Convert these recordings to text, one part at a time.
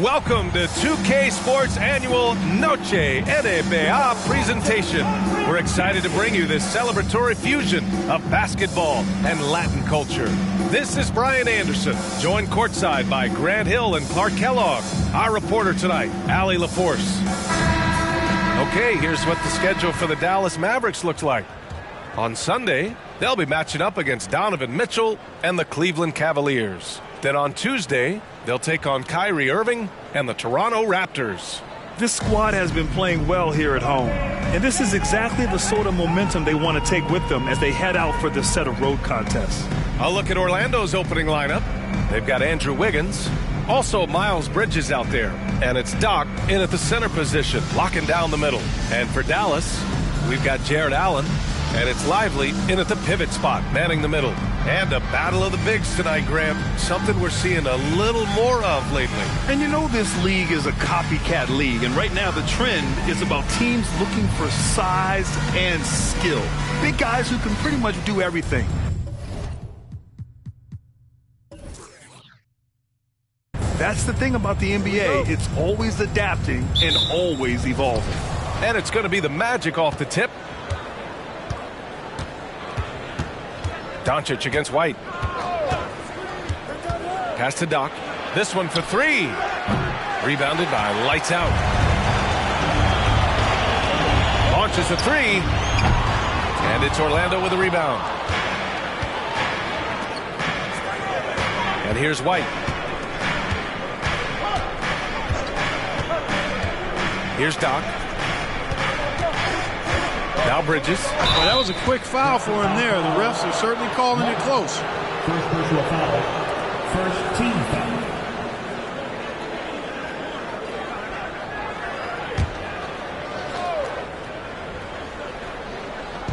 Welcome to 2K Sports Annual Noche NBA presentation. We're excited to bring you this celebratory fusion of basketball and Latin culture. This is Brian Anderson, joined courtside by Grant Hill and Clark Kellogg. Our reporter tonight, Allie LaForce. Okay, here's what the schedule for the Dallas Mavericks looks like. On Sunday, they'll be matching up against Donovan Mitchell and the Cleveland Cavaliers. Then on Tuesday, they'll take on Kyrie Irving and the Toronto Raptors. This squad has been playing well here at home, and this is exactly the sort of momentum they want to take with them as they head out for this set of road contests. I'll look at Orlando's opening lineup. They've got Andrew Wiggins, also Miles Bridges out there, and it's Doc in at the center position, locking down the middle. And for Dallas, we've got Jared Allen, and it's Lively in at the pivot spot, manning the middle. And a battle of the bigs tonight, Graham. Something we're seeing a little more of lately. And you know this league is a copycat league, and right now the trend is about teams looking for size and skill. Big guys who can pretty much do everything. That's the thing about the NBA. It's always adapting and always evolving. And it's going to be the Magic off the tip. Doncic against White. Pass to Doc. This one for three. Rebounded by Lights Out. Launches a three. And it's Orlando with a rebound. And here's White. Here's Doc. Now Bridges. Well, that was a quick foul for him there. The refs are certainly calling it close. First personal foul. First team foul.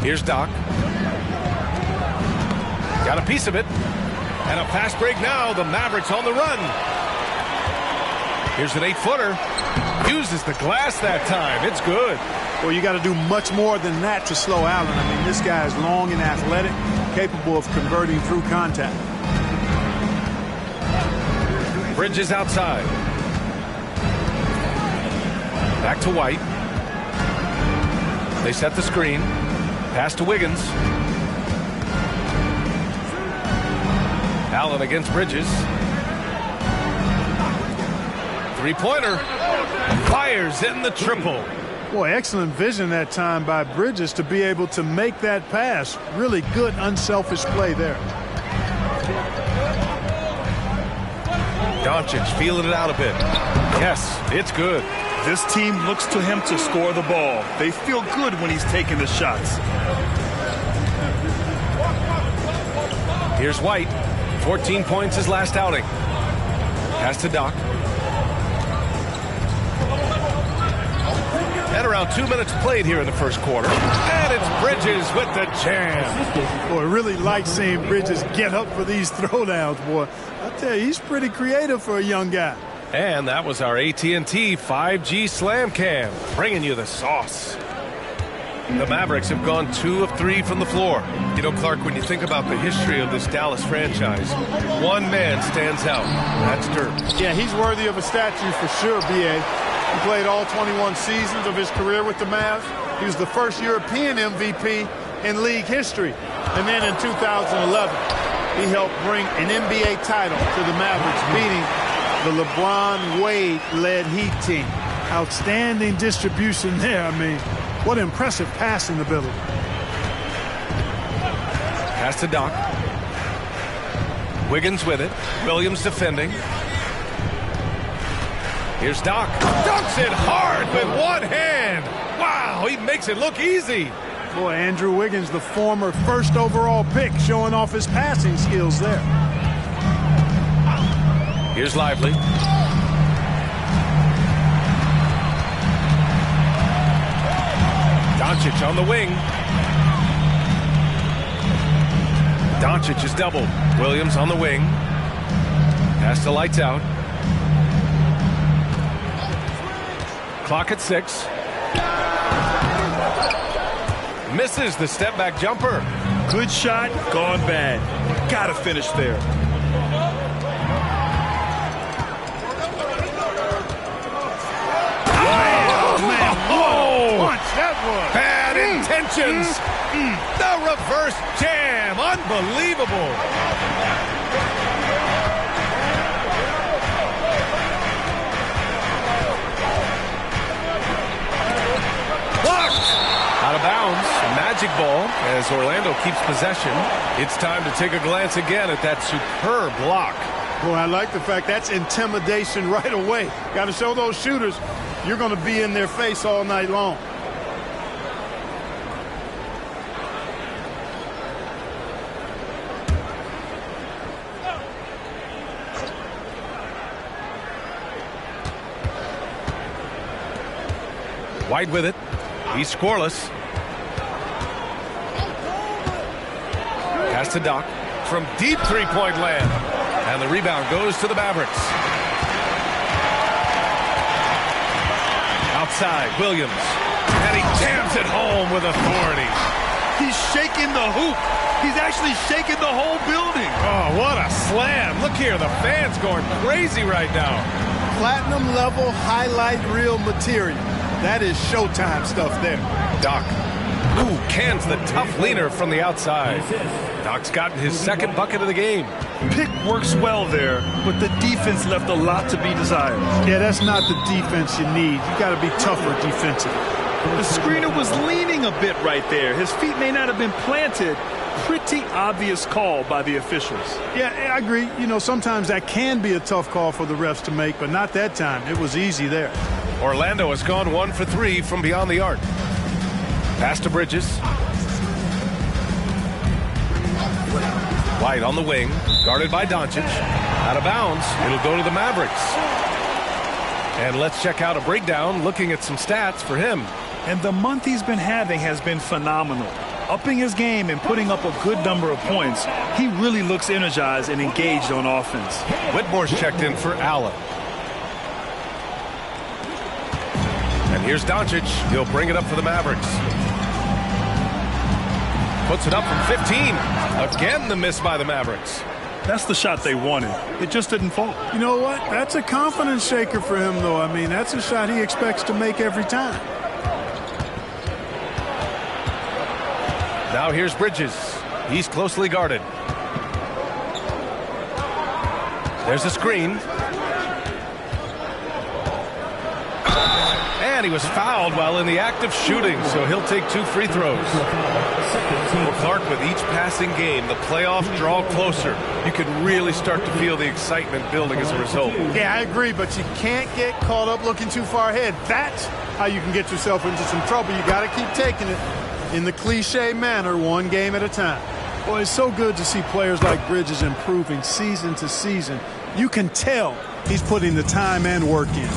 Here's Doc. Got a piece of it. And a fast break now. The Mavericks on the run. Here's an 8-footer. Uses the glass that time. It's good. Well, you got to do much more than that to slow Allen. I mean, this guy is long and athletic, capable of converting through contact. Bridges outside. Back to White. They set the screen. Pass to Wiggins. Allen against Bridges. Three-pointer. Fires in the triple. Boy, excellent vision that time by Bridges to be able to make that pass. Really good, unselfish play there. Doncic feeling it out a bit. Yes, it's good. This team looks to him to score the ball. They feel good when he's taking the shots. Here's White. 14 points his last outing. Pass to Doc. And around 2 minutes played here in the first quarter. And it's Bridges with the jam. Boy, really like seeing Bridges get up for these throwdowns, boy. I tell you, he's pretty creative for a young guy. And that was our AT&T 5G Slam Cam, bringing you the sauce. The Mavericks have gone 2 of 3 from the floor. You know, Clark, when you think about the history of this Dallas franchise, one man stands out. That's Dirk. Yeah, he's worthy of a statue for sure, B.A. He played all 21 seasons of his career with the Mavs. He was the first European MVP in league history. And then in 2011, he helped bring an NBA title to the Mavericks, beating the LeBron Wade-led Heat team. Outstanding distribution there. I mean, what impressive passing ability. Pass to Doc. Wiggins with it. Williams defending. Here's Doc. Dunks it hard with one hand. Wow, he makes it look easy. Boy, Andrew Wiggins, the former first overall pick, showing off his passing skills there. Here's Lively. Doncic on the wing. Doncic is doubled. Williams on the wing. Pass to Lights Out. Clock at 6. Misses the step-back jumper. Good shot, gone bad. Got to finish there. that one. Bad intentions. The reverse jam. Unbelievable. Blocked. Out of bounds. Magic ball as Orlando keeps possession. It's time to take a glance again at that superb block. Boy, I like the fact that's intimidation right away. Got to show those shooters you're going to be in their face all night long. White with it. He's scoreless. Pass to Doc from deep three-point land. And the rebound goes to the Mavericks. Outside, Williams. And he jams it home with authority. He's shaking the hoop. He's actually shaking the whole building. Oh, what a slam. Look here, the fans going crazy right now. Platinum level highlight reel material. That is Showtime stuff there. Doc. Ooh, cans the tough leaner from the outside. Doc's gotten his second bucket of the game. Pick works well there, but the defense left a lot to be desired. Yeah, that's not the defense you need. You got to be tougher defensively. The screener was leaning a bit right there. His feet may not have been planted. Pretty obvious call by the officials. Yeah, I agree. You know, sometimes that can be a tough call for the refs to make, but not that time. It was easy there. Orlando has gone 1 for 3 from beyond the arc. Pass to Bridges. White on the wing, guarded by Doncic. Out of bounds, it'll go to the Mavericks. And let's check out a breakdown looking at some stats for him. And the month he's been having has been phenomenal. Upping his game and putting up a good number of points, he really looks energized and engaged on offense. Whitmore's checked in for Allen. And here's Doncic. He'll bring it up for the Mavericks. Puts it up from 15. Again, the miss by the Mavericks. That's the shot they wanted. It just didn't fall. You know what? That's a confidence shaker for him, though. I mean, that's a shot he expects to make every time. Now here's Bridges. He's closely guarded. There's a screen. And he was fouled while in the act of shooting, so he'll take 2 free throws. Well, Clark, with each passing game, the playoffs draw closer. You can really start to feel the excitement building as a result. Yeah, I agree, but you can't get caught up looking too far ahead. That's how you can get yourself into some trouble. You got to keep taking it in the cliche manner, one game at a time. Well, it's so good to see players like Bridges improving season to season. You can tell he's putting the time and work in.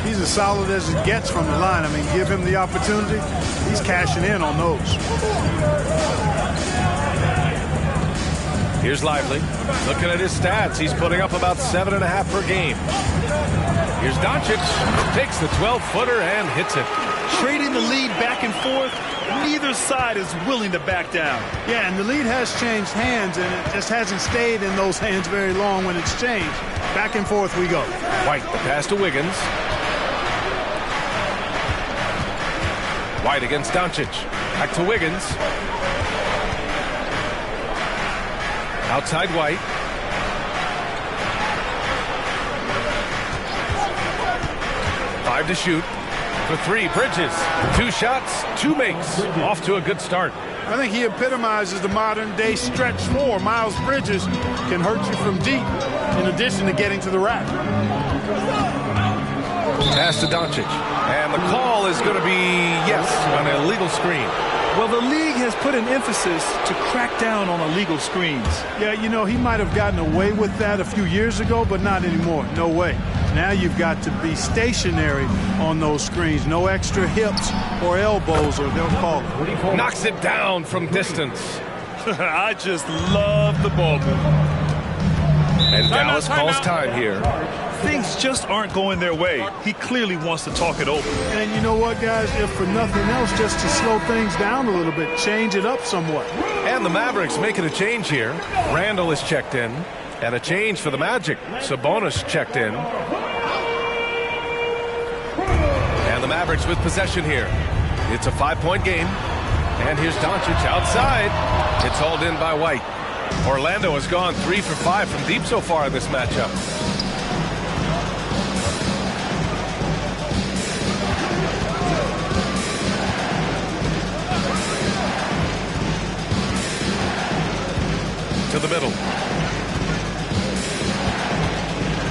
He's as solid as it gets from the line. I mean, give him the opportunity, he's cashing in on those. Here's Lively. Looking at his stats, he's putting up about 7.5 per game. Here's Doncic. Takes the 12-footer and hits it. Trading the lead back and forth, neither side is willing to back down. Yeah, and the lead has changed hands, and it just hasn't stayed in those hands very long when it's changed. Back and forth we go. White, the pass to Wiggins. White against Doncic. Back to Wiggins. Outside White. Five to shoot. For 3, Bridges. 2 shots, 2 makes. Off to a good start. I think he epitomizes the modern-day stretch 4. Miles Bridges can hurt you from deep, in addition to getting to the rack. Pass to Doncic. And the call is going to be, yes, an illegal screen. Well, the league has put an emphasis to crack down on illegal screens. Yeah, you know, he might have gotten away with that a few years ago, but not anymore. No way. Now you've got to be stationary on those screens. No extra hips or elbows, or they'll call it. Knocks it down from distance. I just love the ball movement. And Dallas calls time here. Things just aren't going their way. He clearly wants to talk it over. And you know what, guys? If for nothing else, just to slow things down a little bit, change it up somewhat. And the Mavericks making a change here. Randall is checked in. And a change for the Magic. Sabonis checked in. And the Mavericks with possession here. It's a 5-point game. And here's Doncic outside. It's hauled in by White. Orlando has gone 3 for 5 from deep so far in this matchup. To the middle.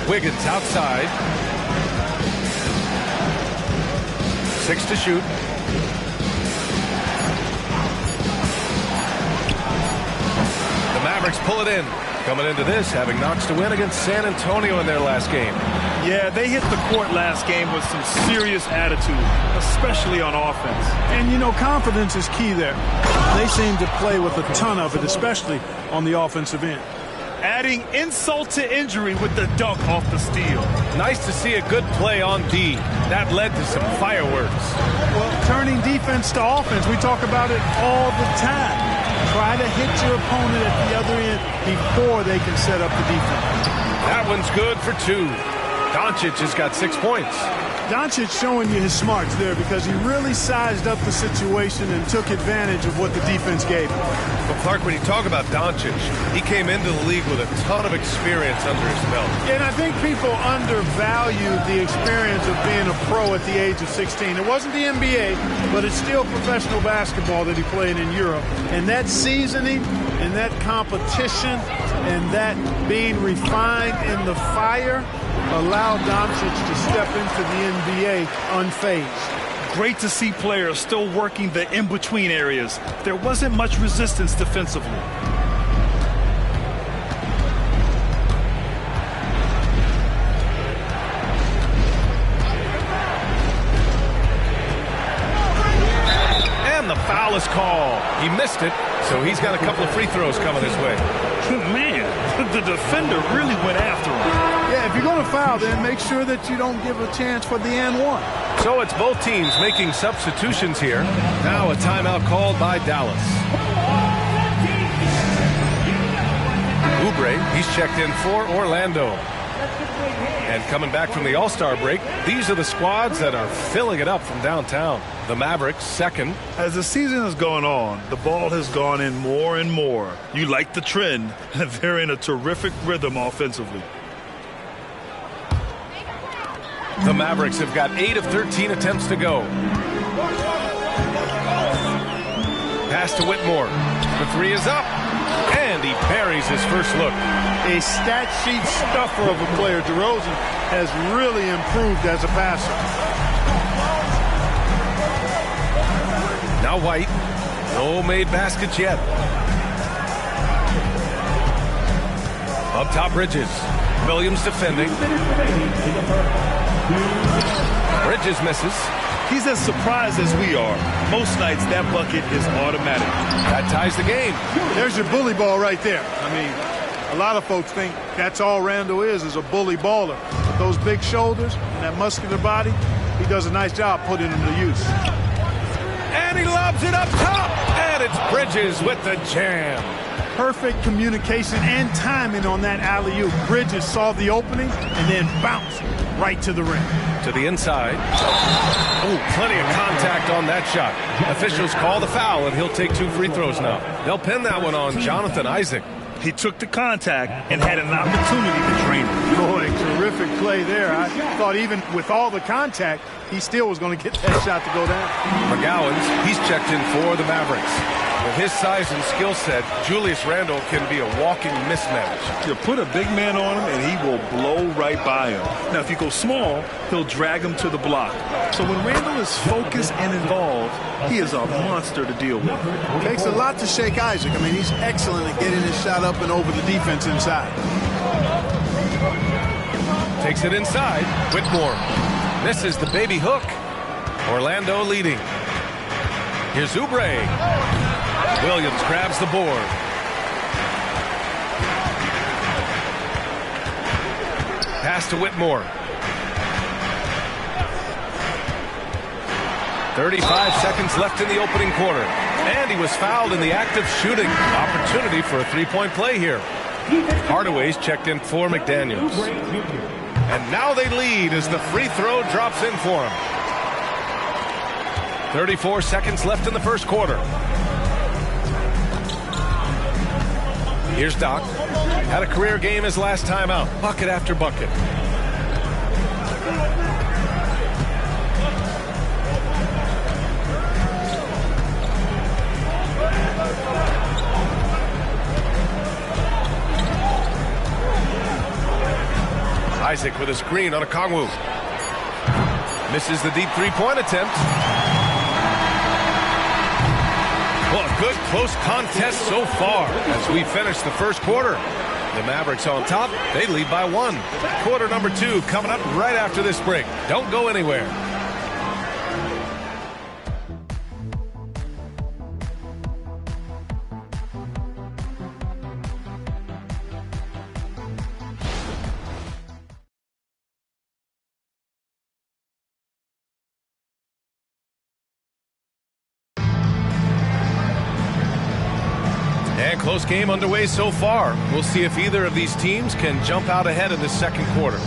Wiggins outside. 6 to shoot. The Mavericks pull it in. Coming into this, having knocks to win against San Antonio in their last game. Yeah, they hit the court last game with some serious attitude, especially on offense. And, you know, confidence is key there. They seem to play with a ton of it, especially on the offensive end. Adding insult to injury with the dunk off the steal. Nice to see a good play on D. That led to some fireworks. Well, turning defense to offense, we talk about it all the time. Try to hit your opponent at the other end before they can set up the defense. That one's good for 2. Doncic has got 6 points. Doncic showing you his smarts there because he really sized up the situation and took advantage of what the defense gave him. But Clark, when you talk about Doncic, he came into the league with a ton of experience under his belt. And I think people undervalue the experience of being a pro at the age of 16. It wasn't the NBA, but it's still professional basketball that he played in Europe. And that seasoning and that competition and that being refined in the fire allowed Doncic to step into the NBA unfazed. Great to see players still working the in-between areas. There wasn't much resistance defensively. And the foul is called. He missed it, so he's got a couple of free throws coming his way. Man, the defender really went after him. Yeah, if you're going to foul, then make sure that you don't give a chance for the and one. So it's both teams making substitutions here. Now a timeout called by Dallas. Oubre, he's checked in for Orlando. And coming back from the All-Star break, these are the squads that are filling it up from downtown. The Mavericks second. As the season has gone on, the ball has gone in more and more. You like the trend. They're in a terrific rhythm offensively. The Mavericks have got 8 of 13 attempts to go. Pass to Whitmore. The 3 is up. And he parries his first look. A stat sheet stuffer of a player. DeRozan has really improved as a passer. Now White. No made baskets yet. Up top, Bridges. Williams defending. Bridges misses. He's as surprised as we are. Most nights, that bucket is automatic. That ties the game. There's your bully ball right there. I mean, a lot of folks think that's all Randall is a bully baller. With those big shoulders and that muscular body, he does a nice job putting them to use. And he lobs it up top. And it's Bridges with the jam. Perfect communication and timing on that alley-oop. Bridges saw the opening and then bounced right to the rim. To the inside. Oh, plenty of contact on that shot. Officials call the foul, and he'll take 2 free throws now. They'll pin that one on Jonathan Isaac. He took the contact and had an opportunity to drain it. Boy, terrific play there. I thought even with all the contact, he still was going to get that shot to go down. McGowan's, he's checked in for the Mavericks. With his size and skill set, Julius Randle can be a walking mismatch. You put a big man on him, and he will blow right by him. Now, if you go small, he'll drag him to the block. So when Randle is focused and involved, he is a monster to deal with. It takes a lot to shake Isaac. I mean, he's excellent at getting his shot up and over the defense inside. Takes it inside. Whitmore misses the baby hook. Orlando leading. Here's Oubre. Williams grabs the board. Pass to Whitmore. 35 seconds left in the opening quarter. And he was fouled in the act of shooting. Opportunity for a 3-point play here. Hardaway's checked in for McDaniels. And now they lead as the free throw drops in for him. 34 seconds left in the first quarter. Here's Doc. Had a career game his last time out. Bucket after bucket. Isaac with a screen on a Kongwu. Misses the deep three-point attempt. Well, a good close contest so far as we finish the first quarter. The Mavericks on top. They lead by 1. Quarter number 2 coming up right after this break. Don't go anywhere. And close game underway so far. We'll see if either of these teams can jump out ahead in the second quarter.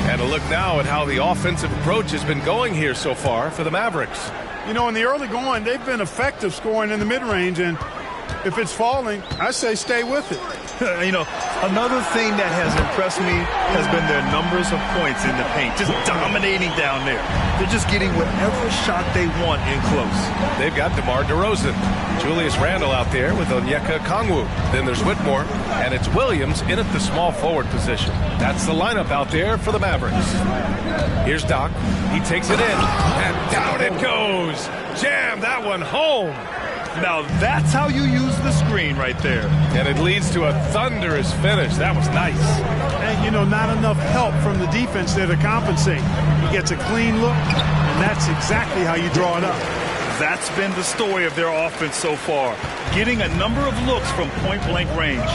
And a look now at how the offensive approach has been going here so far for the Mavericks. You know, in the early going, they've been effective scoring in the mid-range, and if it's falling, I say stay with it. You know, another thing that has impressed me has been their numbers of points in the paint, just dominating down there. They're just getting whatever shot they want in close. They've got DeMar DeRozan, Julius Randle out there with Onyeka Kongwu. Then there's Whitmore, and it's Williams in at the small forward position. That's the lineup out there for the Mavericks. Here's Doc. He takes it in, and down it goes. Jam that one home. Now that's how you use the screen right there. And it leads to a thunderous finish. That was nice. And, you know, not enough help from the defense there to compensate. He gets a clean look, and that's exactly how you draw it up. That's been the story of their offense so far, getting a number of looks from point-blank range.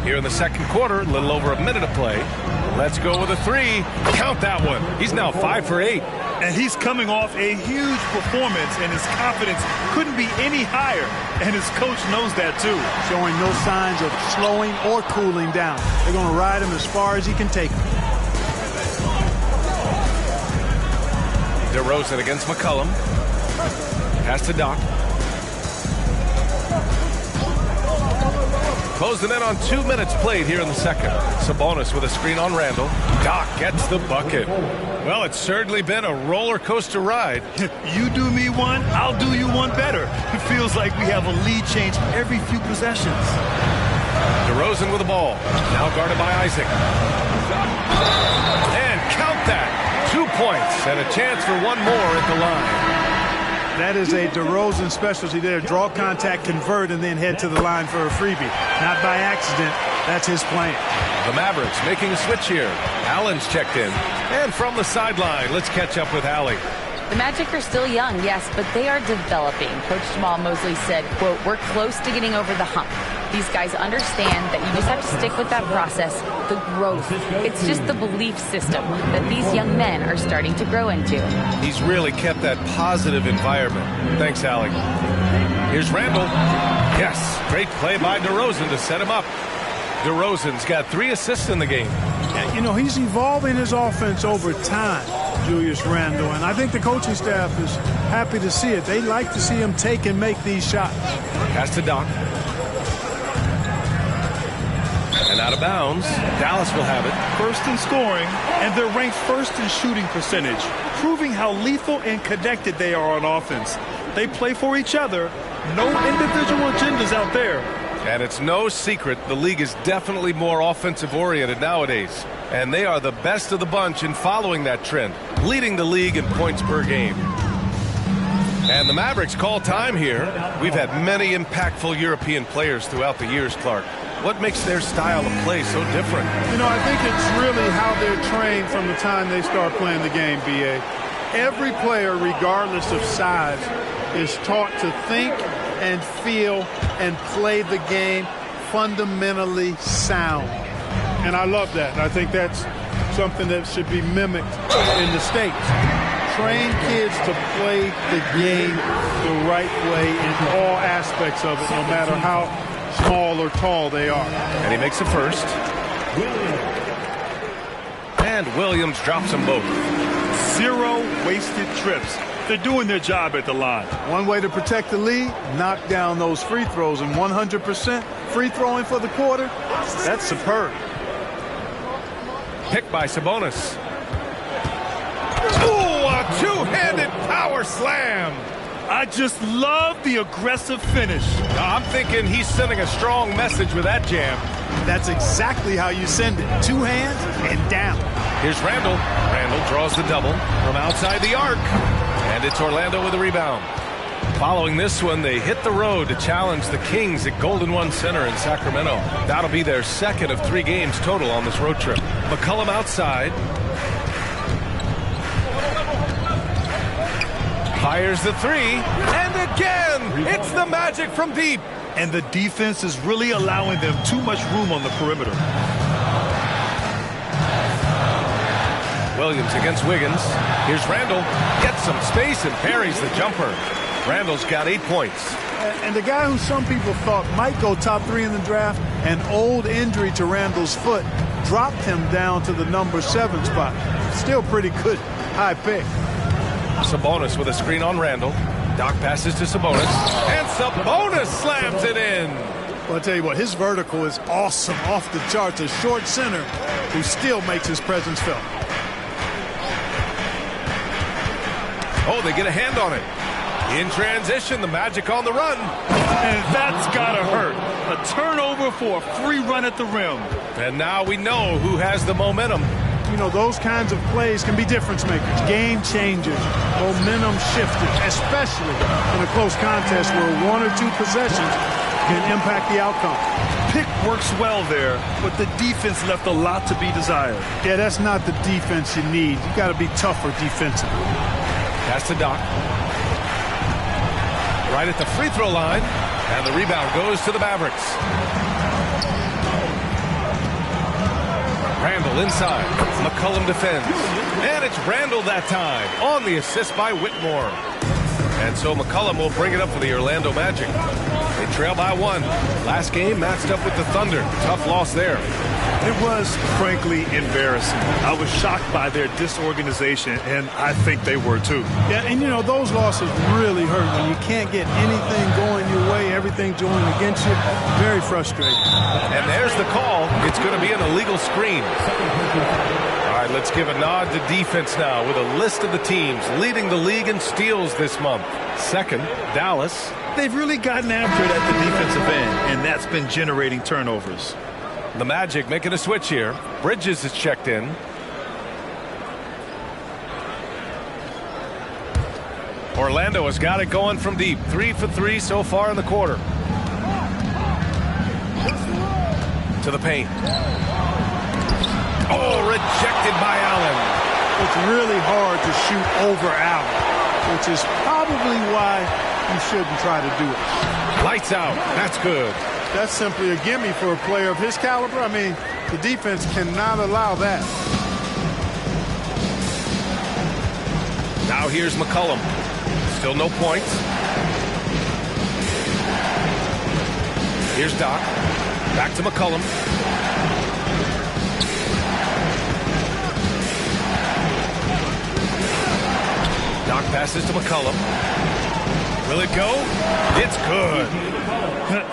Here in the second quarter, a little over a minute to play. Let's go with a 3. Count that one. He's now 5 for 8. And he's coming off a huge performance, and his confidence couldn't be any higher. And his coach knows that, too. Showing no signs of slowing or cooling down. They're going to ride him as far as he can take him. DeRozan against McCollum. Pass to Doc. Closing in on 2 minutes played here in the second. Sabonis with a screen on Randle. Doc gets the bucket. Well, it's certainly been a roller coaster ride. You do me one, I'll do you one better. It feels like we have a lead change every few possessions. DeRozan with the ball. Now guarded by Isaac. And count that. 2 points and a chance for one more at the line. That is a DeRozan specialty there. Draw contact, convert, and then head to the line for a freebie. Not by accident. That's his plan. The Mavericks making a switch here. Allen's checked in. And from the sideline, let's catch up with Allie. The Magic are still young, yes, but they are developing. Coach Jamal Mosley said, quote, "We're close to getting over the hump. These guys understand that you just have to stick with that process, the growth. It's just the belief system that these young men are starting to grow into." He's really kept that positive environment. Thanks, Allie. Here's Randle. Yes, great play by DeRozan to set him up. DeRozan's got 3 assists in the game. You know, he's evolving his offense over time, Julius Randle, and I think the coaching staff is happy to see it. They like to see him take and make these shots. Pass to Doc. And out of bounds. Dallas will have it. First in scoring, and they're ranked first in shooting percentage, proving how lethal and connected they are on offense. They play for each other. No individual agendas out there. And it's no secret the league is definitely more offensive-oriented nowadays. And they are the best of the bunch in following that trend, leading the league in points per game. And the Mavericks call time here. We've had many impactful European players throughout the years, Clark. What makes their style of play so different? You know, I think it's really how they're trained from the time they start playing the game, B.A. Every player, regardless of size, is taught to think and feel and play the game fundamentally sound. And I love that. I think that's something that should be mimicked in the States. Train kids to play the game the right way in all aspects of it, no matter how small or tall they are. And he makes the first. And Williams drops them both. 0 wasted trips. They're doing their job at the line. One way to protect the lead, knock down those free throws, and 100% free throwing for the quarter, that's superb. Picked by Sabonis. Ooh, a two-handed power slam. I just love the aggressive finish. I'm thinking he's sending a strong message with that jam. That's exactly how you send it. Two hands and down. Here's Randall. Randall draws the double from outside the arc. And it's Orlando with a rebound. Following this one, they hit the road to challenge the Kings at Golden One Center in Sacramento. That'll be their second of 3 games total on this road trip. McCollum outside. Fires the 3. And again, it's the Magic from deep. And the defense is really allowing them too much room on the perimeter. Williams against Wiggins. Here's Randall. Gets some space and parries the jumper. Randall's got 8 points. And the guy who some people thought might go top 3 in the draft, an old injury to Randall's foot, dropped him down to the number 7 spot. Still pretty good. High pick. Sabonis with a screen on Randall. Doc passes to Sabonis. And Sabonis slams it in. Well, I'll tell you what, his vertical is awesome, off the charts. A short center who still makes his presence felt. Oh, they get a hand on it. In transition, the Magic on the run. And that's gotta hurt. A turnover for a free run at the rim. And now we know who has the momentum. You know, those kinds of plays can be difference makers, game changers, momentum shifters, especially in a close contest where 1 or 2 possessions can impact the outcome. Pick works well there, but the defense left a lot to be desired. Yeah, that's not the defense you need. You got to be tougher defensively. Pass to Doc. Right at the free throw line. And the rebound goes to the Mavericks. Randall inside. McCollum defends. And it's Randall that time on the assist by Whitmore. And so McCollum will bring it up for the Orlando Magic. They trail by 1. Last game matched up with the Thunder. Tough loss there. It was, frankly, embarrassing. I was shocked by their disorganization, and I think they were too. Yeah, and you know, those losses really hurt when you can't get anything going your way, everything's going against you. Very frustrating. And there's the call. It's going to be an illegal screen. All right, let's give a nod to defense now with a list of the teams leading the league in steals this month. Second, Dallas. They've really gotten after it at the defensive end, and that's been generating turnovers. The Magic making a switch here. Bridges is checked in. Orlando has got it going from deep. 3 for 3 so far in the quarter. To the paint. Oh, rejected by Allen. It's really hard to shoot over Allen, which is probably why you shouldn't try to do it. Lights out. That's good. That's simply a gimme for a player of his caliber. I mean, the defense cannot allow that. Now here's McCollum. Still no points. Here's Doc. Back to McCollum. Doc passes to McCollum. Will it go? It's good.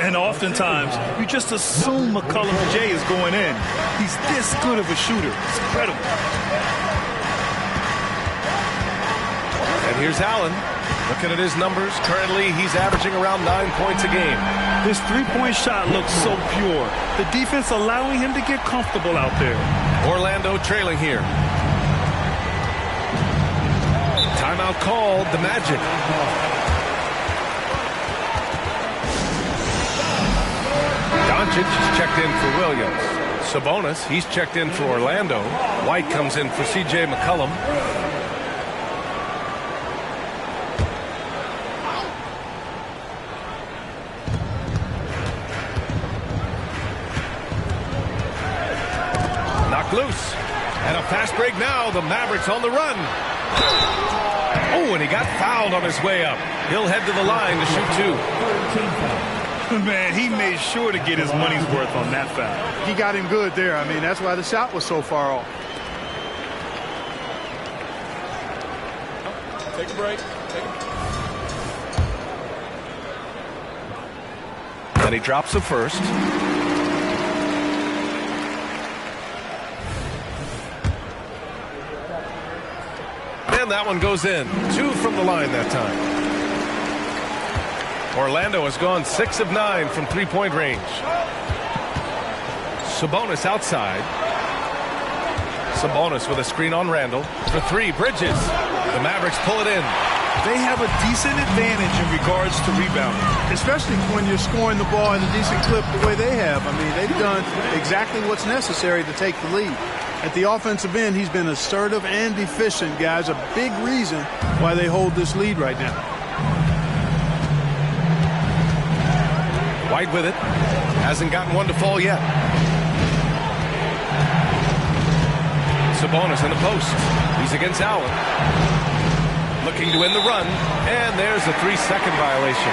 And oftentimes, you just assume McCollum J is going in. He's this good of a shooter. It's incredible. And here's Allen. Looking at his numbers, currently he's averaging around 9 points a game. His three-point shot looks so pure. The defense allowing him to get comfortable out there. Orlando trailing here. Timeout called, the Magic. Doncic is checked in for Williams. Sabonis, he's checked in for Orlando. White comes in for C.J. McCollum. Knocked loose. And a fast break now. The Mavericks on the run. Oh, and he got fouled on his way up. He'll head to the line to shoot 2. Man, he made sure to get his money's worth on that foul. He got him good there. I mean, that's why the shot was so far off. Take a break. And he drops the first. And that one goes in. 2 from the line that time. Orlando has gone 6 of 9 from three-point range. Sabonis outside. Sabonis with a screen on Randall. For 3, Bridges. The Mavericks pull it in. They have a decent advantage in regards to rebounding. Especially when you're scoring the ball at a decent clip the way they have. I mean, they've done exactly what's necessary to take the lead. At the offensive end, he's been assertive and efficient, guys. A big reason why they hold this lead right now. White with it. Hasn't gotten one to fall yet. Sabonis in the post. He's against Allen. Looking to win the run. And there's a 3-second violation.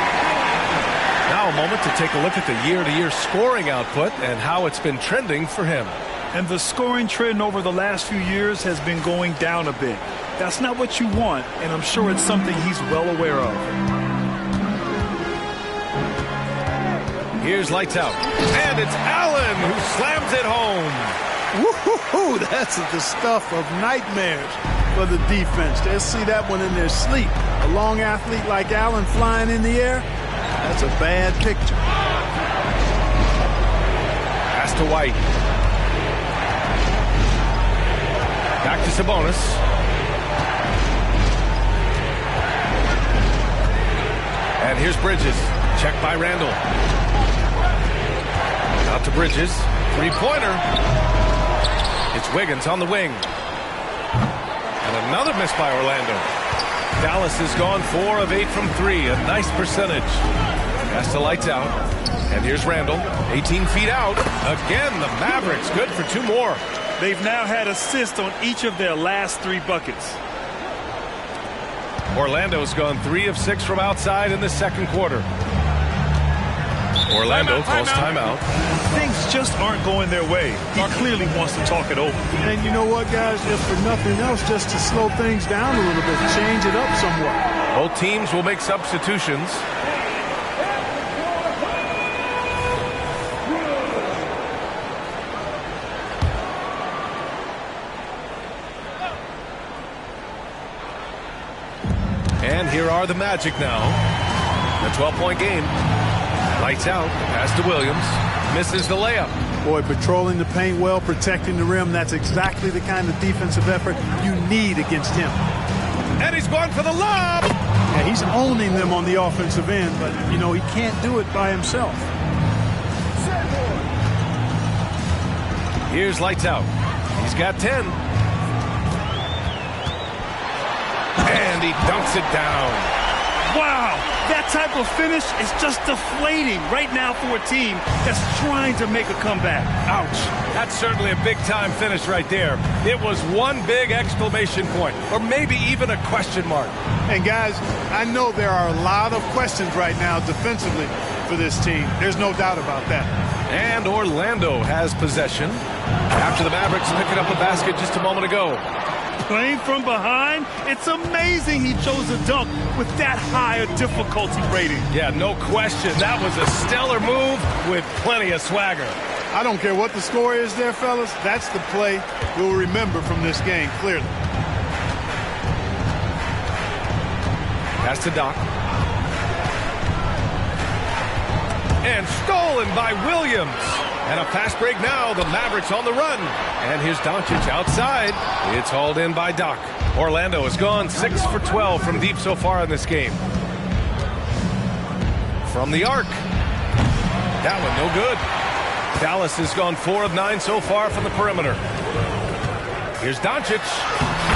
Now a moment to take a look at the year-to-year scoring output and how it's been trending for him. And the scoring trend over the last few years has been going down a bit. That's not what you want, and I'm sure it's something he's well aware of. Here's lights out. And it's Allen who slams it home. Woo-hoo-hoo, that's the stuff of nightmares for the defense. They'll see that one in their sleep. A long athlete like Allen flying in the air, that's a bad picture. Pass to White. Back to Sabonis. And here's Bridges. Check by Randall. Out to Bridges. Three-pointer. It's Wiggins on the wing. And another miss by Orlando. Dallas has gone 4 of 8 from 3. A nice percentage. Pass to lights out. And here's Randall. 18 feet out. Again, the Mavericks good for 2 more. They've now had assists on each of their last 3 buckets. Orlando's gone 3 of 6 from outside in the second quarter. Orlando calls timeout. Things just aren't going their way. He clearly wants to talk it over. And you know what, guys? If for nothing else, just to slow things down a little bit, change it up somewhat. Both teams will make substitutions. And here are the Magic now. A 12-point game. Lights out. Pass to Williams. Misses the layup. Boy, patrolling the paint well, protecting the rim. That's exactly the kind of defensive effort you need against him. And he's going for the lob. Yeah, he's owning them on the offensive end, but, you know, he can't do it by himself. Here's lights out. He's got 10. And he dunks it down. Wow, that type of finish is just deflating right now for a team that's trying to make a comeback. Ouch. That's certainly a big-time finish right there. It was one big exclamation point, or maybe even a question mark. And, guys, I know there are a lot of questions right now defensively for this team. There's no doubt about that. And Orlando has possession after the Mavericks picked up a basket just a moment ago. Playing from behind, it's amazing he chose a dunk with that higher difficulty rating. Yeah, no question. That was a stellar move with plenty of swagger. I don't care what the score is there, fellas. That's the play we'll remember from this game, clearly. Pass to Doc. And stolen by Williams. And a fast break now. The Mavericks on the run. And here's Doncic outside. It's hauled in by Doc. Orlando has gone 6 for 12 from deep so far in this game. From the arc. That one no good. Dallas has gone 4 of 9 so far from the perimeter. Here's Doncic.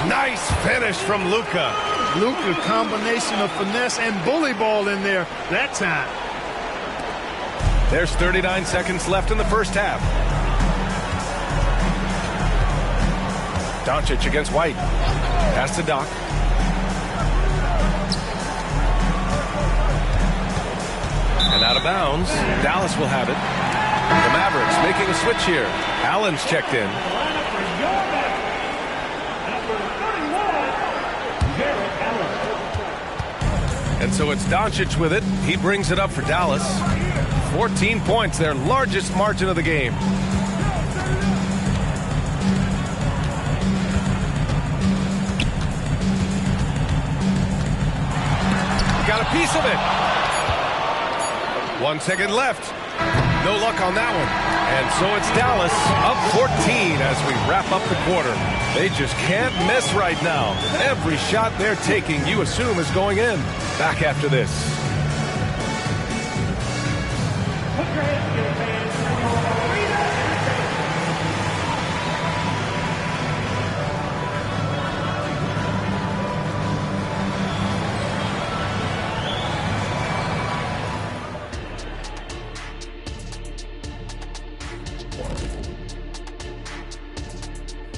Nice finish from Luka. Luka, combination of finesse and bully ball in there that time. There's 39 seconds left in the first half. Doncic against White. Pass to Doc. And out of bounds. Dallas will have it. The Mavericks making a switch here. Allen's checked in. And so it's Doncic with it. He brings it up for Dallas. 14 points, their largest margin of the game. Got a piece of it. 1 second left. No luck on that one. And so it's Dallas up 14 as we wrap up the quarter. They just can't miss right now. Every shot they're taking, you assume, is going in. Back after this.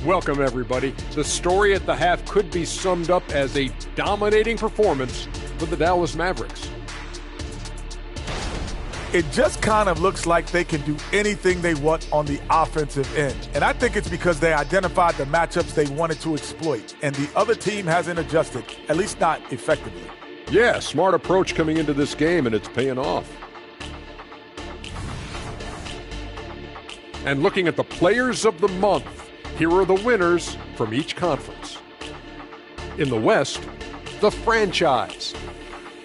Welcome, everybody. The story at the half could be summed up as a dominating performance for the Dallas Mavericks. It just kind of looks like they can do anything they want on the offensive end. And I think it's because they identified the matchups they wanted to exploit, and the other team hasn't adjusted, at least not effectively. Yeah, smart approach coming into this game, and it's paying off. And looking at the players of the month, here are the winners from each conference. In the West, the franchise.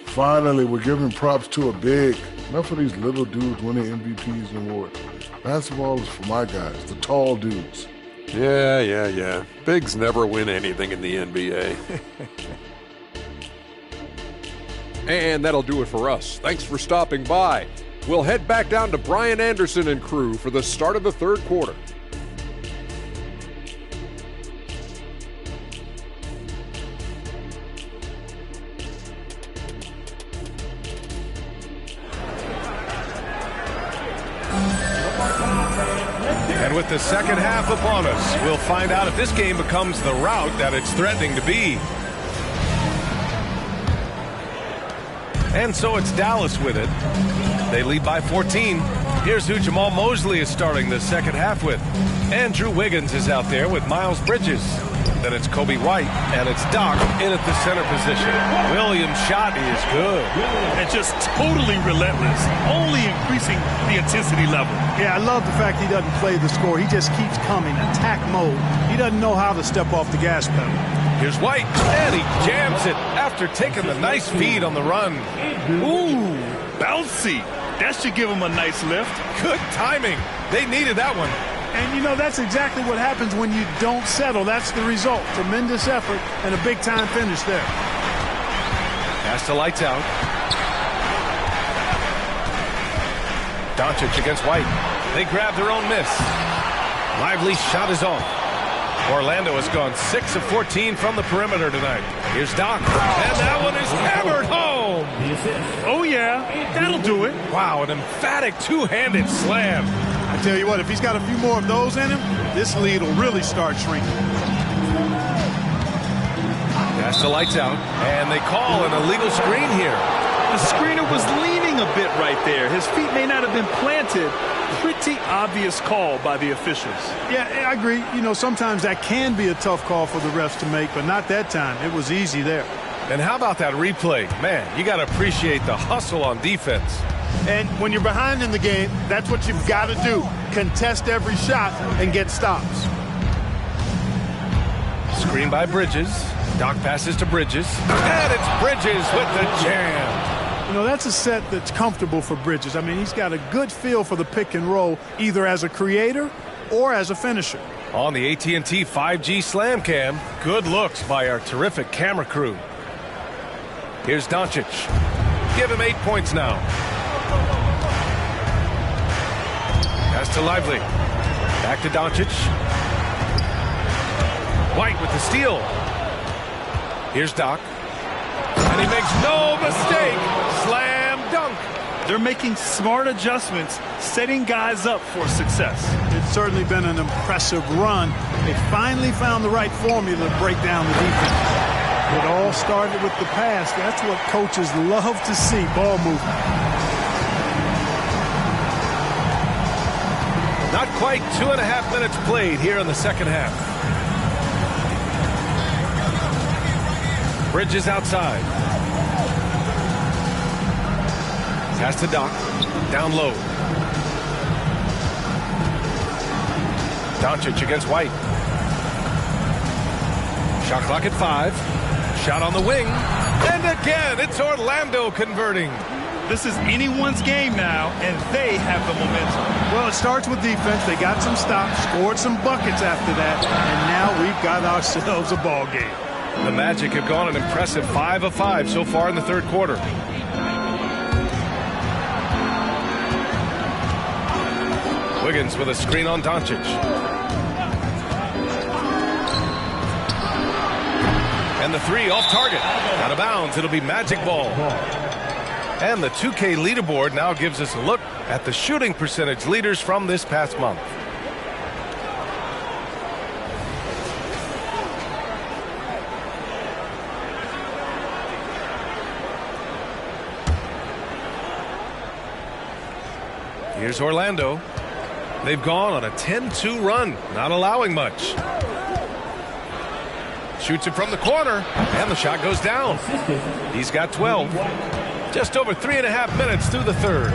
Finally, we're giving props to a big. Enough of these little dudes winning MVPs and awards. Basketball is for my guys, the tall dudes. Yeah. Bigs never win anything in the NBA. And that'll do it for us. Thanks for stopping by. We'll head back down to Brian Anderson and crew for the start of the third quarter. And with the second half upon us, we'll find out if this game becomes the rout that it's threatening to be. And so it's Dallas with it. They lead by 14. Here's who Jamal Mosley is starting the second half with. Andrew Wiggins is out there with Miles Bridges. Then it's Kobe White, and it's Doc in at the center position. Williams' shot is good. And just totally relentless, only increasing the intensity level. Yeah, I love the fact he doesn't play the score. He just keeps coming, attack mode. He doesn't know how to step off the gas pedal. Here's White, and he jams it after taking the nice feed on the run. Ooh, bouncy. That should give him a nice lift. Good timing. They needed that one. And, you know, that's exactly what happens when you don't settle. That's the result. Tremendous effort and a big-time finish there. Pass to lights out. Doncic against White. They grab their own miss. Lively's shot is off. Orlando has gone 6 of 14 from the perimeter tonight. Here's Doc. And that one is hammered home. Oh, yeah. That'll do it. Wow, an emphatic two-handed slam. I tell you what, if he's got a few more of those in him, this lead will really start shrinking. Pass the lights out, and they call an illegal screen here. The screener was leaning a bit right there. His feet may not have been planted. Pretty obvious call by the officials. Yeah, I agree. You know, sometimes that can be a tough call for the refs to make, but not that time. It was easy there. And how about that replay? Man, you got to appreciate the hustle on defense. And when you're behind in the game, that's what you've got to do. Contest every shot and get stops. Screen by Bridges. Doc passes to Bridges. And it's Bridges with the jam. You know, that's a set that's comfortable for Bridges. I mean, he's got a good feel for the pick and roll, either as a creator or as a finisher. On the AT&T 5G Slam Cam, good looks by our terrific camera crew. Here's Doncic. Give him 8 points now. Pass to Lively. Back to Doncic. White with the steal. Here's Doc. And he makes no mistake. Slam dunk. They're making smart adjustments, setting guys up for success. It's certainly been an impressive run. They finally found the right formula to break down the defense. It all started with the pass. That's what coaches love to see, ball movement. Not quite 2.5 minutes played here in the second half. Bridges outside. Pass to Doc. Down low. Doncic against White. Shot clock at 5. Shot on the wing. And again, it's Orlando converting. This is anyone's game now, and they have the momentum. Well, it starts with defense. They got some stops, scored some buckets after that, and now we've got ourselves a ball game. The Magic have gone an impressive 5 of 5 so far in the third quarter. Wiggins with a screen on Doncic. And the 3 off target. Out of bounds. It'll be Magic ball. And the 2K leaderboard now gives us a look at the shooting percentage leaders from this past month. Here's Orlando. They've gone on a 10-2 run, not allowing much. Shoots it from the corner, and the shot goes down. He's got 12. Just over 3.5 minutes through the third.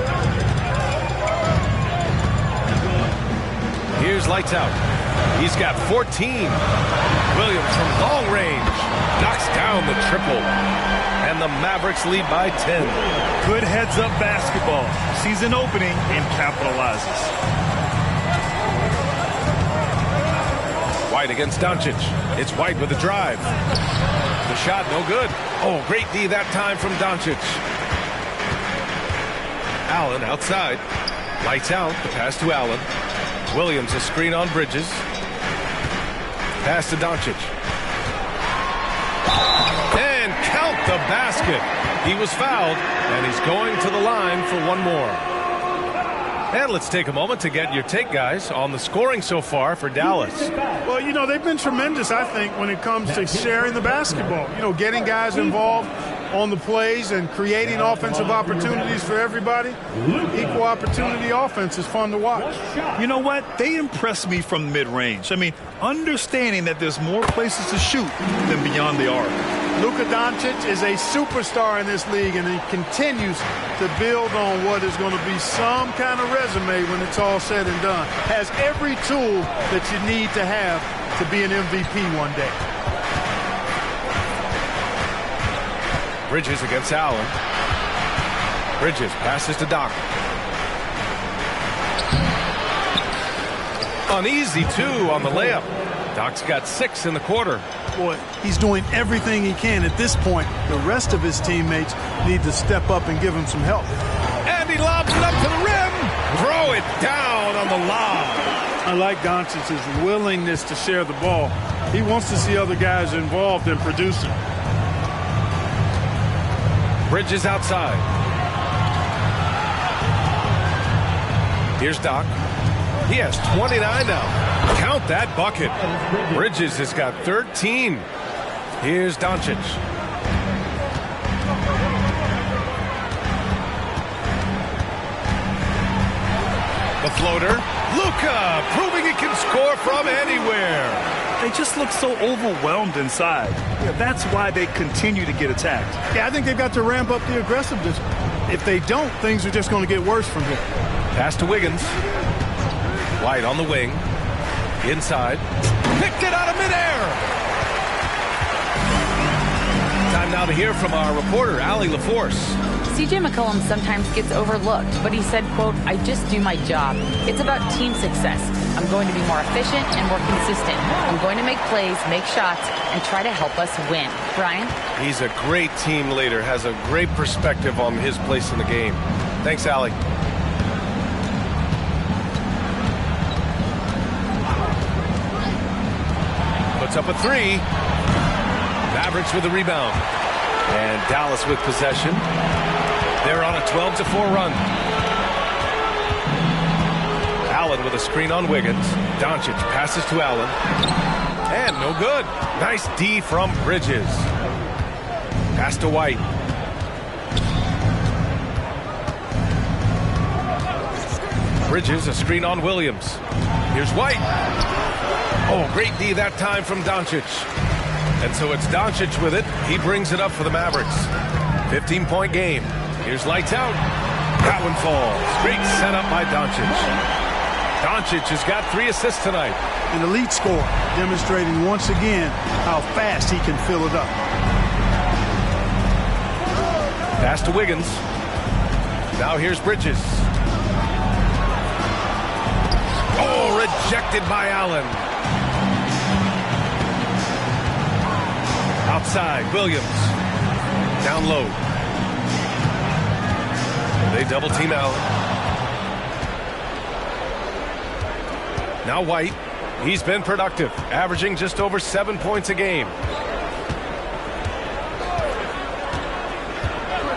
Here's lights out. He's got 14. Williams from long range knocks down the triple. And the Mavericks lead by 10. Good heads-up basketball. Sees an opening and capitalizes. White against Doncic. It's White with a drive. The shot no good. Oh, great D that time from Doncic. Allen outside. Lights out. The pass to Allen. Williams a screen on Bridges. Pass to Doncic. And count the basket. He was fouled, and he's going to the line for one more. And let's take a moment to get your take, guys, on the scoring so far for Dallas. Well, you know, they've been tremendous, I think, when it comes to sharing the basketball. You know, getting guys involved on the plays and creating offensive opportunities for everybody. Equal opportunity offense is fun to watch. You know what? They impress me from mid-range. I mean, understanding that there's more places to shoot than beyond the arc. Luka Doncic is a superstar in this league, and he continues to build on what is going to be some kind of resume when it's all said and done. Has every tool that you need to have to be an MVP one day. Bridges against Allen. Bridges passes to Doc. Uneasy, 2 on the layup. Doc's got 6 in the quarter. Boy, he's doing everything he can at this point. The rest of his teammates need to step up and give him some help. And he lobs it up to the rim. Throw it down on the lob. I like Doncic's willingness to share the ball. He wants to see other guys involved in producing. Bridges outside. Here's Doc. He has 29 now. Count that bucket. Bridges has got 13. Here's Doncic. The floater. Luka proving he can score from anywhere. They just look so overwhelmed inside. Yeah, that's why they continue to get attacked. Yeah, I think they've got to ramp up the aggressiveness. If they don't, things are just going to get worse from here. Pass to Wiggins. White on the wing. Inside. Picked it out of midair. Time now to hear from our reporter, Allie LaForce. CJ McCollum sometimes gets overlooked, but he said, quote, "I just do my job. It's about team success. I'm going to be more efficient and more consistent. I'm going to make plays, make shots, and try to help us win." Brian? He's a great team leader, has a great perspective on his place in the game. Thanks, Allie. Puts up a 3. Mavericks with the rebound. And Dallas with possession. They're on a 12-4 run. Allen with a screen on Wiggins. Doncic passes to Allen. And no good. Nice D from Bridges. Pass to White. Bridges, a screen on Williams. Here's White. Oh, great D that time from Doncic. And so it's Doncic with it. He brings it up for the Mavericks. 15-point game. Here's lights out. That one falls. Great setup by Doncic. Doncic has got 3 assists tonight. An elite scorer, demonstrating once again how fast he can fill it up. Pass to Wiggins. Now here's Bridges. Oh, rejected by Allen. Outside, Williams. Down low. They double team Allen. Now White. He's been productive, averaging just over 7 points a game.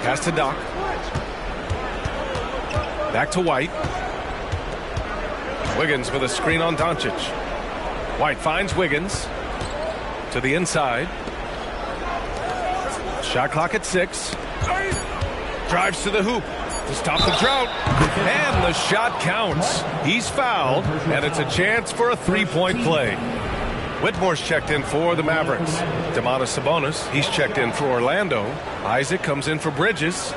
Pass to Doc. Back to White. Wiggins with a screen on Doncic. White finds Wiggins to the inside. Shot clock at 6. Drives to the hoop to stop the drought. And the shot counts. He's fouled, and it's a chance for a 3-point play. Whitmore's checked in for the Mavericks. Domantas Sabonis, he's checked in for Orlando. Isaac comes in for Bridges.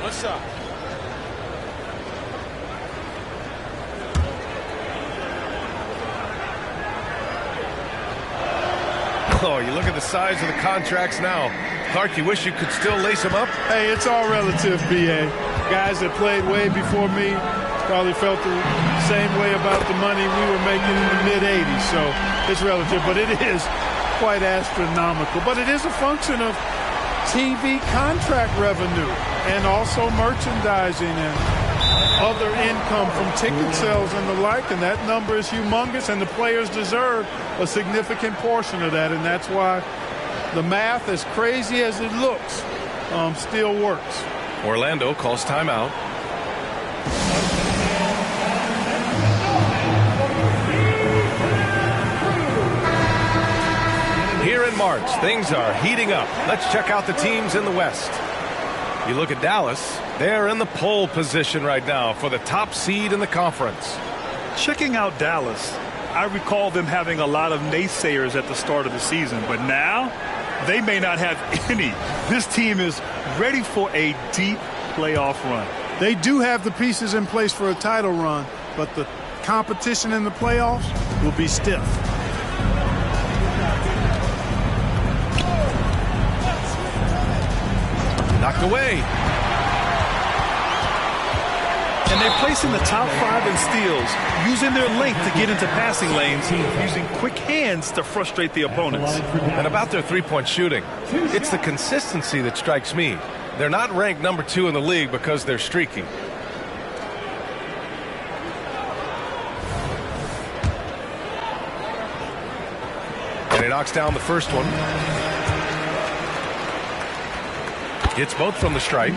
What's up? Oh, you look at the size of the contracts now. Clark, you wish you could still lace them up? Hey, it's all relative, B.A. Guys that played way before me probably felt the same way about the money we were making in the mid-'80s, so it's relative. But it is quite astronomical. But it is a function of TV contract revenue and also merchandising and other income from ticket sales and the like, and that number is humongous, and the players deserve a significant portion of that, and that's why the math, as crazy as it looks, still works. Orlando calls timeout. Here in March, things are heating up. Let's check out the teams in the West. You look at Dallas, they're in the pole position right now for the top seed in the conference. Checking out Dallas, I recall them having a lot of naysayers at the start of the season, but now they may not have any. This team is ready for a deep playoff run. They do have the pieces in place for a title run, but the competition in the playoffs will be stiff. Knocked away. And they place in the top 5 in steals, using their length to get into passing lanes, using quick hands to frustrate the opponents. And about their three-point shooting, it's the consistency that strikes me. They're not ranked number 2 in the league because they're streaky. And he knocks down the first one. Gets both from the stripe.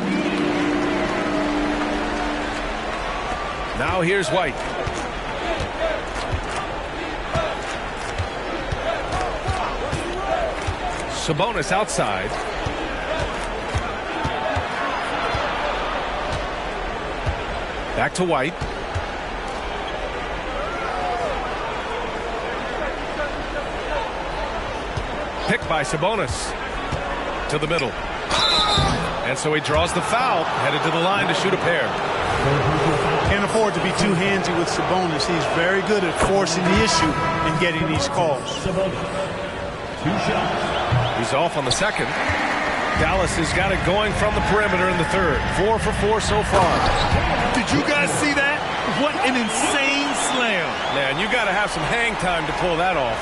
Now here's White. Sabonis outside. Back to White. Picked by Sabonis. To the middle. And so he draws the foul, headed to the line to shoot a pair. Can't afford to be too handsy with Sabonis. He's very good at forcing the issue and getting these calls. He's off on the second. Dallas has got it going from the perimeter in the third. 4 for 4 so far. Did you guys see that? What an insane slam. Man, you got to have some hang time to pull that off.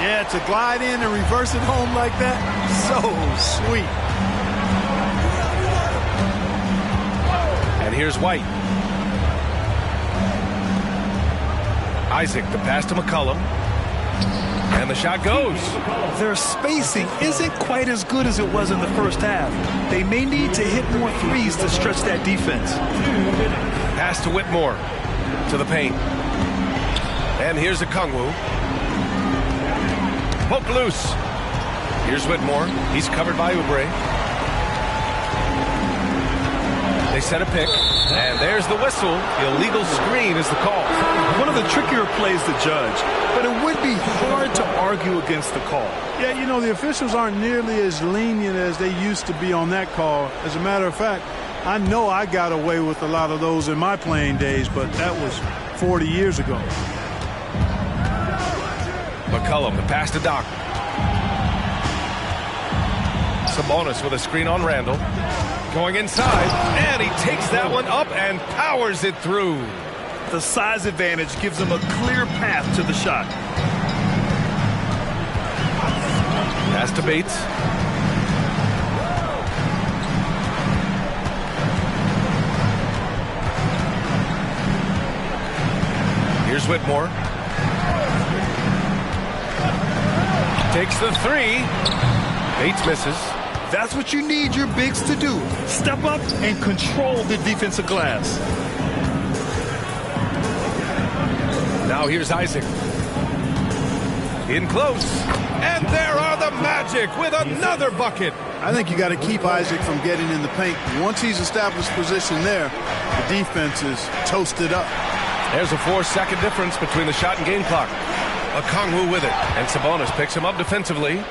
Yeah, to glide in and reverse it home like that, so sweet. And here's White. Isaac, the pass to McCollum. And the shot goes. Their spacing isn't quite as good as it was in the first half. They may need to hit more threes to stretch that defense. Pass to Whitmore. To the paint. And here's Okongwu. Poke loose. Here's Whitmore. He's covered by Oubre. They set a pick, and there's the whistle. Illegal screen is the call. One of the trickier plays to judge, but it would be hard to argue against the call. Yeah, you know, the officials aren't nearly as lenient as they used to be on that call. As a matter of fact, I know I got away with a lot of those in my playing days, but that was 40 years ago. McCollum, the pass to Doc. Sabonis with a screen on Randall. Going inside, and he takes that one up and powers it through. The size advantage gives him a clear path to the shot. Pass to Bates. Here's Whitmore. Takes the three. Bates misses. That's what you need your bigs to do. Step up and control the defensive glass. Now here's Isaac. In close. And there are the Magic with another bucket. I think you got to keep Isaac from getting in the paint. Once he's established position there, the defense is toasted up. There's a 4-second difference between the shot and game clock. Okongwu with it. And Sabonis picks him up defensively.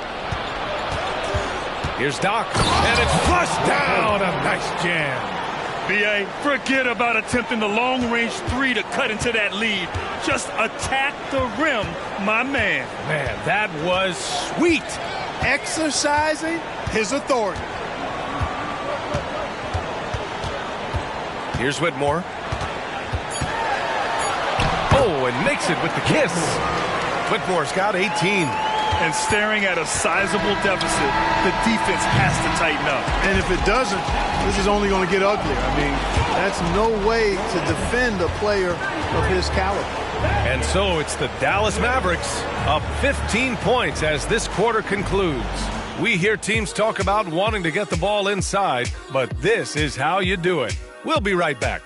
Here's Doc, and it's flushed down. A nice jam. B.A., forget about attempting the long-range three to cut into that lead. Just attack the rim, my man. Man, that was sweet. Exercising his authority. Here's Whitmore. Oh, and makes it with the kiss. Whitmore's got 18. And staring at a sizable deficit, the defense has to tighten up. And if it doesn't, this is only going to get uglier. I mean, that's no way to defend a player of his caliber. And so it's the Dallas Mavericks up 15 points as this quarter concludes. We hear teams talk about wanting to get the ball inside, but this is how you do it. We'll be right back.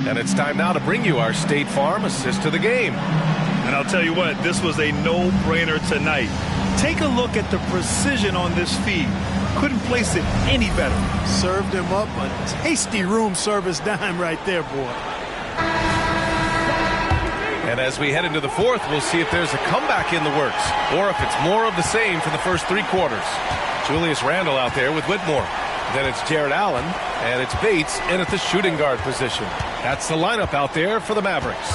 And it's time now to bring you our State Farm assist to the game. And I'll tell you what, this was a no-brainer tonight. Take a look at the precision on this feed. Couldn't place it any better. Served him up a tasty room service dime right there, boy. And as we head into the fourth, we'll see if there's a comeback in the works or if it's more of the same for the first three quarters. Julius Randle out there with Whitmore. Then it's Jared Allen, and it's Bates in at the shooting guard position. That's the lineup out there for the Mavericks.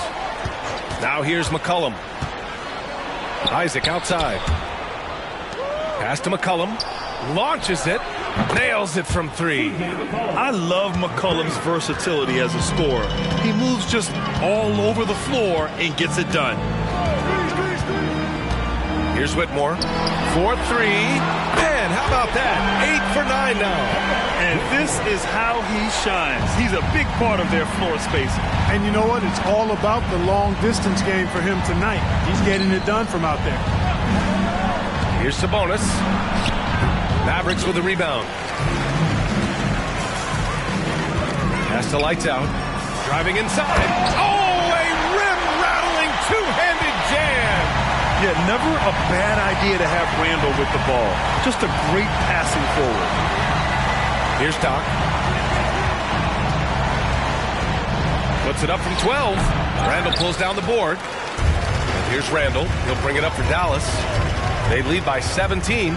Now here's McCollum. Isaac outside. Pass to McCollum. Launches it. Nails it from three. I love McCollum's versatility as a scorer. He moves just all over the floor and gets it done. Here's Whitmore. 4-3. Man, how about that? 8 for 9 now. And this is how he shines. He's a big part of their floor space. And you know what? It's all about the long distance game for him tonight. He's getting it done from out there. Here's Sabonis. Mavericks with a rebound. Pass to Lights Out. Driving inside. Oh, a rim-rattling two-handed jam. Yeah, never a bad idea to have Randall with the ball. Just a great passing forward. Here's Doc. Puts it up from 12. Randall pulls down the board. And here's Randall. He'll bring it up for Dallas. They lead by 17.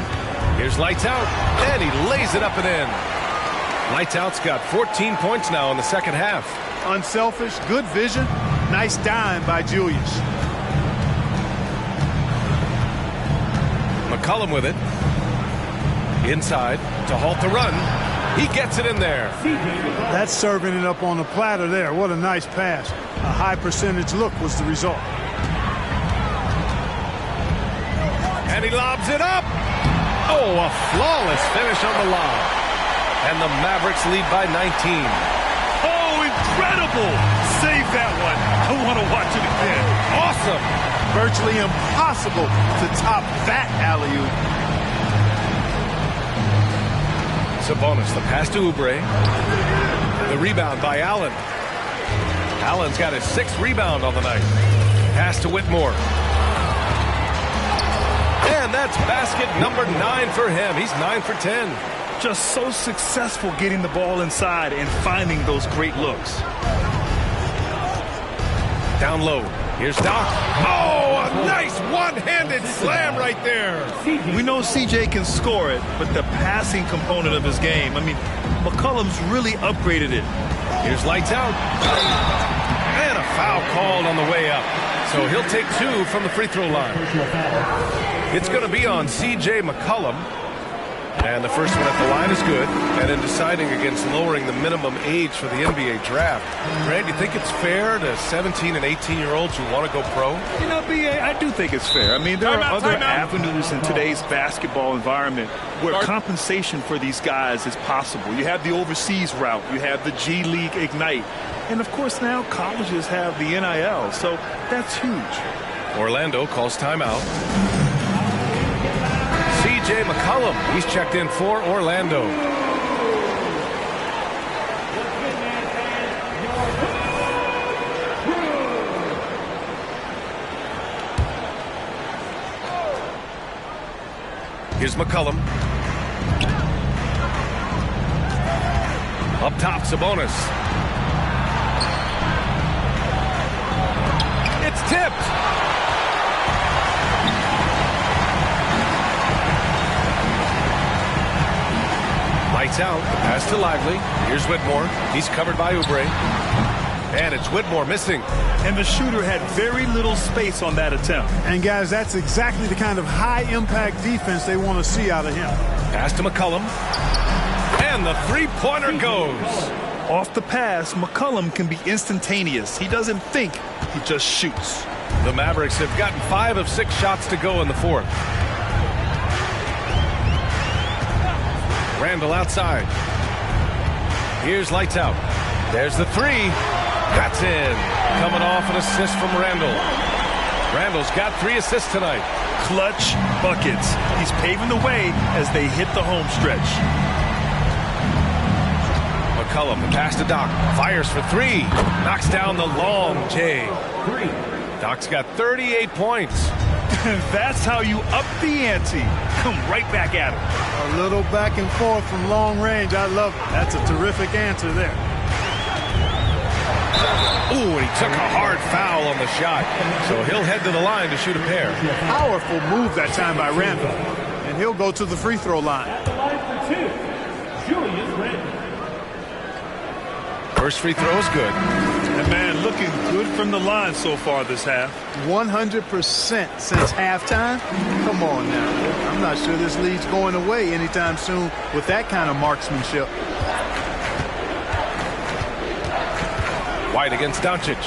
Here's Lights Out. And he lays it up and in. Lights Out's got 14 points now in the second half. Unselfish, good vision. Nice dime by Julius. McCollum with it. Inside to halt the run. He gets it in there. That's serving it up on the platter there. What a nice pass. A high percentage look was the result. And he lobs it up. Oh, a flawless finish on the lob. And the Mavericks lead by 19. Oh, incredible. Save that one. I want to watch it again. Awesome. Virtually impossible to top that alley-oop. Sabonis, the pass to Oubre. The rebound by Allen. Allen's got his 6th rebound on the night. Pass to Whitmore. And that's basket number 9 for him. He's 9 for 10. Just so successful getting the ball inside and finding those great looks. Down low. Here's Doc. Oh, a nice one-handed slam right there. We know CJ can score it, but the passing component of his game, I mean, McCollum's really upgraded it. Here's lights out. And a foul called on the way up. So he'll take 2 from the free throw line. It's going to be on C.J. McCollum. And the first one at the line is good. And in deciding against lowering the minimum age for the NBA draft, Grant, you think it's fair to 17 and 18-year-olds who want to go pro? You know, B.A., I do think it's fair. I mean, there are other avenues in today's basketball environment where compensation for these guys is possible. You have the overseas route. You have the G League Ignite. And, of course, now colleges have the NIL. So that's huge. Orlando calls timeout. C.J. McCollum, he's checked in for Orlando. Here's McCollum. Up top, Sabonis. It's tipped. Lights out. The pass to Lively. Here's Whitmore. He's covered by Oubre. And it's Whitmore missing. And the shooter had very little space on that attempt. And, guys, that's exactly the kind of high-impact defense they want to see out of him. Pass to McCollum. And the three-pointer goes. Off the pass, McCollum can be instantaneous. He doesn't think. He just shoots. The Mavericks have gotten 5 of 6 shots to go in the 4th. Randall outside. Here's lights out. There's the 3. That's in. Coming off an assist from Randall. Randall's got 3 assists tonight. Clutch buckets. He's paving the way as they hit the home stretch. McCollum, the pass to Doc. Fires for 3. Knocks down the long J. Doc's got 38 points. That's how you up the ante. Come right back at him. A little back and forth from long range. I love it. That's a terrific answer there. Ooh, and he took a hard foul on the shot. So he'll head to the line to shoot a pair. Powerful move that time by Randall. And he'll go to the free throw line. First free throw is good. And, man, looking good from the line so far this half. 100% since halftime. Come on now. I'm not sure this lead's going away anytime soon with that kind of marksmanship. White against Doncic.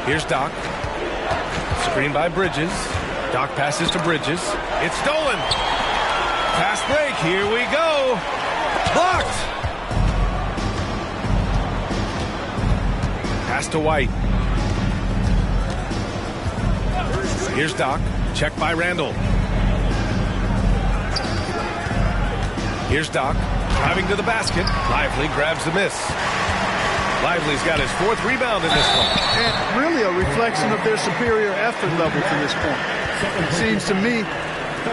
Here's Doc. Screen by Bridges. Doc passes to Bridges. It's stolen. Fast break. Here we go. Blocked. Pass to White. Here's Doc. Check by Randall. Here's Doc. Driving to the basket. Lively grabs the miss. Lively's got his 4th rebound in this one. And really a reflection of their superior effort level to this point. It seems to me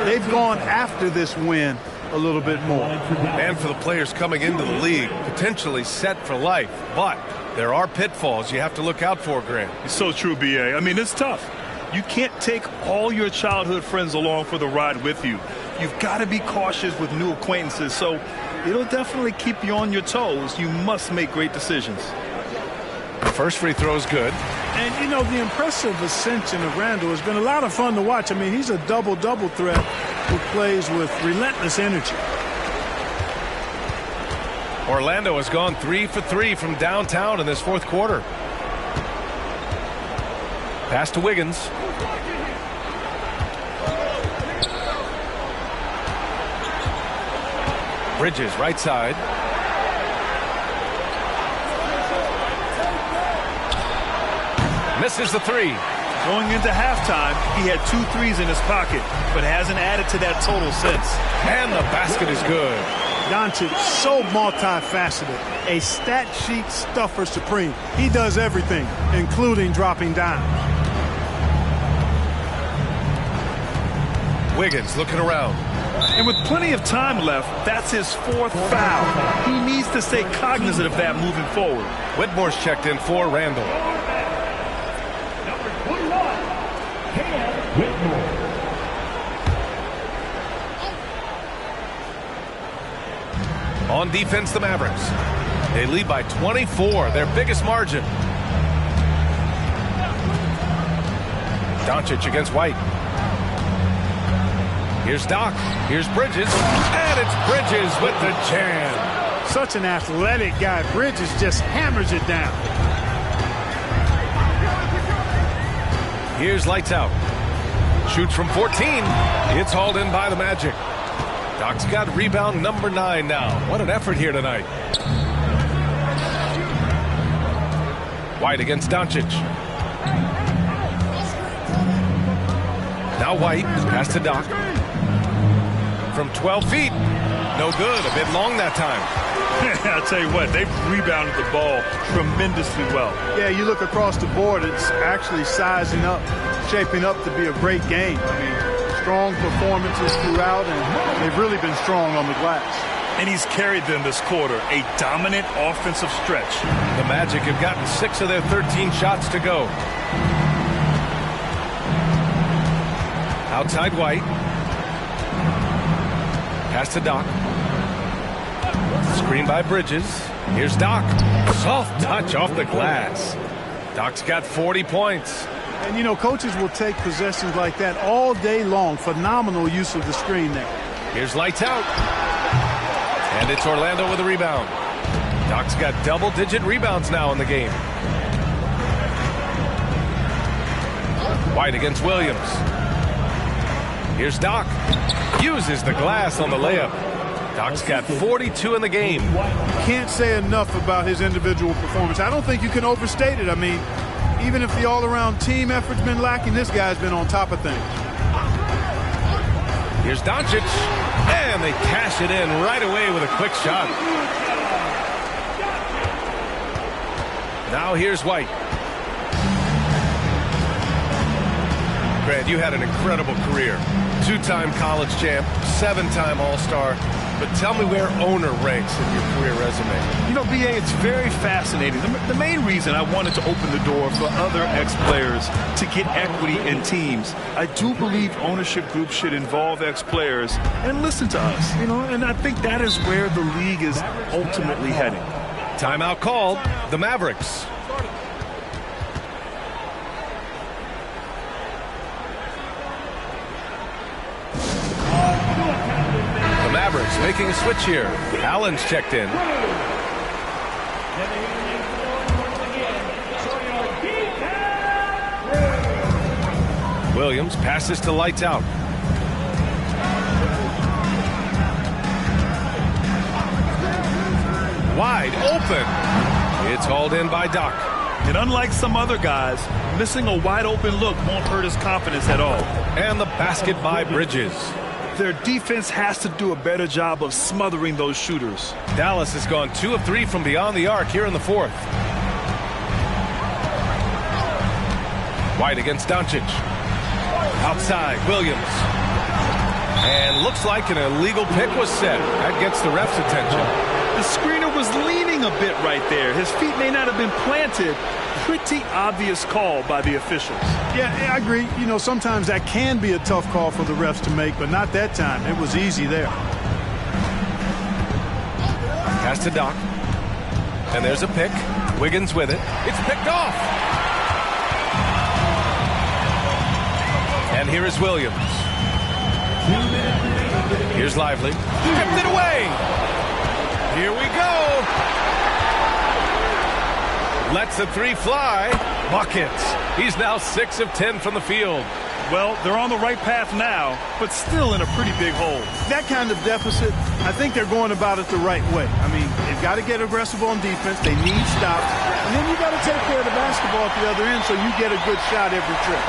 they've gone after this win a little bit more. And for the players coming into the league, potentially set for life. But there are pitfalls you have to look out for, Grant. It's so true, B.A. I mean, it's tough. You can't take all your childhood friends along for the ride with you. You've got to be cautious with new acquaintances, so it'll definitely keep you on your toes. You must make great decisions. First free throw is good. And, you know, the impressive ascension of Randall has been a lot of fun to watch. I mean, he's a double-double threat who plays with relentless energy. Orlando has gone 3 for 3 from downtown in this 4th quarter. Pass to Wiggins. Bridges, right side. Misses the 3. Going into halftime, he had 2 threes in his pocket, but hasn't added to that total since. And the basket is good. Doncic, so multifaceted, a stat sheet stuffer supreme. He does everything, including dropping dimes. Wiggins looking around. And with plenty of time left, that's his 4th foul. He needs to stay cognizant of that moving forward. Whitmore's checked in for Randall. Number 21, Whitmore. On defense, the Mavericks. They lead by 24, their biggest margin. Doncic against White. Here's Doc. Here's Bridges. And it's Bridges with the jam. Such an athletic guy. Bridges just hammers it down. Here's lights out. Shoots from 14. It's hauled in by the Magic. Doc's got rebound number 9 now. What an effort here tonight. White against Doncic. Now White. Pass to Doc. From 12 feet. No good. A bit long that time. I'll tell you what, they've rebounded the ball tremendously well. Yeah, you look across the board, it's actually sizing up, shaping up to be a great game. I mean, strong performances throughout, and they've really been strong on the glass. And he's carried them this quarter, a dominant offensive stretch. The Magic have gotten 6 of their 13 shots to go. Outside White. Pass to Doc. Screen by Bridges. Here's Doc. Soft touch off the glass. Doc's got 40 points. And, you know, coaches will take possessions like that all day long. Phenomenal use of the screen there. Here's lights out. And it's Orlando with a rebound. Doc's got double-digit rebounds now in the game. White against Williams. Here's Doc. Uses the glass on the layup. Doc's got 42 in the game. Can't say enough about his individual performance. I don't think you can overstate it. I mean, even if the all-around team effort's been lacking, this guy's been on top of things. Here's Doncic. And they cash it in right away with a quick shot. Now here's White. Grant, you had an incredible career. 2-time college champ, 7-time All-Star. But tell me where owner ranks in your career resume. You know, B.A., it's very fascinating. The main reason I wanted to open the door for other ex-players to get equity in teams, I do believe ownership groups should involve ex-players and listen to us, you know, and I think that is where the league is ultimately heading. Timeout called. The Mavericks. Mavericks making a switch here. Allen's checked in. Williams passes to lights out. Wide open. It's hauled in by Doc. And unlike some other guys, missing a wide open look won't hurt his confidence at all. And the basket by Bridges. Their defense has to do a better job of smothering those shooters. Dallas has gone 2 of 3 from beyond the arc here in the 4th. White against Doncic. Outside, Williams. And looks like an illegal pick was set. That gets the ref's attention. The screener was leaning a bit right there. His feet may not have been planted. Pretty obvious call by the officials. Yeah, I agree. You know, sometimes that can be a tough call for the refs to make, but not that time. It was easy there. Pass to Doc. And there's a pick. Wiggins with it. It's picked off. And here is Williams. Here's Lively. Kept it away. Here we go. Lets the 3 fly. Buckets. He's now 6 of 10 from the field. Well, they're on the right path now, but still in a pretty big hole. That kind of deficit, I think they're going about it the right way. I mean, they've got to get aggressive on defense. They need stops. And then you got to take care of the basketball at the other end so you get a good shot every trip.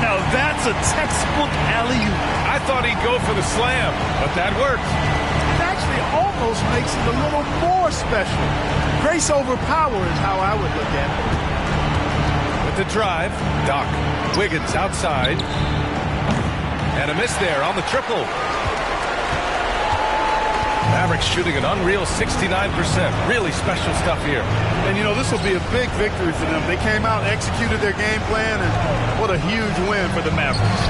Now that's a textbook alley-oop. I thought he'd go for the slam, but that worked. It actually almost makes it a little more special. Grace over power is how I would look at it. With the drive, Doc. Wiggins outside. And a miss there on the triple. Mavericks shooting an unreal 69%. Really special stuff here. And, you know, this will be a big victory for them. They came out, executed their game plan, and what a huge win for the Mavericks.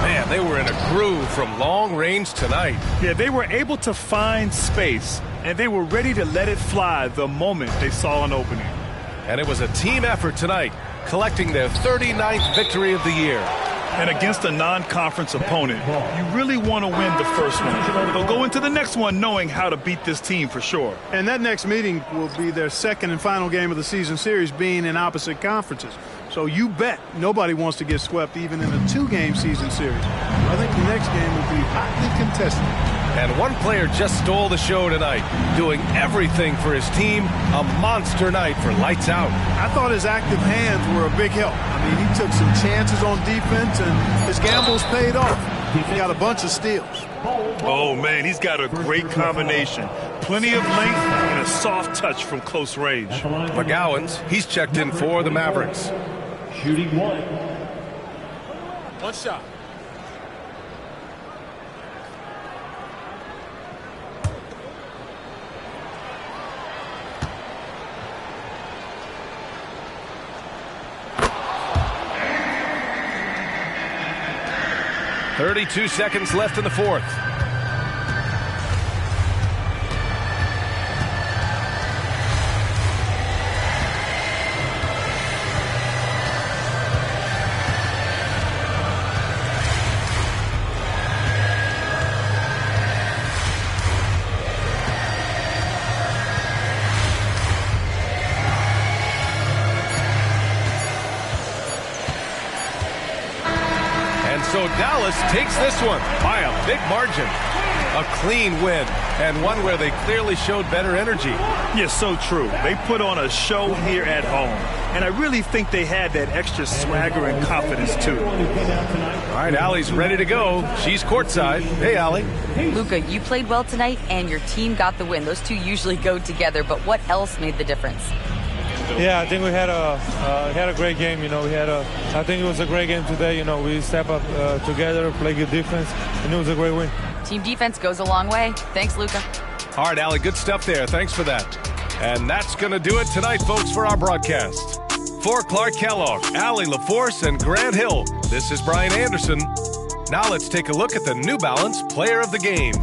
Man, they were in a groove from long range tonight. Yeah, they were able to find space, and they were ready to let it fly the moment they saw an opening. And it was a team effort tonight, collecting their 39th victory of the year. And against a non-conference opponent, you really want to win the first one. They'll go into the next one knowing how to beat this team for sure. And that next meeting will be their second and final game of the season series, being in opposite conferences. So you bet nobody wants to get swept even in a two-game season series. I think the next game will be hotly contested. And one player just stole the show tonight, doing everything for his team. A monster night for lights out. I thought his active hands were a big help. I mean, he took some chances on defense, and his gambles paid off. He got a bunch of steals. Oh, man, he's got a great combination. Plenty of length and a soft touch from close range. McGowan's, he's checked in for the Mavericks. Shooting one. One shot. .32 seconds left in the fourth. So Dallas takes this one by a big margin. A clean win, and one where they clearly showed better energy. Yes, so true. They put on a show here at home, and I really think they had that extra swagger and confidence, too. All right, Allie's ready to go. She's courtside. Hey, Allie. Luka, you played well tonight, and your team got the win. Those two usually go together, but what else made the difference? Yeah, I think we had a great game. You know, I think it was a great game today. You know, we step up together, play good defense, and it was a great win. Team defense goes a long way. Thanks, Luka. All right, Allie, good stuff there. Thanks for that. And that's going to do it tonight, folks, for our broadcast. For Clark Kellogg, Allie LaForce, and Grant Hill, this is Brian Anderson. Now let's take a look at the New Balance Player of the Game.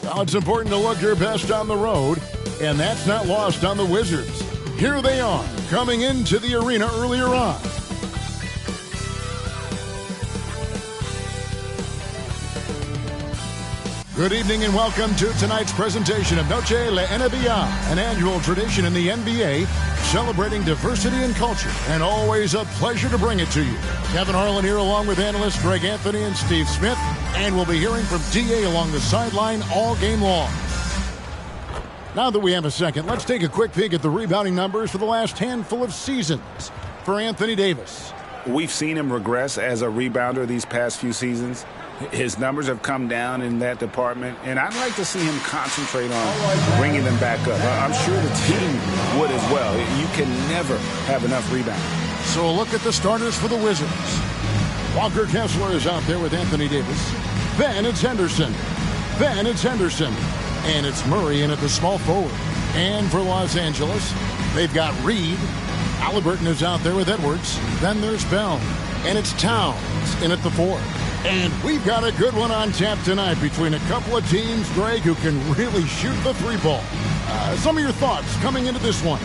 Now it's important to look your best on the road, and that's not lost on the Wizards. Here they are, coming into the arena earlier on. Good evening and welcome to tonight's presentation of Noche La NBA, an annual tradition in the NBA celebrating diversity and culture, and always a pleasure to bring it to you. Kevin Harlan here along with analysts Greg Anthony and Steve Smith, and we'll be hearing from DA along the sideline all game long. Now that we have a second, let's take a quick peek at the rebounding numbers for the last handful of seasons for Anthony Davis. We've seen him regress as a rebounder these past few seasons. His numbers have come down in that department, and I'd like to see him concentrate on bringing them back up. I'm sure the team would as well. You can never have enough rebounding. So a look at the starters for the Wizards. Walker Kessler is out there with Anthony Davis. Then it's Henderson. Then it's Henderson. And it's Murray in at the small forward. And for Los Angeles, they've got Reed. Halliburton is out there with Edwards. Then there's Bell. And it's Towns in at the 4. And we've got a good one on tap tonight between a couple of teams, Greg, who can really shoot the three ball. Some of your thoughts coming into this one.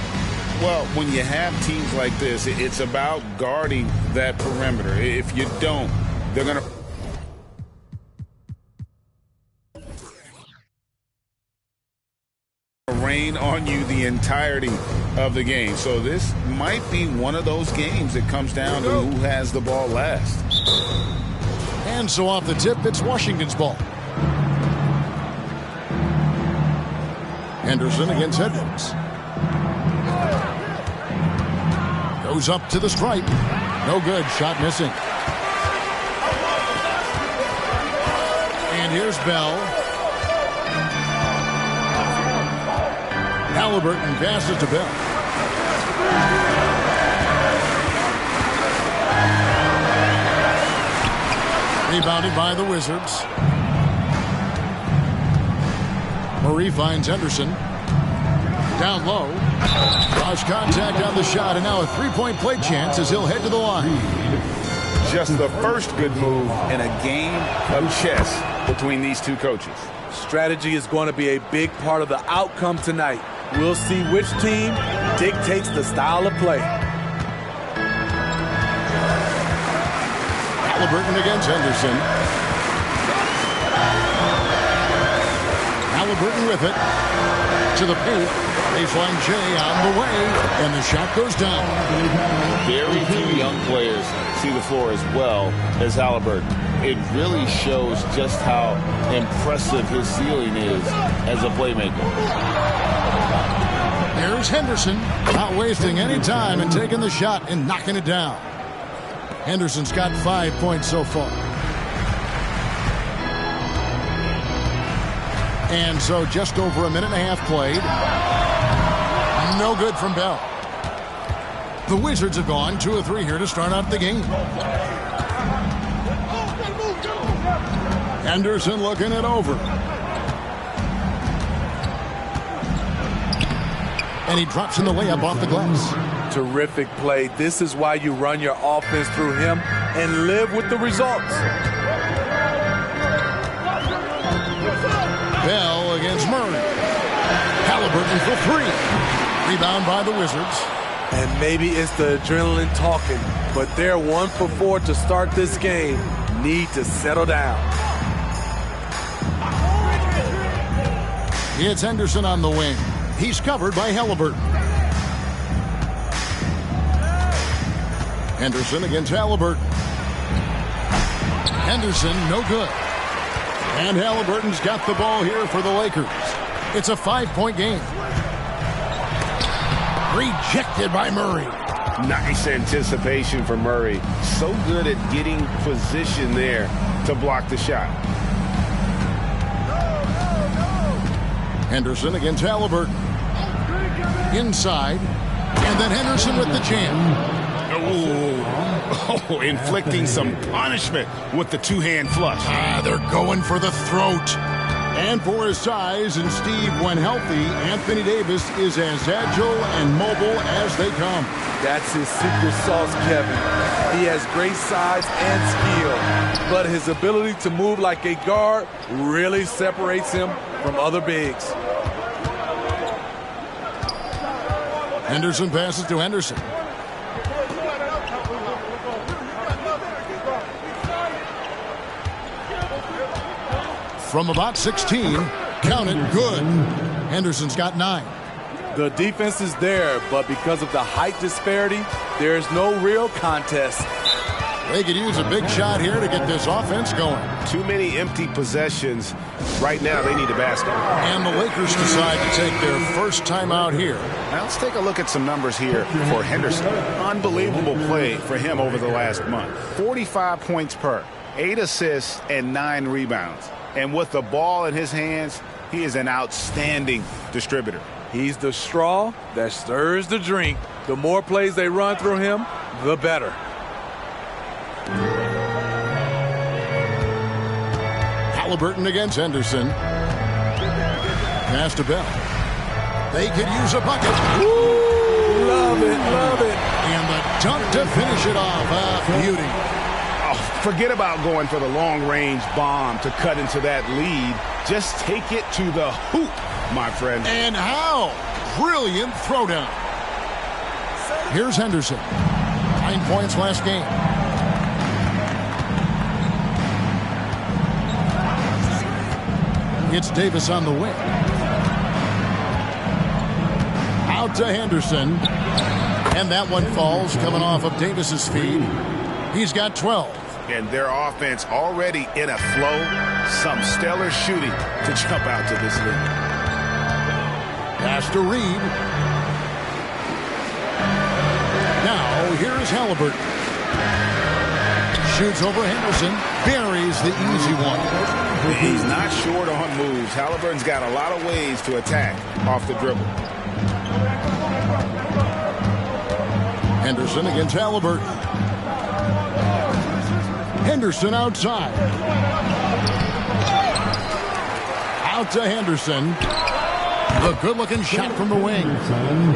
Well, when you have teams like this, it's about guarding that perimeter. If you don't, they're going to rain on you the entirety of the game. So this might be one of those games that comes down to who has the ball last. And so off the tip, it's Washington's ball. Henderson against Edwards. Goes up to the stripe. No good. Shot missing. And here's Bell. Halliburton passes to Bell. Rebounded by the Wizards. Murray finds Henderson. Down low. Draws contact on the shot, and now a three-point play chance as he'll head to the line. Just the first good move in a game of chess between these two coaches. Strategy is going to be a big part of the outcome tonight. We'll see which team dictates the style of play. Halliburton against Henderson. Halliburton with it. To the paint. Baseline J on the way. And the shot goes down. Very few young players see the floor as well as Halliburton. It really shows just how impressive his ceiling is as a playmaker. There's Henderson. Not wasting any time and taking the shot and knocking it down. Henderson's got 5 points so far. And so just over a minute and a half played. No good from Bell. The Wizards have gone 2 of 3 here to start out the game. Henderson looking it over. And he drops in the layup off the glass. Terrific play. This is why you run your offense through him and live with the results. Bell against Murray. Halliburton for 3. Rebound by the Wizards. And maybe it's the adrenaline talking, but they're 1 for 4 to start this game. Need to settle down. It's Henderson on the wing. He's covered by Halliburton. Henderson against Halliburton. Henderson, no good. And Halliburton's got the ball here for the Lakers. It's a 5-point game. Rejected by Murray. Nice anticipation for Murray. So good at getting position there to block the shot. Henderson against Halliburton. Inside. And then Henderson with the jam. Oh, inflicting some punishment with the two-hand flush. They're going for the throat. And for his size and Steve, when healthy, Anthony Davis is as agile and mobile as they come. That's his secret sauce, Kevin. He has great size and skill, but his ability to move like a guard really separates him from other bigs. Henderson passes to Henderson. From about 16, count it, good. Henderson's got 9. The defense is there, but because of the height disparity, there's no real contest. They could use a big shot here to get this offense going. Too many empty possessions. Right now, they need a basket. And the Lakers decide to take their first time out here. Now let's take a look at some numbers here for Henderson. Unbelievable play for him over the last month. 45 points per, 8 assists, and 9 rebounds. And with the ball in his hands, he is an outstanding distributor. He's the straw that stirs the drink. The more plays they run through him, the better. Halliburton against Henderson. Pass to Bell. They could use a bucket. Woo! Love it, love it. And the dunk to finish it off. Beauty. Forget about going for the long-range bomb to cut into that lead. Just take it to the hoop, my friend. And how? Brilliant throwdown. Here's Henderson. 9 points last game. It's Davis on the wing. Out to Henderson. And that one falls coming off of Davis's feet. He's got 12. And their offense already in a flow. Some stellar shooting to jump out to this lead. Pass to Reed. Now, here's Halliburton. Shoots over Henderson. Buries the easy one. He's not short on moves. Halliburton's got a lot of ways to attack off the dribble. Henderson against Halliburton. Henderson outside. Out to Henderson. A good-looking shot from the wing.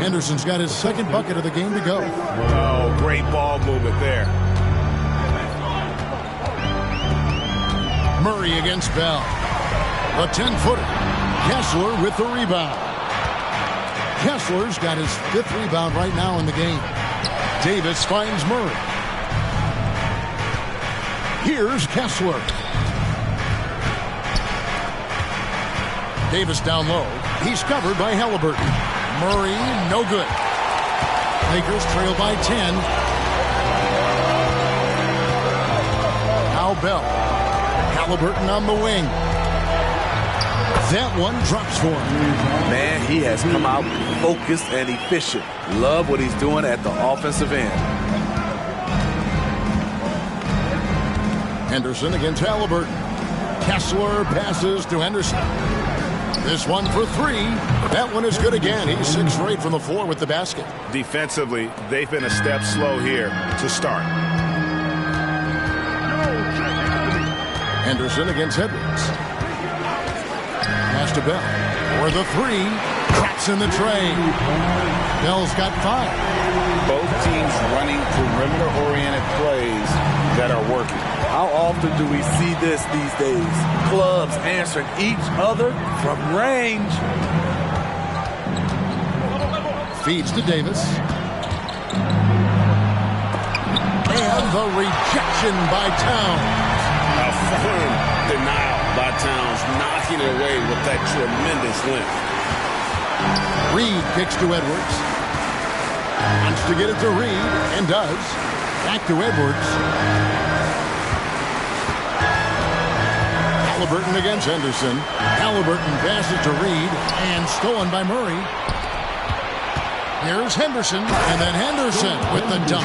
Henderson's got his second bucket of the game to go. Oh, great ball movement there. Murray against Bell. A 10-footer. Kessler with the rebound. Kessler's got his 5th rebound right now in the game. Davis finds Murray. Here's Kessler. Davis down low. He's covered by Halliburton. Murray, no good. Lakers trail by 10. Now Bell. Halliburton on the wing. That one drops for him. Man, he has come out focused and efficient. Love what he's doing at the offensive end. Henderson against Halliburton. Kessler passes to Henderson. This one for three. That one is good again. He's 6 for 8 from the floor with the basket. Defensively, they've been a step slow here to start. Henderson against Edwards. Pass to Bell. For the three. Traps in the tray. Bell's got 5. Both teams running perimeter-oriented plays that are working. How often do we see this these days? Clubs answering each other from range. Feeds to Davis. And the rejection by Towns. A firm denial by Towns, knocking it away with that tremendous length. Reed kicks to Edwards. Wants to get it to Reed, and does. Back to Edwards. Halliburton against Henderson. Halliburton passes to Reed, and stolen by Murray. Here's Henderson, and then Henderson with the dunk.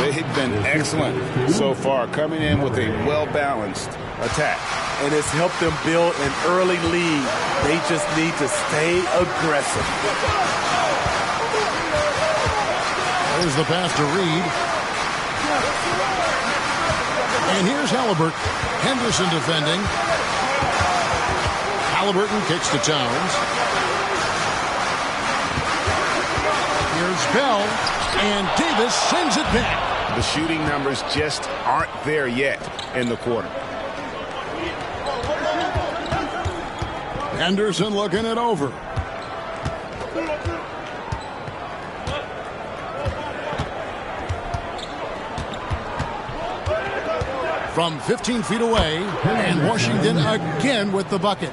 They've been excellent so far, coming in with a well-balanced attack. And it's helped them build an early lead. They just need to stay aggressive. There's the pass to Reed. And here's Halliburton. Henderson defending. Halliburton kicks to Towns. Here's Bell. And Davis sends it back. The shooting numbers just aren't there yet in the quarter. Henderson looking it over. From 15 feet away, and Washington again with the bucket.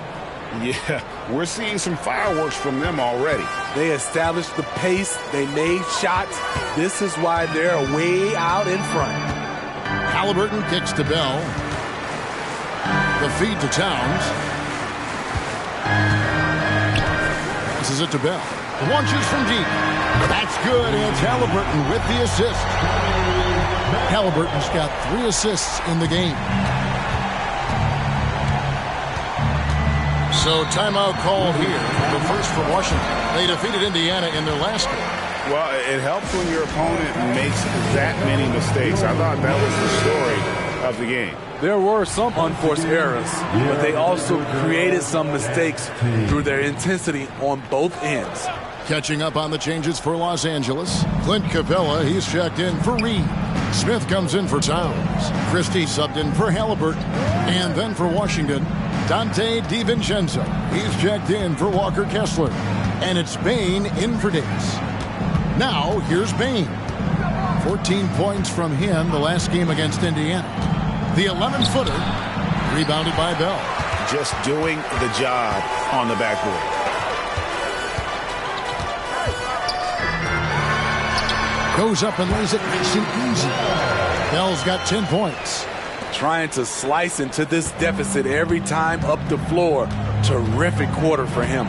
Yeah, we're seeing some fireworks from them already. They established the pace. They made shots. This is why they're way out in front. Halliburton kicks to Bell. The feed to Towns. This is it to Bell. Launches from deep. That's good, and it's Halliburton with the assist. Halliburton's got 3 assists in the game. So timeout called here. The first for Washington. They defeated Indiana in their last game. Well, it helps when your opponent makes that many mistakes. I thought that was the story of the game. There were some unforced errors, but they also created some mistakes through their intensity on both ends. Catching up on the changes for Los Angeles. Clint Capella, he's checked in for Reed. Smith comes in for Towns. Christie subbed in for Halliburton. And then for Washington, Dante DiVincenzo. He's checked in for Walker Kessler. And it's Bain in for Davis. Now, here's Bain. 14 points from him the last game against Indiana. The 11-footer, rebounded by Bell. Just doing the job on the backboard. Goes up and lays it nice and easy. Bell's got 10 points. Trying to slice into this deficit every time up the floor. Terrific quarter for him.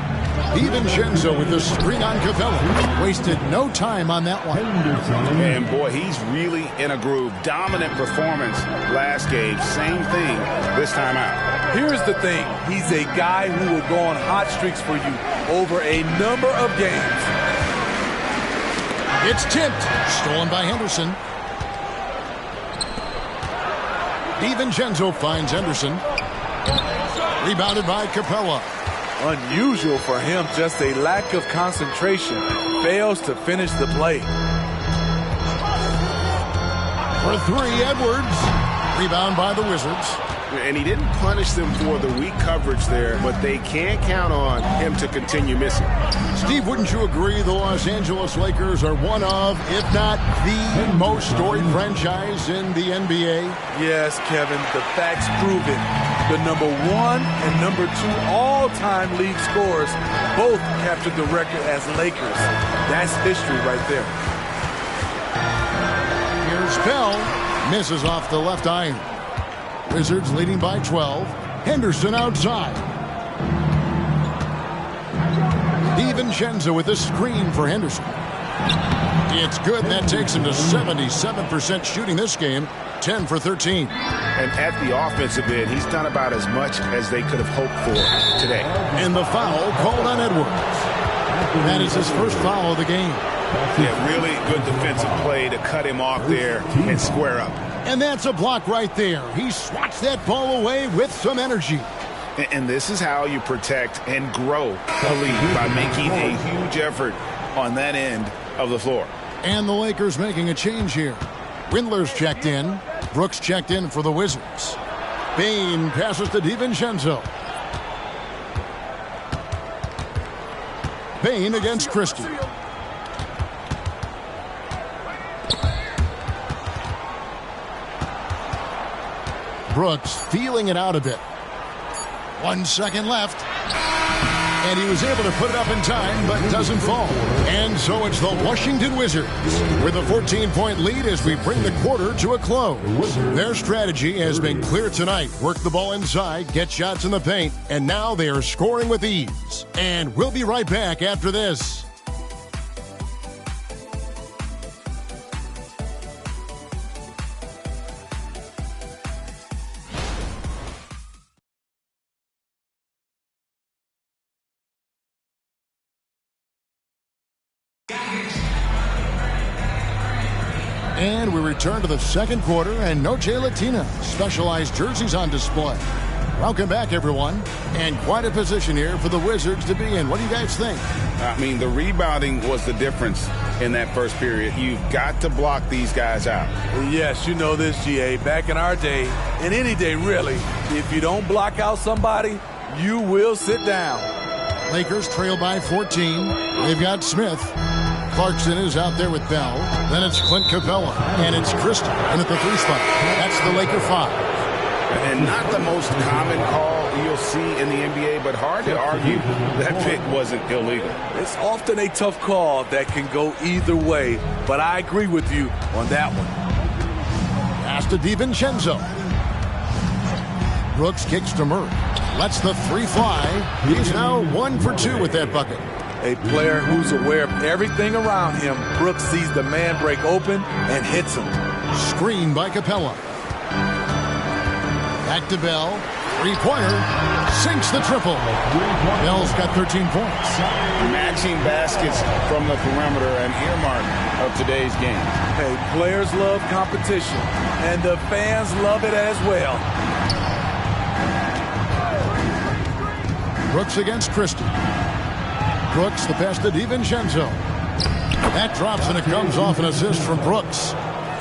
DiVincenzo with the screen on Capella. Wasted no time on that one. And boy, he's really in a groove. Dominant performance last game. Same thing this time out. Here's the thing. He's a guy who will go on hot streaks for you over a number of games. It's tipped. Stolen by Henderson. DiVincenzo finds Henderson. Rebounded by Capella. Unusual for him, just a lack of concentration. Fails to finish the play. For 3, Edwards. Rebound by the Wizards. And he didn't punish them for the weak coverage there, but they can't count on him to continue missing. Steve, wouldn't you agree the Los Angeles Lakers are one of, if not the most storied franchise in the NBA? Yes, Kevin, the facts prove it. The number 1 and number 2 all-time league scorers both captured the record as Lakers. That's history right there. Here's Bell. Misses off the left iron. Wizards leading by 12. Henderson outside. DiVincenzo with a screen for Henderson. It's good. That takes him to 77% shooting this game, 10 for 13. And at the offensive end, he's done about as much as they could have hoped for today. And the foul called on Edwards. That is his first foul of the game. Yeah, really good defensive play to cut him off there and square up. And that's a block right there. He swats that ball away with some energy. And this is how you protect and grow a lead, by making a huge effort on that end of the floor. And the Lakers making a change here. Windler's checked in. Brooks checked in for the Wizards. Bane passes to DiVincenzo. Bane against Christie. Brooks feeling it out a bit. 1 second left. And he was able to put it up in time, but doesn't fall. And so it's the Washington Wizards with a 14-point lead as we bring the quarter to a close. Their strategy has been clear tonight. Work the ball inside, get shots in the paint, and now they are scoring with ease. And we'll be right back after this. And we return to the second quarter, and Noche Latina specialized jerseys on display. Welcome back, everyone. And quite a position here for the Wizards to be in. What do you guys think? I mean, the rebounding was the difference in that first period. You've got to block these guys out. Yes, you know this, GA. Back in our day, and any day really, if you don't block out somebody, you will sit down. Lakers trail by 14. They've got Smith. Clarkson is out there with Bell. Then it's Clint Capella. And it's Christie in at the 3 spot. That's the Laker 5. And not the most common call you'll see in the NBA, but hard to argue that pick wasn't illegal. It's often a tough call that can go either way, but I agree with you on that one. Pass to DiVincenzo. Brooks kicks to Murray. Lets the 3 fly. He's now 1 for 2 with that bucket. A player who's aware of everything around him. Brooks sees the man break open and hits him. Screen by Capella. Back to Bell. 3-pointer. Sinks the triple. Bell's got 13 points. Matching baskets from the perimeter, an earmark of today's game. Hey, players love competition, and the fans love it as well. Brooks against Christie. Brooks, the pass to DiVincenzo. That drops and it comes off an assist from Brooks.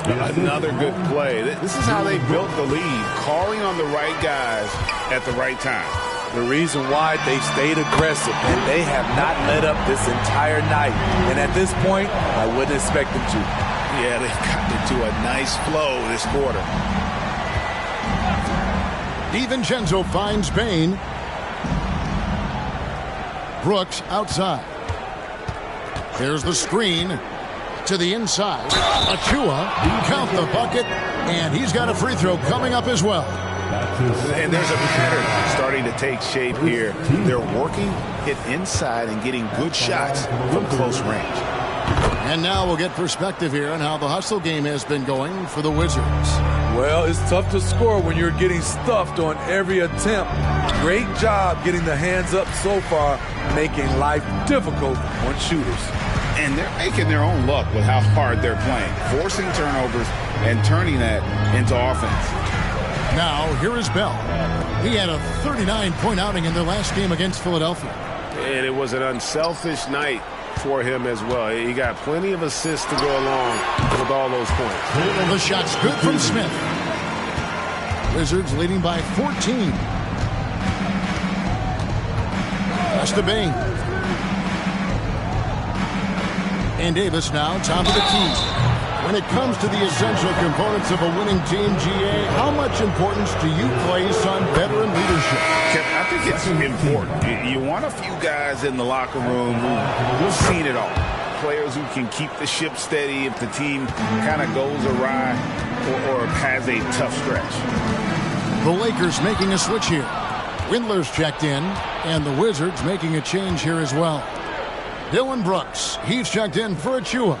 Another good play. This is how they built the lead, calling on the right guys at the right time. The reason why they stayed aggressive, and they have not let up this entire night. And at this point, I wouldn't expect them to. Yeah, they've gotten into a nice flow this quarter. DiVincenzo finds Bane. Brooks outside. There's the screen to the inside. Achua, count the bucket, and he's got a free throw coming up as well. And there's a pattern starting to take shape here. They're working it inside and getting good shots from close range. And now we'll get perspective here on how the hustle game has been going for the Wizards. Well, it's tough to score when you're getting stuffed on every attempt. Great job getting the hands up so far, making life difficult on shooters. And they're making their own luck with how hard they're playing, forcing turnovers and turning that into offense. Now, here is Bell. He had a 39-point outing in their last game against Philadelphia. And it was an unselfish night for him as well. He got plenty of assists to go along with all those points. The shot's good from Smith. Wizards leading by 14. That's to Bane. And Davis now top of the key. When it comes to the essential components of a winning team, GA, how much importance do you place on veteran leadership? I think it's important. You want a few guys in the locker room who've seen it all. Players who can keep the ship steady if the team kind of goes awry or has a tough stretch. The Lakers making a switch here. Windler's checked in, and the Wizards making a change here as well. Dylan Brooks, he's checked in for Achua.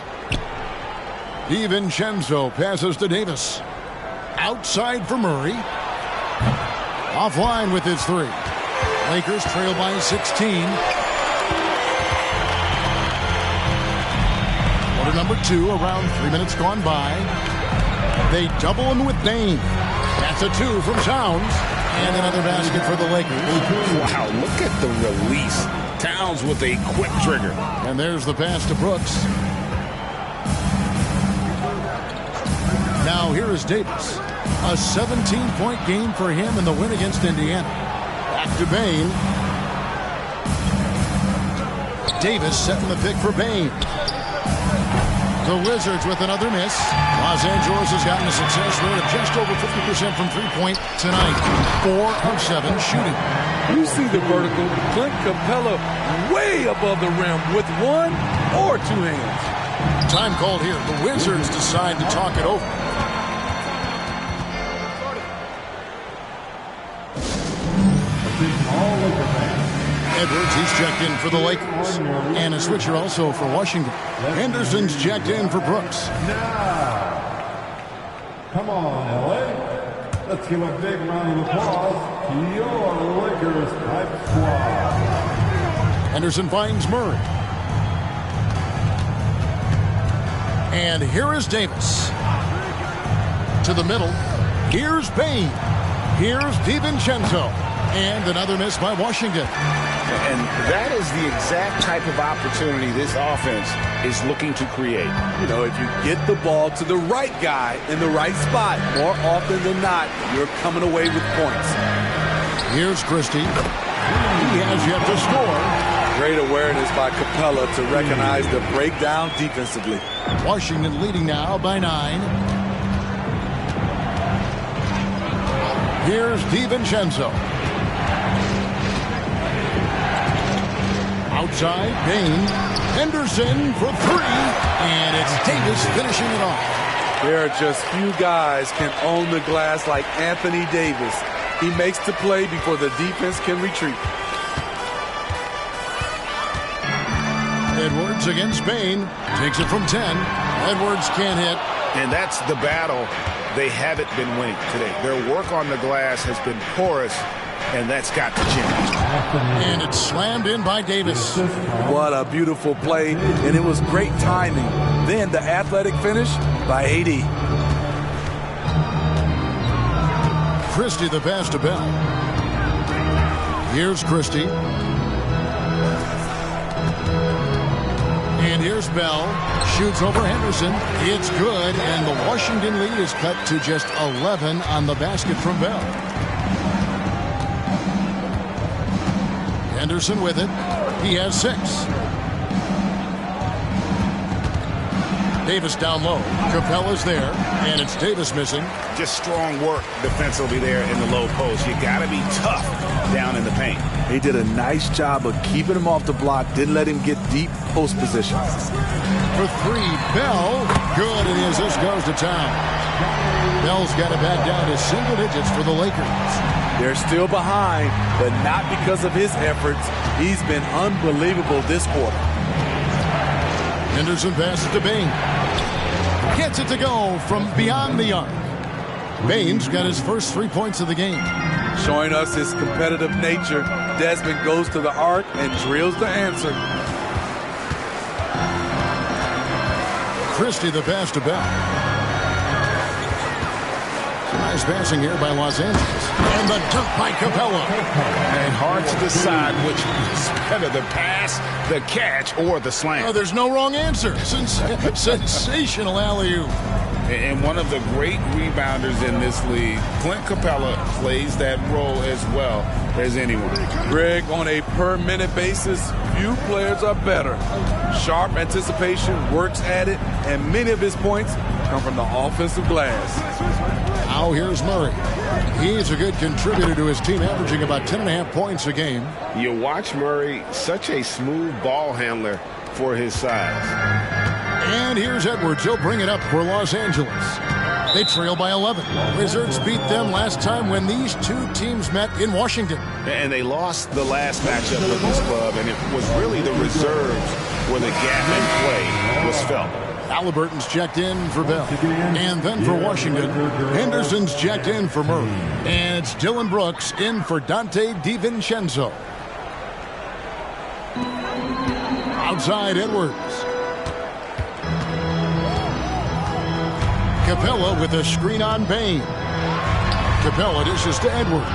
DiVincenzo passes to Davis. Outside for Murray. Offline with his three. Lakers trail by 16. Quarter number 2, around 3 minutes gone by. They double him with Bain. That's a 2 from Towns. And another basket for the Lakers. Wow, look at the release. Towns with a quick trigger. And there's the pass to Brooks. Now here is Davis. A 17-point game for him in the win against Indiana. Back to Bain. Davis setting the pick for Bain. The Wizards with another miss. Los Angeles has gotten a success rate of just over 50% from three-point tonight. 4 of 7 shooting. You see the vertical. Clint Capella way above the rim with 1 or 2 hands. Time called here. The Wizards decide to talk it over. Edwards, he's checked in for the Lakers. And a switcher also for Washington. Henderson's checked in for Brooks. Now, come on, LA. Let's give a big round of applause to your Lakers type squad. Henderson finds Murray. And here is Davis. To the middle. Here's Bain. Here's DiVincenzo. And another miss by Washington. And that is the exact type of opportunity this offense is looking to create. You know, if you get the ball to the right guy in the right spot, more often than not, you're coming away with points. Here's Christie. He has yet to score. Great awareness by Capella to recognize the breakdown defensively. Washington leading now by 9. Here's DiVincenzo. Outside, Bain. Henderson for 3. And it's Davis finishing it off. There are just few guys can own the glass like Anthony Davis. He makes the play before the defense can retreat. Edwards against Bain. Takes it from 10. Edwards can't hit. And that's the battle they haven't been winning today. Their work on the glass has been porous, and that's got to change. And it's slammed in by Davis. What a beautiful play, and it was great timing. Then the athletic finish by AD. Christie the pass to Bell. Here's Christie. And here's Bell. Shoots over Henderson. It's good, and the Washington lead is cut to just 11 on the basket from Bell. Henderson with it. He has 6. Davis down low. Capella's there, and it's Davis missing. Just strong work defensively there in the low post. You got to be tough down in the paint. He did a nice job of keeping him off the block, didn't let him get deep post position. For 3, Bell. Good, and his assist goes to Town. Bell's got it back down to single digits for the Lakers. They're still behind, but not because of his efforts. He's been unbelievable this quarter. Henderson passes to Bain. Gets it to go from beyond the arc. Bain's got his first 3 points of the game. Showing us his competitive nature, Desmond goes to the arc and drills the answer. Christie the pass to Bell. Nice passing here by Los Angeles. And the dunk by Capella. And hard to decide which is better, the pass, the catch, or the slam. Oh, there's no wrong answer. Sensational alley-oop. And one of the great rebounders in this league, Clint Capella, plays that role as well as anyone. Greg, on a per-minute basis, few players are better. Sharp anticipation, works at it, and many of his points come from the offensive glass. Now here's Murray. He's a good contributor to his team, averaging about 10.5 points a game. You watch Murray, such a smooth ball handler for his size. And here's Edwards. He'll bring it up for Los Angeles. They trail by 11. Wizards beat them last time when these two teams met in Washington. And they lost the last matchup with this club, and it was really the reserves where the gap in play was felt. Halliburton's checked in for Bell. And then for Washington, Henderson's checked in for Murray. And it's Dylan Brooks in for Dante DiVincenzo. Outside Edwards. Capella with a screen on Bain. Capella dishes to Edwards.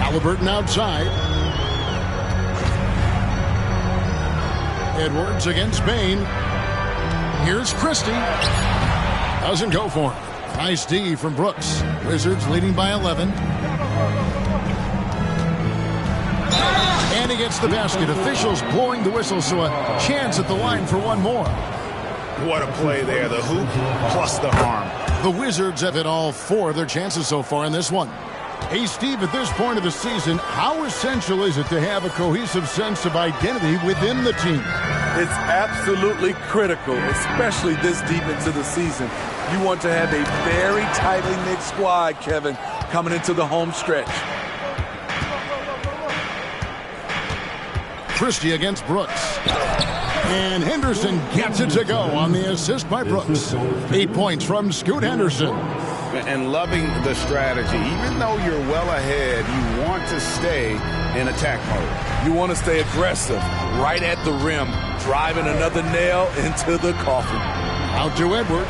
Halliburton outside. Edwards against Bain. Here's Christie. Doesn't go for him. Nice D from Brooks. Wizards leading by 11. And he gets the basket. Officials blowing the whistle, so a chance at the line for one more. What a play there. The hoop plus the harm. The Wizards have hit all 4 of their chances so far in this one. Hey, Steve, at this point of the season, how essential is it to have a cohesive sense of identity within the team? It's absolutely critical, especially this deep into the season. You want to have a very tightly knit squad, Kevin, coming into the home stretch. Christie against Brooks. And Henderson gets it to go on the assist by Brooks. 8 points from Scoot Henderson. And loving the strategy. Even though you're well ahead, you want to stay in attack mode. You want to stay aggressive, right at the rim, driving another nail into the coffin. Out to Edwards.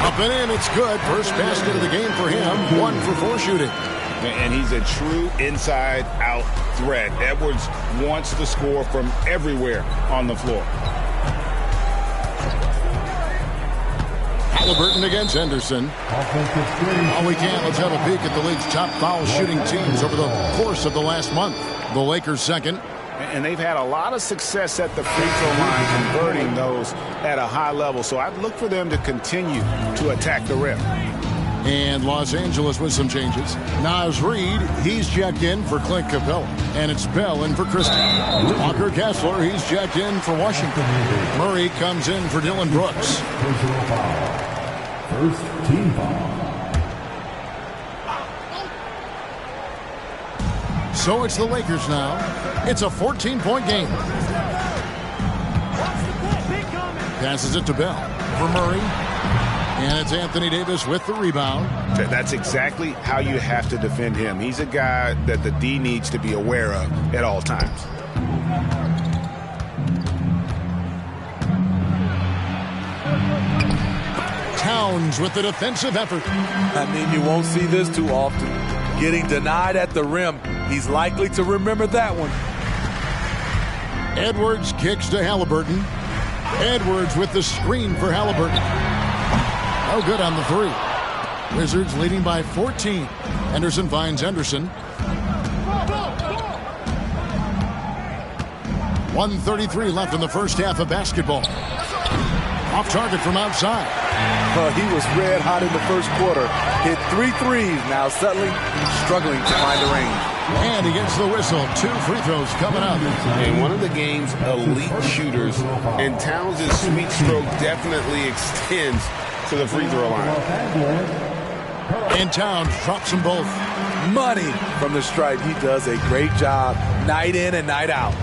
Up and in, it's good. First basket of the game for him. 1 for 4 shooting. And he's a true inside-out threat. Edwards wants to score from everywhere on the floor. Halliburton against Henderson. While we can, let's have a peek at the league's top foul shooting teams over the course of the last month. The Lakers second. And they've had a lot of success at the free throw line, converting those at a high level. So I'd look for them to continue to attack the rim. And Los Angeles with some changes. Naz Reid, he's checked in for Clint Capella. And it's Bell in for Christie. Walker Kessler, he's checked in for Washington. Murray comes in for Dylan Brooks. First team foul. So it's the Lakers now. It's a 14-point game. Passes it to Bell for Murray. And it's Anthony Davis with the rebound. That's exactly how you have to defend him. He's a guy that the D needs to be aware of at all times. Towns with the defensive effort. I mean, you won't see this too often. Getting denied at the rim. He's likely to remember that one. Edwards kicks to Halliburton. Edwards with the screen for Halliburton. No good on the 3. Wizards leading by 14. Henderson finds Henderson. 1:33 left in the first half of basketball. Off target from outside. He was red hot in the first quarter. Hit 3 threes. Now suddenly struggling to find the range. And he gets the whistle. 2 free throws coming up. And one of the game's elite shooters. And Towns' sweet stroke definitely extends to the free throw line. And Towns drops them both. Money from the stripe. He does a great job night in and night out.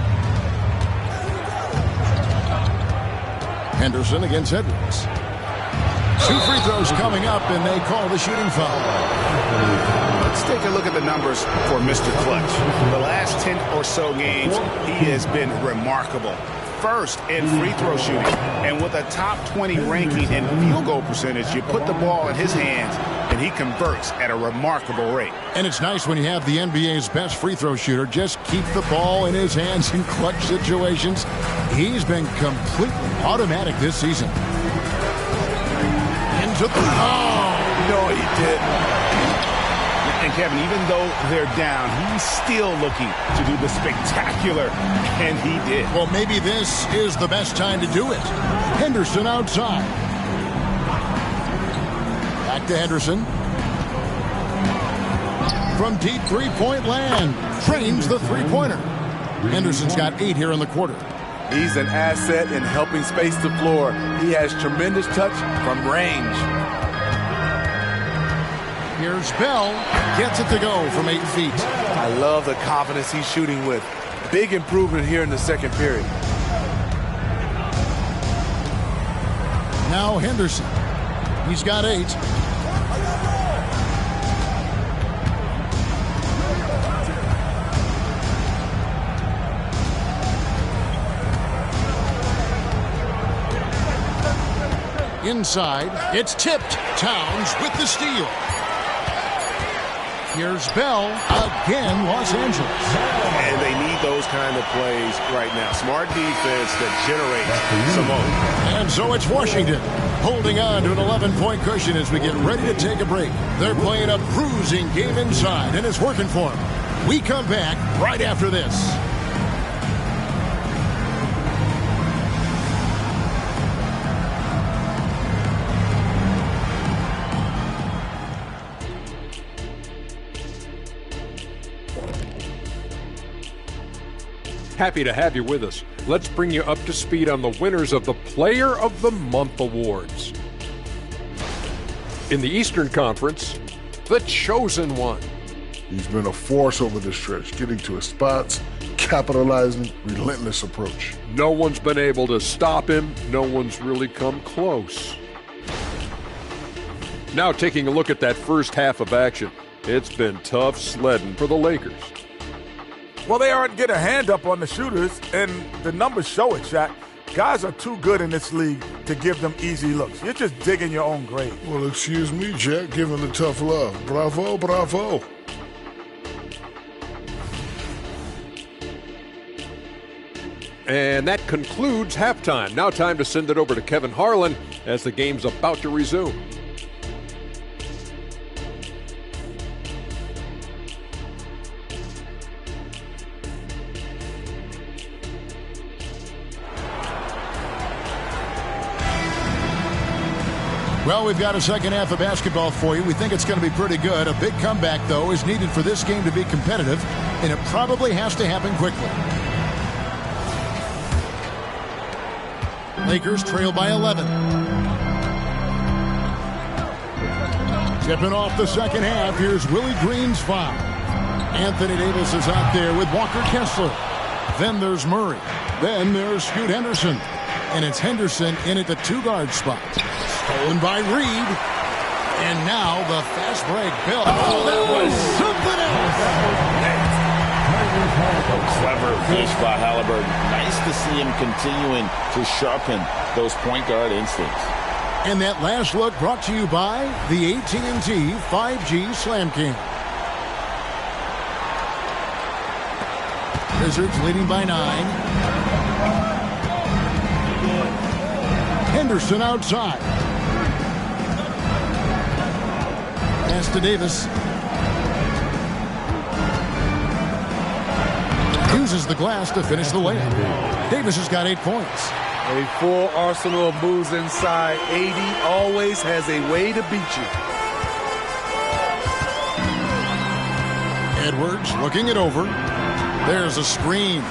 Henderson against Edwards. 2 free throws coming up, and they call the shooting foul. Let's take a look at the numbers for Mr. Clutch. The last 10 or so games, he has been remarkable. First in free throw shooting, and with a top 20 ranking in field goal percentage, you put the ball in his hands and he converts at a remarkable rate. And it's nice when you have the NBA's best free throw shooter just keep the ball in his hands in clutch situations. He's been completely automatic this season. Into the... Oh! No, he didn't. And Kevin, even though they're down, he's still looking to do the spectacular, and he did. Well, maybe this is the best time to do it. Henderson outside. Back to Henderson. From deep three-point land. Trains the three-pointer. Henderson's got 8 here in the quarter. He's an asset in helping space the floor. He has tremendous touch from range. Here's Bell. Gets it to go from 8 feet. I love the confidence he's shooting with. Big improvement here in the second period. Now Henderson. He's got 8. Inside, it's tipped. Towns with the steal. Here's Bell. Again, Los Angeles. And they need those kind of plays right now. Smart defense that generates some hope. And so it's Washington holding on to an 11-point cushion as we get ready to take a break. They're playing a bruising game inside, and it's working for them. We come back right after this. Happy to have you with us. Let's bring you up to speed on the winners of the Player of the Month awards. In the Eastern Conference, the chosen one. He's been a force over the stretch, getting to his spots, capitalizing, relentless approach. No one's been able to stop him. No one's really come close. Now taking a look at that first half of action. It's been tough sledding for the Lakers. Well, they aren't getting a hand up on the shooters, and the numbers show it, Shaq. Guys are too good in this league to give them easy looks. You're just digging your own grave. Well, excuse me, Jack, giving the tough love. Bravo, bravo. And that concludes halftime. Now time to send it over to Kevin Harlan as the game's about to resume. Well, we've got a second half of basketball for you. We think it's going to be pretty good. A big comeback, though, is needed for this game to be competitive, and it probably has to happen quickly. Lakers trail by 11. Tipping off the second half, here's Willie Green's foul. Anthony Davis is out there with Walker Kessler. Then there's Murray. Then there's Scoot Henderson. And it's Henderson in at the two-guard spot. Stolen by Reed. And now the fast break. Bill. Oh, that was something else. Clever finish by Halliburton. Nice to see him continuing to sharpen those point guard instincts. And that last look brought to you by the AT&T 5G Slam King. Wizards leading by 9. Henderson outside. Pass to Davis. Uses the glass to finish the layup. Davis has got 8 points. A full arsenal of moves inside. AD always has a way to beat you. Edwards looking it over. There's a screen.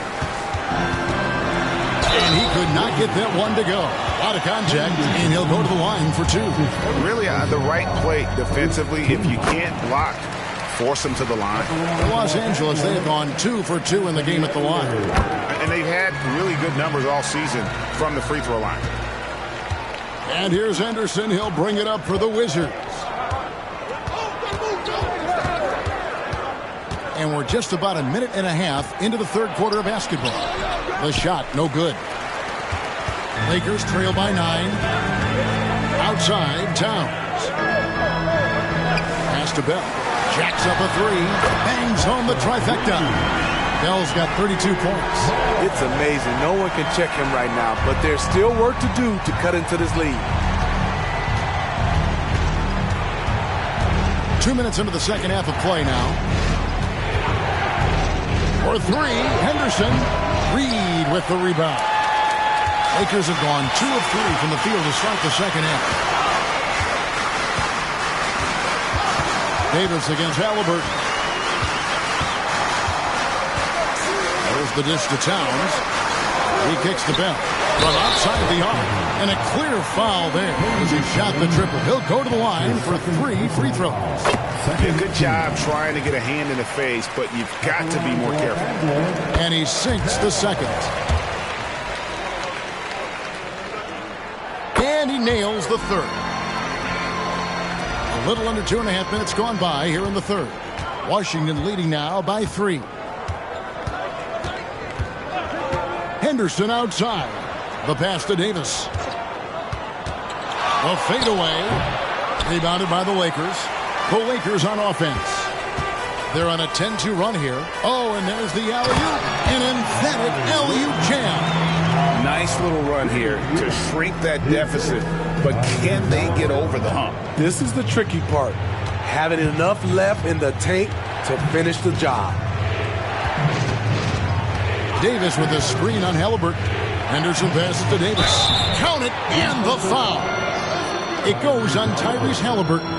And he could not get that one to go. Out of contact, and he'll go to the line for 2. Really, the right play defensively. If you can't block, force them to the line. For Los Angeles, they have gone 2 for 2 in the game at the line. And they've had really good numbers all season from the free throw line. And here's Henderson. He'll bring it up for the Wizards. And we're just about a minute and a half into the third quarter of basketball. The shot, no good. Lakers trail by 9. Outside, Towns. Pass to Bell. Jacks up a 3. Bangs home the trifecta. Bell's got 32 points. It's amazing. No one can check him right now, but there's still work to do to cut into this lead. 2 minutes into the second half of play now. For 3, Henderson. Reed with the rebound. Lakers have gone 2 of 3 from the field to start the second half. Davis against Halliburton. There's the dish to Towns. He kicks the Bell from outside the arc. And a clear foul there as he shot the triple. He'll go to the line for 3 free throws. Good job trying to get a hand in the face, but you've got to be more careful. And he sinks the second. And he nails the third. A little under 2.5 minutes gone by here in the third. Washington leading now by 3. Henderson outside. The pass to Davis. A fadeaway. Rebounded by the Lakers. The Lakers on offense. They're on a 10-2 run here. Oh, and there's the alley-oop. An emphatic alley-oop jam. Nice little run here to shrink that deficit, but can they get over the hump? This is the tricky part. Having enough left in the tank to finish the job. Davis with a screen on Halliburton. Henderson passes to Davis. Count it, and the foul. It goes on Tyrese Halliburton.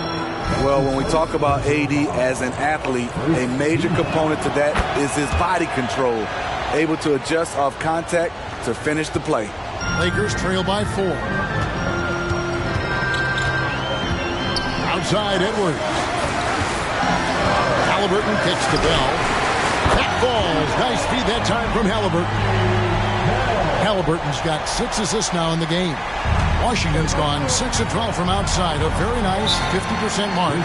Well, when we talk about AD as an athlete, a major component to that is his body control. Able to adjust off contact to finish the play. Lakers trail by 4. Outside Edwards. Halliburton kicks to Bell. That falls. Nice feed that time from Halliburton. Halliburton's got 6 assists now in the game. Washington's gone 6 of 12 from outside. A very nice 50% mark.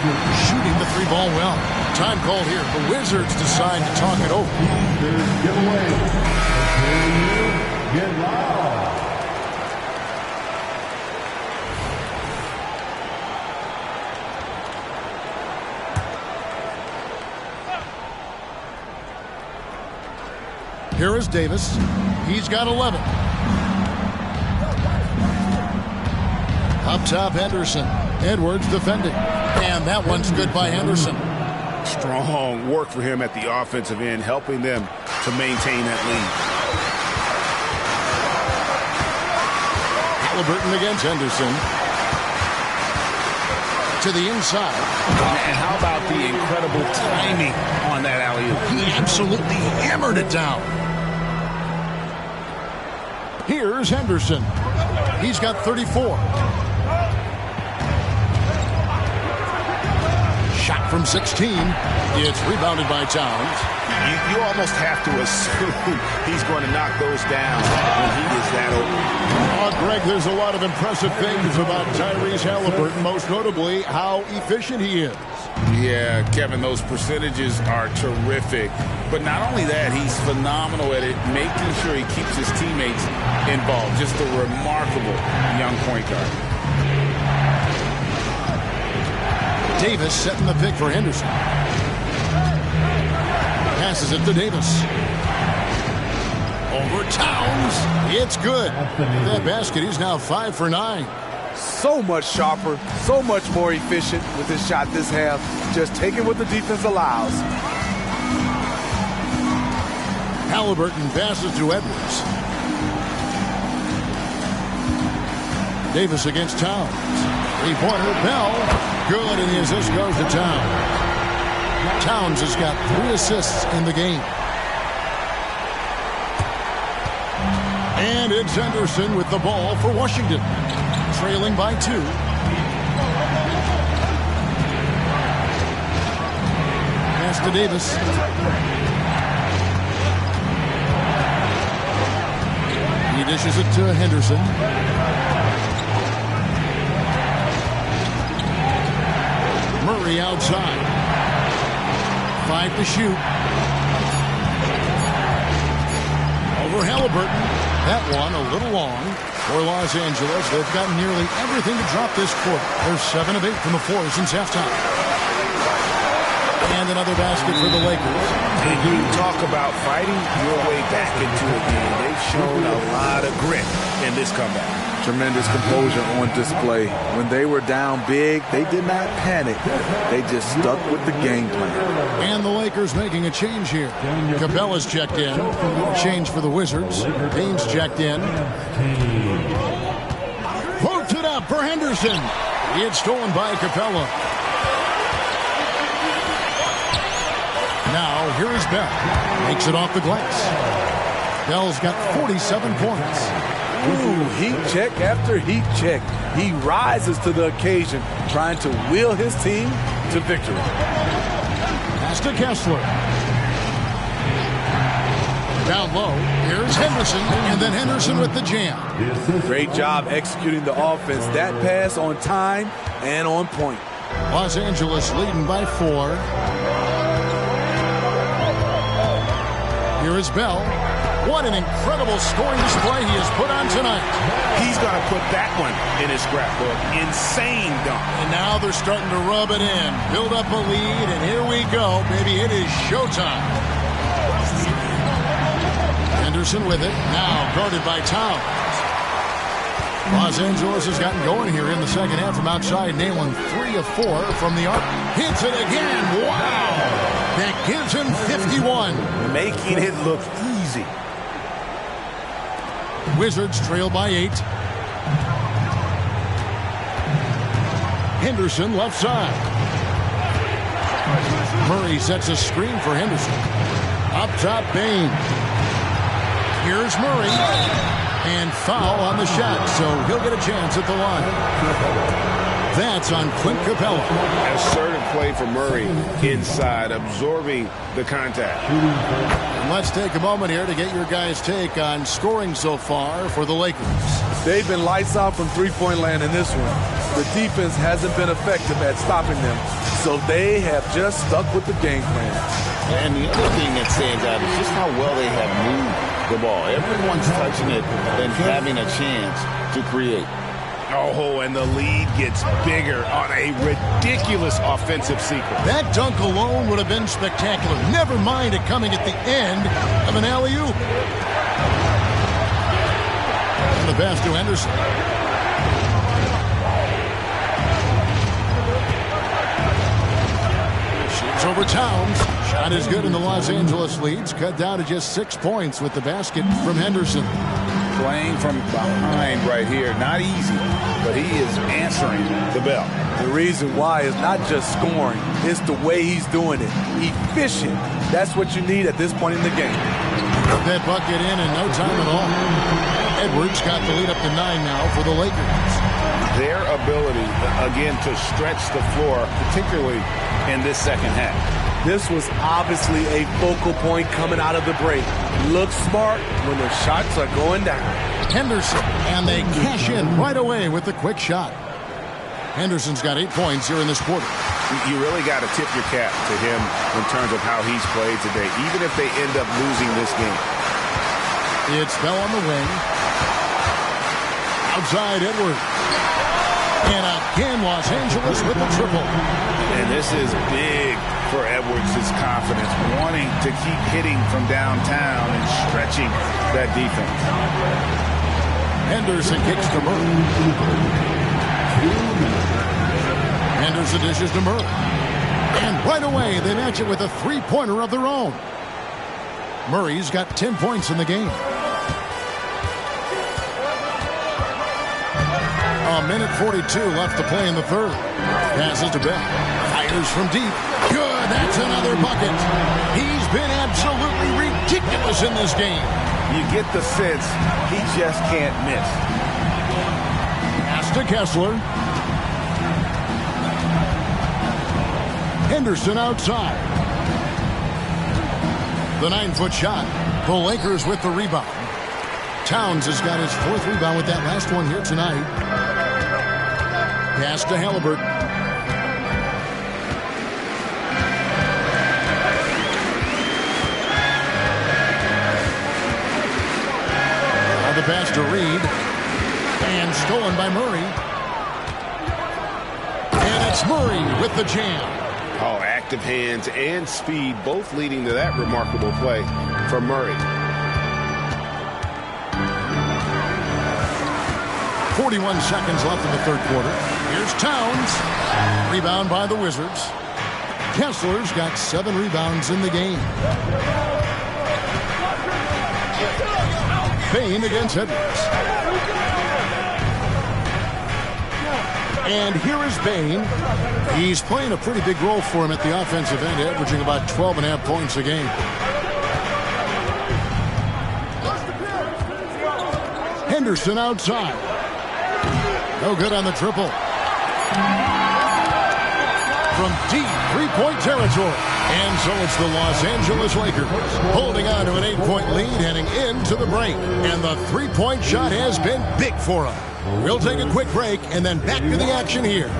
Shooting the 3-ball well. Time called here. The Wizards decide to talk it over. Giveaway. Get loud. Here is Davis. He's got 11. Up top, Henderson. Edwards defending. And that one's good by Henderson. Strong work for him at the offensive end, helping them to maintain that lead. Halliburton against Henderson. To the inside. And how about the incredible timing on that alley-oop? He absolutely hammered it down. Here's Henderson. He's got 34. Shot from 16. It's rebounded by Towns. You almost have to assume he's going to knock those down when he is that open. Greg, there's a lot of impressive things about Tyrese Halliburton, most notably how efficient he is. Yeah, Kevin, those percentages are terrific. But not only that, he's phenomenal at it, making sure he keeps his teammates involved. Just a remarkable young point guard. Davis setting the pick for Henderson. Passes it to Davis. Over Towns. It's good. That basket, he's now 5 for 9. So much sharper, so much more efficient with his shot this half. Just taking what the defense allows. Halliburton passes to Edwards. Davis against Towns. 3-pointer, Bell. Good, and the assist goes to Towns. Towns has got 3 assists in the game. And it's Henderson with the ball for Washington. Trailing by 2. Pass to Davis. He dishes it to Henderson. Murray outside. 5 to shoot. Over Halliburton. That one a little long for Los Angeles. They've got nearly everything to drop this quarter. They're 7 of 8 from the floor since halftime. And another basket for the Lakers. And you talk about fighting your way back into a game. They've shown a lot of grit in this comeback. Tremendous composure on display. When they were down big, they did not panic. They just stuck with the game plan. And the Lakers making a change here. Capella's checked in. Change for the Wizards. Baines checked in. Poked it up for Henderson. It's stolen by Capella. Now, here is Bell. Makes it off the glass. Bell's got 47 points. Ooh, heat check after heat check. He rises to the occasion, trying to will his team to victory. Pass to Kessler. Down low, here's Henderson, and then Henderson with the jam. Great job executing the offense. That pass on time and on point. Los Angeles leading by 4. Here is Bell. What an incredible scoring display he has put on tonight. He's going to put that one in his scrapbook. Insane dunk. And now they're starting to rub it in. Build up a lead, and here we go, baby. It is showtime. Henderson with it. Now guarded by Towns. Los Angeles has gotten going here in the second half from outside, nailing 3 of 4 from the arc. Hits it again. Wow. That gives him 51. Making it look easy. Wizards trail by 8. Henderson left side. Murray sets a screen for Henderson. Up top, Bain. Here's Murray. And foul on the shot, so he'll get a chance at the line. That's on Clint Capella. Assertive play for Murray inside, absorbing the contact. And let's take a moment here to get your guys' take on scoring so far for the Lakers. They've been lights out from three-point land in this one. The defense hasn't been effective at stopping them, so they have just stuck with the game plan. And the other thing that stands out is just how well they have moved the ball. Everyone's touching it and having a chance to create. Oh, and the lead gets bigger on a ridiculous offensive sequence. That dunk alone would have been spectacular. Never mind it coming at the end of an alley-oop. And the pass to Henderson. Shoots over Towns. Shot is good, and the Los Angeles leads cut down to just 6 points with the basket from Henderson. Playing from behind right here. Not easy, but he is answering the bell. The reason why is not just scoring. It's the way he's doing it. Efficient. That's what you need at this point in the game. Put that bucket in no time at all. Edwards got the lead up to 9 now for the Lakers. Their ability, again, to stretch the floor, particularly in this second half. This was obviously a focal point coming out of the break. Look smart when the shots are going down. Henderson, and they cash in right away with the quick shot. Henderson's got 8 points here in this quarter. You really got to tip your cap to him in terms of how he's played today, even if they end up losing this game. It's Bell on the wing. Outside Edwards. And again, Los Angeles with the triple. And this is big for Edwards' confidence, wanting to keep hitting from downtown and stretching that defense. Henderson kicks to Murray. Henderson dishes to Murray. And right away, they match it with a three-pointer of their own. Murray's got 10 points in the game. A minute 42 left to play in the third. Passes to Bell. Fires from deep. Good. That's another bucket. He's been absolutely ridiculous in this game. You get the sense he just can't miss. Pass to Kessler. Henderson outside. The 9-foot shot. The Lakers with the rebound. Towns has got his 4th rebound with that last one here tonight. Pass to Halliburton. Now the pass to Reed. And stolen by Murray. And it's Murray with the jam. Oh, active hands and speed, both leading to that remarkable play from Murray. 41 seconds left in the third quarter. Here's Towns. Rebound by the Wizards. Kessler's got 7 rebounds in the game. Bain against Edwards. And here is Bain. He's playing a pretty big role for him at the offensive end, averaging about 12.5 points a game. Henderson outside. No good on the triple. from deep three-point territory. And so it's the Los Angeles Lakers holding on to an 8-point lead heading into the break. And the three-point shot has been big for them. We'll take a quick break and then back to the action here.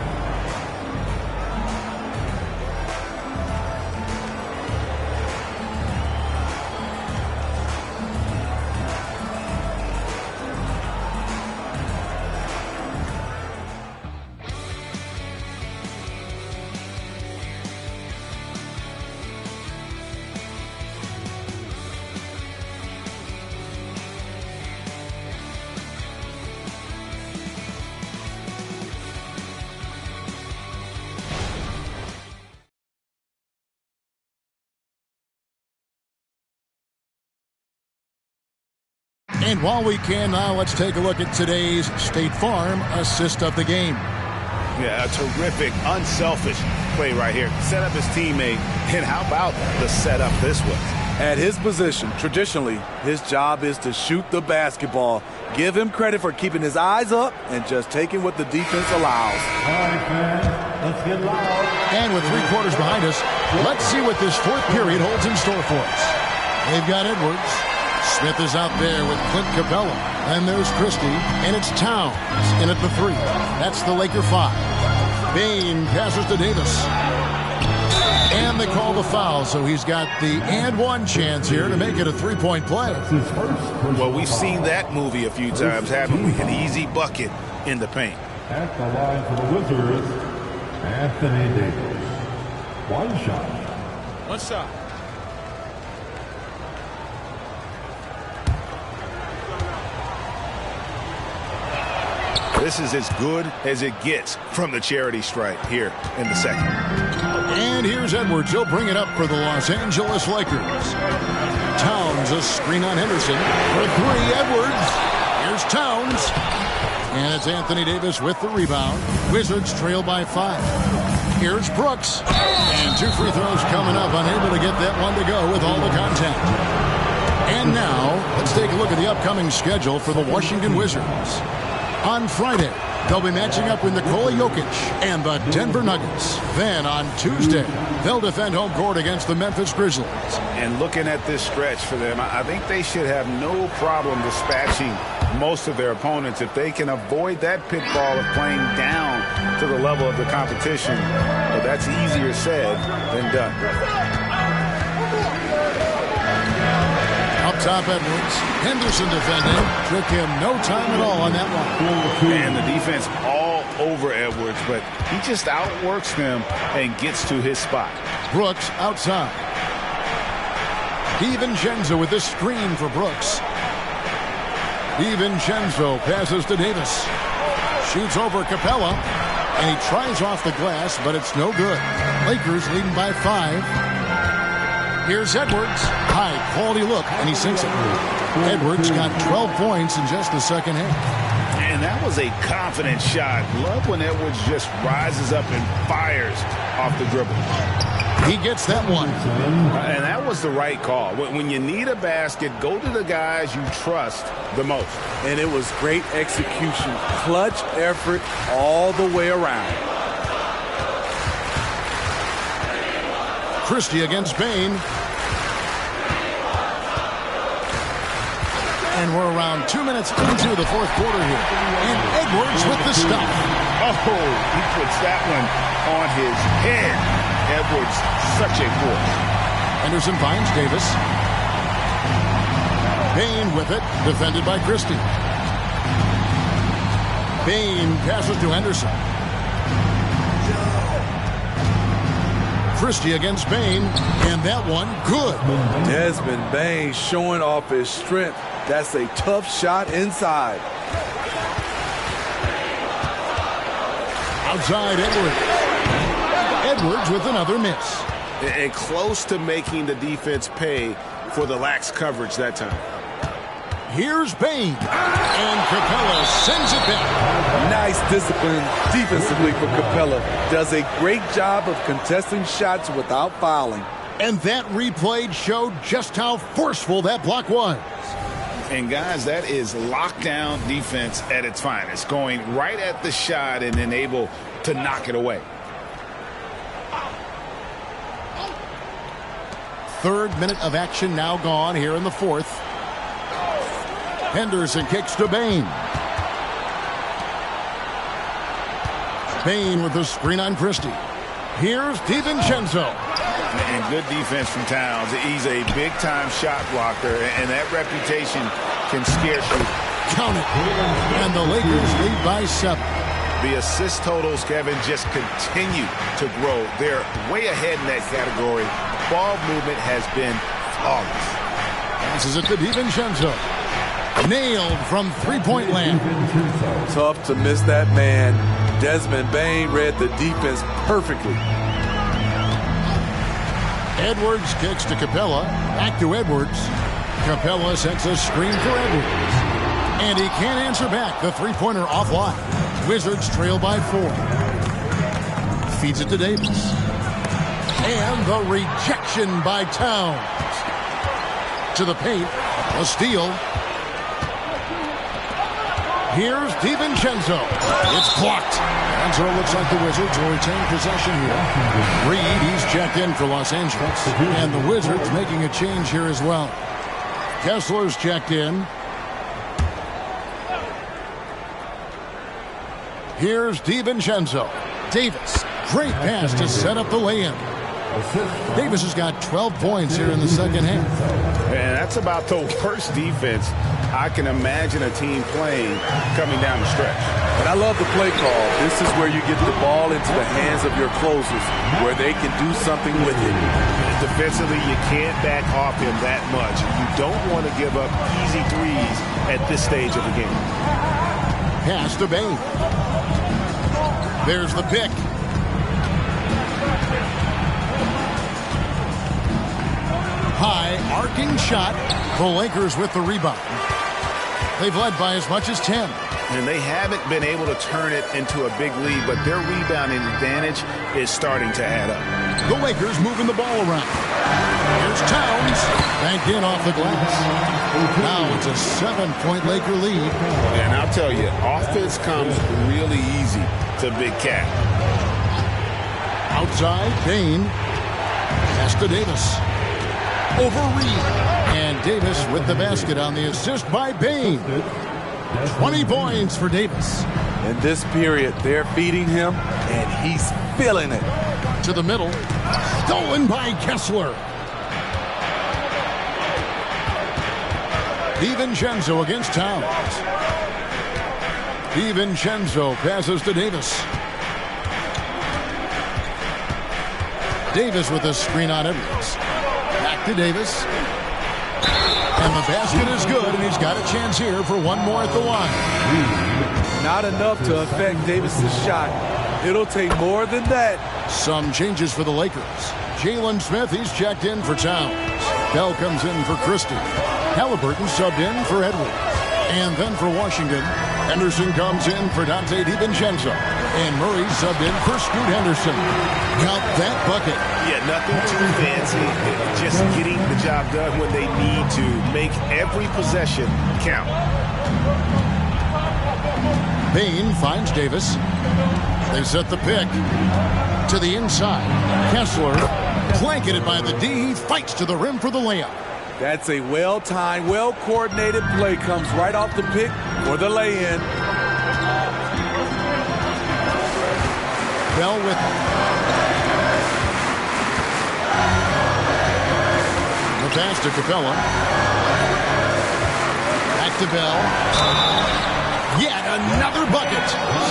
And while we can now, let's take a look at today's State Farm assist of the game. Yeah, a terrific, unselfish play right here. Set up his teammate, and how about the setup this was? At his position, traditionally, his job is to shoot the basketball. Give him credit for keeping his eyes up and just taking what the defense allows. All right, fans, let's get loud. And with 3 quarters behind us, let's see what this fourth period holds in store for us. They've got Edwards. Smith is out there with Clint Capella. And there's Christie. And it's Towns in at the 3. That's the Laker 5. Bain passes to Davis. And they call the foul, so he's got the and one chance here to make it a 3-point play. Well, we've seen that movie a few times, haven't we? An easy bucket in the paint. At the line for the Wizards, Anthony Davis. One shot. One shot. This is as good as it gets from the charity stripe here in the second. And here's Edwards. He'll bring it up for the Los Angeles Lakers. Towns, a screen on Henderson. For 3, Edwards. Here's Towns. And it's Anthony Davis with the rebound. Wizards trail by 5. Here's Brooks. And 2 free throws coming up. Unable to get that one to go with all the contact. And now, let's take a look at the upcoming schedule for the Washington Wizards. On Friday, they'll be matching up with Nikola Jokic and the Denver Nuggets. Then on Tuesday, they'll defend home court against the Memphis Grizzlies. And looking at this stretch for them, I think they should have no problem dispatching most of their opponents if they can avoid that pitfall of playing down to the level of the competition. But that's easier said than done. Up top, Edwards. Henderson defending. Took him no time at all on that one. And the defense all over Edwards, but he just outworks them and gets to his spot. Brooks outside. DiVincenzo with this screen for Brooks. DiVincenzo passes to Davis. Shoots over Capella. And he tries off the glass, but it's no good. Lakers leading by 5. Here's Edwards. High quality look, and he sinks it. Edwards got 12 points in just the second half. And that was a confident shot. Love when Edwards just rises up and fires off the dribble. He gets that one. And that was the right call. When you need a basket, go to the guys you trust the most. And it was great execution. Clutch effort all the way around. Christie against Bain. And we're around 2 minutes into the fourth quarter here. And Edwards with the stop. Oh, he puts that one on his head. Edwards, such a force. Henderson finds Davis. Bain with it, defended by Christie. Bain passes to Henderson. Christie against Bain, and that one good. Desmond Bain showing off his strength. That's a tough shot inside. Outside Edwards. Edwards with another miss. And close to making the defense pay for the lax coverage that time. Here's Bain. And Capella sends it back. Nice discipline defensively for Capella. Does a great job of contesting shots without fouling. And that replay showed just how forceful that block was. And guys, that is lockdown defense at its finest. Going right at the shot and then able to knock it away. Third minute of action now gone here in the fourth. Henderson kicks to Bain. Bain with the screen on Christie. Here's DiVincenzo. And good defense from Towns. He's a big-time shot blocker, and that reputation can scare you. Count it. And the Lakers lead by 7. The assist totals, Kevin, just continue to grow. They're way ahead in that category. Ball movement has been flawless. Passes it to DiVincenzo. Nailed from three-point land. Tough to miss that man. Desmond Bain read the defense perfectly. Edwards kicks to Capella. Back to Edwards. Capella sets a screen for Edwards. And he can't answer back. The three-pointer offline. Wizards trail by 4. Feeds it to Davis. And the rejection by Towns. To the paint. A steal. Here's DiVincenzo. It's blocked. And so it looks like the Wizards will retain possession here. Reed, he's checked in for Los Angeles. And the Wizards making a change here as well. Kessler's checked in. Here's DiVincenzo. Davis. Great pass to set up the lay-in. Davis has got 12 points here in the second half. And that's about the worst defense I can imagine a team playing coming down the stretch. And I love the play call. This is where you get the ball into the hands of your closers, where they can do something with it. Defensively, you can't back off him that much. You don't want to give up easy threes at this stage of the game. Pass to Bain. There's the pick. High arcing shot. The Lakers with the rebound. They've led by as much as 10. And they haven't been able to turn it into a big lead, but their rebounding advantage is starting to add up. The Lakers moving the ball around. Here's Towns. Banked in off the glass. Now it's a 7-point Laker lead. And I'll tell you, offense comes really easy to Big Cat. Outside, Bain. Pass to Davis. Over Reed. And Davis with the basket on the assist by Bain. 20 points for Davis. In this period, they're feeding him, and he's feeling it. To the middle. Stolen by Kessler. DiVincenzo against Towns. DiVincenzo passes to Davis. Davis with a screen on Edwards. Back to Davis. And the basket is good, and he's got a chance here for one more at the line. Not enough to affect Davis's shot. It'll take more than that. Some changes for the Lakers. Jalen Smith, he's checked in for Towns. Bell comes in for Christie. Halliburton subbed in for Edwards. And then for Washington, Henderson comes in for Dante DiVincenzo. And Murray subbed in for Scoot Henderson. Count that bucket. Yeah, nothing too fancy. Just getting the job done when they need to. Make every possession count. Bain finds Davis. They set the pick to the inside. Kessler blanketed by the D. He fights to the rim for the layup. That's a well-timed, well-coordinated play. Comes right off the pick for the lay-in. Bell with the pass to Capella. Back to Bell. Yet another bucket.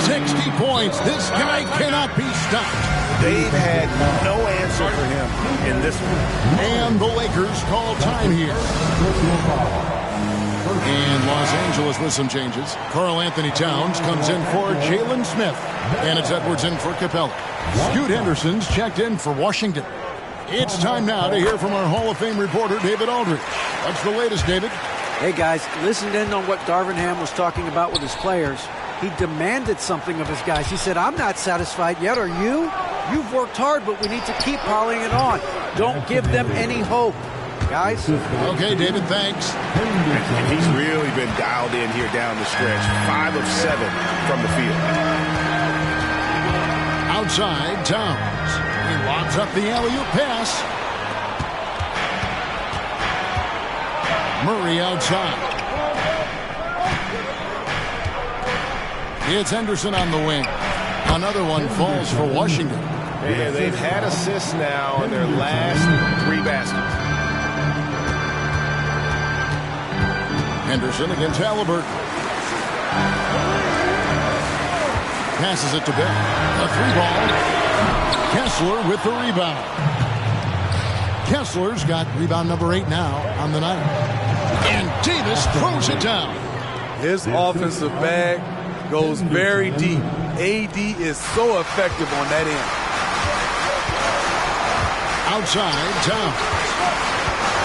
60 points. This guy cannot be stopped. They've had no answer for him in this one. And the Lakers call time here. And Los Angeles with some changes. Karl Anthony Towns comes in for Jalen Smith. And it's Edwards in for Capella. Scoot Henderson's checked in for Washington. It's time now to hear from our Hall of Fame reporter, David Aldridge. What's the latest, David? Hey, guys, listened in on what Darvin Ham was talking about with his players. He demanded something of his guys. He said, I'm not satisfied yet, are you? You've worked hard, but we need to keep piling it on. Don't give them any hope, guys. Okay, David, thanks. And he's really been dialed in here down the stretch. 5 of 7 from the field. Outside, Towns. He lobs up the alley-oop pass. Murray outside. It's Henderson on the wing. Another one falls for Washington. And they've had assists now in their last 3 baskets. Henderson against Halliburton. Passes it to Bell. A 3-ball. Kessler with the rebound. Kessler's got rebound number 8 now on the night. And Davis throws it down. His offensive bag goes very deep. AD is so effective on that end. Outside, Towns.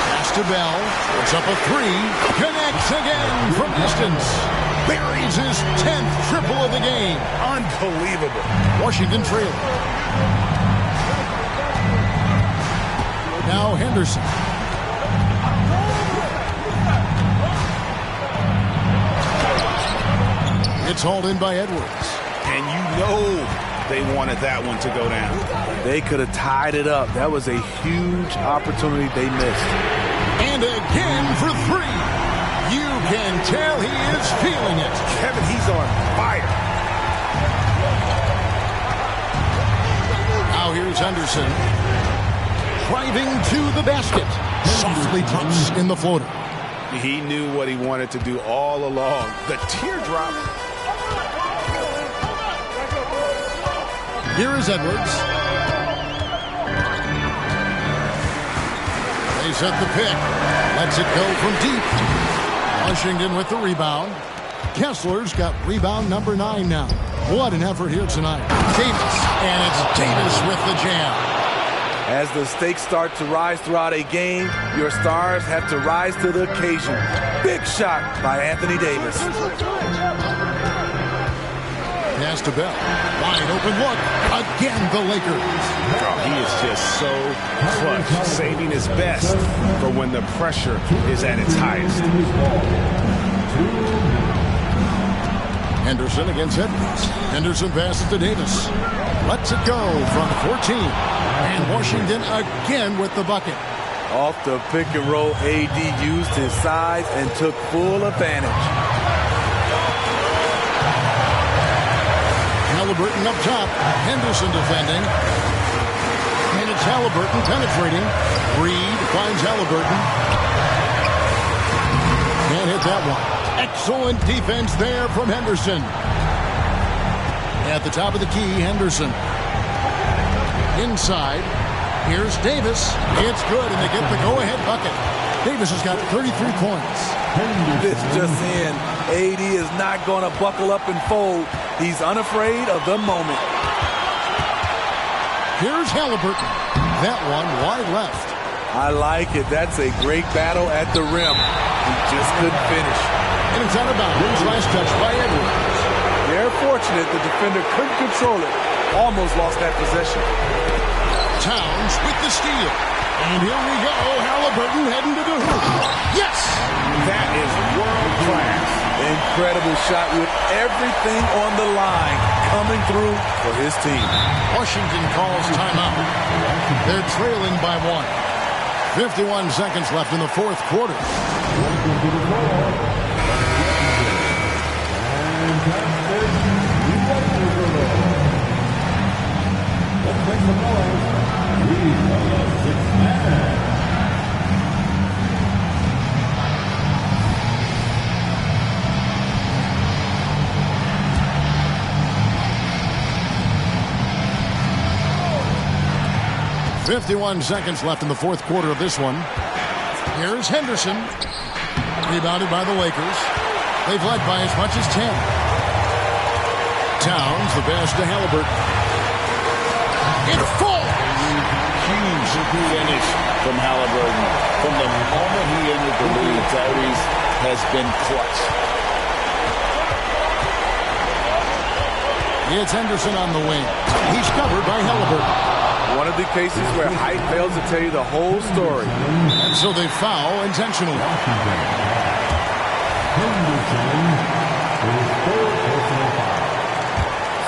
Pass to Bell. Puts up a 3. Connects again from distance. Buries his 10th triple of the game. Unbelievable. Washington trailing. Now Henderson. It's hauled in by Edwards. And you know they wanted that one to go down. They could have tied it up. That was a huge opportunity they missed. And again for 3. You can tell he is feeling it. Kevin, he's on fire. Now here's Henderson. Driving to the basket. Softly drops in the floater. He knew what he wanted to do all along. The teardrop. Here is Edwards. They set the pick. Lets it go from deep. Washington with the rebound. Kessler's got rebound number 9 now. What an effort here tonight. Davis. And it's Davis with the jam. As the stakes start to rise throughout a game, your stars have to rise to the occasion. Big shot by Anthony Davis. Pass to Bell. Wide open look. Again, the Lakers. Oh, he is just so clutch, saving his best for when the pressure is at its highest. Henderson against Edwards. Henderson passes to Davis. Lets it go from 14. And Washington again with the bucket. Off the pick and roll, AD used his size and took full advantage. Halliburton up top. Henderson defending. And it's Halliburton penetrating. Reed finds Halliburton. Can't hit that one. Excellent defense there from Henderson. At the top of the key, Henderson. Inside. Here's Davis. It's good, and they get the go-ahead bucket. Davis has got 33 points. This just in. AD is not going to buckle up and fold. He's unafraid of the moment. Here's Halliburton. That one wide left. I like it. That's a great battle at the rim. He just couldn't finish. And it's out of bounds. Last touch by Edwards. They're fortunate the defender couldn't control it. Almost lost that possession. Towns with the steal. And here we go. Halliburton heading to the hoop. Yes! That is world class. Incredible shot with everything on the line coming through for his team. Washington calls timeout. They're trailing by 1. 51 seconds left in the fourth quarter. .51 seconds left in the fourth quarter of this one. Here's Henderson. Rebounded by the Lakers. They've led by as much as 10. Towns, the pass to Halliburton. It falls! Huge finish from Halliburton. From the moment he entered the league, Tyrese has been clutch. It's Henderson on the wing. He's covered by Halliburton. One of the cases where height fails to tell you the whole story. And so they foul intentionally.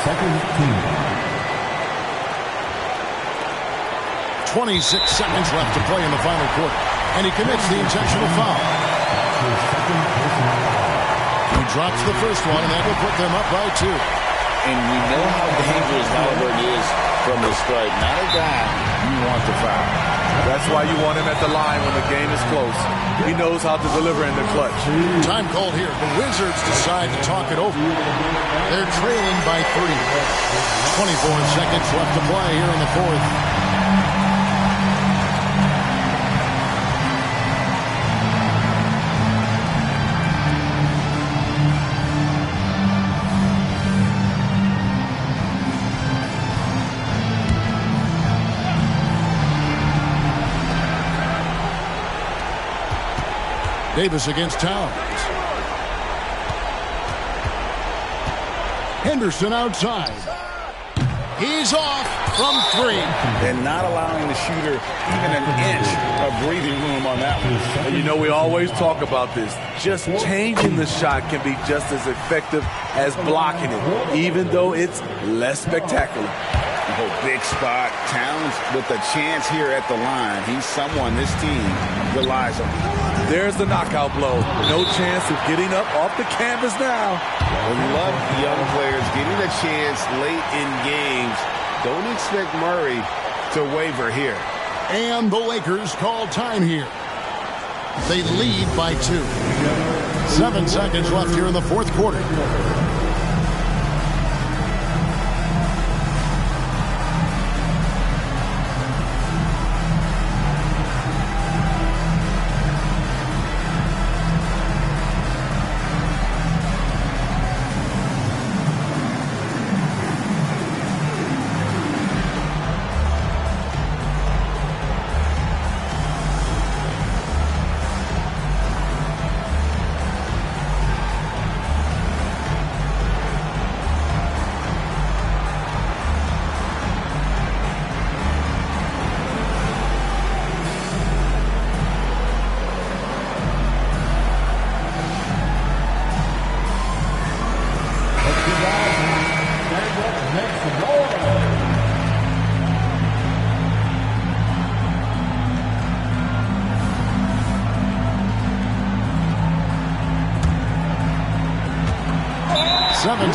Second team. 26 seconds left to play in the final quarter. And he commits the intentional foul. He drops the first one, and that will put them up by 2. And we know how dangerous Halliburton is from the stripe. Not a guy you want to foul. That's why you want him at the line when the game is close. He knows how to deliver in the clutch. Time called here. The Wizards decide to talk it over. They're trailing by 3. 24 seconds left to play here in the fourth. Davis against Towns. Henderson outside. He's off from 3. And not allowing the shooter even an inch of breathing room on that one. And you know, we always talk about this. Just changing the shot can be just as effective as blocking it, even though it's less spectacular. Oh, big spot. Towns with a chance here at the line. He's someone this team relies on. There's the knockout blow. No chance of getting up off the canvas now. We love young players getting a chance late in games. Don't expect Murray to waver here. And the Lakers call time here. They lead by 2. 7 seconds left here in the fourth quarter.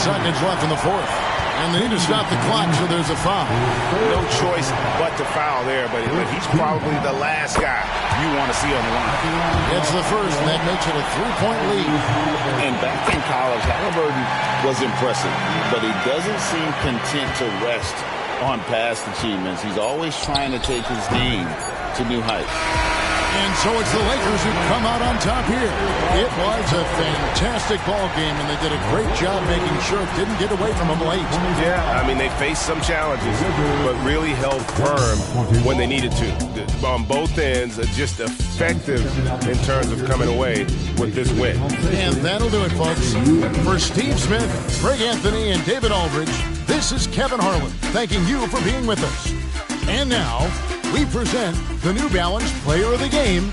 Seconds left in the fourth. And they need to stop the clock, so there's a foul. No choice but to foul there, but he's probably the last guy you want to see on the line. It's the first, and that makes it a 3-point lead. And back in college, Halliburton was impressive, but he doesn't seem content to rest on past achievements. He's always trying to take his game to new heights. And so it's the Lakers who come out on top here. It was a fantastic ball game, and they did a great job making sure it didn't get away from them late. Yeah, I mean, they faced some challenges, but really held firm when they needed to. On both ends, just effective in terms of coming away with this win. And that'll do it, folks. For Steve Smith, Greg Anthony, and David Aldridge, this is Kevin Harlan, thanking you for being with us. And now, we present the New Balance Player of the Game.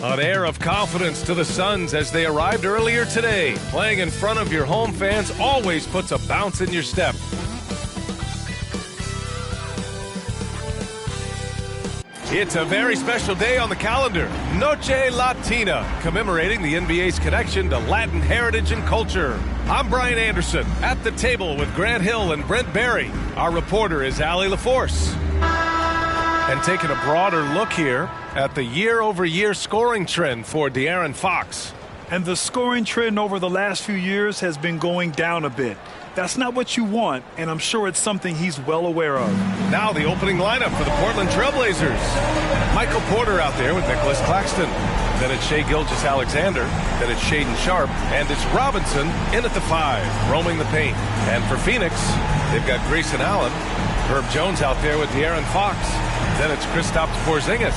An air of confidence to the Suns as they arrived earlier today. Playing in front of your home fans always puts a bounce in your step. It's a very special day on the calendar, Noche Latina, commemorating the NBA's connection to Latin heritage and culture. I'm Brian Anderson, at the table with Grant Hill and Brent Barry. Our reporter is Allie LaForce. And taking a broader look here at the year-over-year scoring trend for De'Aaron Fox. And the scoring trend over the last few years has been going down a bit. That's not what you want, and I'm sure it's something he's well aware of. Now the opening lineup for the Portland Trailblazers. Michael Porter out there with Nicholas Claxton. Then it's Shai Gilgeous-Alexander. Then it's Shaedon Sharpe. And it's Robinson in at the 5, roaming the paint. And for Phoenix, they've got Grayson Allen. Herb Jones out there with De'Aaron Fox. Then it's Kristaps Porzingis.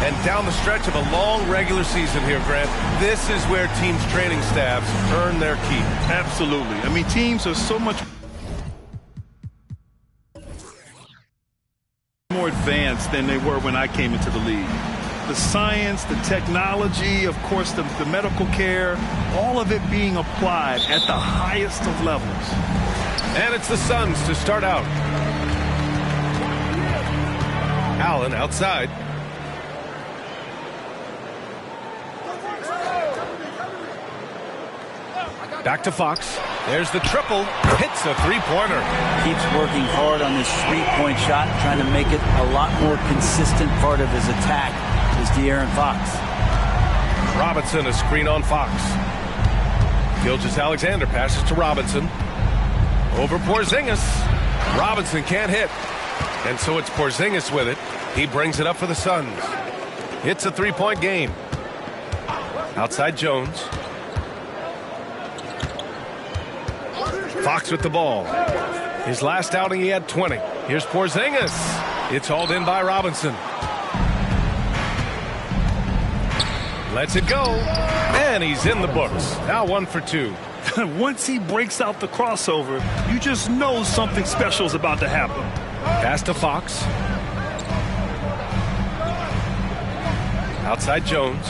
And down the stretch of a long regular season here, Grant, this is where teams' training staffs earn their keep. Absolutely. I mean, teams are so much more advanced than they were when I came into the league. The science, the technology, of course, the medical care, all of it being applied at the highest of levels. And it's the Suns to start out. Allen outside. Back to Fox. There's the triple. Hits a three-pointer. Keeps working hard on this three-point shot, trying to make it a lot more consistent part of his attack is De'Aaron Fox. Robinson, a screen on Fox. Gilgeous-Alexander passes to Robinson. Over Porzingis. Robinson can't hit. And so it's Porzingis with it. He brings it up for the Suns. It's a three-point game. Outside Jones. Fox with the ball. His last outing he had 20. Here's Porzingis. It's hauled in by Robinson. Lets it go. And he's in the books. Now 1 for 2. Once he breaks out the crossover, you just know something special is about to happen. Pass to Fox. Outside Jones.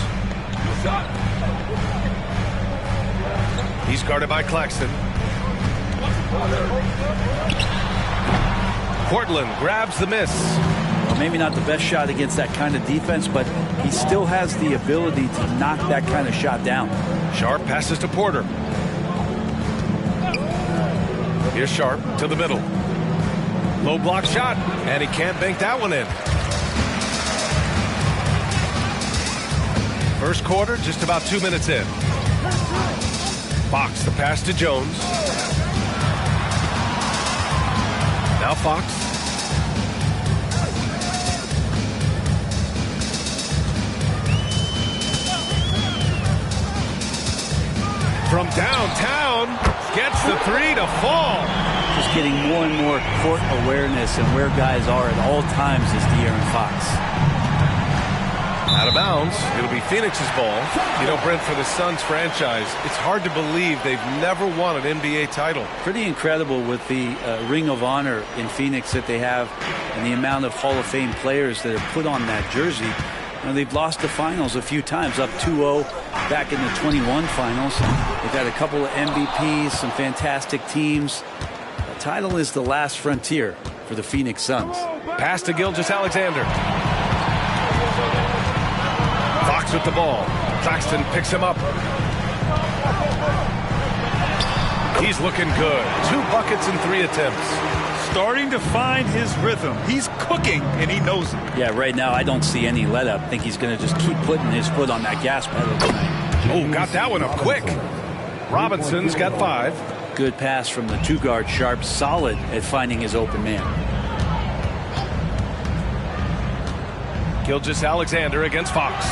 He's guarded by Claxton. Portland grabs the miss. Well, maybe not the best shot against that kind of defense, but he still has the ability to knock that kind of shot down. Sharpe passes to Porter. Here's Sharpe to the middle. Low block shot, and he can't bank that one in. First quarter, just about 2 minutes in. Fox, the pass to Jones. Now Fox. From downtown, gets the three to fall. Just getting more and more court awareness and where guys are at all times is De'Aaron Fox. Out of bounds. It'll be Phoenix's ball. You know, Brent, for the Suns franchise, it's hard to believe they've never won an NBA title. Pretty incredible with the Ring of Honor in Phoenix that they have and the amount of Hall of Fame players that are put on that jersey. You know, they've lost the finals a few times, up 2-0 back in the 21 finals. They've had a couple of MVPs, some fantastic teams. The title is the last frontier for the Phoenix Suns. Pass to Gilgeous-Alexander. Fox with the ball. Claxton picks him up. He's looking good. 2 buckets in 3 attempts. Starting to find his rhythm. He's cooking, and he knows it. Yeah, right now I don't see any let up. I think he's going to just keep putting his foot on that gas pedal tonight. Oh, got that one up quick. Robinson's got 5. Good pass from the 2-guard Sharpe. Solid at finding his open man. Gilgeous-Alexander against Fox.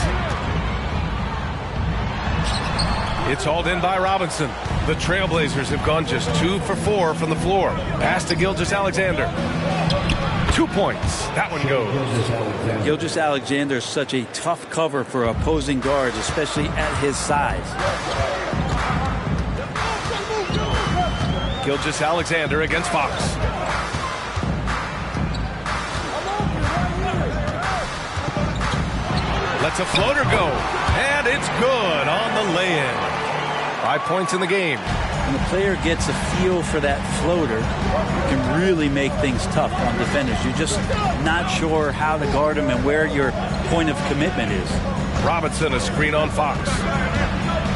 It's hauled in by Robinson. The Trailblazers have gone just 2 for 4 from the floor. Pass to Gilgeous-Alexander. 2 points. That one goes. Gilgeous-Alexander is such a tough cover for opposing guards, especially at his size. Gilgeous-Alexander against Fox. lets a floater go. And it's good on the lay-in. 5 points in the game. When the player gets a feel for that floater, it can really make things tough on defenders. You're just not sure how to guard them and where your point of commitment is. Robinson, a screen on Fox.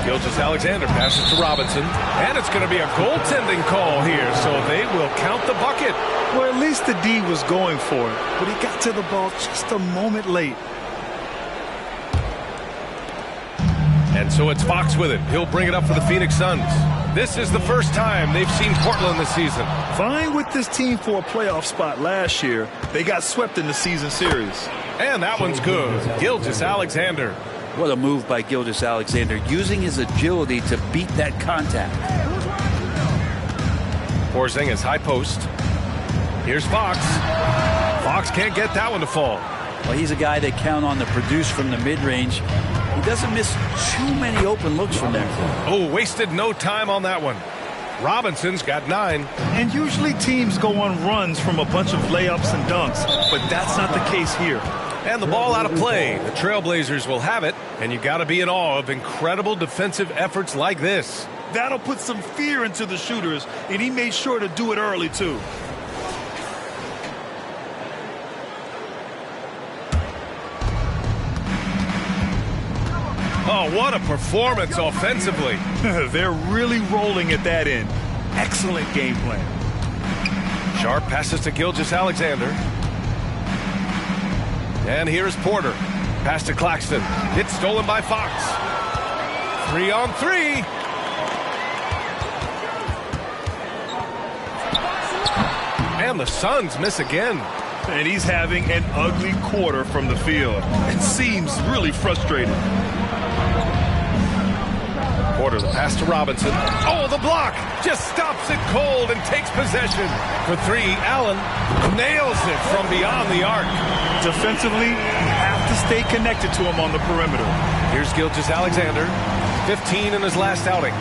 Gilgeous-Alexander passes to Robinson. And it's going to be a goaltending call here, so they will count the bucket. Well, at least the D was going for it, but he got to the ball just a moment late. And so it's Fox with it. He'll bring it up for the Phoenix Suns. This is the first time they've seen Portland this season. Vying with this team for a playoff spot last year, they got swept in the season series. And that one's good. Gilgeous-Alexander. What a move by Gilgeous-Alexander, using his agility to beat that contact. Porzingis, high post. Here's Fox. Fox can't get that one to fall. Well, he's a guy they count on to produce from the mid-range. He doesn't miss too many open looks from there. Oh, wasted no time on that one. Robinson's got 9. And usually teams go on runs from a bunch of layups and dunks, but that's not the case here. And the ball out of play. The Trailblazers will have it, and you got to be in awe of incredible defensive efforts like this. That'll put some fear into the shooters, and he made sure to do it early, too. Oh, what a performance offensively. They're really rolling at that end. Excellent game plan. Sharp passes to Gilgeous-Alexander. And here's Porter. Pass to Claxton. It's stolen by Fox. 3-on-3. And the Suns miss again. And he's having an ugly quarter from the field. It seems really frustrating. Porter, the pass to Robinson. Oh, the block! Just stops it cold and takes possession. For 3, Allen nails it from beyond the arc. Defensively, you have to stay connected to him on the perimeter. Here's Gilgeous-Alexander. 15 in his last outing.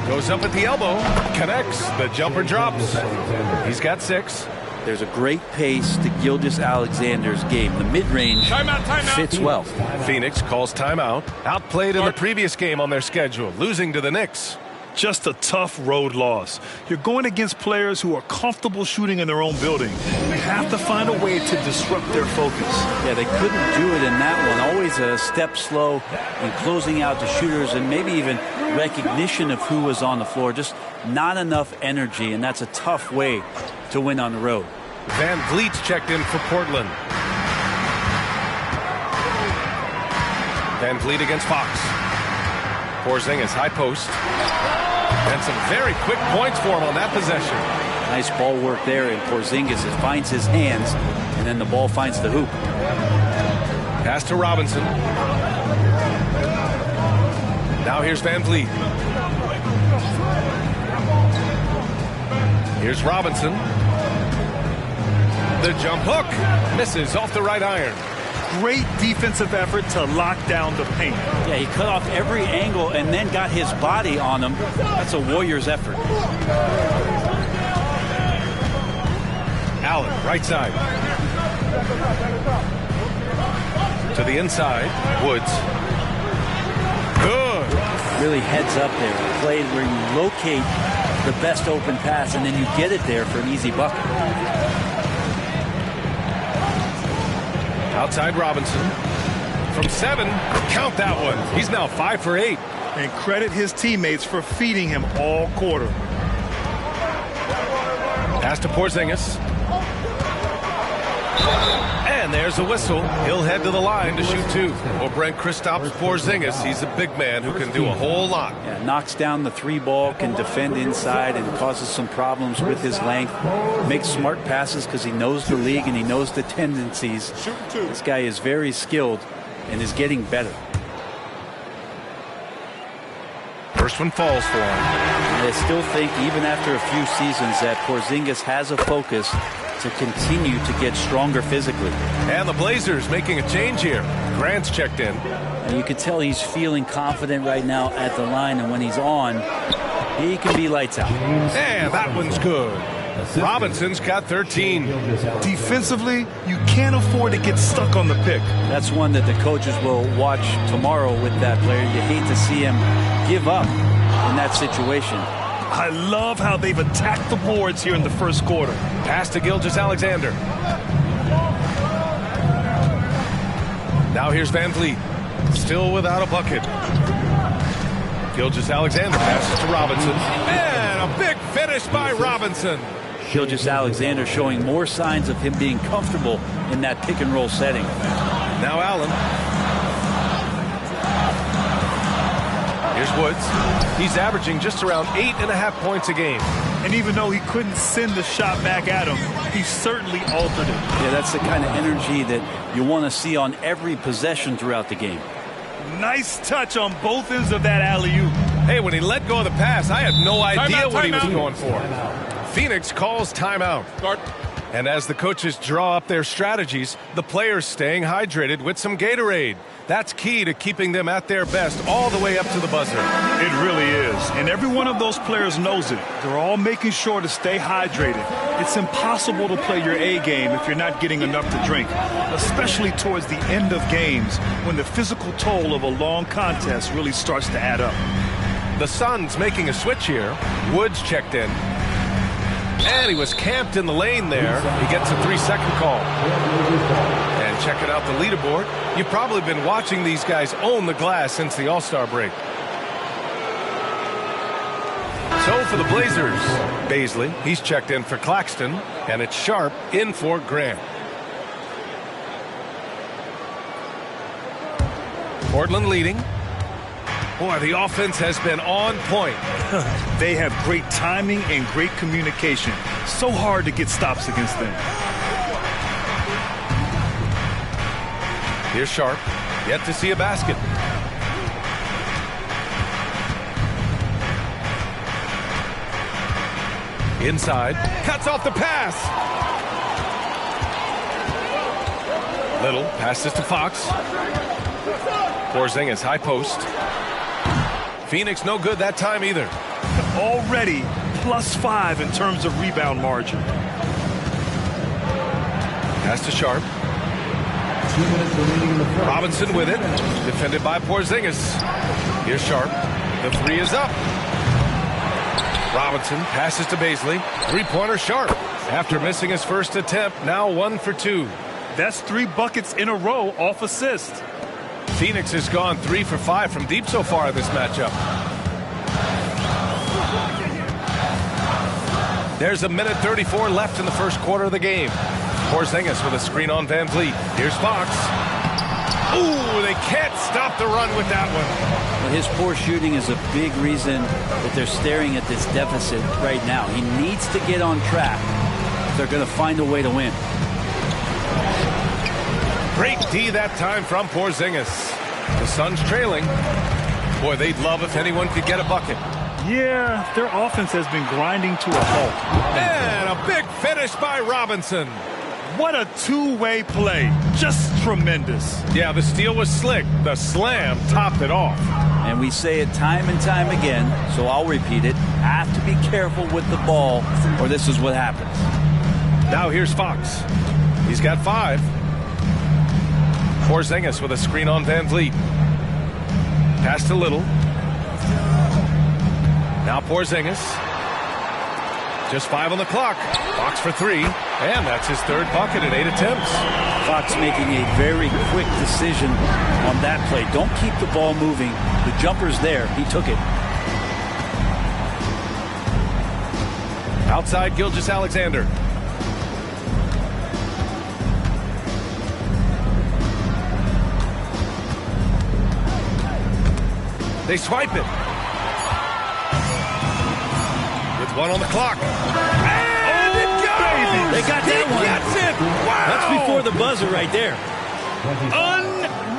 Goes up at the elbow, connects, the jumper drops. He's got 6. There's a great pace to Gilgeous-Alexander's game. The mid-range fits well. Phoenix calls timeout. Outplayed in the previous game on their schedule, losing to the Knicks. Just a tough road loss. You're going against players who are comfortable shooting in their own building. You have to find a way to disrupt their focus. Yeah, they couldn't do it in that one. Always a step slow in closing out the shooters and maybe even recognition of who was on the floor. Just not enough energy, and that's a tough way to win on the road. Van Vliet's checked in for Portland. Van Vliet against Fox. Porzingis, high post. And some very quick points for him on that possession. Nice ball work there, and Porzingis finds his hands, and then the ball finds the hoop. Pass to Robinson. Now here's Van Vliet. Here's Robinson. The jump hook misses off the right iron. Great defensive effort to lock down the paint. Yeah, he cut off every angle and then got his body on him. That's a Warriors effort. Allen, right side. To the inside. Woods. Good. Really heads up there. A play where you locate the best open pass and then you get it there for an easy bucket. Outside Robinson. From 7, count that one. He's now 5 for 8. And credit his teammates for feeding him all quarter. Pass to Porzingis. And there's a whistle. He'll head to the line to shoot 2. Well, Brent Kristaps Porzingis, he's a big man who can do a whole lot. Yeah, knocks down the 3 ball, can defend inside, and causes some problems with his length. Makes smart passes because he knows the league and he knows the tendencies. This guy is very skilled and is getting better. First one falls for him. And I still think, even after a few seasons, that Porzingis has a focus to continue to get stronger physically. And the Blazers making a change here. Grant's checked in. And you can tell he's feeling confident right now at the line, and when he's on, he can be lights out. And that one's good. Robinson's got 13. Defensively, you can't afford to get stuck on the pick. That's one that the coaches will watch tomorrow with that player. You hate to see him give up in that situation. I love how they've attacked the boards here in the first quarter. Pass to Gilgeous-Alexander. Now here's Van Vliet. Still without a bucket. Gilgeous-Alexander passes to Robinson. And a big finish by Robinson. Gilgeous-Alexander showing more signs of him being comfortable in that pick and roll setting. Now Allen. Here's Woods. He's averaging just around 8.5 points a game. And even though he couldn't send the shot back at him, he certainly altered it. Yeah, that's the kind of energy that you want to see on every possession throughout the game. Nice touch on both ends of that alley-oop. Hey, when he let go of the pass, I had no idea what he was going for. Phoenix calls timeout. And as the coaches draw up their strategies, the players staying hydrated with some Gatorade. That's key to keeping them at their best all the way up to the buzzer. It really is. And every one of those players knows it. They're all making sure to stay hydrated. It's impossible to play your A game if you're not getting enough to drink, especially towards the end of games when the physical toll of a long contest really starts to add up. The Suns making a switch here. Woods checked in. And he was camped in the lane there. He gets a 3-second call. And checking out the leaderboard, you've probably been watching these guys own the glass since the All-Star break. So for the Blazers, Baisley, he's checked in for Claxton, and it's Sharp in for Grant. Portland leading. Boy, the offense has been on point. They have great timing and great communication. So hard to get stops against them. Here's Sharp. Yet to see a basket. Inside. Cuts off the pass. Little passes to Fox. Porzingis high post. Phoenix no good that time either. Already +5 in terms of rebound margin. Pass to Sharp. Robinson with it. Defended by Porzingis. Here's Sharp. The three is up. Robinson passes to Baisley. Three-pointer Sharp. After missing his first attempt, now 1 for 2. That's 3 buckets in a row off assist. Phoenix has gone 3 for 5 from deep so far in this matchup. There's 1:34 left in the first quarter of the game. Porzingis with a screen on Van Vliet. Here's Fox. Ooh, they can't stop the run with that one. Well, his poor shooting is a big reason that they're staring at this deficit right now. He needs to get on track if they're going to find a way to win. Great D that time from Porzingis. The Suns trailing. Boy, they'd love if anyone could get a bucket. Yeah, their offense has been grinding to a halt. And a big finish by Robinson. What a two-way play. Just tremendous. Yeah, the steal was slick. The slam topped it off. And we say it time and time again, so I'll repeat it. Have to be careful with the ball, or this is what happens. Now here's Fox. He's got 5. Porzingis with a screen on Van Vliet. Pass to Little. Now Porzingis. Just 5 on the clock. Fox for 3. And that's his 3rd bucket in 8 attempts. Fox making a very quick decision on that play. Don't keep the ball moving. The jumper's there. He took it. Outside Gilgeous-Alexander. They swipe it. With 1 on the clock. And it goes! They got that one. That's it. Wow! That's before the buzzer right there.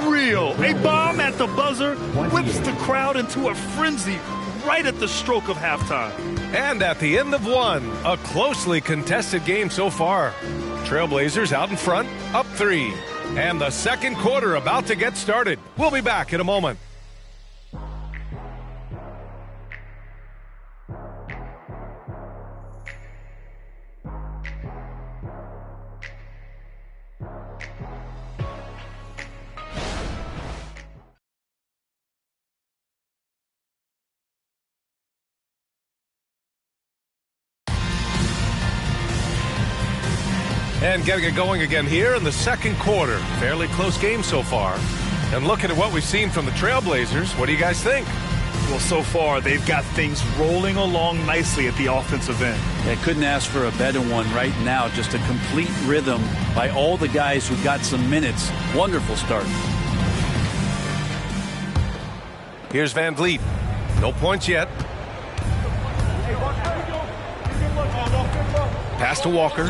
Unreal. A bomb at the buzzer whips the crowd into a frenzy right at the stroke of halftime. And at the end of 1, a closely contested game so far. Trailblazers out in front, up 3. And the second quarter about to get started. We'll be back in a moment. And getting it going again here in the second quarter. Fairly close game so far. And looking at what we've seen from the Trailblazers, what do you guys think? Well, so far, they've got things rolling along nicely at the offensive end. Yeah, couldn't ask for a better one right now. Just a complete rhythm by all the guys who got some minutes. Wonderful start. Here's Van Vliet. No points yet. Pass to Walker.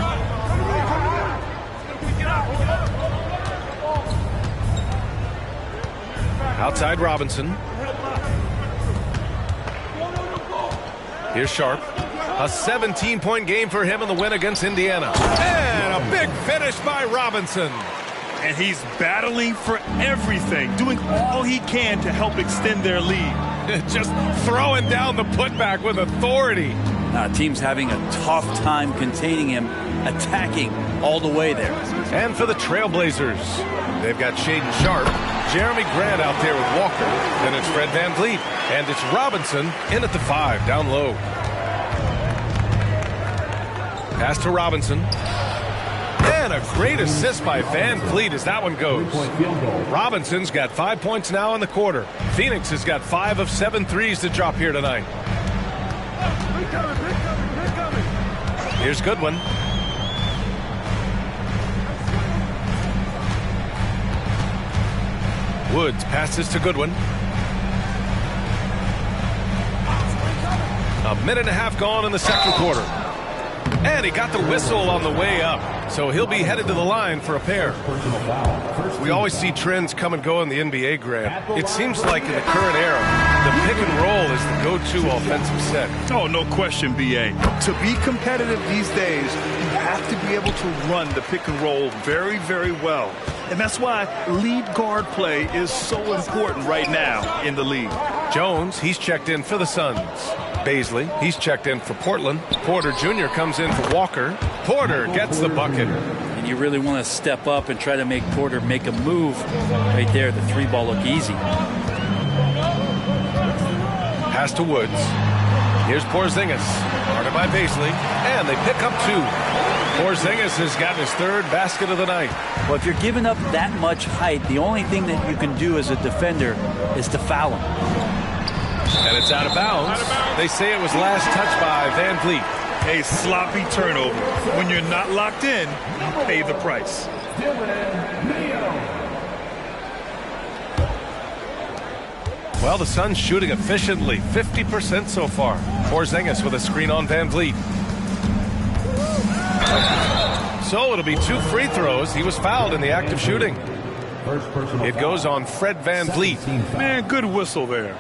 Outside Robinson. Here's Sharp. A 17-point game for him in the win against Indiana. And a big finish by Robinson. And he's battling for everything, doing all he can to help extend their lead. Just throwing down the putback with authority. Team's having a tough time containing him, attacking all the way there. And for the Trailblazers, they've got Shaedon Sharp, Jeremy Grant out there with Walker, and it's Fred Van Vliet. And it's Robinson in at the 5, down low. Pass to Robinson. And a great assist by Van Vliet as that one goes. Robinson's got 5 points now in the quarter. Phoenix has got 5 of 7 threes to drop here tonight. Here's Goodwin. Woods passes to Goodwin. A minute and a half gone in the second quarter. And he got the whistle on the way up. So he'll be headed to the line for a pair. We always see trends come and go in the NBA, Grant. It seems like in the current era, the pick and roll is the go-to offensive set. Oh, no question, B.A. To be competitive these days, you have to be able to run the pick and roll very, very well. And that's why lead guard play is so important right now in the league. Jones, he's checked in for the Suns. Baisley, he's checked in for Portland. Porter Jr. comes in for Walker. Porter gets the bucket. And you really want to step up and try to make Porter make a move right there. The 3-ball look easy. Pass to Woods. Here's Porzingis. Guarded by Baisley. And they pick up 2. Porzingis has gotten his 3rd basket of the night. Well, if you're giving up that much height, the only thing that you can do as a defender is to foul him. And it's out of bounds. They say it was last touched by Van Vliet. A sloppy turnover. When you're not locked in, you pay the price. Well, the Suns shooting efficiently, 50% so far. Porzingis with a screen on Van Vliet. So it'll be 2 free throws. He was fouled in the act of shooting. It goes on Fred Van Vliet. Man, good whistle there.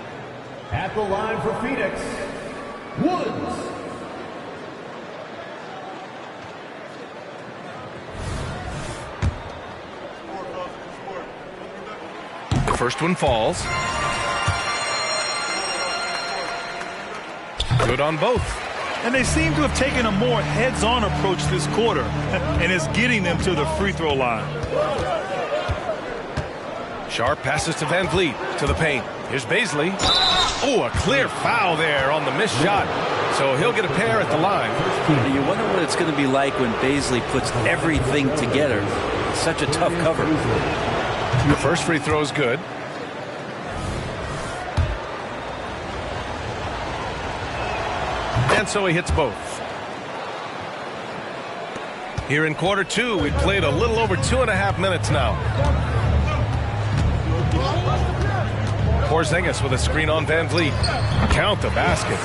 At the line for Phoenix, Woods. The first one falls. Good on both. And they seem to have taken a more heads-on approach this quarter, and it's getting them to the free throw line. Sharp passes to Van Vliet to the paint. Here's Baisley. Oh, a clear foul there on the missed shot. So he'll get a pair at the line. You wonder what it's going to be like when Baisley puts everything together. It's such a tough cover. The first free throw is good. And so he hits both. Here in quarter 2, we've played a little over 2.5 minutes now. Porzingis with a screen on Van Vliet. Count the basket.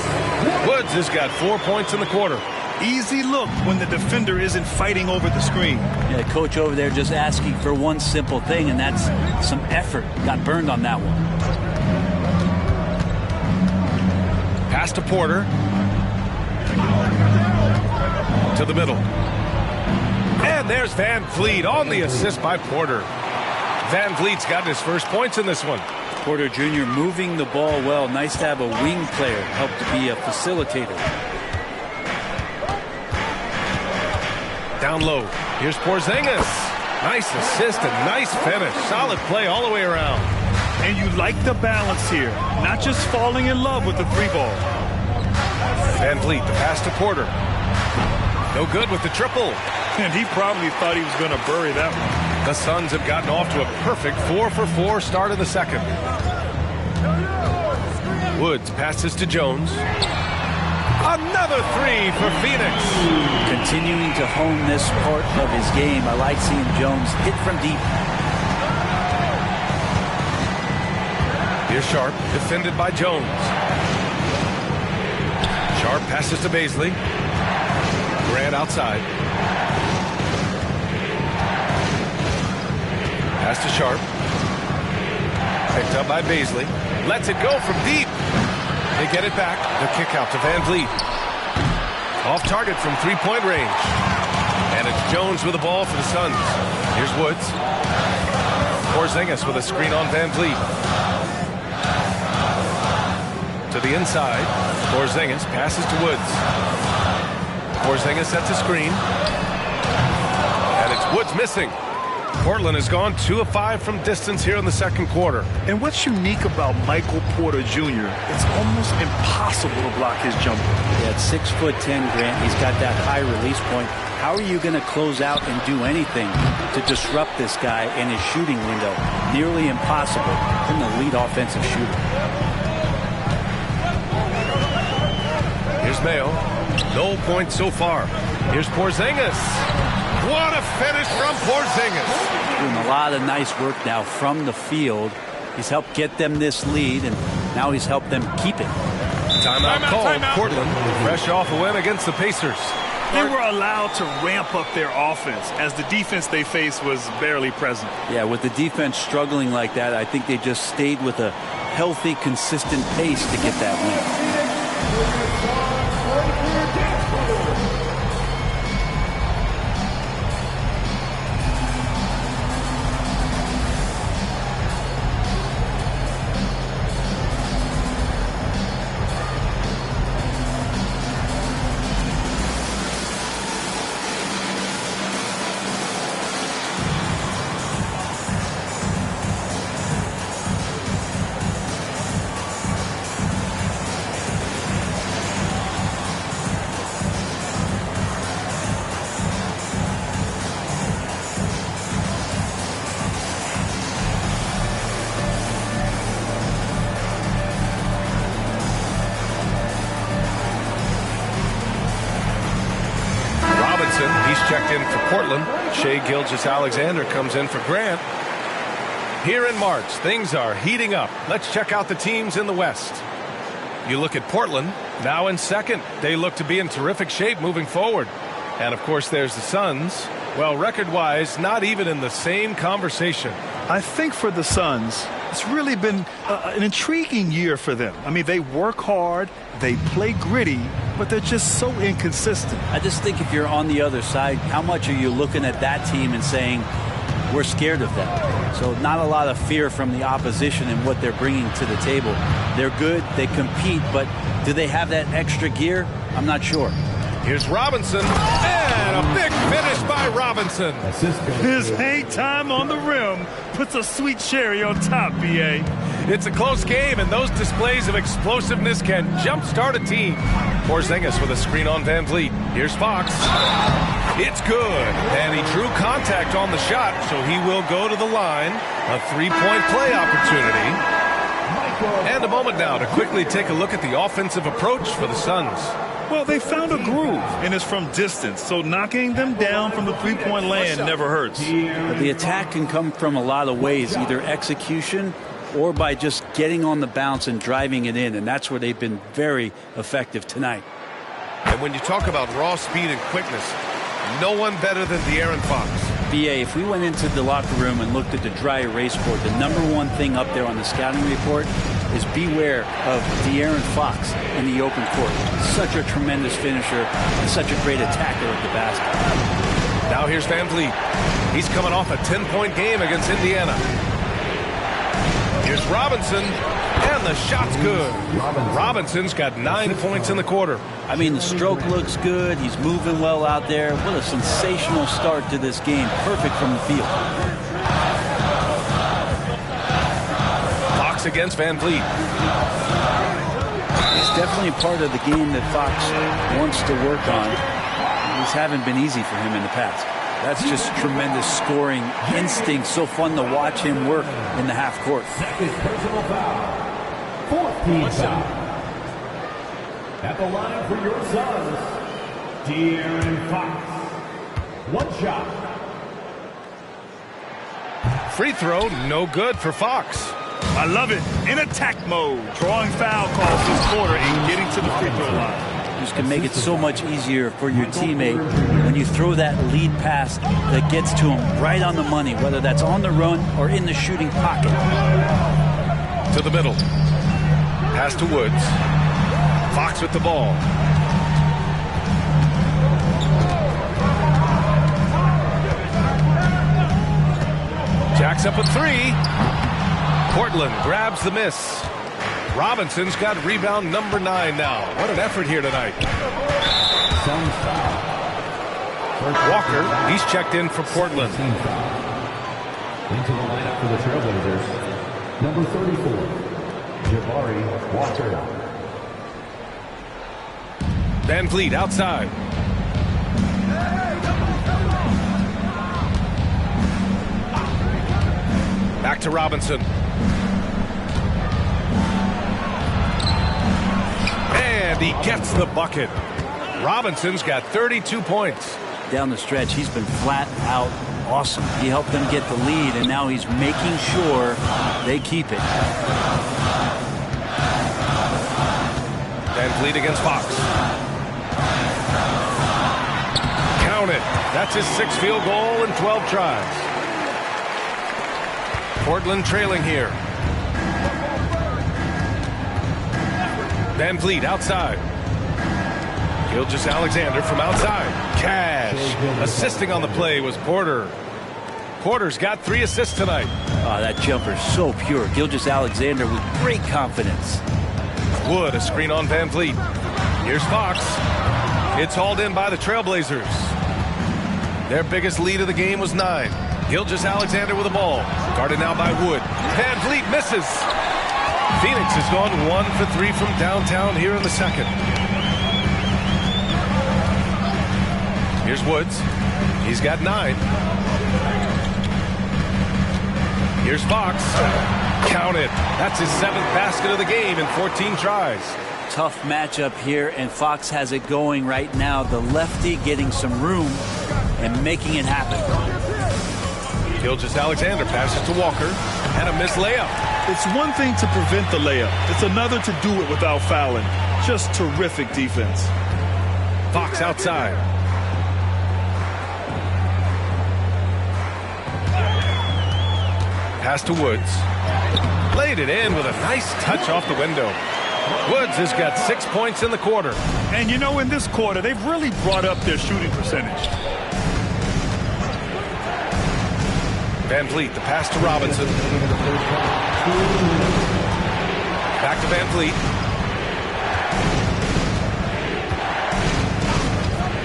Woods has got 4 points in the quarter. Easy look when the defender isn't fighting over the screen. Yeah, coach over there just asking for one simple thing, and that's some effort. Got burned on that one. Pass to Porter. To the middle. And there's Van Vliet on the assist by Porter. Van Vliet's gotten his first points in this one. Porter Jr. moving the ball well. Nice to have a wing player help to be a facilitator. Down low. Here's Porzingis. Nice assist and nice finish. Solid play all the way around. And you like the balance here. Not just falling in love with the 3-ball. Van Vliet, the pass to Porter. No good with the triple. And he probably thought he was going to bury that one. The Suns have gotten off to a perfect 4-for-4 start in the second. Woods passes to Jones. Another three for Phoenix. Continuing to hone this part of his game. I like seeing Jones hit from deep. Here's Sharp, defended by Jones. Sharp passes to Baisley. Grant outside. Pass to Sharp. Picked up by Baisley. Lets it go from deep. They get it back. The kick out to Van Vliet. Off target from three-point range. And it's Jones with the ball for the Suns. Here's Woods. Porzingis with a screen on Van Vliet. To the inside. Porzingis passes to Woods. Porzingis sets a screen. And it's Woods missing. Portland has gone 2 of 5 from distance here in the second quarter. And what's unique about Michael Porter Jr., it's almost impossible to block his jumper. Yeah, at 6'10", Grant, he's got that high release point. How are you going to close out and do anything to disrupt this guy and his shooting window? Nearly impossible from the lead offensive shooter. Here's Mayo. No points so far. Here's Porzingis. What a finish from Porzingis. Doing a lot of nice work now from the field. He's helped get them this lead, and now he's helped them keep it. Timeout called. Portland fresh off a win against the Pacers. They were allowed to ramp up their offense as the defense they faced was barely present. Yeah, with the defense struggling like that, I think they just stayed with a healthy, consistent pace to get that win. Checked in for Portland. Shai Gilgeous-Alexander comes in for Grant. Here in March, things are heating up. Let's check out the teams in the West. You look at Portland, now in second. They look to be in terrific shape moving forward. And, of course, there's the Suns. Well, record-wise, not even in the same conversation. I think for the Suns, it's really been an intriguing year for them. I mean, they work hard, they play gritty, but they're just so inconsistent. I just think if you're on the other side, how much are you looking at that team and saying, we're scared of them? So not a lot of fear from the opposition and what they're bringing to the table. They're good, they compete, but do they have that extra gear? I'm not sure. Here's Robinson, and a big finish by Robinson. His hang time on the rim puts a sweet cherry on top, B.A. It's a close game, and those displays of explosiveness can jumpstart a team. Porzingis with a screen on Van Vliet. Here's Fox. It's good, and he drew contact on the shot, so he will go to the line. A three-point play opportunity. And a moment now to quickly take a look at the offensive approach for the Suns. Well, they found a groove, and it's from distance, so knocking them down from the three-point land never hurts. The attack can come from a lot of ways, either execution or by just getting on the bounce and driving it in, and that's where they've been very effective tonight. And when you talk about raw speed and quickness, no one better than De'Aaron Fox. BA, if we went into the locker room and looked at the dry erase board, the number one thing up there on the scouting report is beware of De'Aaron Fox in the open court. Such a tremendous finisher and such a great attacker at the basket. Now here's Van Vliet. He's coming off a 10-point game against Indiana. Here's Robinson, and the shot's good. Robinson's got 9 points in the quarter. I mean, the stroke looks good. He's moving well out there. What a sensational start to this game. Perfect from the field. Fox against Van Vliet. It's definitely a part of the game that Fox wants to work on. these haven't been easy for him in the past. That's just tremendous scoring instinct. So fun to watch him work in the half court. Second personal foul. 14 foul. At the line for your Suns, De'Aaron Fox. One shot. Free throw, no good for Fox. I love it. In attack mode. Drawing foul calls this quarter and getting to the free throw line. This can make it so much easier for your teammate when you throw that lead pass that gets to him right on the money, whether that's on the run or in the shooting pocket. To the middle. Pass to Woods. Fox with the ball. Jacks up a three. Portland grabs the miss. Robinson's got rebound number 9 now. What an effort here tonight. Walker, he's checked in for Portland. Into the lineup for the Trailblazers, number 34, Jabari Walker. Van Vliet outside. Back to Robinson. And he gets the bucket. Robinson's got 32 points. Down the stretch, he's been flat out awesome. He helped them get the lead, and now he's making sure they keep it. Van Vliet against Fox. Count it. That's his 6th field goal in 12 tries. Portland trailing here. Van Vliet outside. Gilgeous-Alexander from outside. Cash. Assisting on the play was Porter. Porter's got 3 assists tonight. Oh, that jumper's so pure. Gilgeous-Alexander with great confidence. Wood, a screen on Van Vliet. Here's Fox. It's hauled in by the Trailblazers. Their biggest lead of the game was 9. Gilgeous-Alexander with the ball. Guarded now by Wood. Van Vliet misses. Phoenix has gone 1 for 3 from downtown here in the second. Here's Woods. He's got 9. Here's Fox. Count it. That's his 7th basket of the game in 14 tries. Tough matchup here, and Fox has it going right now. The lefty getting some room and making it happen. Gilgeous-Alexander passes to Walker, and a missed layup. It's one thing to prevent the layup. It's another to do it without fouling. Just terrific defense. Fox outside. Pass to Woods. Laid it in with a nice touch off the window. Woods has got 6 points in the quarter. And you know, in this quarter, they've really brought up their shooting percentage. Van Vliet, the pass to Robinson. Back to Van Vliet.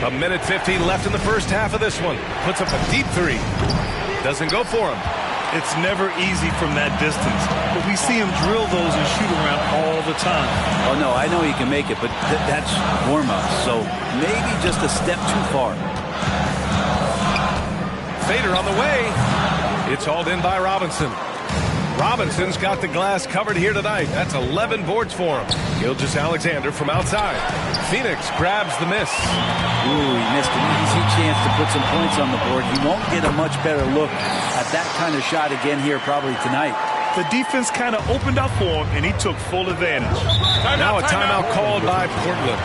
A minute 15 left in the first half of this one. Puts up a deep 3. Doesn't go for him. It's never easy from that distance, but we see him drill those and shoot around all the time. Oh, no, I know he can make it, but that's warm-up, so maybe just a step too far. Fader on the way. It's hauled in by Robinson. Robinson's got the glass covered here tonight. That's 11 boards for him. Gilgeous-Alexander from outside. Phoenix grabs the miss. Ooh, he missed an easy chance to put some points on the board. He won't get a much better look at that kind of shot again here probably tonight. The defense kind of opened up for him, and he took full advantage. Now a timeout called by Portland.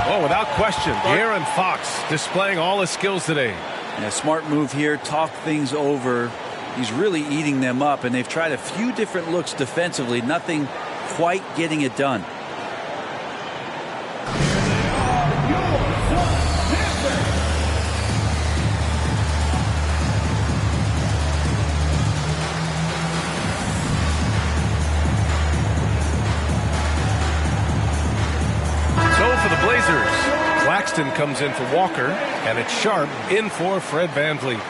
Oh, without question, De'Aaron Fox displaying all his skills today. Yeah, smart move here. Talk things over. He's really eating them up, and they've tried a few different looks defensively. Nothing quite getting it done. So for the Blazers, Claxton comes in for Walker, and it's Sharp in for Fred Van Vliet.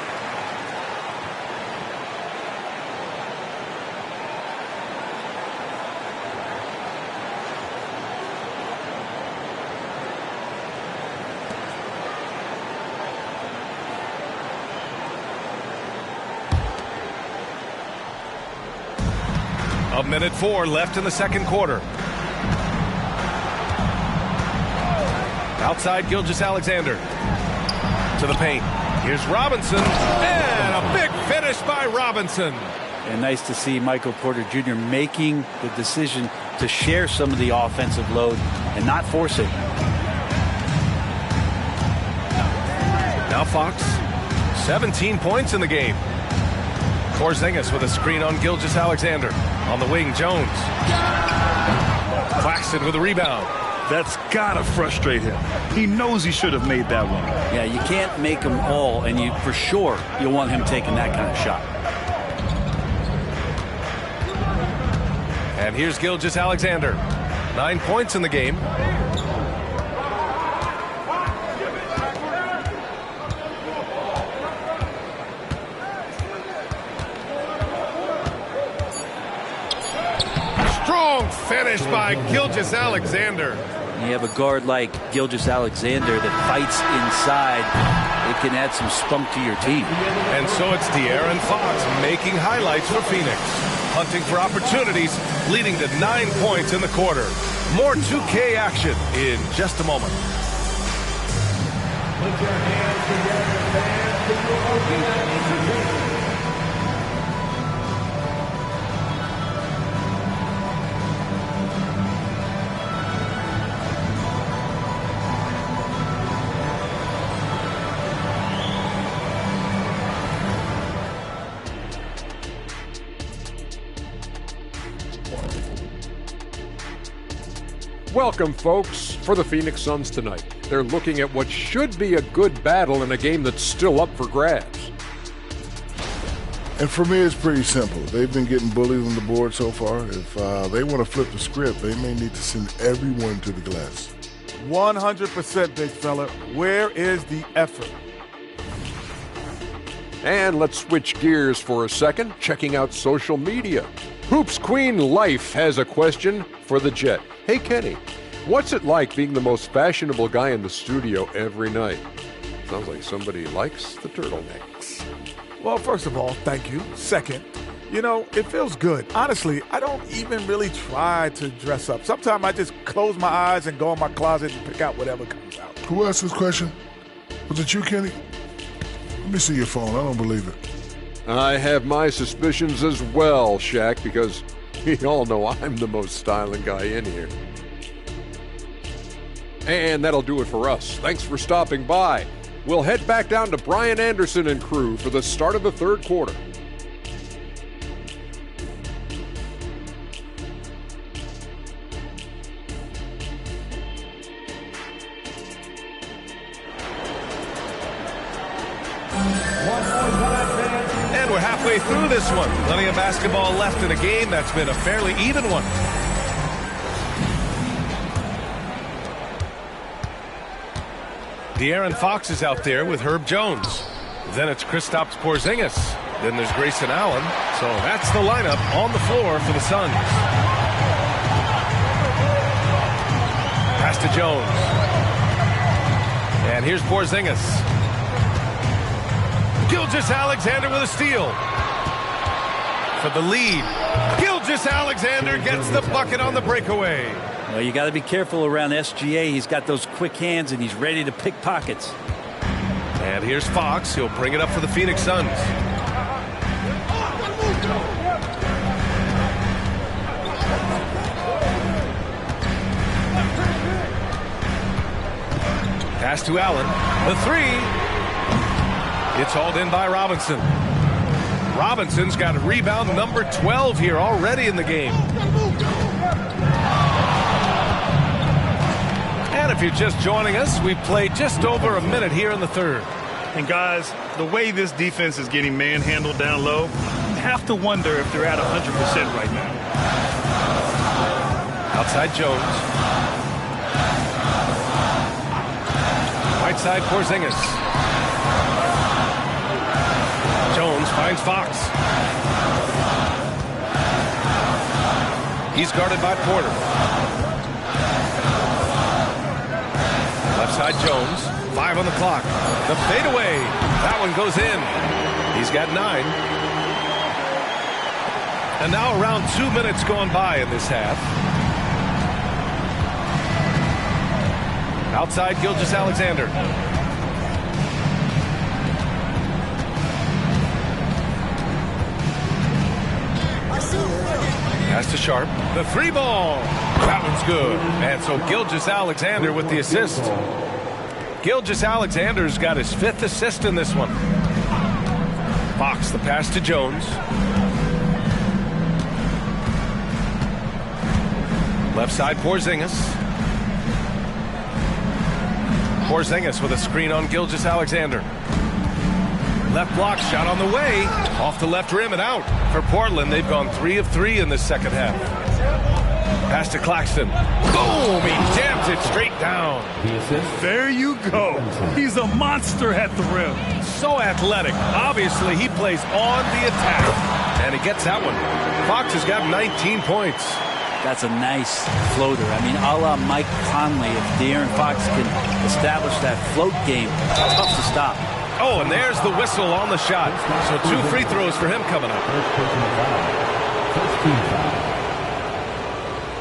1:04 left in the second quarter. Outside Gilgeous-Alexander to the paint. Here's Robinson, and a big finish by Robinson. And nice to see Michael Porter Jr. making the decision to share some of the offensive load and not force it. Now Fox, 17 points in the game. Porzingis with a screen on Gilgeous-Alexander. On the wing, Jones. Claxton with a rebound. That's got to frustrate him. He knows he should have made that one. Yeah, you can't make them all, and you for sure you'll want him taking that kind of shot. And here's Gilgeous-Alexander. 9 points in the game. Strong finish by Gilgeous-Alexander. You have a guard like Gilgeous-Alexander that fights inside. It can add some spunk to your team. And so it's De'Aaron Fox making highlights for Phoenix. Hunting for opportunities, leading to 9 points in the quarter. More 2K action in just a moment. Put your hands together, fans. Welcome, folks, for the Phoenix Suns tonight. They're looking at what should be a good battle in a game that's still up for grabs. And for me, it's pretty simple. They've been getting bullied on the board so far. If they want to flip the script, they may need to send everyone to the glass. 100%, big fella. Where is the effort? And let's switch gears for a second, checking out social media. Hoops Queen Life has a question for the Jet. Hey, Kenny, what's it like being the most fashionable guy in the studio every night? Sounds like somebody likes the turtlenecks. Well, first of all, thank you. Second, you know, it feels good. Honestly, I don't even really try to dress up. Sometimes I just close my eyes and go in my closet and pick out whatever comes out. Who asked this question? Was it you, Kenny? Let me see your phone. I don't believe it. I have my suspicions as well, Shaq, because we all know I'm the most styling guy in here. And that'll do it for us. Thanks for stopping by. We'll head back down to Brian Anderson and crew for the start of the third quarter. And we're halfway through this one. Plenty of basketball left in a game that's been a fairly even one. De'Aaron Fox is out there with Herb Jones. Then it's Kristaps Porzingis. Then there's Grayson Allen. So that's the lineup on the floor for the Suns. Pass to Jones. And here's Porzingis. Gilgeous-Alexander with a steal. For the lead. Gilgeous-Alexander gets the bucket on the breakaway. Well, you got to be careful around SGA. He's got those quick hands and he's ready to pick pockets. And here's Fox. He'll bring it up for the Phoenix Suns. Pass to Allen. The three. It's hauled in by Robinson. Robinson's got a rebound number 12 here already in the game. And if you're just joining us, we've played just over a minute here in the third. And guys, the way this defense is getting manhandled down low, you have to wonder if they're at 100% right now. Outside Jones. Right side Porzingis. Jones finds Fox. He's guarded by Porter. Left side Jones. 5 on the clock. The fadeaway. That one goes in. He's got 9. And now around 2 minutes gone by in this half. Outside, Gilgeous-Alexander. Pass to Sharp. The three ball. That one's good. And so Gilgeous-Alexander with the assist. Gilgeous-Alexander's got his 5th assist in this one. Fox, the pass to Jones. Left side, Porzingis. Porzingis with a screen on Gilgeous-Alexander. Left block, shot on the way. Off the left rim and out. For Portland, they've gone 3 of 3 in this second half. Pass to Claxton. Boom! He jams it straight down. There you go. He's a monster at the rim. So athletic. Obviously, he plays on the attack. And he gets that one. Fox has got 19 points. That's a nice floater. I mean, a la Mike Conley. If De'Aaron Fox can establish that float game, tough to stop. Oh, and there's the whistle on the shot. So 2 free throws for him coming up. First team foul.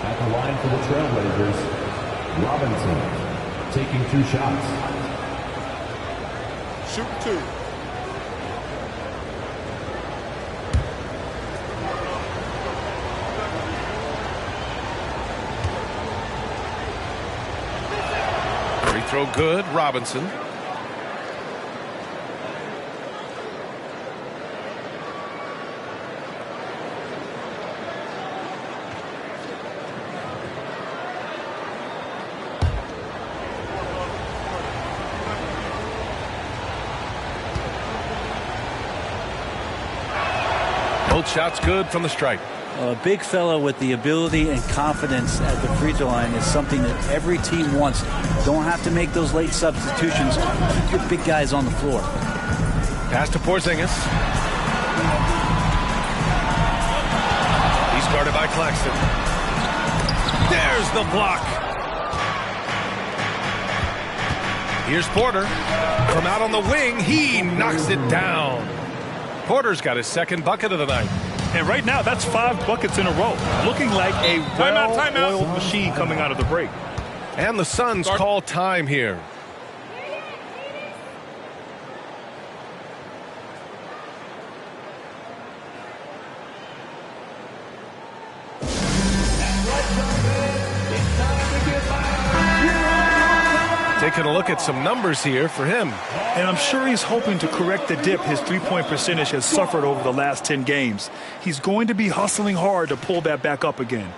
At the line for the Trailblazers, Robinson taking 2 shots. Shoot 2. Free throw good, Robinson. Both shots good from the stripe. A big fella with the ability and confidence at the free throw line is something that every team wants. Don't have to make those late substitutions. Keep your big guys on the floor. Pass to Porzingis. He's guarded by Claxton. There's the block. Here's Porter. From out on the wing, he knocks it down. Porter's got his 2nd bucket of the night. And right now, that's 5 buckets in a row. Looking like a well-oiled machine coming out of the break. And the Suns call time here. Taking a look at some numbers here for him. And I'm sure he's hoping to correct the dip his three-point percentage has suffered over the last 10 games. He's going to be hustling hard to pull that back up again.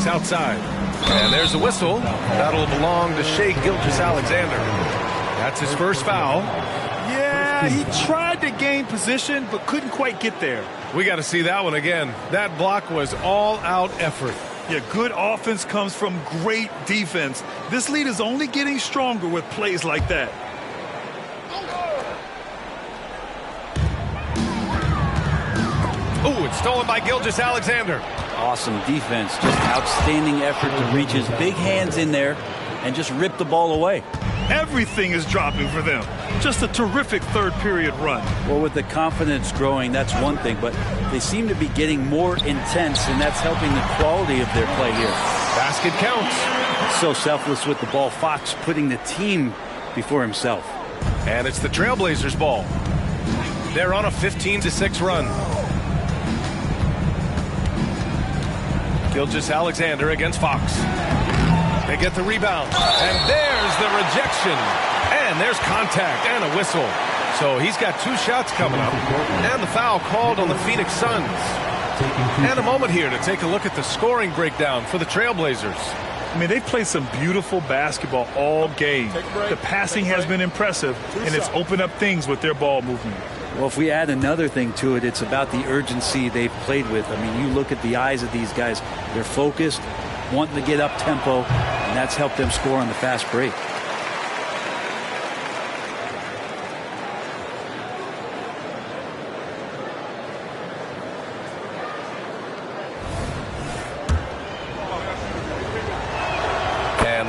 Outside. And there's a whistle. That'll belong to Shai Gilgeous-Alexander. That's his first foul. Yeah, he tried to gain position, but couldn't quite get there. We got to see that one again. That block was all-out effort. Yeah, good offense comes from great defense. This lead is only getting stronger with plays like that. Oh, it's stolen by Gilgeous-Alexander. Awesome defense. Just outstanding effort to reach his big hands in there and just rip the ball away. Everything is dropping for them. Just a terrific third period run. Well, with the confidence growing, that's one thing, but they seem to be getting more intense, and that's helping the quality of their play here. Basket counts. So selfless with the ball. Fox putting the team before himself. And it's the Trailblazers' ball. They're on a 15-6 run. Gilgeous-Alexander against Fox. They get the rebound. And there's the rejection. And there's contact and a whistle. So he's got 2 shots coming up. And the foul called on the Phoenix Suns. And a moment here to take a look at the scoring breakdown for the Trailblazers. I mean, they've played some beautiful basketball all game. The passing has been impressive, and it's opened up things with their ball movement. Well, if we add another thing to it, it's about the urgency they've played with. I mean, you look at the eyes of these guys. They're focused, wanting to get up tempo, and that's helped them score on the fast break.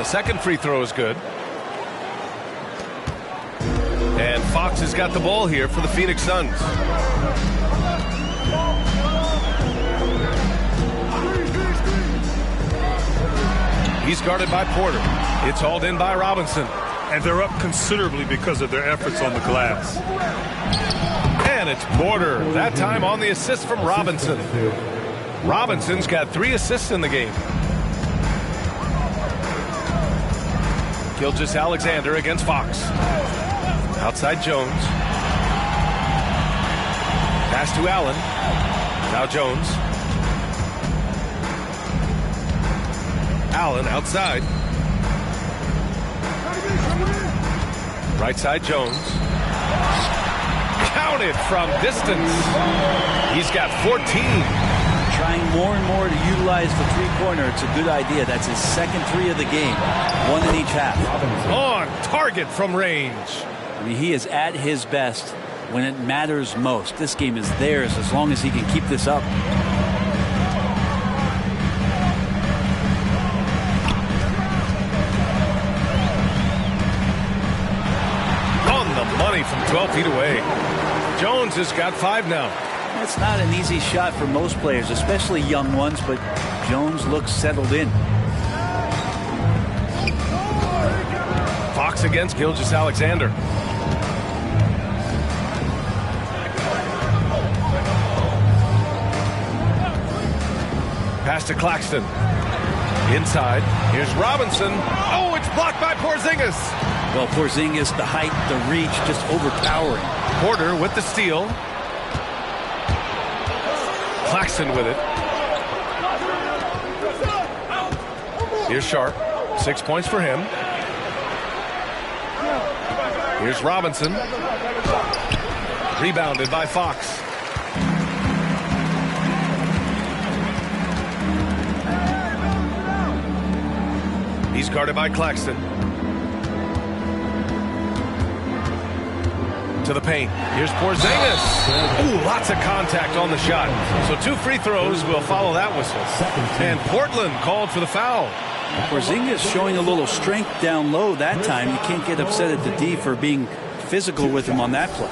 the second free throw is good. And Fox has got the ball here for the Phoenix Suns. He's guarded by Porter. It's hauled in by Robinson. And they're up considerably because of their efforts on the glass. And it's Porter. That time on the assist from Robinson. Robinson's got 3 assists in the game. Gilgeous-Alexander against Fox. Outside Jones. Pass to Allen. Now Jones. Allen outside. Right side Jones. Counted from distance. He's got 14. Trying more and more to utilize the three-pointer. It's a good idea. That's his second 3 of the game. 1 in each half. On target from range. I mean, he is at his best when it matters most. This game is theirs as long as he can keep this up. From 12 feet away. Jones has got 5 now. That's not an easy shot for most players, especially young ones, but Jones looks settled in. Fox against Gilgeous-Alexander. Pass to Claxton. Inside. Here's Robinson. Oh, it's blocked by Porzingis. Well, Porzingis, the height, the reach, just overpowering. Porter with the steal. Claxton with it. Here's Sharp. 6 points for him. Here's Robinson. Rebounded by Fox. He's guarded by Claxton. To the paint. Here's Porzingis. Ooh, lots of contact on the shot. So 2 free throws will follow that whistle. And Portland called for the foul. Porzingis showing a little strength down low that time. You can't get upset at the D for being physical with him on that play.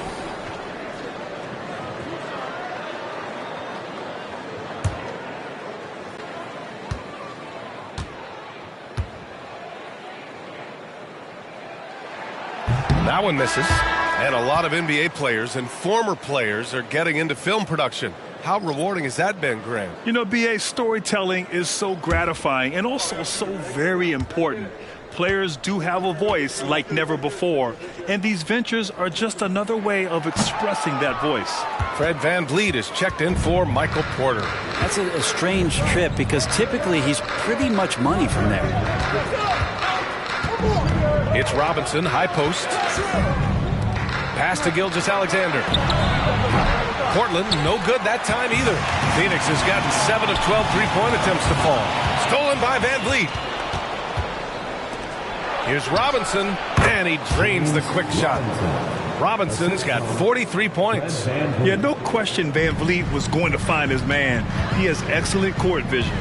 That one misses. And a lot of NBA players and former players are getting into film production. How rewarding has that been, Graham? You know, BA, storytelling is so gratifying and also so very important. Players do have a voice like never before, and these ventures are just another way of expressing that voice. Fred VanVleet is checked in for Michael Porter. That's a strange trip because typically he's pretty much money from there. It's Robinson, high post. Pass to Gilgeous-Alexander. Portland, no good that time either. Phoenix has gotten 7 of 12 three-point attempts to fall. Stolen by VanVleet. Here's Robinson, and he drains the quick shot. Robinson's got 43 points. Yeah, no question VanVleet was going to find his man. He has excellent court vision.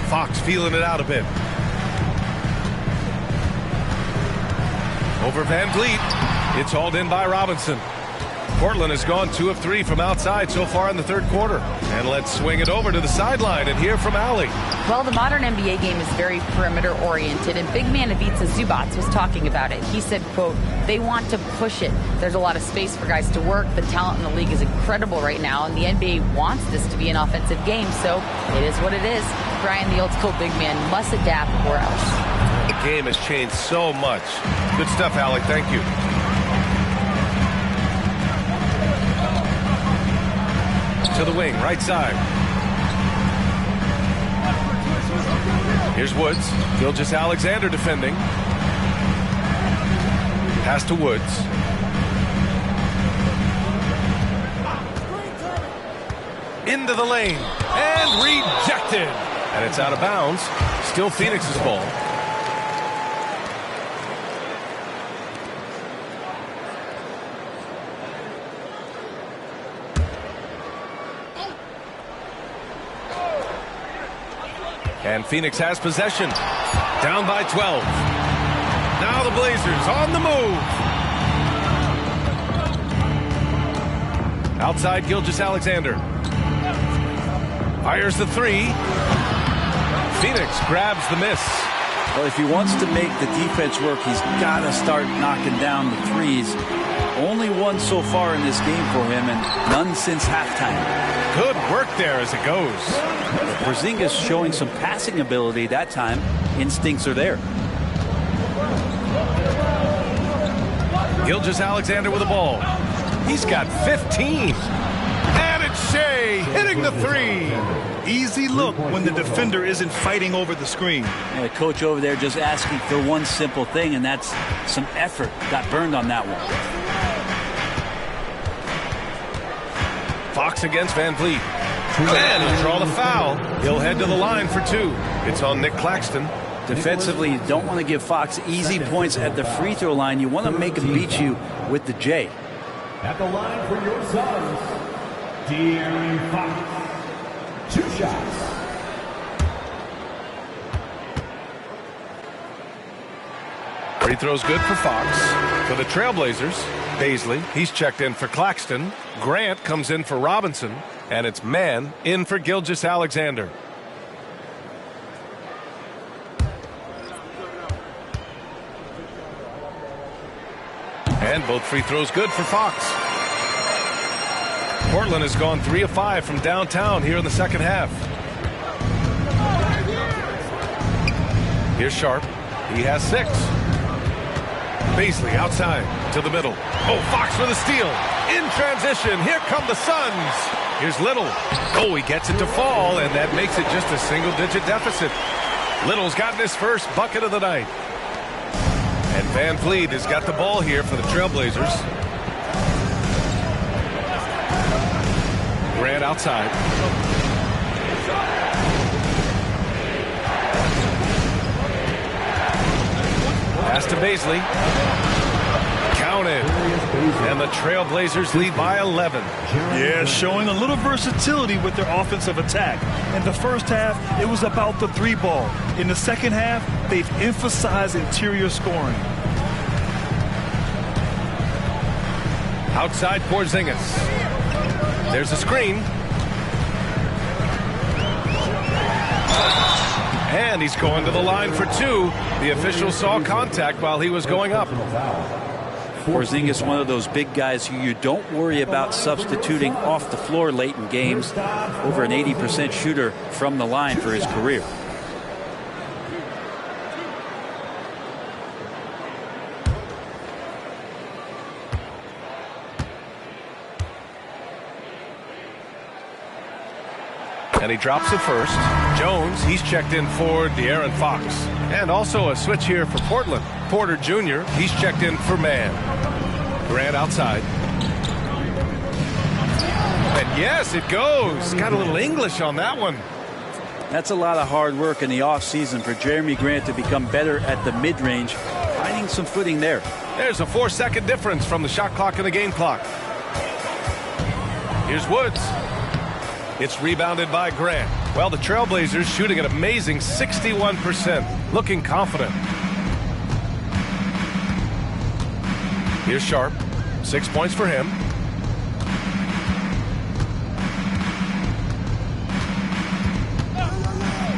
Fox feeling it out a bit. Over VanVleet. It's hauled in by Robinson. Portland has gone 2 of 3 from outside so far in the third quarter. And let's swing it over to the sideline and hear from Allie. Well, the modern NBA game is very perimeter-oriented, and big man Ivica Zubac was talking about it. He said, quote, they want to push it. There's a lot of space for guys to work. The talent in the league is incredible right now, and the NBA wants this to be an offensive game, so it is what it is. Brian, the old-school big man, must adapt or else. The game has changed so much. Good stuff, Allie. Thank you. To the wing, right side. Here's Woods. Gilgeous-Alexander defending. Pass to Woods. Into the lane. And rejected. And it's out of bounds. Still Phoenix's ball. And Phoenix has possession. Down by 12. Now the Blazers on the move. Outside Gilgeous-Alexander. Fires the three. Phoenix grabs the miss. Well, if he wants to make the defense work, he's got to start knocking down the threes. Only one so far in this game for him, and none since halftime. Good work there as it goes. Porzingis showing some passing ability that time. Instincts are there. Gilgeous-Alexander with the ball. He's got 15. And it's Shea hitting the three. Easy look when the defender isn't fighting over the screen. Yeah, coach over there just asking for one simple thing, and that's some effort. Got burned on that one. Fox against Van Vliet. And he'll draw the foul. He'll head to the line for two. It's on Nick Claxton. Defensively, you don't want to give Fox easy points at the free throw line. You want to make him beat you with the J. At the line for your Suns, De'Aaron Fox. 2 shots. Free throw's good for Fox. For the Trailblazers, Baisley, he's checked in for Claxton. Grant comes in for Robinson. And it's Mann in for Gilgeous-Alexander. And both free throws good for Fox. Portland has gone 3 of 5 from downtown here in the second half. Here's Sharp. He has 6. Baisley outside to the middle. Oh, Fox with a steal. In transition, here come the Suns. Here's Little. Oh, he gets it to fall, and that makes it just a single-digit deficit. Little's gotten his first bucket of the night. And Van Vliet has got the ball here for the Trailblazers. Grant outside. Pass to Baisley. Counted. And the Trailblazers lead by 11. Yeah, showing a little versatility with their offensive attack. In the first half, it was about the 3 ball. In the second half, they've emphasized interior scoring. Outside Porzingis. There's a screen. And he's going to the line for 2. The official saw contact while he was going up. Porzingis, one of those big guys who you don't worry about substituting off the floor late in games. Over an 80% shooter from the line for his career. And he drops it first. Jones, he's checked in for De'Aaron Fox. And also a switch here for Portland. Porter Jr., he's checked in for Mann. Grant outside. And yes, it goes. Got a little English on that one. That's a lot of hard work in the offseason for Jeremy Grant to become better at the mid-range. Finding some footing there. There's a 4-second difference from the shot clock and the game clock. Here's Woods. It's rebounded by Grant. Well, the Trailblazers shooting an amazing 61%. Looking confident. Here's Sharp. 6 points for him.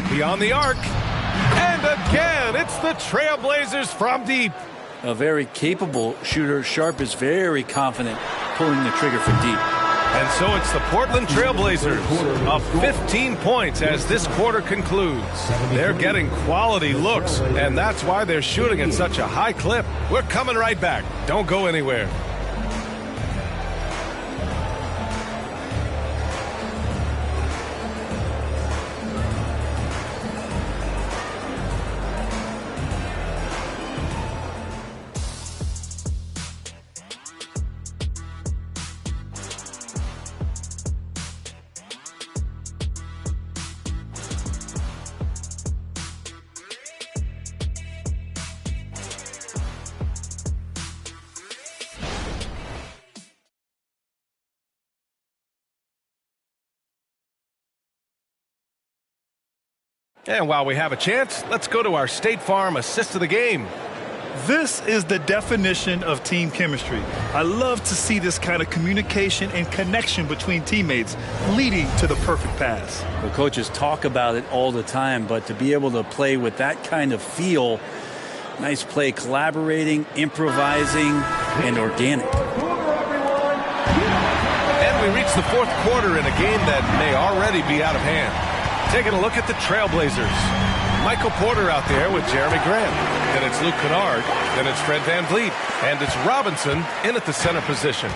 Beyond the arc. And again, it's the Trailblazers from deep. A very capable shooter. Sharp is very confident pulling the trigger from deep. And so it's the Portland Trailblazers up 15 points as this quarter concludes. They're getting quality looks, and that's why they're shooting at such a high clip. We're coming right back. Don't go anywhere. And while we have a chance, let's go to our State Farm assist of the game. This is the definition of team chemistry. I love to see this kind of communication and connection between teammates leading to the perfect pass. The coaches talk about it all the time, but to be able to play with that kind of feel, nice play, collaborating, improvising, and organic. And we reach the fourth quarter in a game that may already be out of hand. Taking a look at the Trailblazers. Michael Porter out there with Jeremy Grant. Then it's Luke Kennard. Then it's Fred VanVleet. And it's Robinson in at the center position.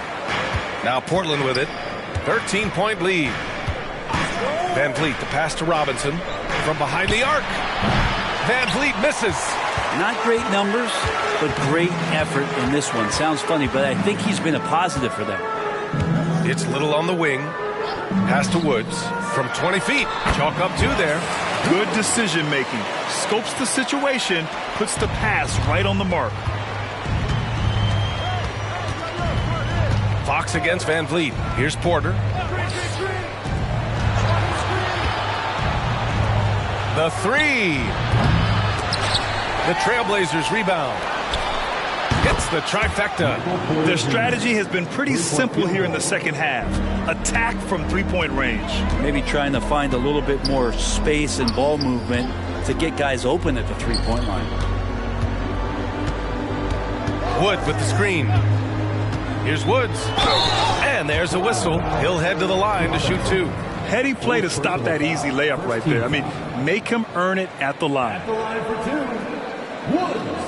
Now Portland with it. 13-point lead. VanVleet, the pass to Robinson. From behind the arc. VanVleet misses. Not great numbers, but great effort in this one. Sounds funny, but I think he's been a positive for them. It's Little on the wing. Pass to Woods. From 20 feet. Chalk up two there. Good decision making. Scopes the situation, puts the pass right on the mark. Fox against VanVleet. Here's Porter. The three. The Trailblazers rebound. Hits the trifecta. Their strategy has been pretty simple here in the second half. Attack from three-point range. Maybe trying to find a little bit more space and ball movement to get guys open at the three-point line. Wood with the screen. Here's Woods. And there's a whistle. He'll head to the line to shoot two. Heady play to stop that easy layup right there. I mean, make him earn it at the line. At the line for two, Woods.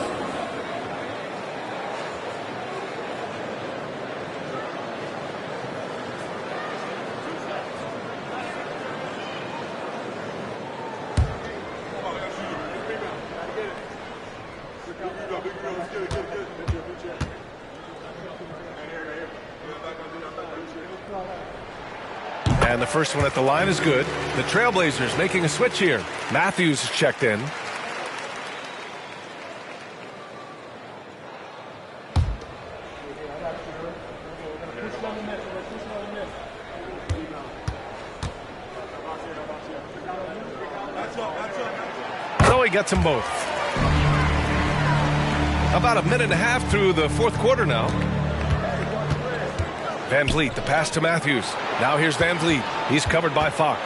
And the first one at the line is good. The Trailblazers making a switch here. Matthews is checked in. So he gets them both. About a minute and a half through the fourth quarter now. VanVleet, the pass to Matthews. Now here's VanVleet. He's covered by Fox.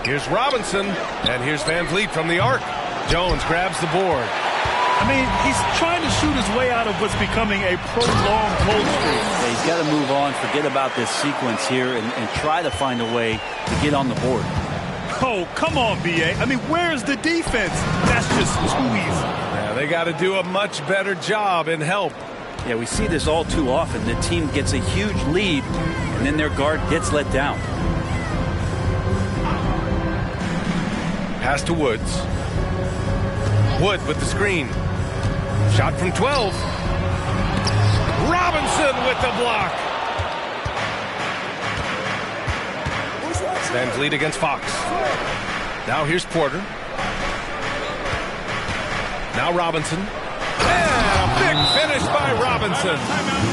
Here's Robinson. And here's VanVleet from the arc. Jones grabs the board. I mean, he's trying to shoot his way out of what's becoming a prolonged cold streak. Yeah, he's got to move on, forget about this sequence here, and try to find a way to get on the board. Oh, come on, B.A. I mean, where's the defense? That's just too easy. Yeah, they got to do a much better job in help. Yeah, we see this all too often. The team gets a huge lead, and then their guard gets let down. Pass to Woods. Wood with the screen. Shot from 12. Robinson with the block. VanVleet against Fox. Now here's Porter. Now Robinson. Big finish by Robinson.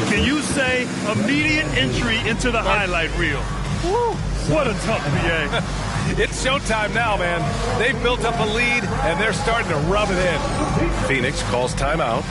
Can you say immediate entry into the highlight reel? Woo, what a tough BA. It's showtime now, man. They've built up a lead, and they're starting to rub it in. Phoenix calls timeout.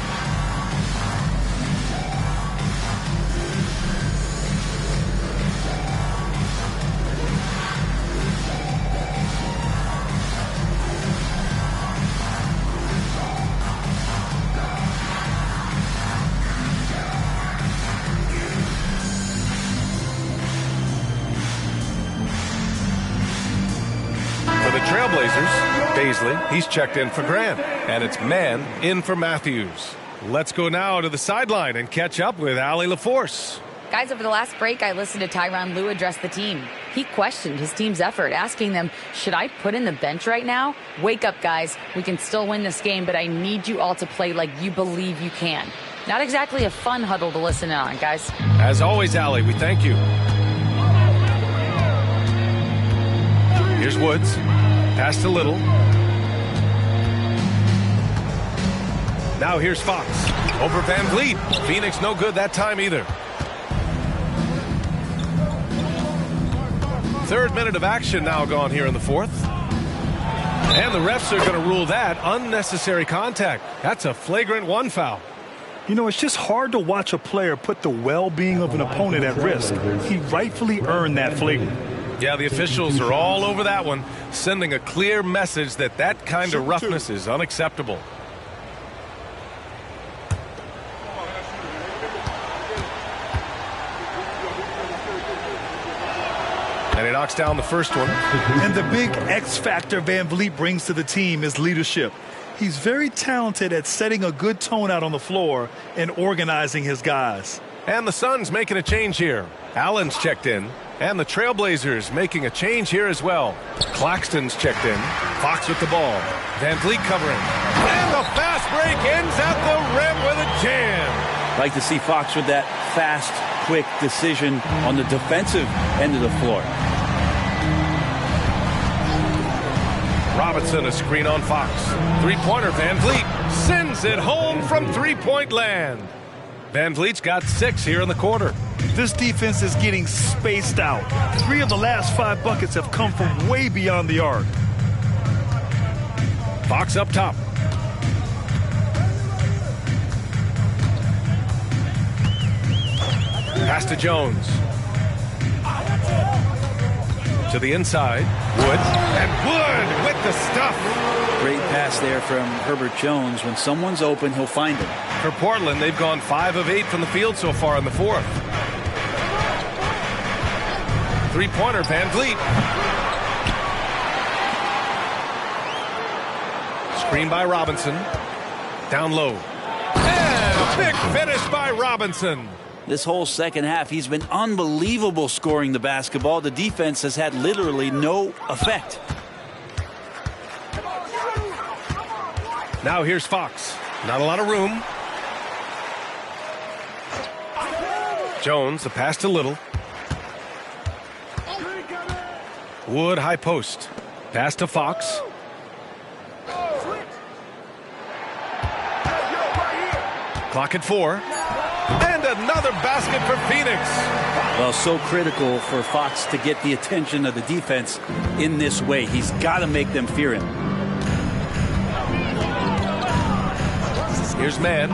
Trailblazers, Baisley, he's checked in for Grant, and it's man in for Matthews. Let's go now to the sideline and catch up with Allie LaForce. Guys, over the last break, I listened to Tyronn Lue address the team. He questioned his team's effort, asking them, should I put in the bench right now? Wake up, guys. We can still win this game, but I need you all to play like you believe you can. Not exactly a fun huddle to listen in on, guys. As always, Allie, we thank you. Here's Woods. Pass to Little. Now here's Fox. Over VanVleet. Phoenix no good that time either. third minute of action now gone here in the fourth. And the refs are going to rule that unnecessary contact. That's a flagrant 1 foul. You know, it's just hard to watch a player put the well-being of an opponent at risk. He rightfully earned that flagrant. Yeah, the officials are all over that one, sending a clear message that that kind of roughness is unacceptable. And he knocks down the first one. And the big X factor Van Vliet brings to the team is leadership. He's very talented at setting a good tone out on the floor and organizing his guys. And the Suns making a change here. Allen's checked in. And the Trailblazers making a change here as well. Claxton's checked in. Fox with the ball. Van Vliet covering. And the fast break ends at the rim with a jam. Like to see Fox with that fast, quick decision on the defensive end of the floor. Robinson, a screen on Fox. Three-pointer, Van Vliet sends it home from three-point land. Van Vliet's got 6 here in the quarter. This defense is getting spaced out. 3 of the last 5 buckets have come from way beyond the arc. Fox up top. Pass to Jones. To the inside. Wood. And Wood with the stuff. Great pass there from Herbert Jones. When someone's open, he'll find him. For Portland, they've gone 5 of 8 from the field so far in the fourth. Three-pointer, Van Vliet. Screen by Robinson. Down low. And a big finish by Robinson. This whole second half, he's been unbelievable scoring the basketball. The defense has had literally no effect. Now here's Fox. Not a lot of room. Jones, the pass to Little. Wood, high post. Pass to Fox. Clock at 4. And another basket for Phoenix. Well, so critical for Fox to get the attention of the defense in this way. He's got to make them fear him. Here's Mann.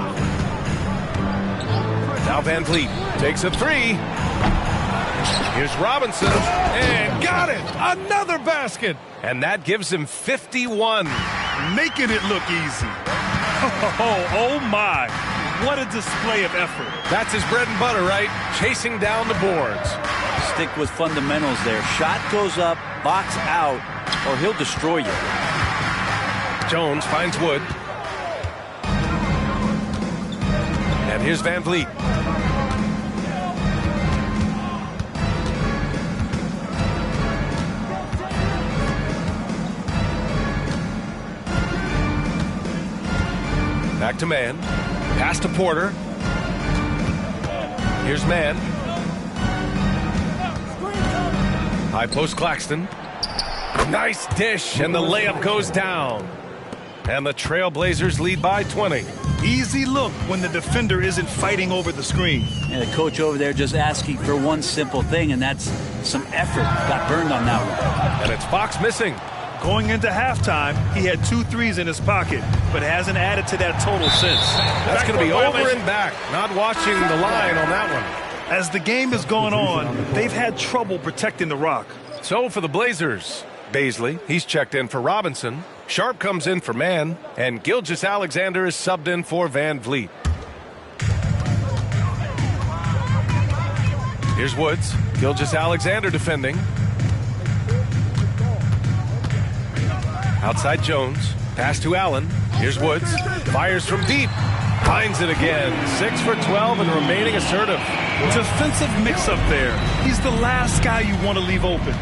Now Van Vliet takes a 3. Here's Robinson. And got it. Another basket. And that gives him 51. Making it look easy. Oh my. What a display of effort. That's his bread and butter, right? Chasing down the boards. Stick with fundamentals there. Shot goes up, box out, or he'll destroy you. Jones finds Wood. And here's Van Vliet. Back to Mann. Pass to Porter. Here's Mann. High post Claxton. Nice dish, and the layup goes down. And the Trailblazers lead by 20. Easy look when the defender isn't fighting over the screen. And the coach over there just asking for one simple thing, and that's some effort. Got burned on that one. And it's Fox missing. Going into halftime, he had 2 threes in his pocket, but hasn't added to that total since. That's going to be over and back. Not watching the line on that one. As the game has gone on, they've had trouble protecting the rock. So for the Blazers, Baisley, he's checked in for Robinson. Sharp comes in for Mann, and Gilgeous-Alexander is subbed in for Van Vliet. Here's Woods. Gilgeous-Alexander defending. Outside Jones. Pass to Allen. Here's Woods. Fires from deep. Finds it again. 6 for 12 and remaining assertive. Defensive mix-up there. He's the last guy you want to leave open.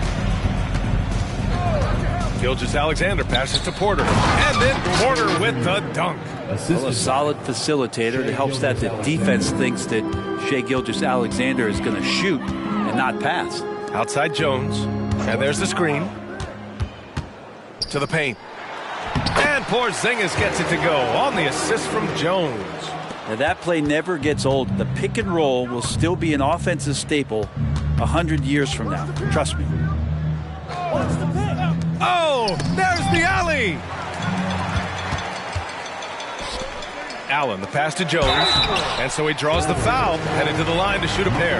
Gilgeous-Alexander passes to Porter. And then Porter with the dunk. Well, a solid facilitator that helps that the defense thinks that Shai Gilgeous-Alexander is going to shoot and not pass. Outside Jones. And there's the screen. To the paint. And Porzingis gets it to go on the assist from Jones. Now that play never gets old. The pick and roll will still be an offensive staple 100 years from now. Trust me. Oh, there's the alley. Allen, the pass to Jones, and so he draws the foul, headed to the line to shoot a pair.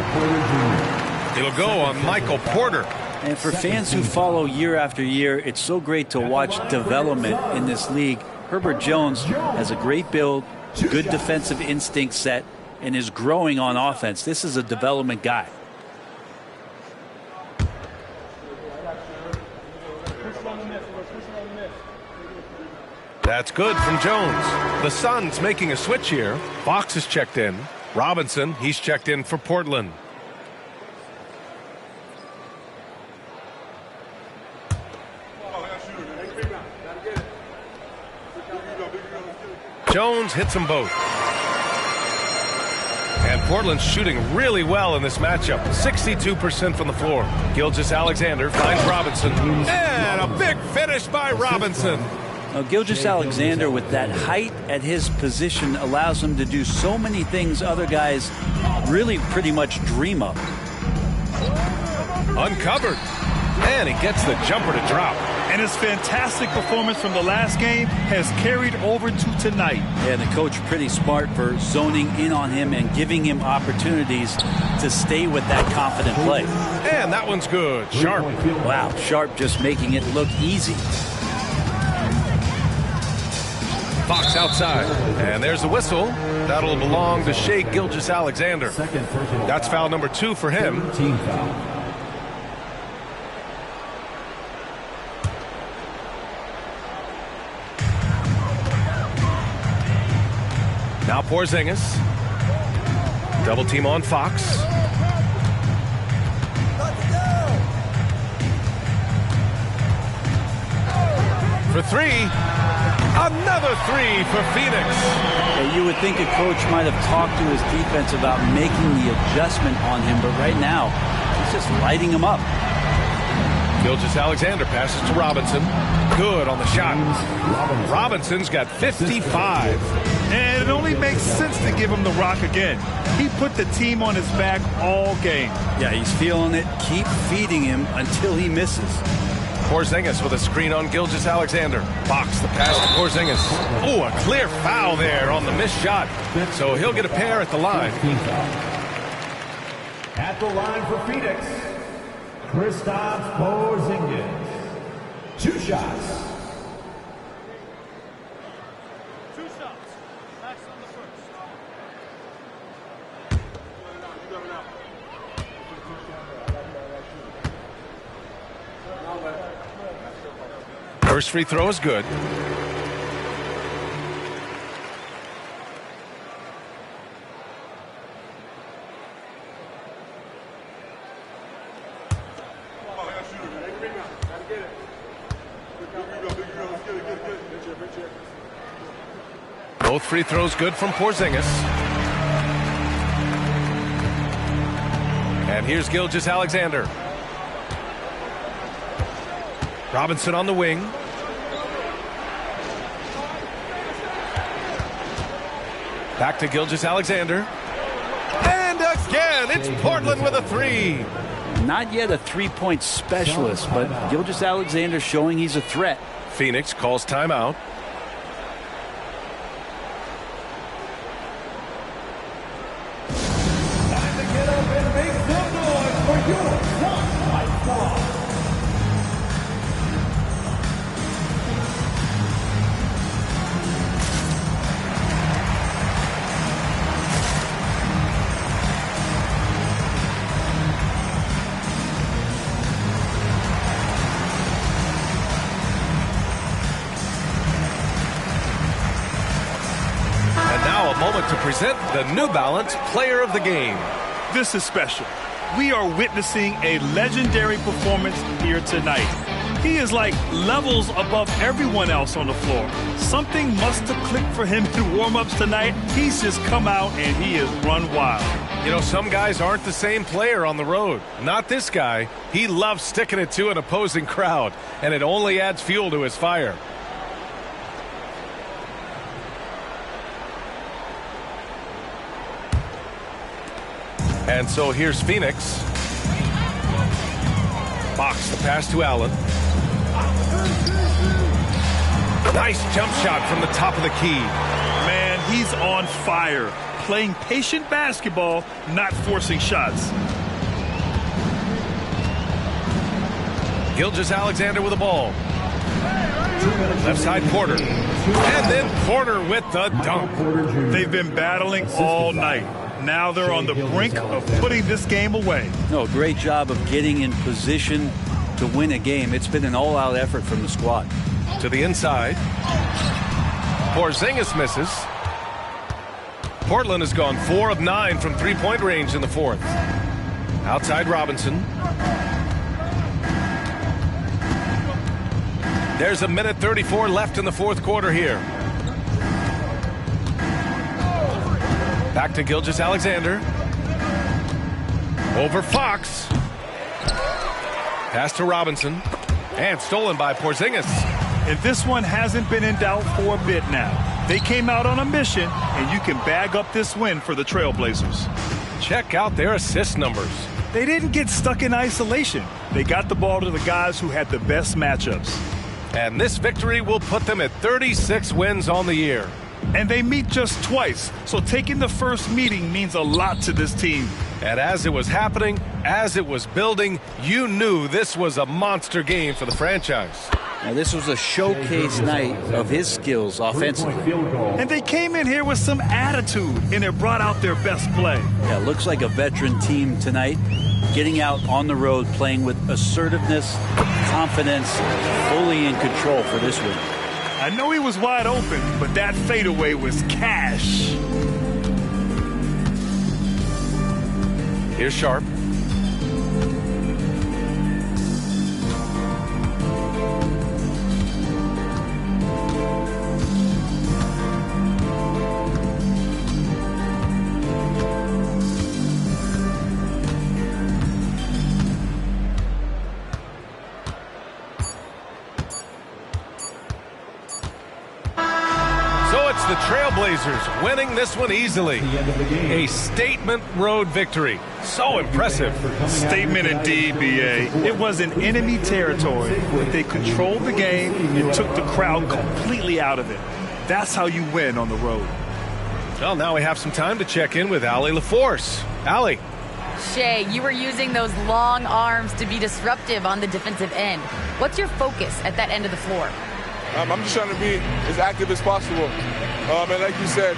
It'll go on Michael Porter. And for fans who follow year after year, it's so great to watch development in this league. Herbert Jones has a great build, good defensive instinct set, and is growing on offense. This is a development guy. That's good from Jones. The Suns making a switch here. Fox is checked in. Robinson, he's checked in for Portland. Jones hits them both. And Portland's shooting really well in this matchup. 62% from the floor. Gilgeous-Alexander finds Robinson. And a big finish by Robinson. Now, Gilgeous-Alexander, with that height at his position, allows him to do so many things other guys really pretty much dream of. Uncovered. And he gets the jumper to drop. And his fantastic performance from the last game has carried over to tonight. Yeah, the coach pretty smart for zoning in on him and giving him opportunities to stay with that confident play. And that one's good. Sharp. Wow, Sharp just making it look easy. Fox outside. And there's the whistle. That'll belong to Shai Gilgeous-Alexander. That's foul number 2 for him. Team foul. Now Porzingis. Double team on Fox. For 3. Another 3 for Phoenix. Yeah, you would think a coach might have talked to his defense about making the adjustment on him, but right now he's just lighting him up. Gilgeous-Alexander passes to Robinson. Good on the shot. Robinson's got 55. And it only makes sense to give him the rock again. He put the team on his back all game. Yeah, he's feeling it. Keep feeding him until he misses. Porzingis with a screen on Gilgeous-Alexander. Fox the pass to Porzingis. Oh, a clear foul there on the missed shot. So he'll get a pair at the line. At the line for Phoenix, Kristaps Porzingis. 2 shots. First free throw is good. Both free throws good from Porzingis. And here's Gilgeous-Alexander. Robinson on the wing. Back to Gilgeous-Alexander. And again, it's Portland with a 3. Not yet a three-point specialist, but Gilgeous-Alexander showing he's a threat. Phoenix calls timeout. Time to get up and make some noise for your Spotlight Squad. Moment to present the New Balance Player of the Game. This is special. We are witnessing a legendary performance here tonight. He is like levels above everyone else on the floor. Something must have clicked for him in warm-ups tonight. He's just come out and he has run wild. You know, some guys aren't the same player on the road. Not this guy. He loves sticking it to an opposing crowd, and it only adds fuel to his fire. And so here's Phoenix. Fox the pass to Allen. Nice jump shot from the top of the key. Man, he's on fire. Playing patient basketball, not forcing shots. Gilgeous-Alexander with the ball. Left side Porter. And then Porter with the dunk. They've been battling all night. Now they're on the brink of putting this game away. No, great job of getting in position to win a game. It's been an all-out effort from the squad. To the inside. Porzingis misses. Portland has gone 4 of 9 from three-point range in the fourth. Outside Robinson. There's a minute 34 left in the fourth quarter here. Back to Gilgeous-Alexander. Over Fox. Pass to Robinson. And stolen by Porzingis. And this one hasn't been in doubt for a bit now. They came out on a mission, and you can bag up this win for the Trailblazers. Check out their assist numbers. They didn't get stuck in isolation. They got the ball to the guys who had the best matchups. And this victory will put them at 36 wins on the year. And they meet just twice, so taking the first meeting means a lot to this team. And as it was happening, as it was building, you knew this was a monster game for the franchise. Now, this was a showcase night of his skills offensively. And they came in here with some attitude, and it brought out their best play. Yeah, looks like a veteran team tonight, getting out on the road, playing with assertiveness, confidence, fully in control for this win. I know he was wide open, but that fadeaway was cash. Here's Sharp. The Trailblazers winning this one easily. A statement road victory. So impressive. Statement indeed, B.A. It was in enemy territory, but they controlled the game and took the crowd completely out of it. That's how you win on the road. Well, now we have some time to check in with Allie LaForce. Allie. Shea, you were using those long arms to be disruptive on the defensive end. What's your focus at that end of the floor? I'm just trying to be as active as possible. And like you said,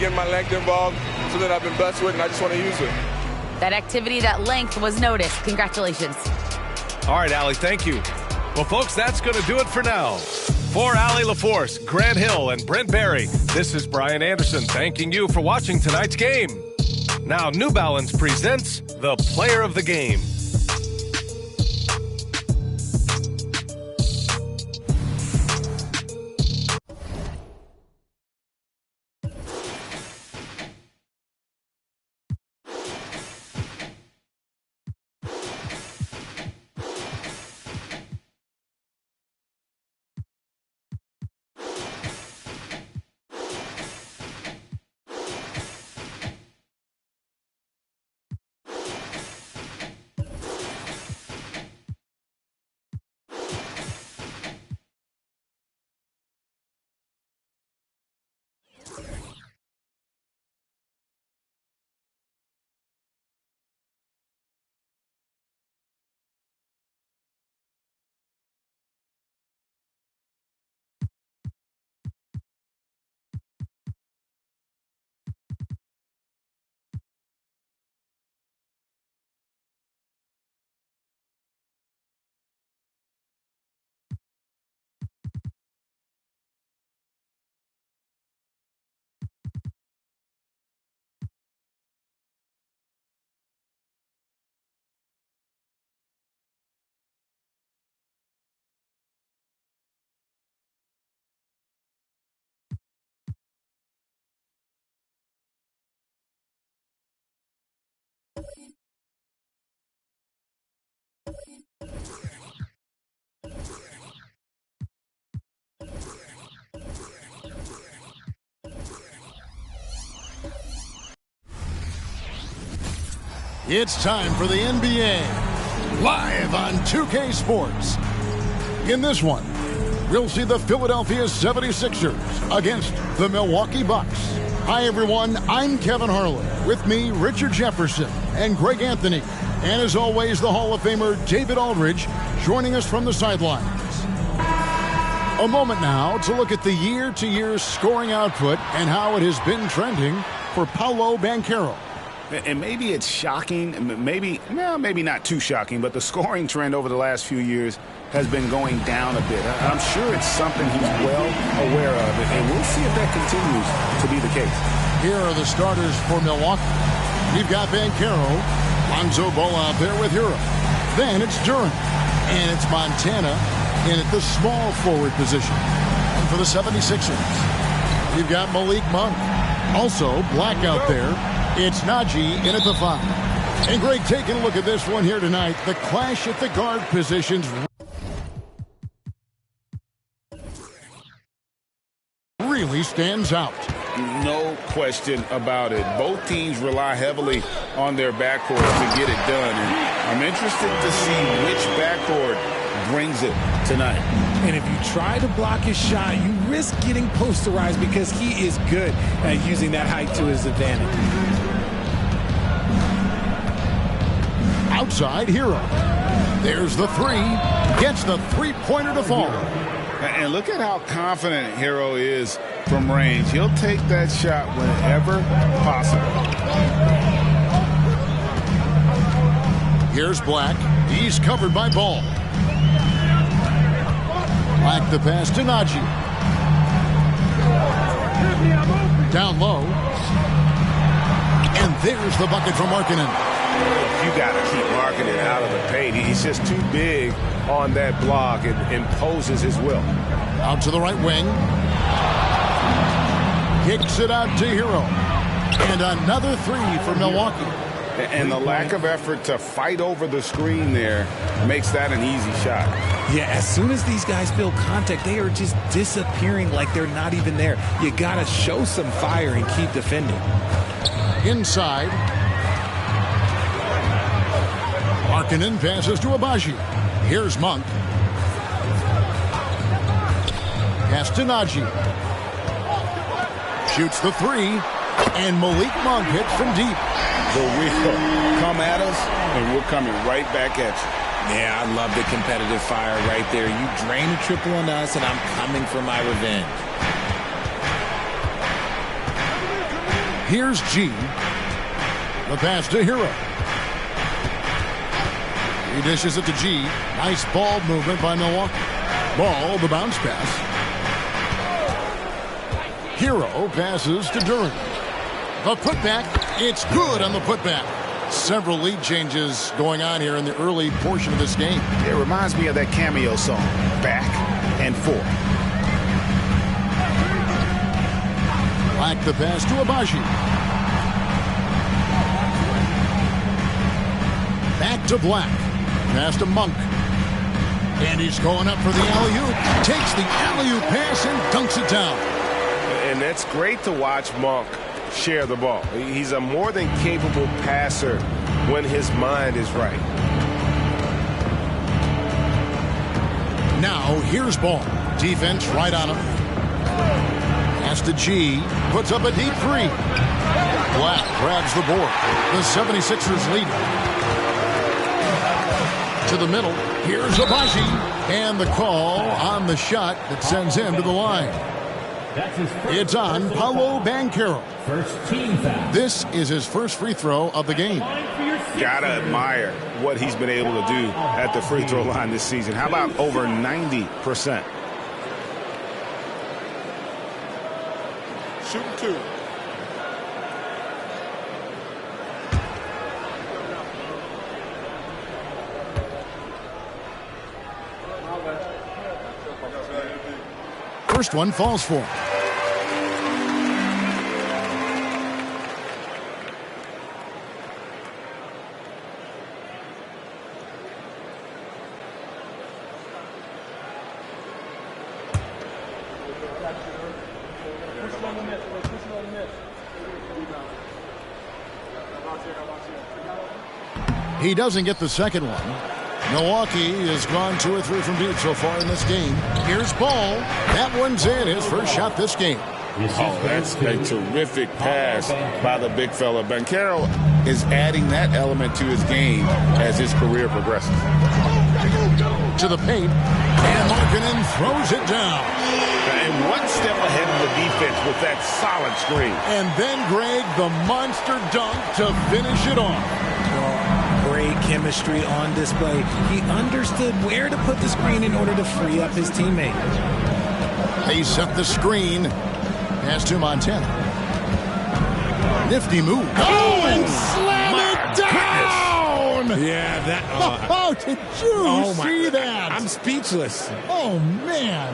getting my length involved, something that I've been blessed with, and I just want to use it. That activity, that length was noticed. Congratulations. All right, Allie, thank you. Well, folks, that's going to do it for now. For Allie LaForce, Grant Hill, and Brent Barry, this is Brian Anderson thanking you for watching tonight's game. Now, New Balance presents the Player of the Game. It's time for the NBA, live on 2K Sports. In this one, we'll see the Philadelphia 76ers against the Milwaukee Bucks. Hi, everyone. I'm Kevin Harlan. With me, Richard Jefferson and Greg Anthony. And as always, the Hall of Famer David Aldridge joining us from the sidelines. A moment now to look at the year-to-year scoring output and how it has been trending for Paolo Banchero. And maybe it's shocking, maybe not too shocking, but the scoring trend over the last few years has been going down a bit. I'm sure it's something he's well aware of, and we'll see if that continues to be the case. Here are the starters for Milwaukee. We've got Banchero, Lonzo Ball out there with Hero. Then it's Durant, and it's Montana in at the small forward position. And for the 76ers, we've got Malik Monk. Also, Black out there. It's Najee in at the 5. And Greg, taking a look at this one here tonight, the clash at the guard positions really stands out. No question about it. Both teams rely heavily on their backcourt to get it done. And I'm interested to see which backcourt brings it tonight. And if you try to block his shot, you risk getting posterized because he is good at using that height to his advantage. Outside Hero. There's the 3. Gets the three-pointer to fall. And look at how confident Hero is from range. He'll take that shot whenever possible. Here's Black. He's covered by Ball. Black the pass to Najee. Down low. And there's the bucket from Markkanen. You got to keep Markkanen out of the paint. He's just too big on that block and imposes his will. Out to the right wing. Kicks it out to Hero. And another 3 for Milwaukee. And the lack of effort to fight over the screen there makes that an easy shot. Yeah, as soon as these guys feel contact, they are just disappearing like they're not even there. You got to show some fire and keep defending. Inside. Markkanen passes to Abaji. Here's Monk. Pass to Najee. Shoots the 3. And Malik Monk hits from deep. The wheel come at us, and we're coming right back at you. Yeah, I love the competitive fire right there. You drain a triple on us, and I'm coming for my revenge. Here's G. The pass to Hero. He dishes it to G. Nice ball movement by Milwaukee. Ball, the bounce pass. Hero passes to Durant. The putback, it's good on the putback. Several lead changes going on here in the early portion of this game. It reminds me of that cameo song, Back and Forth. Black the pass to Abaji. Back to Black. Pass to Monk. And he's going up for the alley-oop. Takes the alley-oop pass and dunks it down. And that's great to watch Monk share the ball. He's a more than capable passer when his mind is right. Now here's Ball. Defense right on him. Pass to G. Puts up a deep 3. Black grabs the board. The 76ers lead. To the middle. Here's Abaji. And the call on the shot that sends him to the line. It's on Paolo Banchero. First team foul. This is his first free throw of the game. Gotta admire what he's been able to do at the free throw line this season. How about over 90%? Shooting 2. First one falls for him. He doesn't get the second one. Milwaukee has gone 2 or 3 from deep so far in this game. Here's Ball. That one's in. His first shot this game. Oh, that's a terrific pass by the big fella. Banchero is adding that element to his game as his career progresses. To the paint, and Markkanen throws it down. And one step ahead of the defense with that solid screen. And then, Greg, the monster dunk to finish it off. Great chemistry on display. He understood where to put the screen in order to free up his teammate. They set the screen. Pass to Montana. Nifty move. Oh, and slam it down! Goodness. Yeah, that. Oh, did you see that? I'm speechless. Oh, man.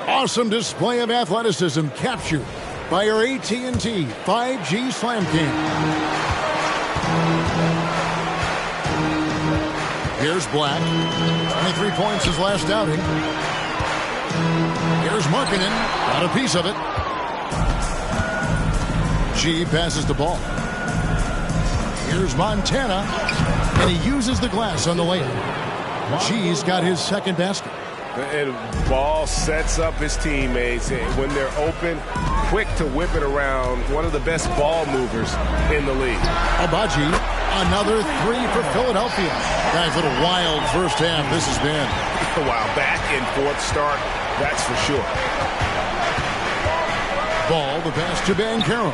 Awesome display of athleticism captured by our AT&T 5G Slam King. Here's Black. 23 points his last outing. Here's Markkanen. Got a piece of it. G passes the ball. Here's Montana. And he uses the glass on the layup. G's got his second basket. And Ball sets up his teammates when they're open, quick to whip it around. One of the best ball movers in the league. Abaji, another 3 for Philadelphia. Guys, a little wild first half this has been. Wow, back and forth start, that's for sure. Ball, the pass to Banchero.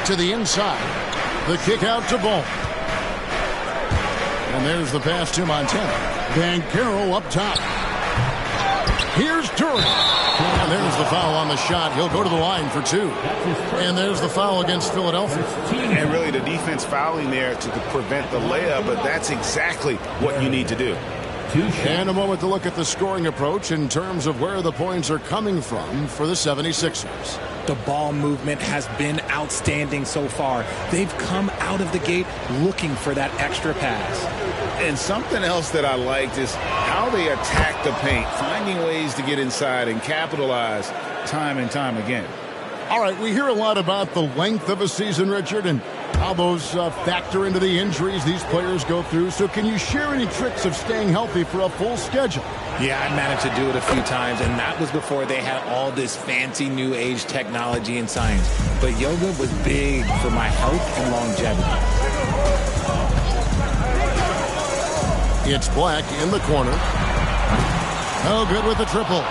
To the inside. The kick out to Ball. And there's the pass to Montana. Banchero up top. Here's Duran. And there's the foul on the shot. He'll go to the line for 2. And there's the foul against Philadelphia. And really the defense fouling there to prevent the layup, but that's exactly what you need to do. And a moment to look at the scoring approach in terms of where the points are coming from for the 76ers. The ball movement has been outstanding so far. They've come out of the gate looking for that extra pass. And something else that I liked is how they attack the paint, finding ways to get inside and capitalize time and time again. All right, we hear a lot about the length of a season, Richard, and how those factor into the injuries these players go through. So can you share any tricks of staying healthy for a full schedule? Yeah, I managed to do it a few times, and that was before they had all this fancy new age technology and science. But yoga was big for my health and longevity. It's Black in the corner. Oh, good with the triple.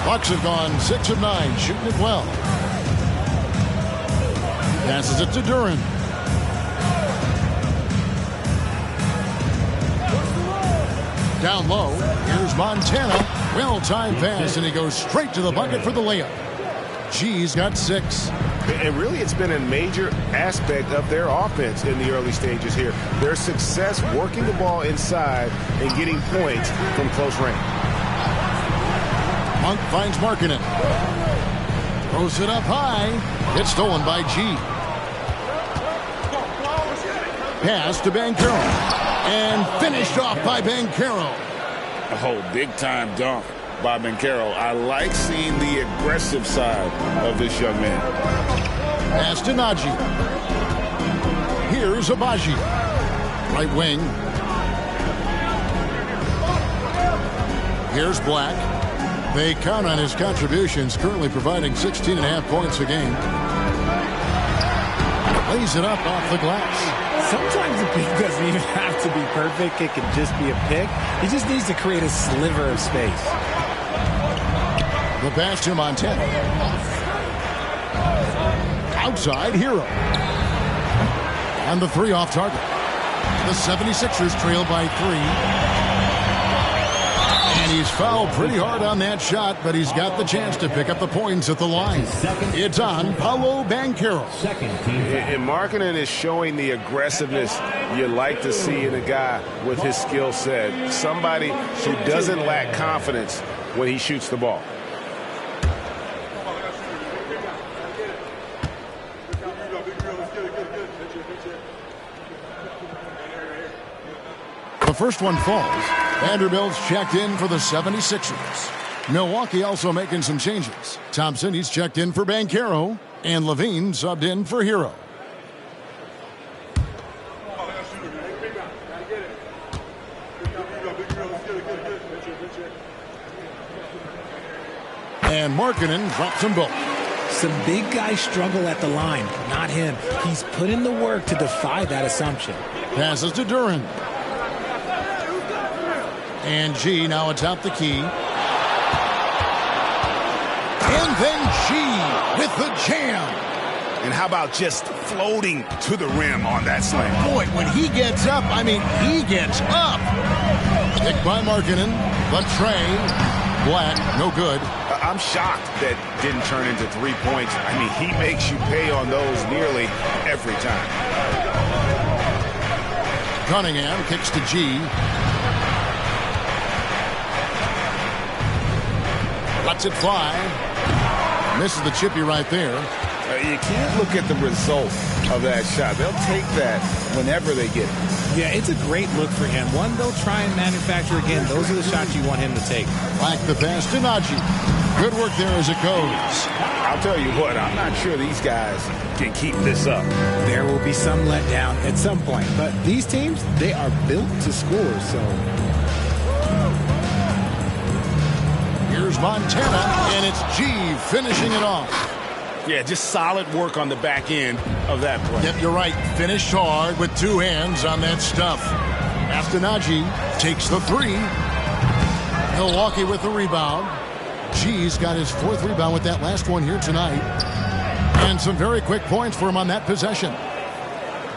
Bucks have gone 6 of 9, shooting it well. Passes it to Duran. Down low, here's Montana. Well-timed pass, and he goes straight to the bucket for the layup. G's got 6. And really, it's been a major aspect of their offense in the early stages here. Their success working the ball inside and getting points from close range. Monk finds Markkanen. Throws it up high. It's stolen by G. Pass to Banchero. And finished off by Banchero. Oh, big-time dunk by Banchero. I like seeing the aggressive side of this young man. Pass to Najee. Here's Abaji. Right wing. Here's Black. They count on his contributions, currently providing 16.5 points a game. Lays it up off the glass. Sometimes the pick doesn't even have to be perfect. It can just be a pick. He just needs to create a sliver of space. The pass to Montana. Outside, Hero. And the 3 off target. The 76ers trail by 3. And he's fouled pretty hard on that shot, but he's got the chance to pick up the points at the line. It's on Paolo Banchero. And Markkanen is showing the aggressiveness you like to see in a guy with his skill set. Somebody who doesn't lack confidence when he shoots the ball. The first one falls. Vanderbilt's checked in for the 76ers. Milwaukee also making some changes. Thompson, he's checked in for Banchero. And Levine subbed in for Hero. And Markkanen drops them both. Some big guys struggle at the line. Not him. He's put in the work to defy that assumption. Passes to Duran. And G now atop the key. And then G with the jam. And how about just floating to the rim on that slam? Boy, when he gets up, I mean, he gets up. Picked by Markkanen. The tray. Black, no good. I'm shocked that didn't turn into 3 points. I mean, he makes you pay on those nearly every time. Cunningham kicks to G. Lets it fly. Misses the chippy right there. You can't look at the result of that shot. They'll take that whenever they get it. Yeah, it's a great look for him. One they'll try and manufacture again. Those are the shots you want him to take. Like the pass to Najee. Good work there as it goes. I'll tell you what, I'm not sure these guys can keep this up. There will be some letdown at some point. But these teams, they are built to score, so... Here's Montana, and it's G finishing it off. Yeah, just solid work on the back end of that play. Yep, you're right. Finished hard with two hands on that stuff. After Najee takes the three. Milwaukee with the rebound. G's got his fourth rebound with that last one here tonight. And some very quick points for him on that possession.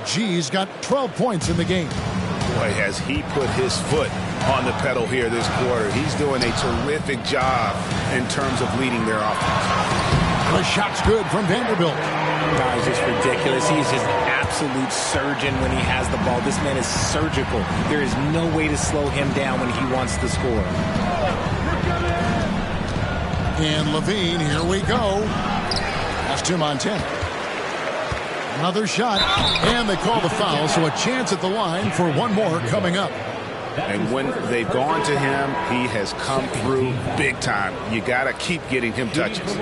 G's got 12 points in the game. Boy, has he put his foot on the pedal here this quarter. He's doing a terrific job in terms of leading their offense. The shot's good from Vanderbilt. Guys, just ridiculous. He's just an absolute surgeon when he has the ball. This man is surgical. There is no way to slow him down when he wants to score. And Levine, here we go. That's to Montana. Another shot, and they call the foul, so a chance at the line for one more coming up. And when they've gone to him, he has come through big time. You got to keep getting him touches.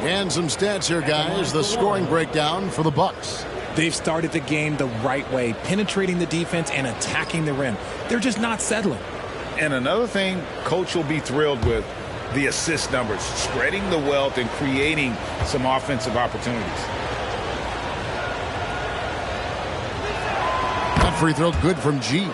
And some stats here, guys. The scoring breakdown for the Bucks. They've started the game the right way, penetrating the defense and attacking the rim. They're just not settling. And another thing Coach will be thrilled with, the assist numbers, spreading the wealth and creating some offensive opportunities. That free throw good from G.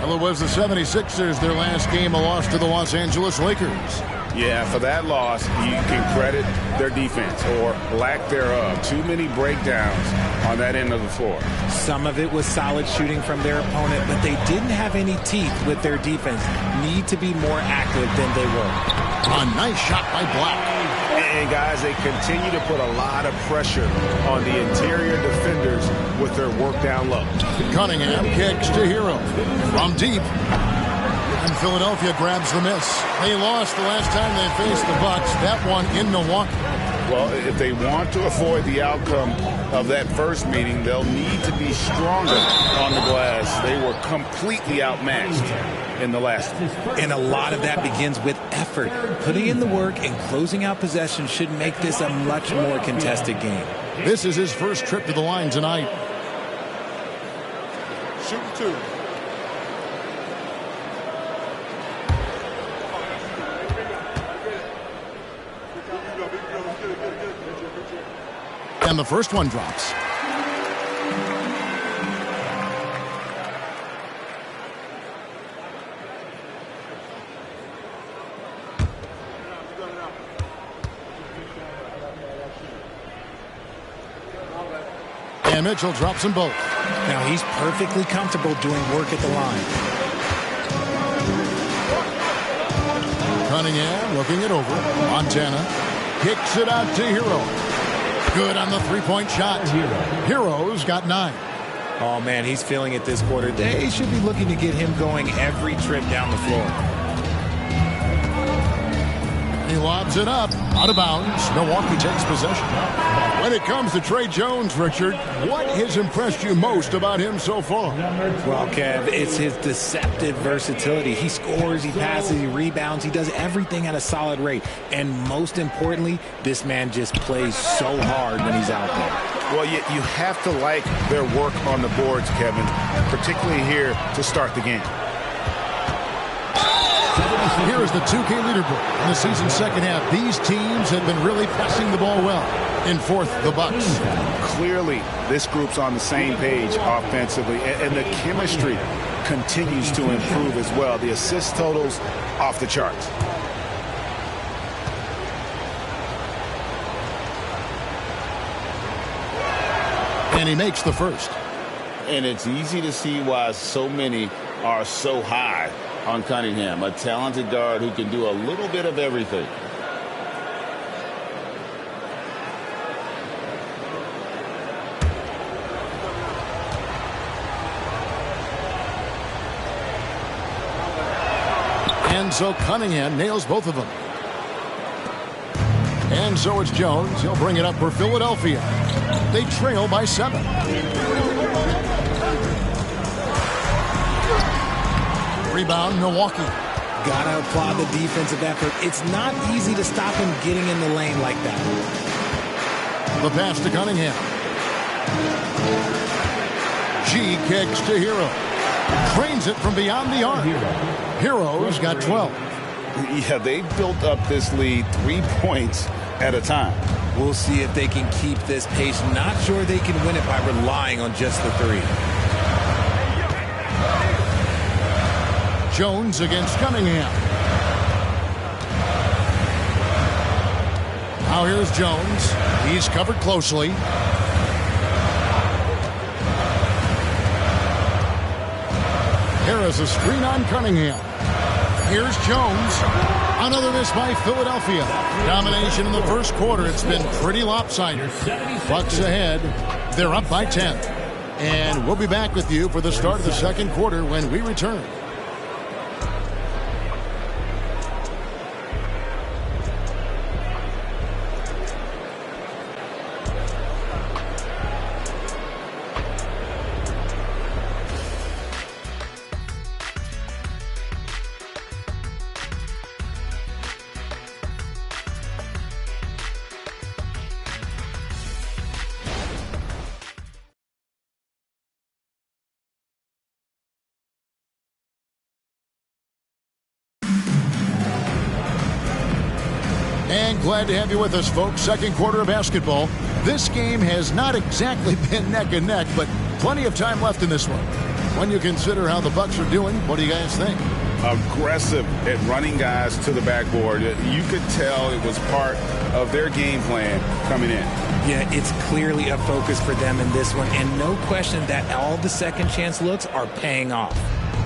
Well, it was the 76ers, their last game, a loss to the Los Angeles Lakers. Yeah, for that loss, you can credit their defense or lack thereof. Too many breakdowns on that end of the floor. Some of it was solid shooting from their opponent, but they didn't have any teeth with their defense. Need to be more active than they were. A nice shot by Black. And guys, they continue to put a lot of pressure on the interior defenders with their work down low. Cunningham kicks to Hero from deep. And Philadelphia grabs the miss. They lost the last time they faced the Bucks. That one in Milwaukee. Well, if they want to avoid the outcome of that first meeting, they'll need to be stronger on the glass. They were completely outmatched in the last one. And a lot of that begins with effort. Putting in the work and closing out possession should make this a much more contested game. This is his first trip to the line tonight. Shoot two. And the first one drops. And Mitchell drops them both. Now he's perfectly comfortable doing work at the line. Cunningham looking it over. Montana kicks it out to Hero. Good on the three-point shot. Hero's got 9. Oh, man, he's feeling it this quarter. They should be looking to get him going every trip down the floor. He lobs it up. Out of bounds. Milwaukee takes possession. When it comes to Trey Jones, Richard, what has impressed you most about him so far? Well, Kev, it's his deceptive versatility. He scores, he passes, he rebounds. He does everything at a solid rate. And most importantly, this man just plays so hard when he's out there. Well, you have to like their work on the boards, Kevin, particularly here to start the game. Here is the 2K leaderboard in the season's second half. These teams have been really passing the ball well. In fourth, the Bucks. Clearly, this group's on the same page offensively, and the chemistry continues to improve as well. The assist totals off the charts. And he makes the first. And it's easy to see why so many are so high on Cunningham, a talented guard who can do a little bit of everything. And so Cunningham nails both of them. And so it's Jones. He'll bring it up for Philadelphia. They trail by 7. Rebound, Milwaukee. Gotta applaud the defensive effort. It's not easy to stop him getting in the lane like that. The pass to Cunningham. G kicks to Hero. Trains it from beyond the arc. Hero's got 12. Yeah, they built up this lead 3 points at a time. We'll see if they can keep this pace. Not sure they can win it by relying on just the 3. Jones against Cunningham. Now here's Jones. He's covered closely. Harris a screen on Cunningham. Here's Jones. Another miss by Philadelphia. Domination in the first quarter. It's been pretty lopsided. Bucks ahead. They're up by 10. And we'll be back with you for the start of the second quarter when we return. And glad to have you with us, folks. Second quarter of basketball. This game has not exactly been neck and neck, but plenty of time left in this one. When you consider how the Bucks are doing, what do you guys think? Aggressive at running guys to the backboard. You could tell it was part of their game plan coming in. Yeah, it's clearly a focus for them in this one, and no question that all the second chance looks are paying off.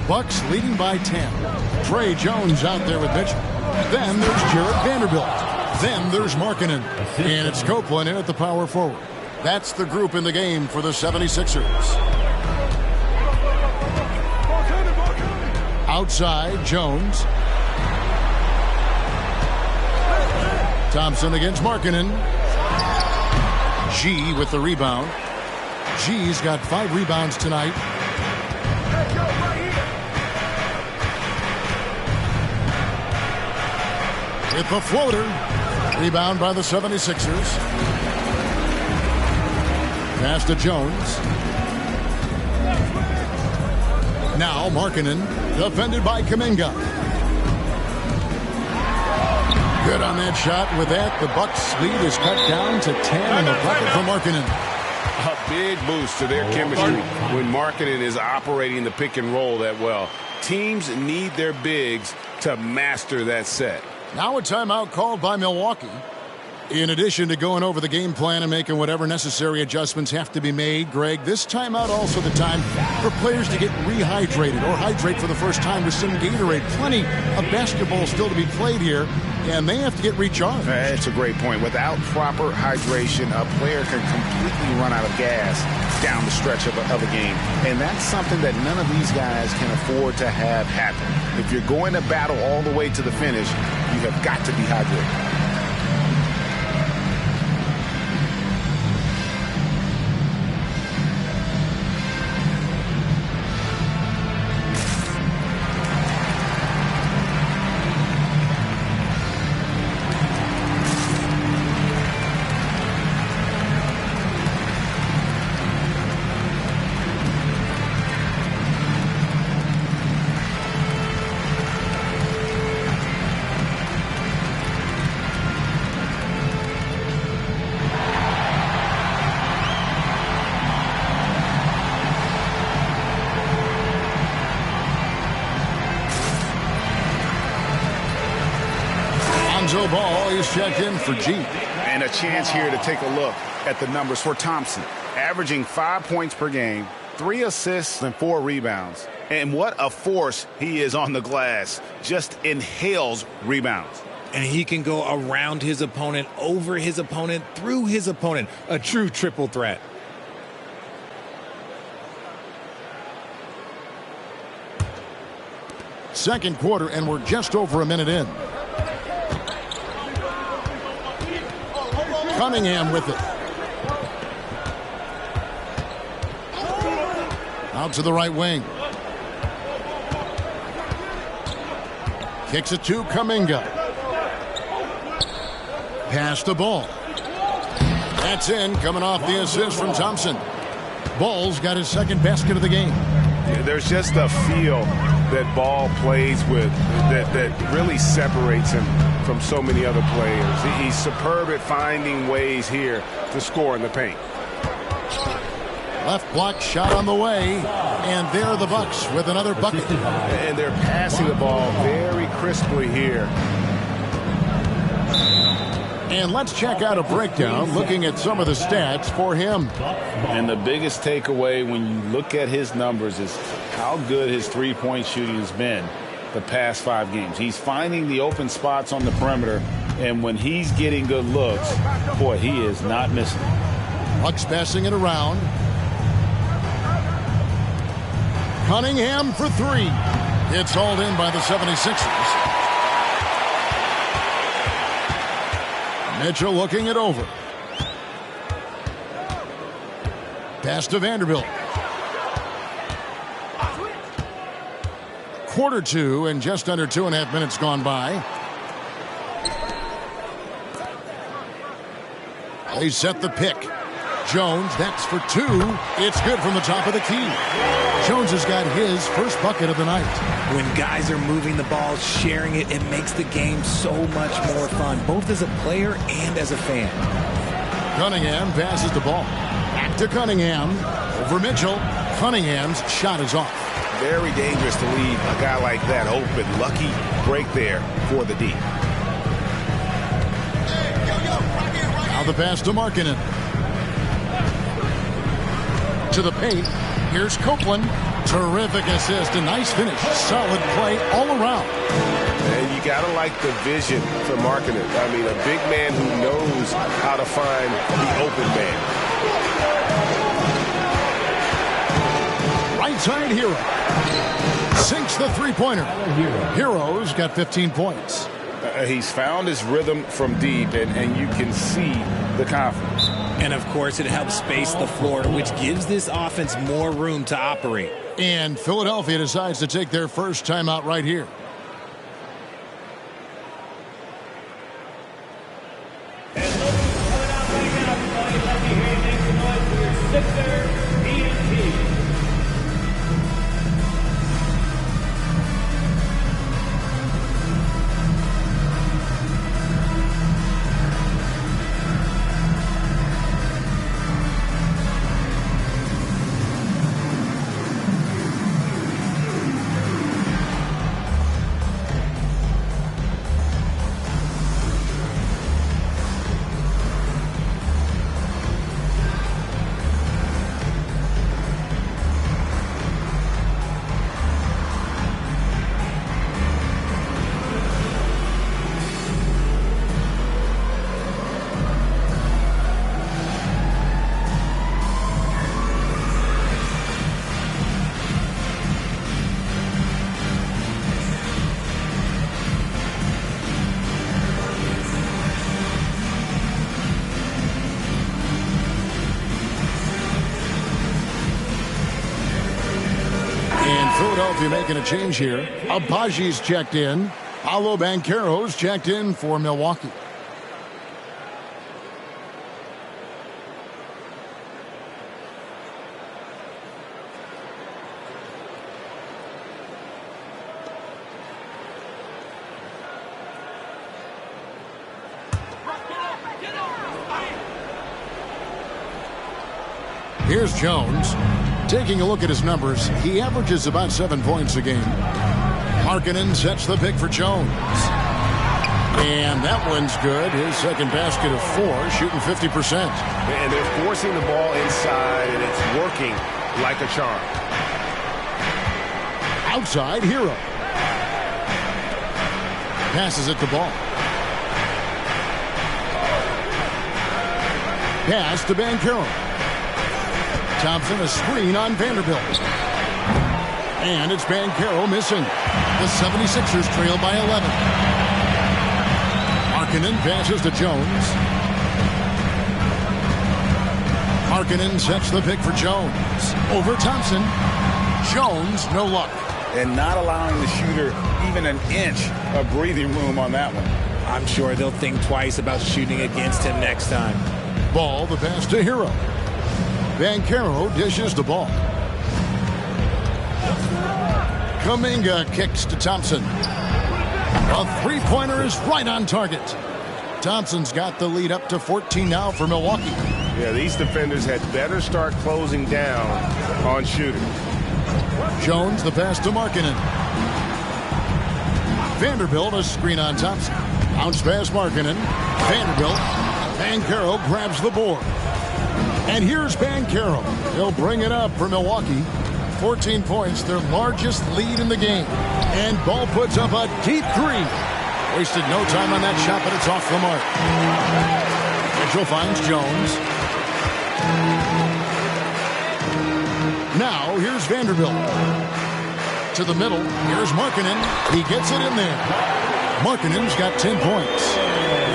Bucks leading by 10. Trey Jones out there with Mitchell. Then there's Jarrett Vanderbilt. Then there's Markkanen. And it's Copeland in at the power forward. That's the group in the game for the 76ers. Outside, Jones. Thompson against Markkanen. G with the rebound. G's got 5 rebounds tonight. With the floater. Rebound by the 76ers. Pass to Jones. Now Markkanen, defended by Kuminga. Good on that shot. With that, the Bucks' lead is cut down to 10 in the bucket for Markkanen. A big boost to their chemistry when Markkanen is operating the pick and roll that well. Teams need their bigs to master that set. Now a timeout called by Milwaukee. In addition to going over the game plan and making whatever necessary adjustments have to be made, Greg, this timeout also the time for players to get rehydrated or hydrate for the first time with some Gatorade. Plenty of basketball still to be played here, and they have to get recharged. That's a great point. Without proper hydration, a player can completely run out of gas down the stretch of a game. And that's something that none of these guys can afford to have happen. If you're going to battle all the way to the finish, you have got to be hydrated. Lonzo Ball is checked in for G. And a chance here to take a look at the numbers for Thompson. Averaging 5 points per game, 3 assists and 4 rebounds. And what a force he is on the glass. Just inhales rebounds. And he can go around his opponent, over his opponent, through his opponent. A true triple threat. Second quarter, and we're just over a minute in. Cunningham with it. Out to the right wing. Kicks it to Kuminga. Pass the ball. That's in, coming off the assist from Thompson. Ball's got his second basket of the game. Yeah, there's just a feel that Ball plays with that really separates him from so many other players. He's superb at finding ways here to score in the paint. Left block shot on the way, and there are the Bucks with another bucket. And they're passing the ball very crisply here. And let's check out a breakdown looking at some of the stats for him. And the biggest takeaway when you look at his numbers is how good his three-point shooting has been the past 5 games. He's finding the open spots on the perimeter, and when he's getting good looks, boy, he is not missing. Bucks passing it around. Cunningham for 3. It's hauled in by the 76ers. Mitchell looking it over. Pass to Vanderbilt. Quarter 2 and just under 2.5 minutes gone by. They set the pick. Jones, that's for 2. It's good from the top of the key. Jones has got his first bucket of the night. When guys are moving the ball, sharing it, it makes the game so much more fun, both as a player and as a fan. Cunningham passes the ball. Back to Cunningham. Over Mitchell. Cunningham's shot is off. Very dangerous to leave a guy like that open. Lucky break there for the D. Now the pass to Markkanen. To the paint. Here's Copeland. Terrific assist. A nice finish. Solid play all around. And you got to like the vision for Markkanen. I mean, a big man who knows how to find the open man. Right side Hero. Sinks the three-pointer. Hero's got 15 points. He's found his rhythm from deep, and you can see the confidence. And, of course, it helps space the floor, which gives this offense more room to operate. And Philadelphia decides to take their first timeout right here. Philadelphia making a change here. Abaji's checked in. Paolo Banchero's checked in for Milwaukee. Here's Jones. Taking a look at his numbers, he averages about 7 points a game. Markkanen sets the pick for Jones. And that one's good. His second basket of 4, shooting 50%. And they're forcing the ball inside, and it's working like a charm. Outside, Hero. Passes it to Ball. Pass to Banchero. Thompson, a screen on Vanderbilt. And it's Banchero missing. The 76ers trail by 11. Markkanen passes to Jones. Markkanen sets the pick for Jones. Over Thompson. Jones, no luck. And not allowing the shooter even an inch of breathing room on that one. I'm sure they'll think twice about shooting against him next time. Ball, the pass to Hero. Banchero dishes the ball. Kuminga kicks to Thompson. A three-pointer is right on target. Thompson's got the lead up to 14 now for Milwaukee. Yeah, these defenders had better start closing down on shooting. Jones, the pass to Markkanen. Vanderbilt, a screen on Thompson. Bounce pass Markkanen. Vanderbilt. Banchero grabs the board. And here's Banchero. He'll bring it up for Milwaukee. 14 points, their largest lead in the game. And Ball puts up a deep three. Wasted no time on that shot, but it's off the mark. Mitchell finds Jones. Now, here's Vanderbilt. To the middle, here's Markkanen. He gets it in there. Markkanen's got 10 points.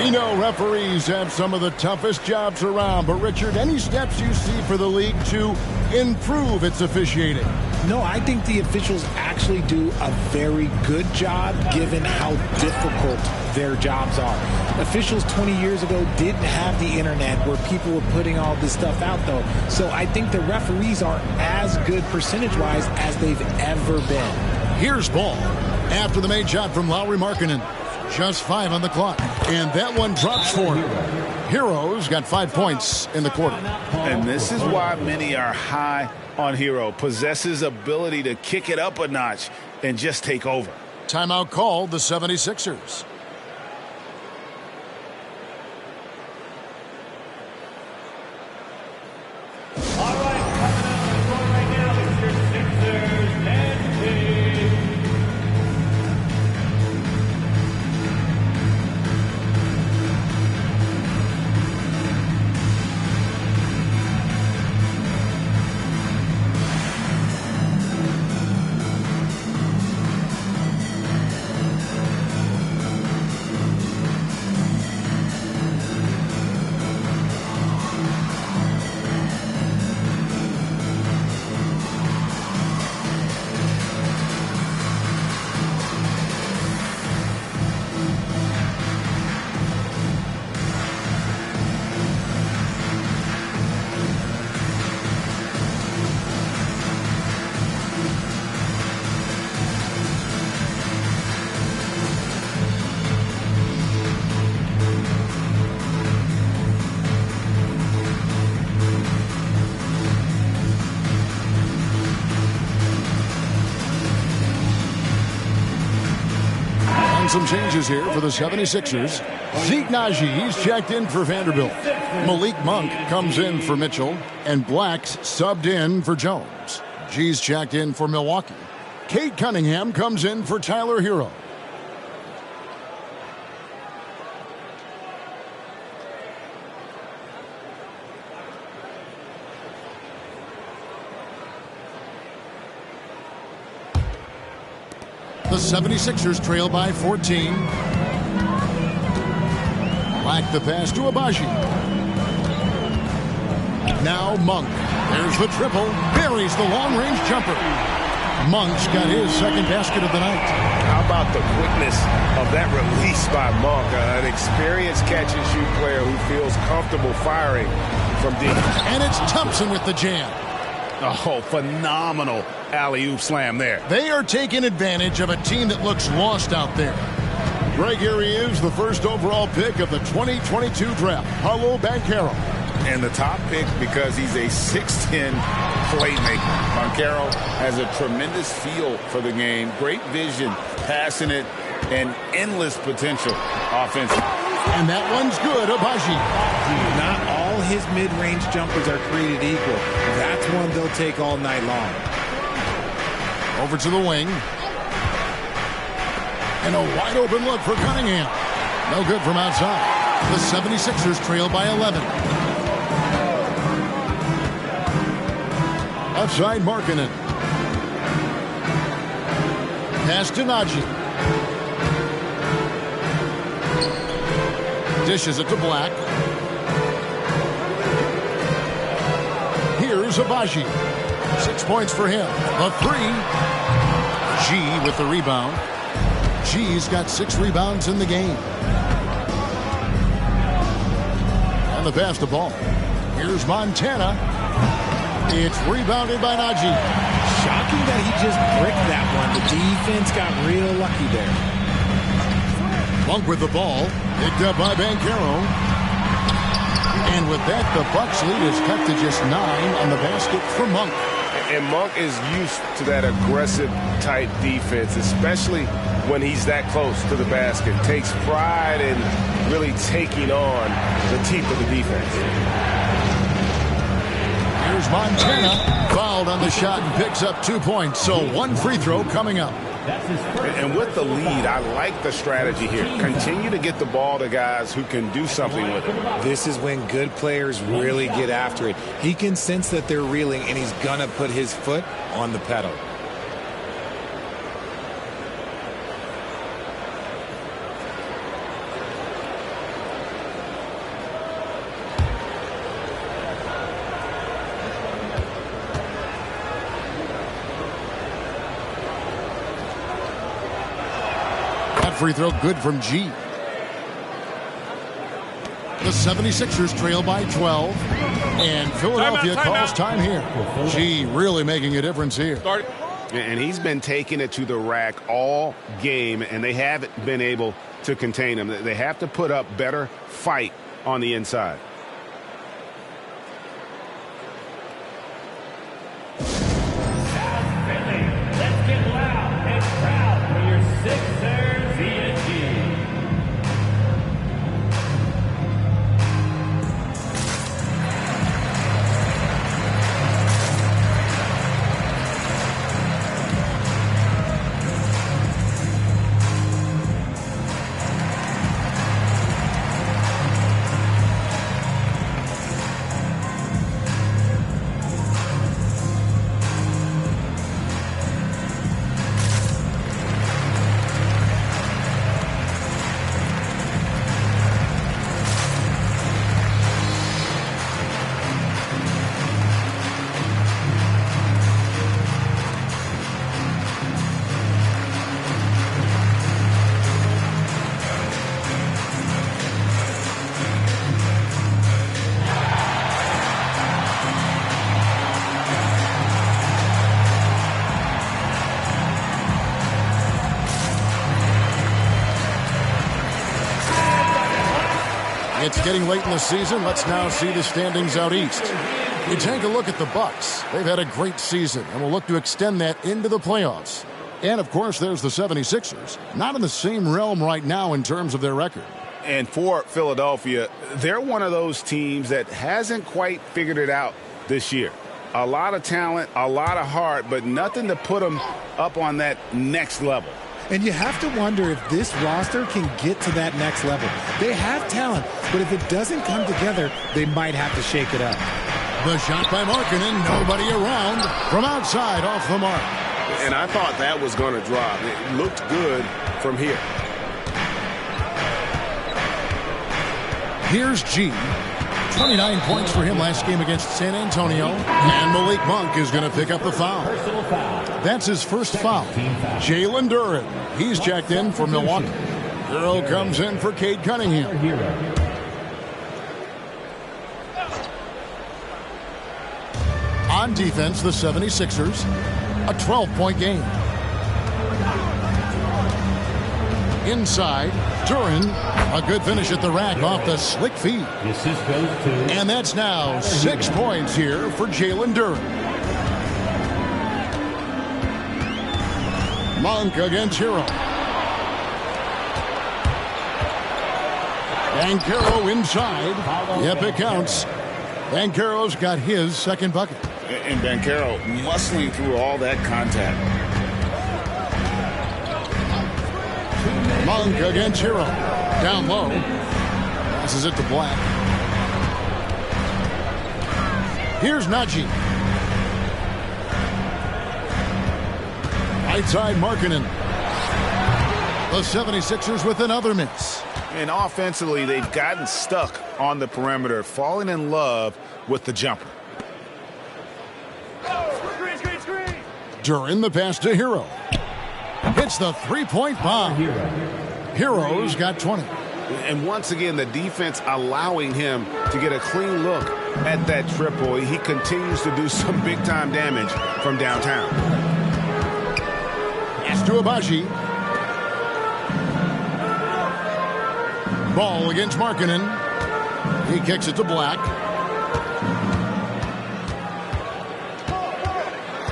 We know referees have some of the toughest jobs around, but Richard, any steps you see for the league to improve its officiating? No, I think the officials actually do a very good job given how difficult their jobs are. Officials 20 years ago didn't have the internet where people were putting all this stuff out, though. So I think the referees are as good percentage-wise as they've ever been. Here's Ball after the made shot from Lauri Markkanen. Just 5 on the clock. And that one drops for him. Hero's got 5 points in the quarter. And this is why many are high on Hero. Possesses ability to kick it up a notch and just take over. Timeout called the 76ers. Some changes here for the 76ers. Zeke Najee's checked in for Vanderbilt. Malik Monk comes in for Mitchell. And Black's subbed in for Jones. G's checked in for Milwaukee. Kate Cunningham comes in for Tyler Hero. The 76ers trail by 14. Black the pass to Abaji. Now Monk. There's the triple. Buries the long-range jumper. Monk's got his second basket of the night. How about the quickness of that release by Monk? An experienced catch-and-shoot player who feels comfortable firing from deep. And it's Thompson with the jam. Oh, phenomenal alley-oop slam there. They are taking advantage of a team that looks lost out there. Greg, here he is, the first overall pick of the 2022 draft, Paolo Banchero. And the top pick because he's a 6'10 playmaker. Banchero has a tremendous feel for the game, great vision, passing it and endless potential offensively. And that one's good, Abaji. Not all his mid-range jumpers are created equal. That's one they'll take all night long. Over to the wing. And a wide open look for Cunningham. No good from outside. The 76ers trail by 11. Outside Markkanen. Pass to Najee. Dishes it to Black. Here's Abaji. 6 points for him. The three. G with the rebound. G's got 6 rebounds in the game. And the pass to ball. Here's Montana. It's rebounded by Najee. Shocking that he just bricked that one. The defense got real lucky there. Monk with the ball. Picked up by Banchero. And with that, the Bucks lead is cut to just 9 on the basket for Monk. And Monk is used to that aggressive type defense, especially when he's that close to the basket. Takes pride in really taking on the teeth of the defense. Here's Montana. Fouled on the shot and picks up 2 points. So 1 free throw coming up. And with the lead, I like the strategy here. Continue to get the ball to guys who can do something with it. This is when good players really get after it. He can sense that they're reeling, and he's going to put his foot on the pedal. Free throw good from G. The 76ers trail by 12. And Philadelphia calls time here. G really making a difference here. And he's been taking it to the rack all game, and they haven't been able to contain him. They have to put up better fight on the inside. Let's get loud and proud for your Sixers. It's getting late in the season. Let's now see the standings out east. We take a look at the Bucks. They've had a great season and will look to extend that into the playoffs. And, of course, there's the 76ers. Not in the same realm right now in terms of their record. And for Philadelphia, they're one of those teams that hasn't quite figured it out this year. A lot of talent, a lot of heart, but nothing to put them up on that next level. And you have to wonder if this roster can get to that next level. They have talent, but if it doesn't come together, they might have to shake it up. The shot by Markkanen, nobody around. From outside, off the mark. And I thought that was going to drop. It looked good from here. Here's G. 29 points for him last game against San Antonio. And Malik Monk is going to pick up the foul. That's his first foul. Jalen Duren. He's checked in for Milwaukee. Girl comes in for Cade Cunningham. On defense, the 76ers. A 12-point game. Inside, Duren. A good finish at the rack off the slick feed. And that's now 6 points here for Jalen Duren. Monk against Hero. Banchero inside. Yep, it counts. Banchero's got his second bucket. And Banchero muscling through all that contact. Monk against Hero. Down low. Passes it to Black. Here's Najee. Right side Markkanen. The 76ers with another miss. And offensively, they've gotten stuck on the perimeter, falling in love with the jumper. During the pass to Hero. Hits the three-point bomb. Hero's got 20. And once again, the defense allowing him to get a clean look at that triple. He continues to do some big-time damage from downtown. Pass to Abaji. Ball against Markkanen. He kicks it to Black.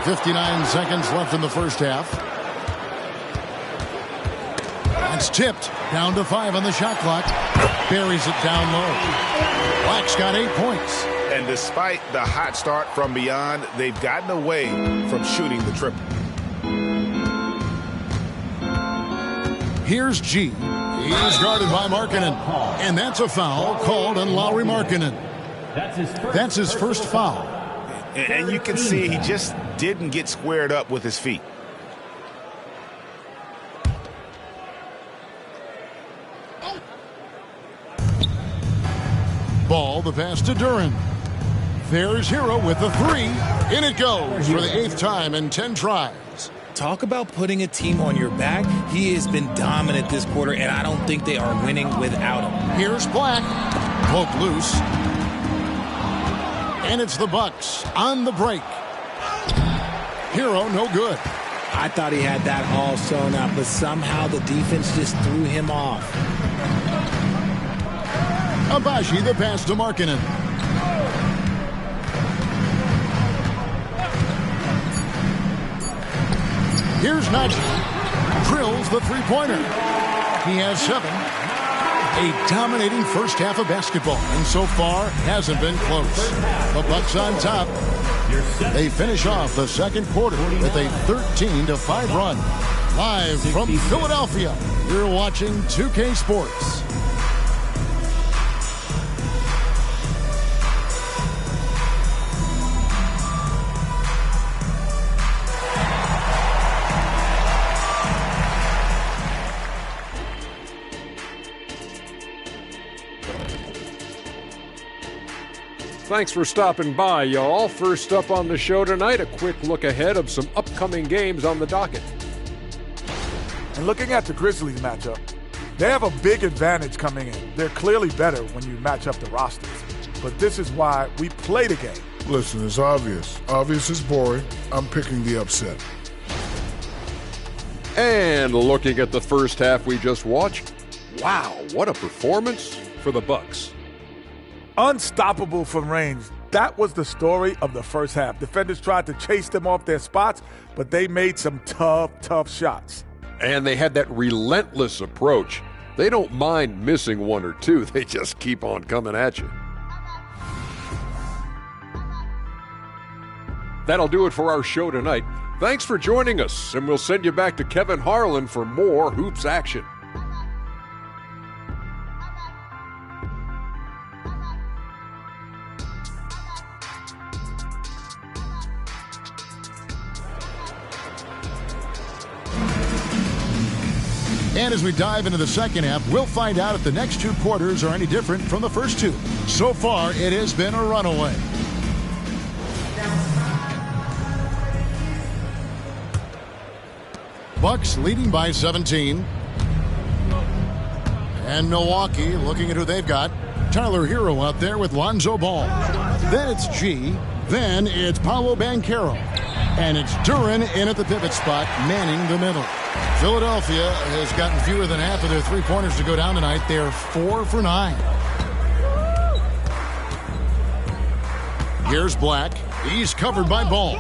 59 seconds left in the first half. That's tipped. Down to 5 on the shot clock. Buries it down low. Black's got 8 points. And despite the hot start from beyond, they've gotten away from shooting the triple. Here's G. He's guarded by Markkanen. And that's a foul called on Lauri Markkanen. That's his first foul. And you can see he just didn't get squared up with his feet. Ball, the pass to Duren. There's Hero with the 3. In it goes for the 8th time in 10 tries. Talk about putting a team on your back. He has been dominant this quarter, and I don't think they are winning without him. Here's Black. Poke loose. And it's the Bucks on the break. Hero, no good. I thought he had that all sewn up, but somehow the defense just threw him off. Abaji, the pass to Markkanen. Here's Najee. Drills the three-pointer. He has 7. A dominating first half of basketball, and so far hasn't been close. The Bucks on top. They finish off the second quarter with a 13-5 run. Live from Philadelphia, you're watching 2K Sports. Thanks for stopping by, y'all. First up on the show tonight, a quick look ahead of some upcoming games on the docket. And looking at the Grizzlies matchup, they have a big advantage coming in. They're clearly better when you match up the rosters. But this is why we play the game. Listen, it's obvious. Obvious is boring. I'm picking the upset. And looking at the first half we just watched, wow, what a performance for the Bucks. Unstoppable from range. That was the story of the first half. Defenders tried to chase them off their spots, but they made some tough shots. And they had that relentless approach. They don't mind missing one or two. They just keep on coming at you. That'll do it for our show tonight. Thanks for joining us, and we'll send you back to Kevin Harlan for more hoops action. And as we dive into the second half, we'll find out if the next 2 quarters are any different from the first 2. So far, it has been a runaway. Bucks leading by 17. And Milwaukee looking at who they've got. Tyler Hero out there with Lonzo Ball. Then it's G. Then it's Paolo Banchero. And it's Duren in at the pivot spot, manning the middle. Philadelphia has gotten fewer than half of their three-pointers to go down tonight. They're 4 for 9. Here's Black. He's covered by Ball.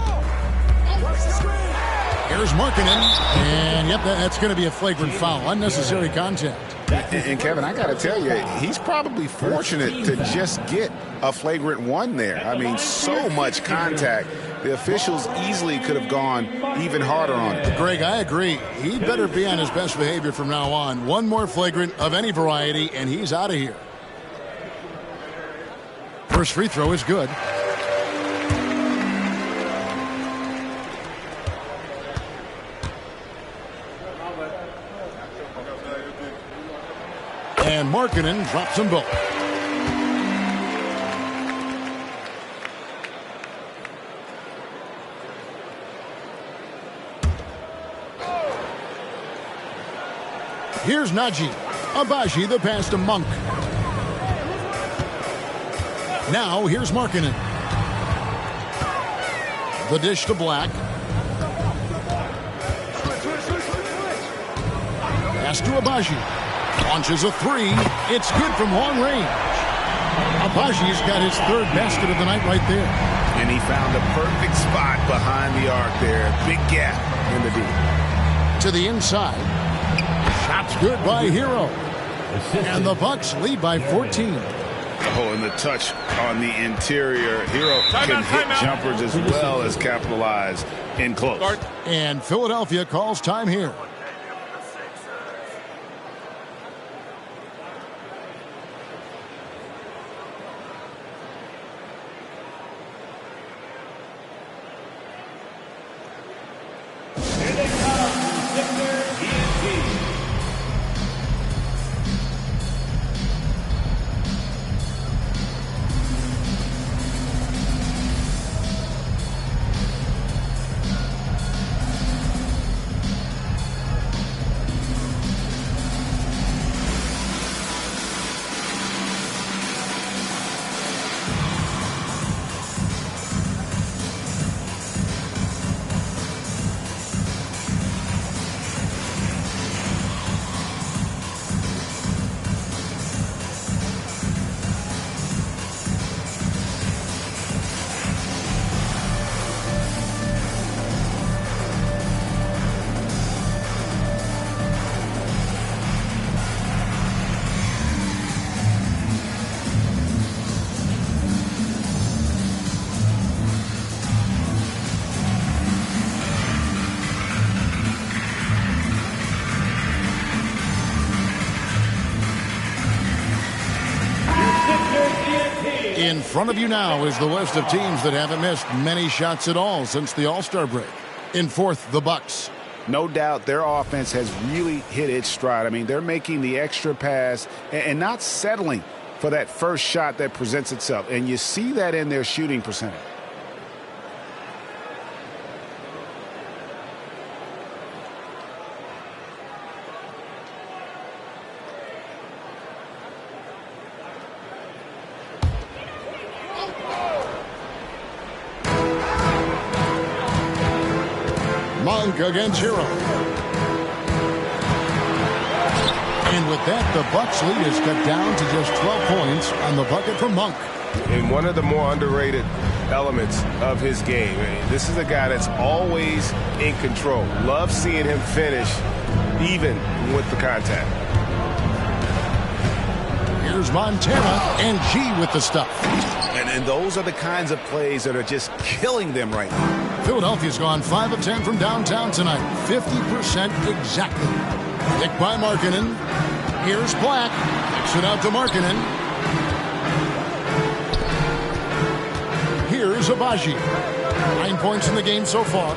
Here's Markkanen. And, yep, that's going to be a flagrant foul. Unnecessary contact. And Kevin, I got to tell you, he's probably fortunate to just get a flagrant one there. I mean, so much contact. The officials easily could have gone even harder on it. Greg, I agree. He better be on his best behavior from now on. One more flagrant of any variety, and he's out of here. First free throw is good. And Markkanen drops them both. Here's Najee. Abaji, the pass to Monk. Now here's Markkanen. The dish to Black. Pass to Abaji. Launches a three. It's good from long range. Abaji's got his third basket of the night right there. And he found a perfect spot behind the arc there. Big gap in the D. To the inside. Shot's good by Hero. And the Bucks lead by 14. Oh, and the touch on the interior. Hero can hit jumpers as well as capitalize in close. And Philadelphia calls time here. In front of you now is the list of teams that haven't missed many shots at all since the All-Star break. In fourth, the Bucks. No doubt their offense has really hit its stride. I mean, they're making the extra pass and not settling for that first shot that presents itself. And you see that in their shooting percentage. Monk against Hero. And with that, the Bucks lead is cut down to just 12 points on the bucket from Monk. And one of the more underrated elements of his game. This is a guy that's always in control. Love seeing him finish even with the contact. Here's Montana and G with the stuff. And those are the kinds of plays that are just killing them right now. Philadelphia's gone 5 of 10 from downtown tonight. 50% exactly. Picked by Markkanen. Here's Black. Kicks it out to Markkanen. Here's Abaji. 9 points in the game so far.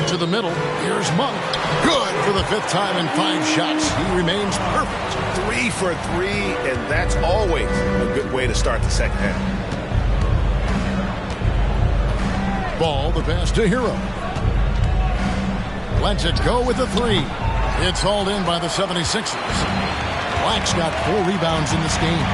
To the middle. Here's Monk. Good for the 5th time in 5 shots. He remains perfect. 3 for 3, and that's always a good way to start the second half. Ball, the pass to Hero. Lets it go with the 3. It's hauled in by the 76ers. Black's got 4 rebounds in this game.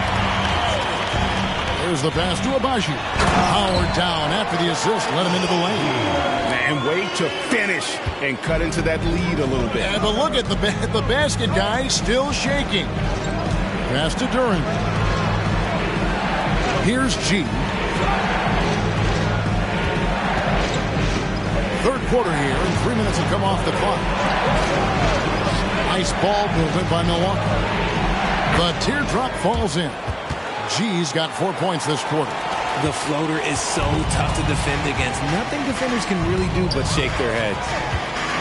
There's the pass to Abaji. Howard down after the assist. Let him into the lane. And wait to finish and cut into that lead a little bit. Yeah, but look at the basket guy still shaking. Pass to Duran. Here's G. Third quarter here, and 3 minutes have come off the clock. Nice ball movement by Milwaukee. The teardrop falls in. G's got 4 points this quarter. The floater is so tough to defend against. Nothing defenders can really do but shake their heads.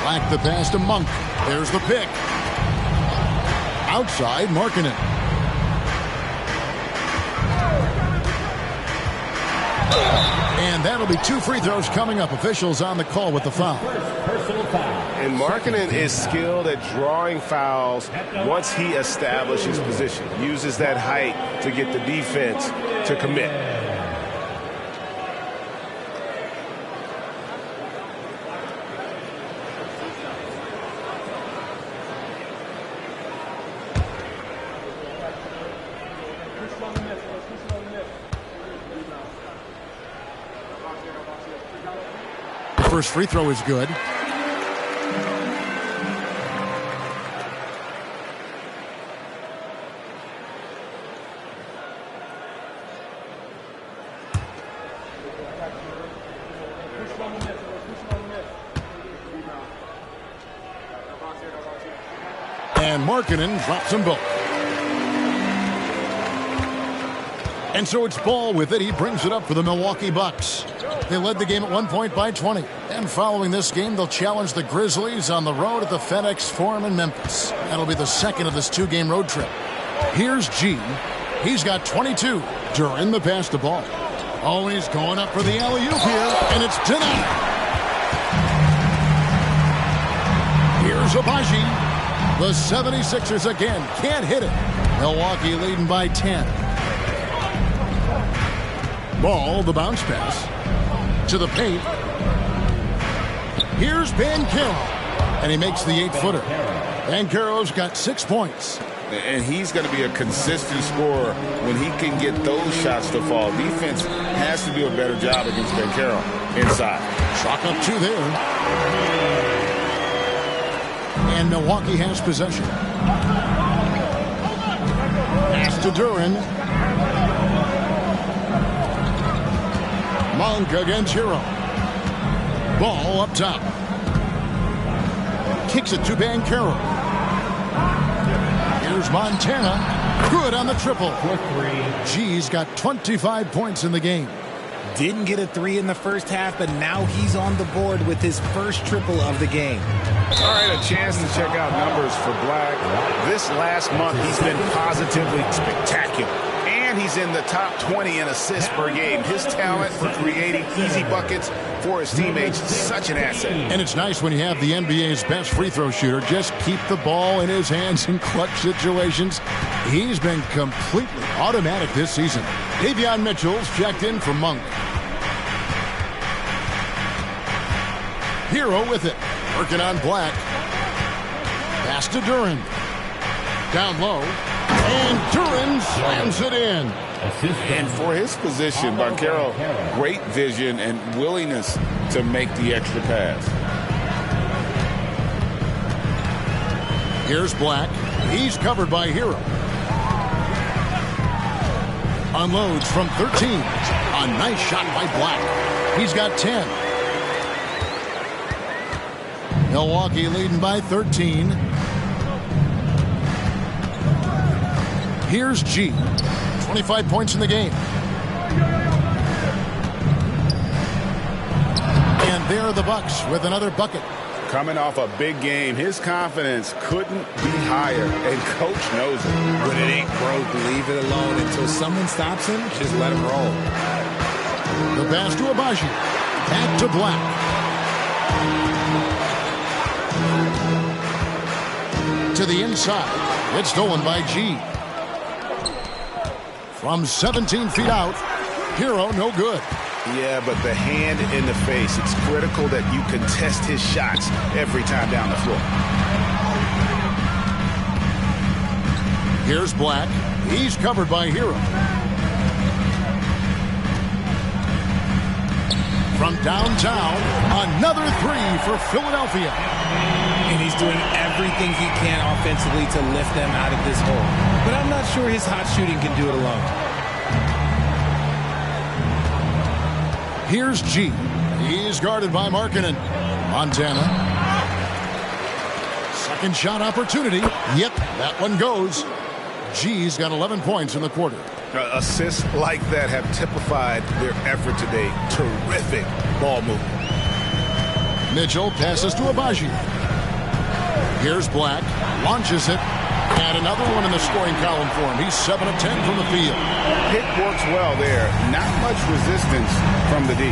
Black the pass to Monk. There's the pick. Outside, Markkanen. And that'll be 2 free throws coming up. Officials on the call with the foul. And Markkanen is skilled at drawing fouls once he establishes position. Uses that height to get the defense to commit. First free throw is good. And Markkanen drops them both. And so it's Ball with it. He brings it up for the Milwaukee Bucks. They led the game at 1 point by 20. And following this game, they'll challenge the Grizzlies on the road at the FedEx Forum in Memphis. That'll be the second of this 2-game road trip. Here's G. He's got 22. Duran the pass to Ball. Oh, he's going up for the alley-oop here, and it's denied. Here's Abaji. The 76ers again can't hit it. Milwaukee leading by 10. Ball, the bounce pass to the paint. Here's Banchero, and he makes the 8-footer. Banchero's got 6 points. And he's going to be a consistent scorer when he can get those shots to fall. Defense has to do a better job against Banchero inside. Chalk up 2 there. And Milwaukee has possession. Pass to Duran. Monk against Hero. Ball up top. Kicks it to Banchero. Here's Montana. Good on the triple. G's got 25 points in the game. Didn't get a 3 in the first half, but now he's on the board with his first triple of the game. All right, a chance to check out numbers for Black. This last month, he's been positively spectacular. And he's in the top 20 in assists per game. His talent for creating easy buckets for his teammates is such an asset. And it's nice when you have the NBA's best free throw shooter just keep the ball in his hands in clutch situations. He's been completely automatic this season. Davion Mitchell's checked in for Monk. Hero with it. Working on Black. Pass to Duran. Down low. And Duran slams it in. And for his position, Banchero, great vision and willingness to make the extra pass. Here's Black. He's covered by Hero. Unloads from 13. A nice shot by Black. He's got 10. Milwaukee leading by 13. Here's G. 25 points in the game. And there are the Bucks with another bucket. Coming off a big game, his confidence couldn't be higher, and Coach knows it. When it ain't broke, leave it alone until someone stops him. Just let him roll. The pass to Abaji. Back to Black. To the inside. It's stolen by G. From 17 feet out. Hero, no good. Yeah, but the hand in the face, it's critical that you contest his shots every time down the floor. Here's Black. He's covered by Hero. From downtown, another 3 for Philadelphia. And he's doing everything he can offensively to lift them out of this hole. But I'm not sure his hot shooting can do it alone. Here's G. He's guarded by Markkanen. Montana. Second shot opportunity. Yep, that one goes. G's got 11 points in the quarter. Assists like that have typified their effort today. Terrific ball movement. Mitchell passes to Abaji. Here's Black. Launches it. And another one in the scoring column for him. He's 7 of 10 from the field. Pick works well there. Not much resistance from the D.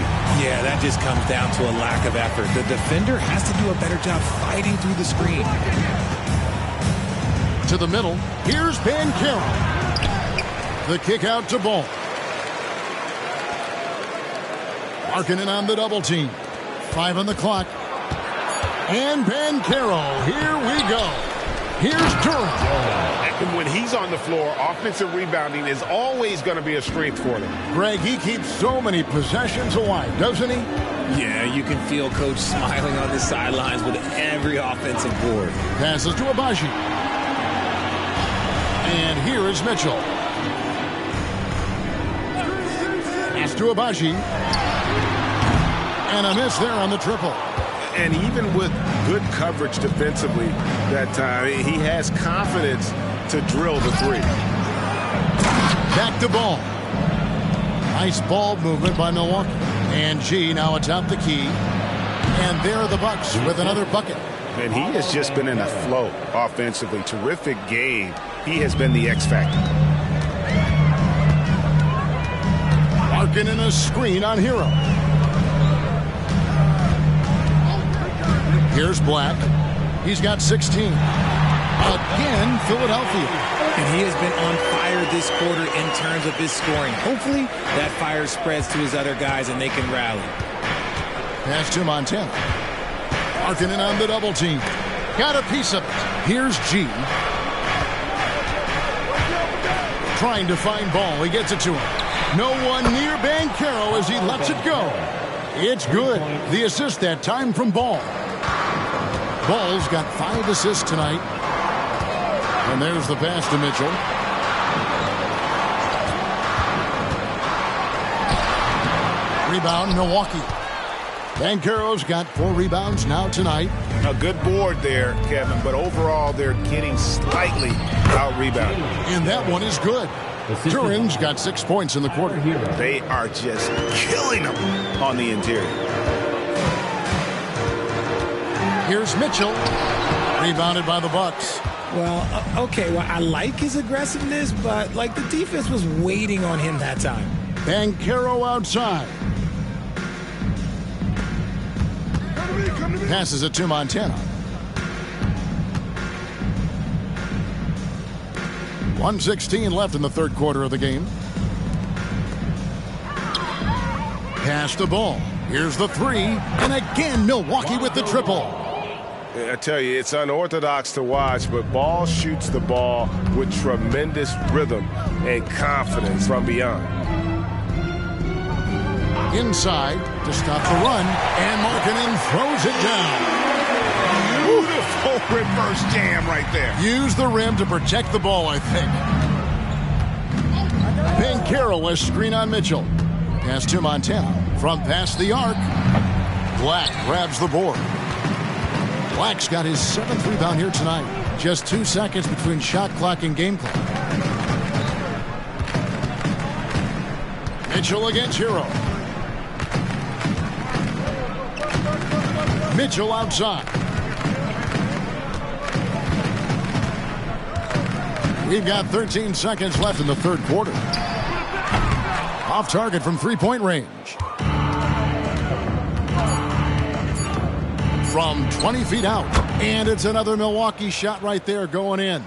Yeah, that just comes down to a lack of effort. The defender has to do a better job fighting through the screen. To the middle. Here's Banchero. The kick out to Ball. Markkanen on the double team. 5 on the clock. And Banchero. Here we go. Here's Durant. And when he's on the floor, offensive rebounding is always going to be a strength for them. Greg, he keeps so many possessions alive, doesn't he? Yeah, you can feel Coach smiling on the sidelines with every offensive board. Passes to Abaji. And here is Mitchell. Pass to Abaji. And a miss there on the triple. And even with good coverage defensively that time, he has confidence to drill the three. Back to Ball. Nice ball movement by Milwaukee. And G now atop the key. And there are the Bucks with another bucket. And he has just been in a flow offensively. Terrific game. He has been the X factor. Markkanen in a screen on Hero. Here's Black. He's got 16. Again, Philadelphia. And he has been on fire this quarter in terms of his scoring. Hopefully, that fire spreads to his other guys and they can rally. Pass to Montana. Markkanen on the double team. Got a piece of it. Here's G. Trying to find Ball. He gets it to him. No one near Banchero as he lets it go. It's good. The assist that time from Ball. Ball's got 5 assists tonight. And there's the pass to Mitchell. Rebound, Milwaukee. Banchero's got 4 rebounds now tonight. A good board there, Kevin, but overall they're getting slightly out-rebounded. And that one is good. Duran's got 6 points in the quarter. They are just killing them on the interior. Here's Mitchell. Rebounded by the Bucks. Well, okay, I like his aggressiveness, but like the defense was waiting on him that time. Banchero outside. Passes it to Montana. 1:16 left in the third quarter of the game. Pass the ball. Here's the three. And again, Milwaukee with the triple. I tell you, it's unorthodox to watch, but Ball shoots the ball with tremendous rhythm and confidence from beyond. Inside to stop the run, and Markkanen throws it down. Beautiful reverse jam right there. Use the rim to protect the ball, I think. Banchero a screen on Mitchell. Pass to Montana from past the arc. Black grabs the board. Black's got his 7th rebound here tonight. Just 2 seconds between shot clock and game clock. Mitchell against Hero. Mitchell outside. We've got 13 seconds left in the third quarter. Off target from three-point range. From 20 feet out. And it's another Milwaukee shot right there going in.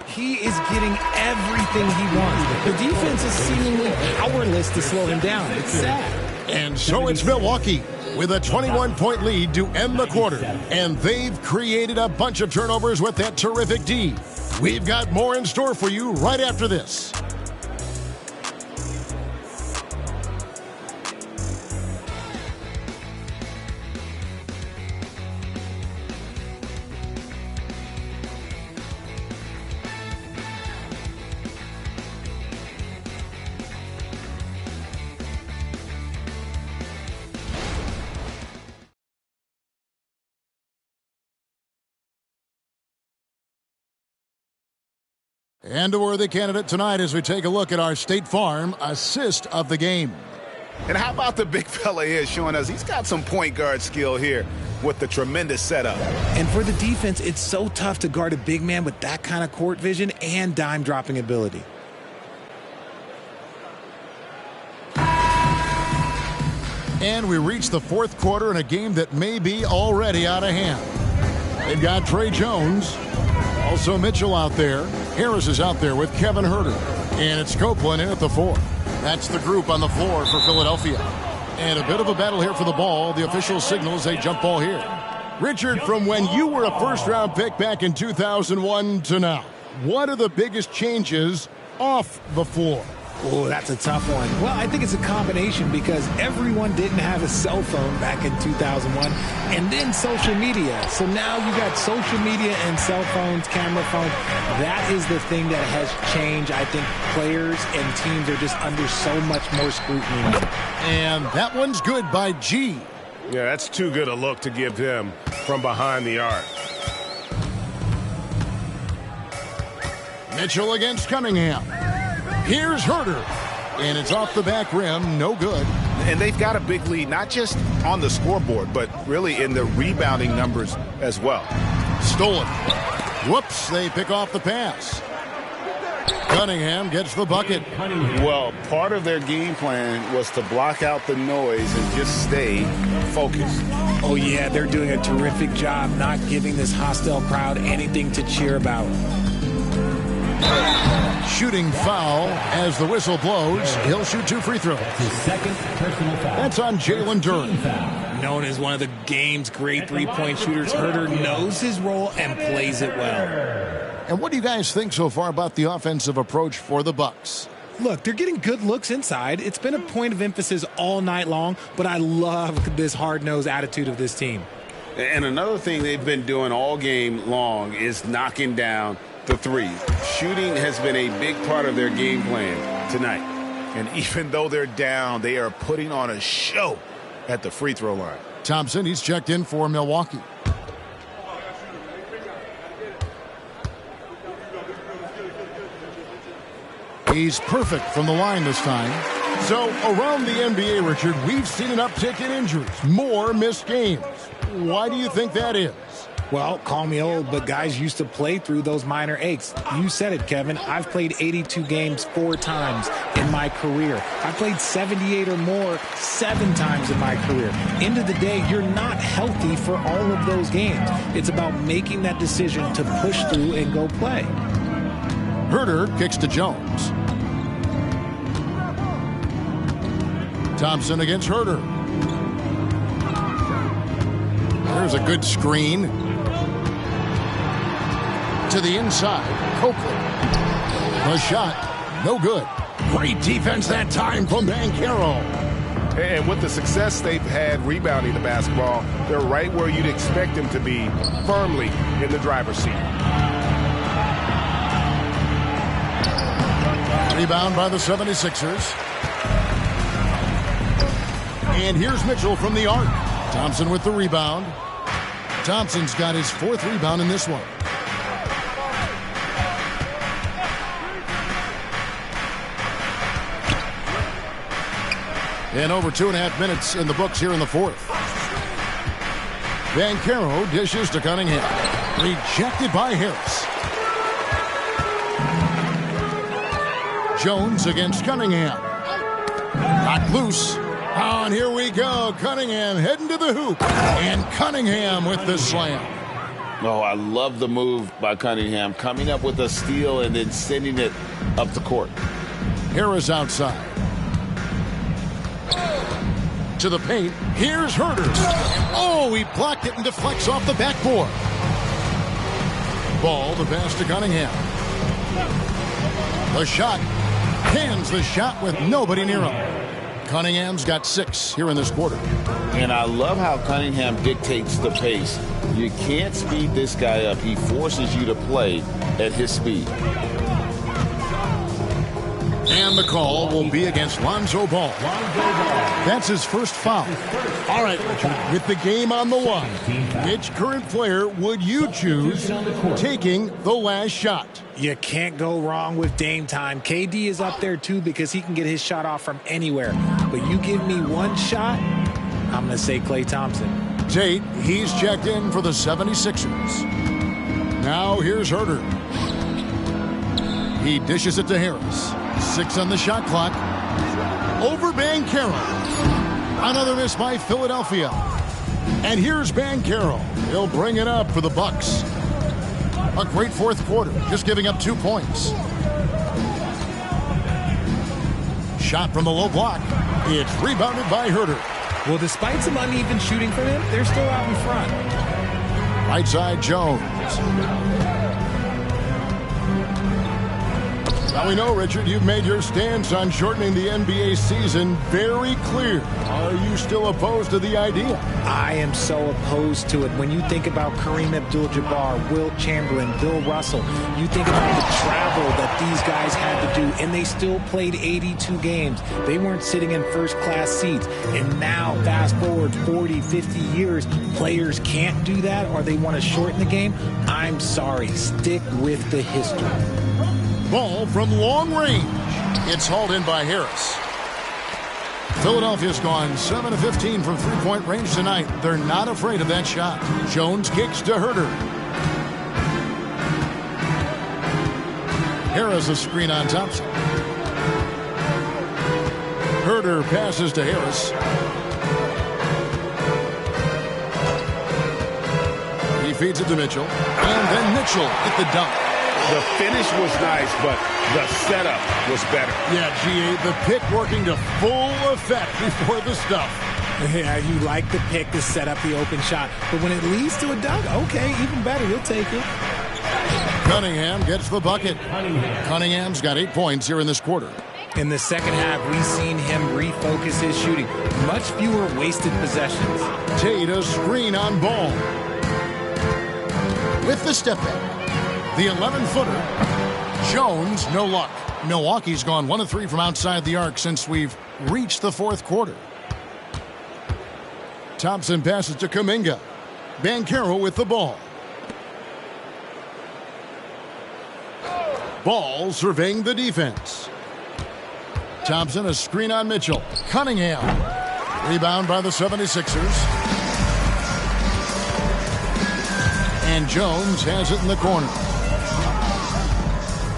He is getting everything he wants. The defense is seemingly powerless to slow him down. It's sad. And so it's Milwaukee with a 21-point lead to end the quarter. And they've created a bunch of turnovers with that terrific D. We've got more in store for you right after this. And a worthy candidate tonight as we take a look at our State Farm assist of the game. And how about the big fella here showing us he's got some point guard skill here with the tremendous setup. And for the defense, it's so tough to guard a big man with that kind of court vision and dime dropping ability. And we reach the fourth quarter in a game that may be already out of hand. They've got Trey Jones, also Mitchell out there. Harris is out there with Kevin Huerter. And it's Copeland in at the 4. That's the group on the floor for Philadelphia. And a bit of a battle here for the ball. The official signals a jump ball here. Richard, from when you were a first-round pick back in 2001 to now, what are the biggest changes off the floor? Oh, that's a tough one. Well, I think it's a combination because everyone didn't have a cell phone back in 2001 and then social media. So now you got social media and cell phones, camera phones. That is the thing that has changed. I think players and teams are just under so much more scrutiny now. And that one's good by G. Yeah, that's too good a look to give him from behind the arc. Mitchell against Cunningham. Here's Huerter. And it's off the back rim. No good. And they've got a big lead, not just on the scoreboard, but really in the rebounding numbers as well. Stolen. Whoops, they pick off the pass. Cunningham gets the bucket. Well, part of their game plan was to block out the noise and just stay focused. Oh, yeah, they're doing a terrific job not giving this hostile crowd anything to cheer about. Shooting foul as the whistle blows. He'll shoot 2 free throws. His second personal foul. That's on Jalen Duren. Known as one of the game's great three-point shooters, Huerter knows his role and plays it well. And what do you guys think so far about the offensive approach for the Bucks? Look, they're getting good looks inside. It's been a point of emphasis all night long, but I love this hard-nosed attitude of this team. And another thing they've been doing all game long is knocking down the three. Shooting has been a big part of their game plan tonight. And even though they're down, they are putting on a show at the free throw line. Thompson, he's checked in for Milwaukee. He's perfect from the line this time. So around the NBA, Richard, we've seen an uptick in injuries, more missed games. Why do you think that is? Well, call me old, but guys used to play through those minor aches. You said it, Kevin. I've played 82 games 4 times in my career. I played 78 or more 7 times in my career. End of the day, you're not healthy for all of those games. It's about making that decision to push through and go play. Huerter kicks to Jones. Thompson against Huerter. There's a good screen. To the inside. Copeland. The shot. No good. Great defense that time from Banchero. And with the success they've had rebounding the basketball, they're right where you'd expect them to be, firmly in the driver's seat. Rebound by the 76ers. And here's Mitchell from the arc. Thompson with the rebound. Thompson's got his 4th rebound in this one. And over 2.5 minutes in the books here in the 4th. Banchero dishes to Cunningham. Rejected by Harris. Jones against Cunningham. Knocked loose. Oh, and here we go. Cunningham heading to the hoop. And Cunningham with the slam. Oh, I love the move by Cunningham, coming up with a steal and then sending it up the court. Harris outside. To the paint. Here's Huerter. Oh, he blocked it and deflects off the backboard. Ball, the pass to Cunningham. The shot. Hands the shot with nobody near him. Cunningham's got 6 here in this quarter. And I love how Cunningham dictates the pace. You can't speed this guy up. He forces you to play at his speed. And the call will be against Lonzo Ball. That's his first foul. All right, Richard, with the game on the line, which current player would you choose taking the last shot? You can't go wrong with Dame time. KD is up there, too, because he can get his shot off from anywhere. But you give me one shot, I'm going to say Klay Thompson. Tate, he's checked in for the 76ers. Now here's Herter. He dishes it to Harris. 6 on the shot clock. Over Banchero. Another miss by Philadelphia. And here's Banchero. He'll bring it up for the Bucks. A great fourth quarter, just giving up 2 points. Shot from the low block. It's rebounded by Herter. Well, despite some uneven shooting from him, they're still out in front. Right side, Jones. Now we know, Richard, you've made your stance on shortening the NBA season very clear. Are you still opposed to the idea? I am so opposed to it. When you think about Kareem Abdul-Jabbar, Wilt Chamberlain, Bill Russell, you think about the travel that these guys had to do, and they still played 82 games. They weren't sitting in first-class seats. And now, fast forward 40, 50 years, players can't do that, or they want to shorten the game. I'm sorry. Stick with the history. Ball from long range. It's hauled in by Harris. Philadelphia's gone 7 of 15 from three-point range tonight. They're not afraid of that shot. Jones kicks to Herter. Harris a screen on Thompson. Herter passes to Harris. He feeds it to Mitchell. And then Mitchell hit the dunk. The finish was nice, but the setup was better. Yeah, G.A., the pick working to full effect before the stuff. Yeah, you like the pick to set up the open shot. But when it leads to a dunk, okay, even better. You'll take it. Cunningham gets the bucket. Cunningham's got 8 points here in this quarter. In the second half, we've seen him refocus his shooting. Much fewer wasted possessions. Tate a screen on Ball. With the step back. The 11-footer. Jones, no luck. Milwaukee's gone 1 of 3 from outside the arc since we've reached the fourth quarter. Thompson passes to Kuminga. Banchero with the ball. Ball surveying the defense. Thompson a screen on Mitchell. Cunningham. Rebound by the 76ers. And Jones has it in the corner.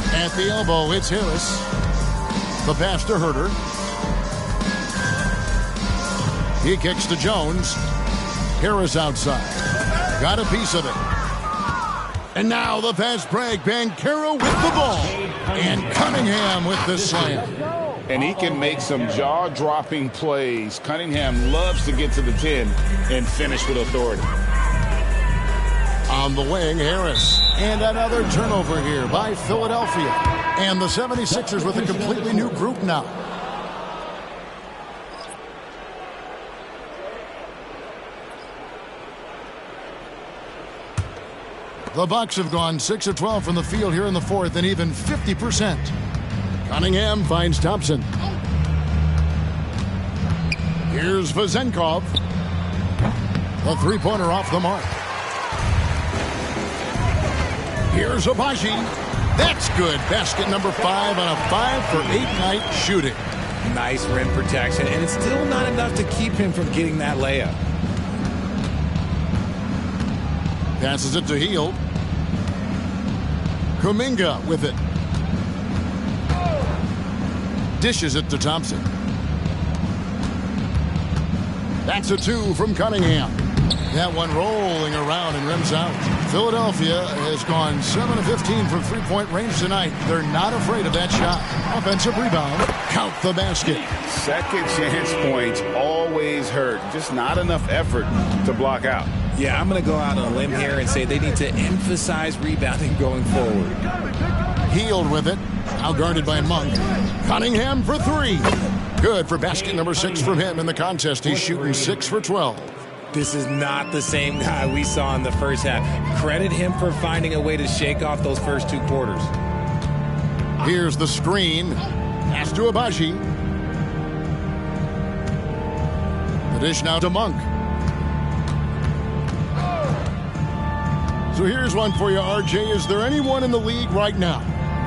At the elbow, it's Harris. The pass to Herter. He kicks to Jones. Harris outside. Got a piece of it. And now the fast break. Banchero with the ball. And Cunningham with the slam. And he can make some jaw-dropping plays. Cunningham loves to get to the 10 and finish with authority. On the wing, Harris. And another turnover here by Philadelphia. And the 76ers with a completely new group now. The Bucks have gone 6 of 12 from the field here in the fourth and even 50%. Cunningham finds Thompson. Here's Vezenkov. The three-pointer off the mark. Here's Abaji. That's good. Basket number 5 on a 5-for-8 night shooting. Nice rim protection, and it's still not enough to keep him from getting that layup. Passes it to Hield. Kuminga with it. Dishes it to Thompson. That's a 2 from Cunningham. That one rolling around and rims out. Philadelphia has gone 7 of 15 from three-point range tonight. They're not afraid of that shot. Offensive rebound. Count the basket. Second chance points always hurt. Just not enough effort to block out. Yeah, I'm going to go out on a limb here and say they need to emphasize rebounding going forward. Hield with it. Now guarded by Monk. Cunningham for 3. Good for basket number 6 from him in the contest. He's shooting 6 for 12. This is not the same guy we saw in the first half. Credit him for finding a way to shake off those first 2 quarters. Here's the screen. Pass to Abaji. The dish now to Monk. So here's one for you, RJ. Is there anyone in the league right now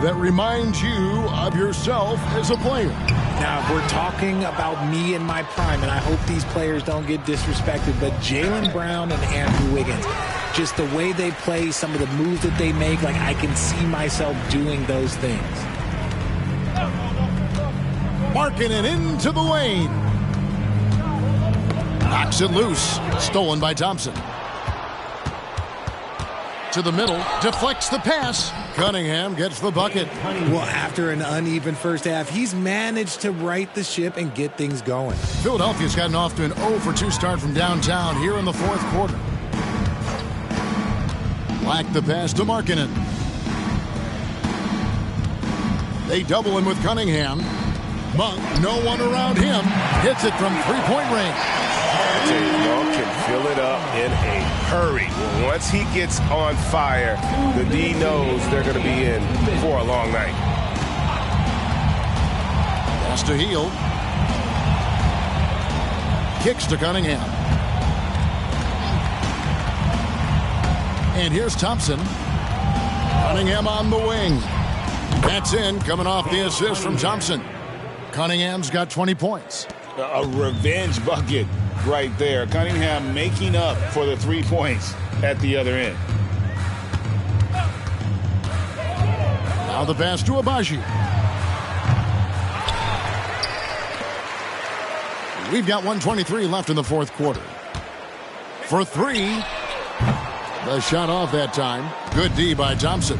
that reminds you of yourself as a player? Now, if we're talking about me in my prime, and I hope these players don't get disrespected, but Jaylen Brown and Andrew Wiggins, just the way they play, some of the moves that they make, like I can see myself doing those things. Marking it into the lane. Knocks it loose. Stolen by Thompson. To the middle. Deflects the pass. Cunningham gets the bucket. Well, after an uneven first half, he's managed to right the ship and get things going. Philadelphia's gotten off to an 0 for 2 start from downtown here in the fourth quarter. Black the pass to Markkanen. They double him with Cunningham. Monk, no one around him. Hits it from three-point range. Monk can fill it up in a hurry. Once he gets on fire, the D knows they're going to be in for a long night. Pass to Hield. Kicks to Cunningham. And here's Thompson. Cunningham on the wing. That's in, coming off the assist from Thompson. Cunningham's got 20 points. A revenge bucket right there. Cunningham making up for the 3 points at the other end. Now the pass to Abaji. We've got 1:23 left in the fourth quarter. For three. The shot off that time. Good D by Thompson.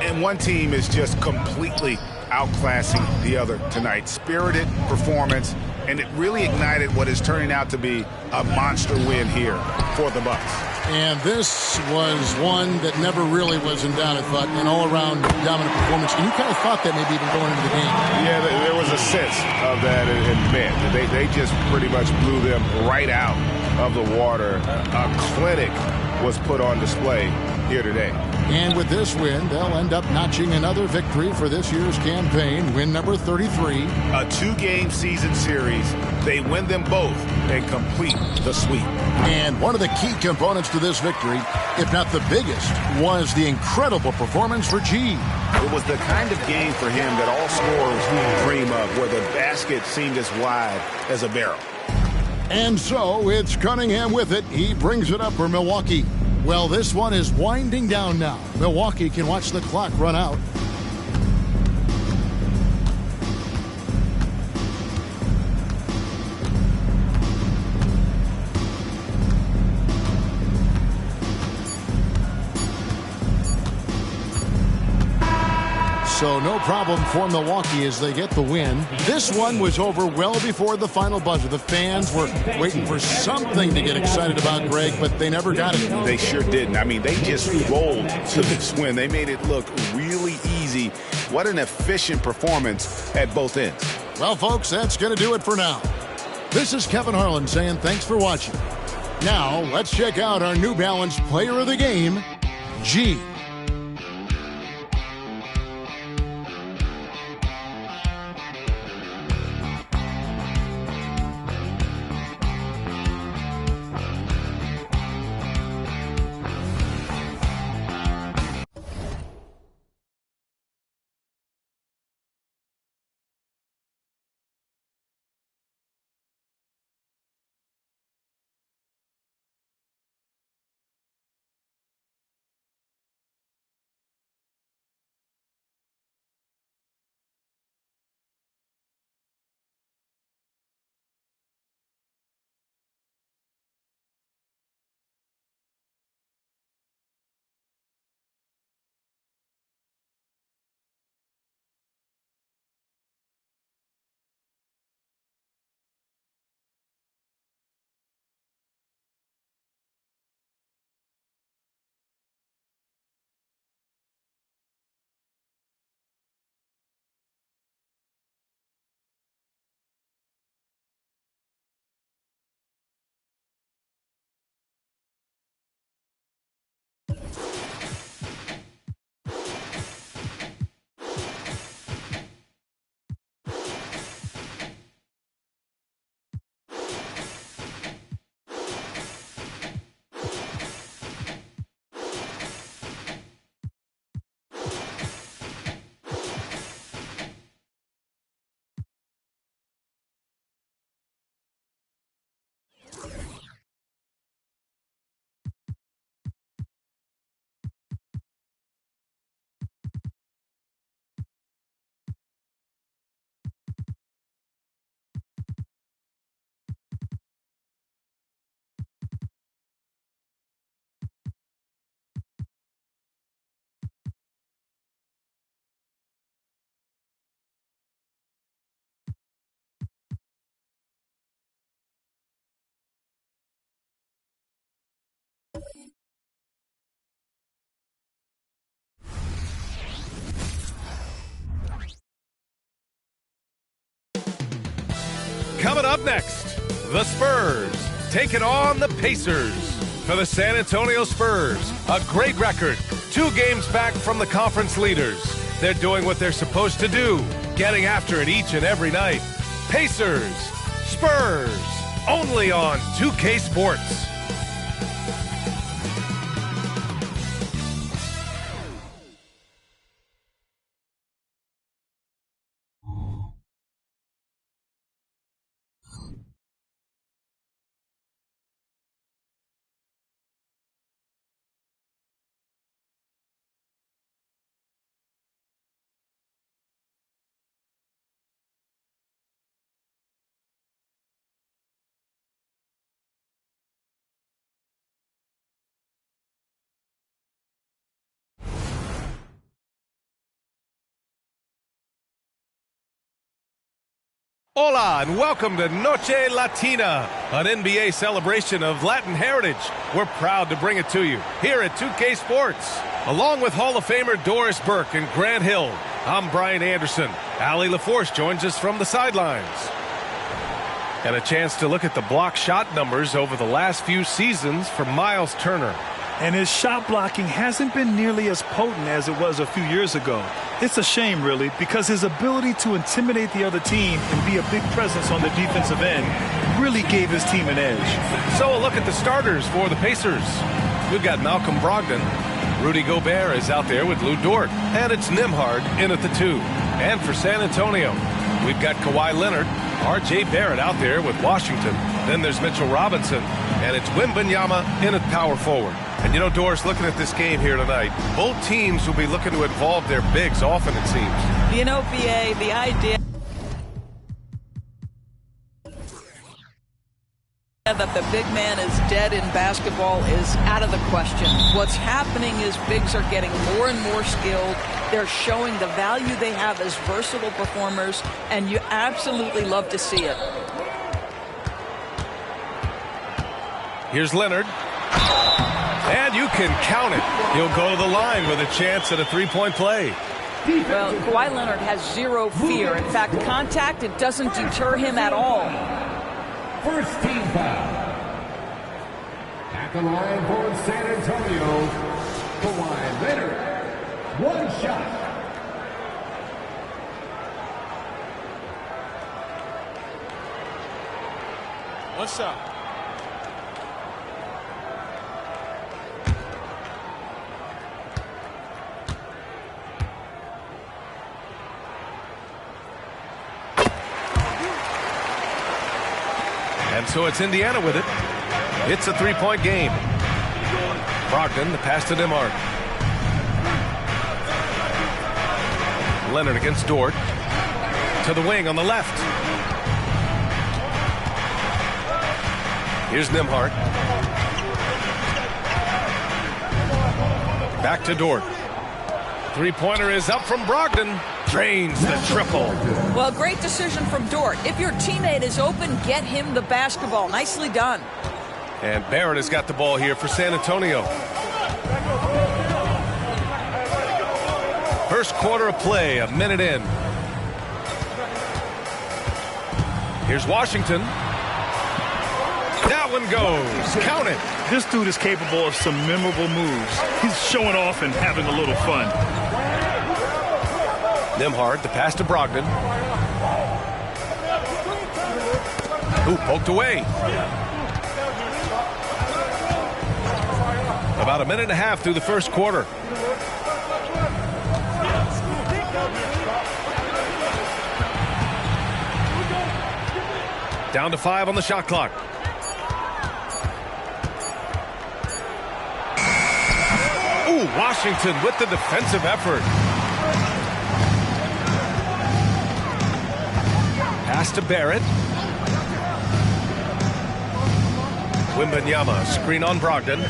And one team is just completely outclassing the other tonight. Spirited performance, and it really ignited what is turning out to be a monster win here for the Bucks. And this was one that never really was in doubt, I thought, an all-around dominant performance. And you kind of thought that maybe even going into the game. Yeah, there was a sense of that, and man, they just pretty much blew them right out of the water. A clinic was put on display here today. And with this win, they'll end up notching another victory for this year's campaign, win number 33. A 2-game season series. They win them both and complete the sweep. And one of the key components to this victory, if not the biggest, was the incredible performance for G. It was the kind of game for him that all scorers dream of, where the basket seemed as wide as a barrel. And so it's Cunningham with it. He brings it up for Milwaukee. Well, this one is winding down now. Milwaukee can watch the clock run out. So no problem for Milwaukee as they get the win. This one was over well before the final buzzer. The fans were waiting for something to get excited about, Greg, but they never got it. They sure didn't. I mean, they just rolled to this win. They made it look really easy. What an efficient performance at both ends. Well, folks, that's going to do it for now. This is Kevin Harlan saying thanks for watching. Now, let's check out our New Balance player of the game, G. Coming up next, the Spurs taking on the Pacers. For the San Antonio Spurs, a great record, 2 games back from the conference leaders. They're doing what they're supposed to do, getting after it each and every night. Pacers, Spurs, only on 2K Sports. Hola and welcome to Noche Latina, an NBA celebration of Latin heritage. We're proud to bring it to you here at 2K Sports. Along with Hall of Famer Doris Burke and Grant Hill, I'm Brian Anderson. Allie LaForce joins us from the sidelines. And a chance to look at the block shot numbers over the last few seasons for Miles Turner. And his shot blocking hasn't been nearly as potent as it was a few years ago. It's a shame, really, because his ability to intimidate the other team and be a big presence on the defensive end really gave his team an edge. So a look at the starters for the Pacers. We've got Malcolm Brogdon. Rudy Gobert is out there with Lou Dort. And it's Nembhard in at the 2. And for San Antonio, we've got Kawhi Leonard, R.J. Barrett out there with Washington. Then there's Mitchell Robinson. And it's Wembanyama in at power forward. And you know, Doris, looking at this game here tonight, both teams will be looking to involve their bigs often, it seems. You know, BA, the idea that the big man is dead in basketball is out of the question. What's happening is bigs are getting more and more skilled. They're showing the value they have as versatile performers, and you absolutely love to see it. Here's Leonard. And you can count it. He'll go to the line with a chance at a three-point play. Well, Kawhi Leonard has zero fear. In fact, contact, it doesn't deter him at all. First team foul. At the line for San Antonio, Kawhi Leonard. One shot. One shot. And so it's Indiana with it. It's a three-point game. Brogdon, the pass to Nembhard. Leonard against Dort. To the wing on the left. Here's Nembhard. Back to Dort. Three-pointer is up from Brogdon. Drains the triple. Well, great decision from Dort. If your teammate is open, get him the basketball. Nicely done. And Barrett has got the ball here for San Antonio. First quarter of play, a minute in. Here's Washington. That one goes. Count it. This dude is capable of some memorable moves. He's showing off and having a little fun. Nembhard, the pass to Brogdon. Ooh, poked away. About a minute and a half through the first quarter. Down to 5 on the shot clock. Ooh, Washington with the defensive effort. Pass to Barrett. Wembanyama, screen on Brogdon.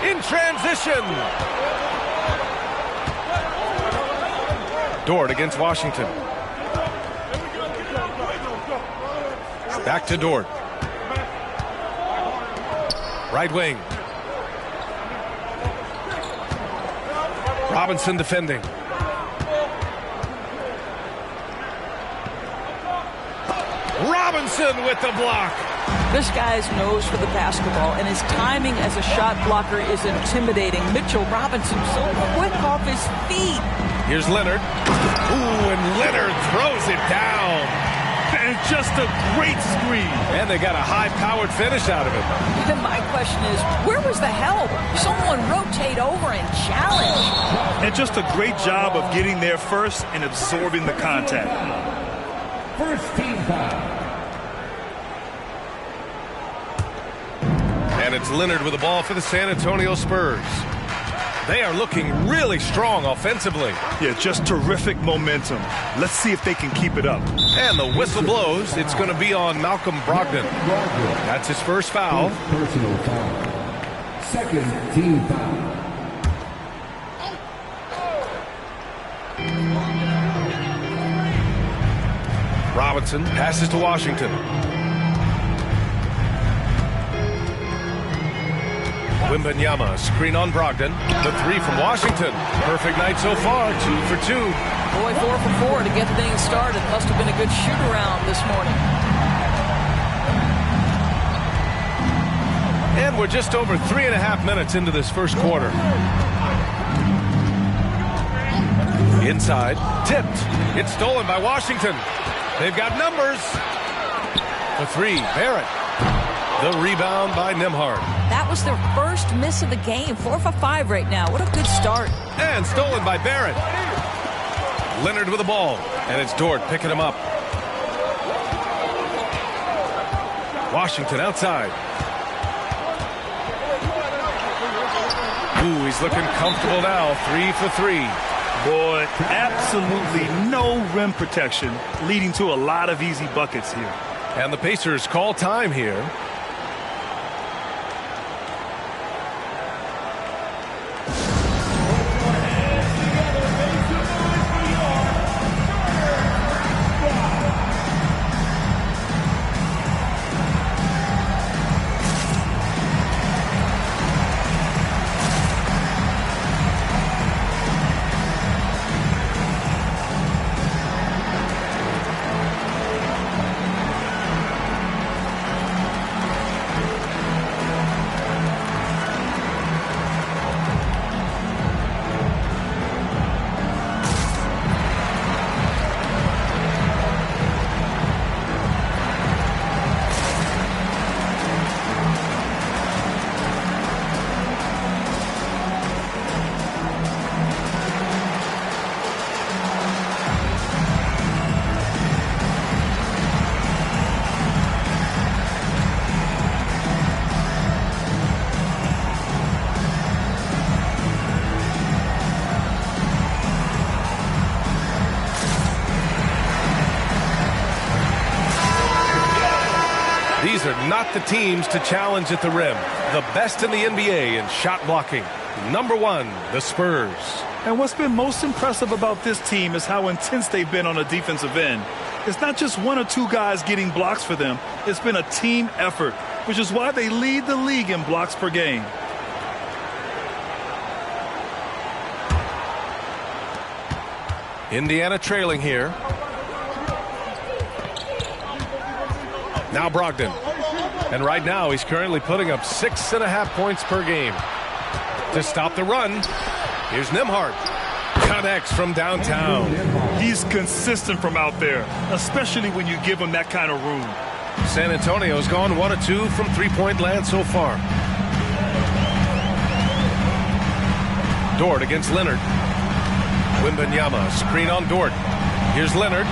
In transition. Dort against Washington. Back to Dort. Right wing. Robinson defending. Robinson with the block. This guy's nose for the basketball, and his timing as a shot blocker is intimidating. Mitchell Robinson so quick off his feet. Here's Leonard. Ooh, and Leonard throws it down. And just a great screen. And they got a high-powered finish out of it. And my question is, where was the help? Someone rotate over and challenge. And just a great job of getting there first and absorbing the contact. First team foul. And it's Leonard with the ball for the San Antonio Spurs. They are looking really strong offensively. Yeah, just terrific momentum. Let's see if they can keep it up. And the whistle blows. It's going to be on Malcolm Brogdon. That's his first foul. Personal foul. Second team foul. Robinson passes to Washington. Wembanyama, screen on Brogdon. The three from Washington. Perfect night so far, 2 for 2. Boy, 4 for 4 to get things started. Must have been a good shoot-around this morning. And we're just over 3.5 minutes into this first quarter. Inside, tipped. It's stolen by Washington. They've got numbers. The three, Barrett. The rebound by Nembhard. That was their first miss of the game. 4 for 5 right now. What a good start. And stolen by Barrett. Leonard with the ball. And it's Dort picking him up. Washington outside. Ooh, he's looking comfortable now. 3 for 3. Boy, absolutely no rim protection, leading to a lot of easy buckets here. And the Pacers call time here. These are not the teams to challenge at the rim. The best in the NBA in shot blocking. Number 1, the Spurs. And what's been most impressive about this team is how intense they've been on the defensive end. It's not just 1 or 2 guys getting blocks for them. It's been a team effort, which is why they lead the league in blocks per game. Indiana trailing here. Now Brogdon. And right now he's currently putting up 6.5 points per game. To stop the run, here's Nembhard. Connects from downtown. He's consistent from out there, especially when you give him that kind of room. San Antonio's gone 1 of 2 from three-point land so far. Dort against Leonard. Wembanyama, screen on Dort. Here's Leonard.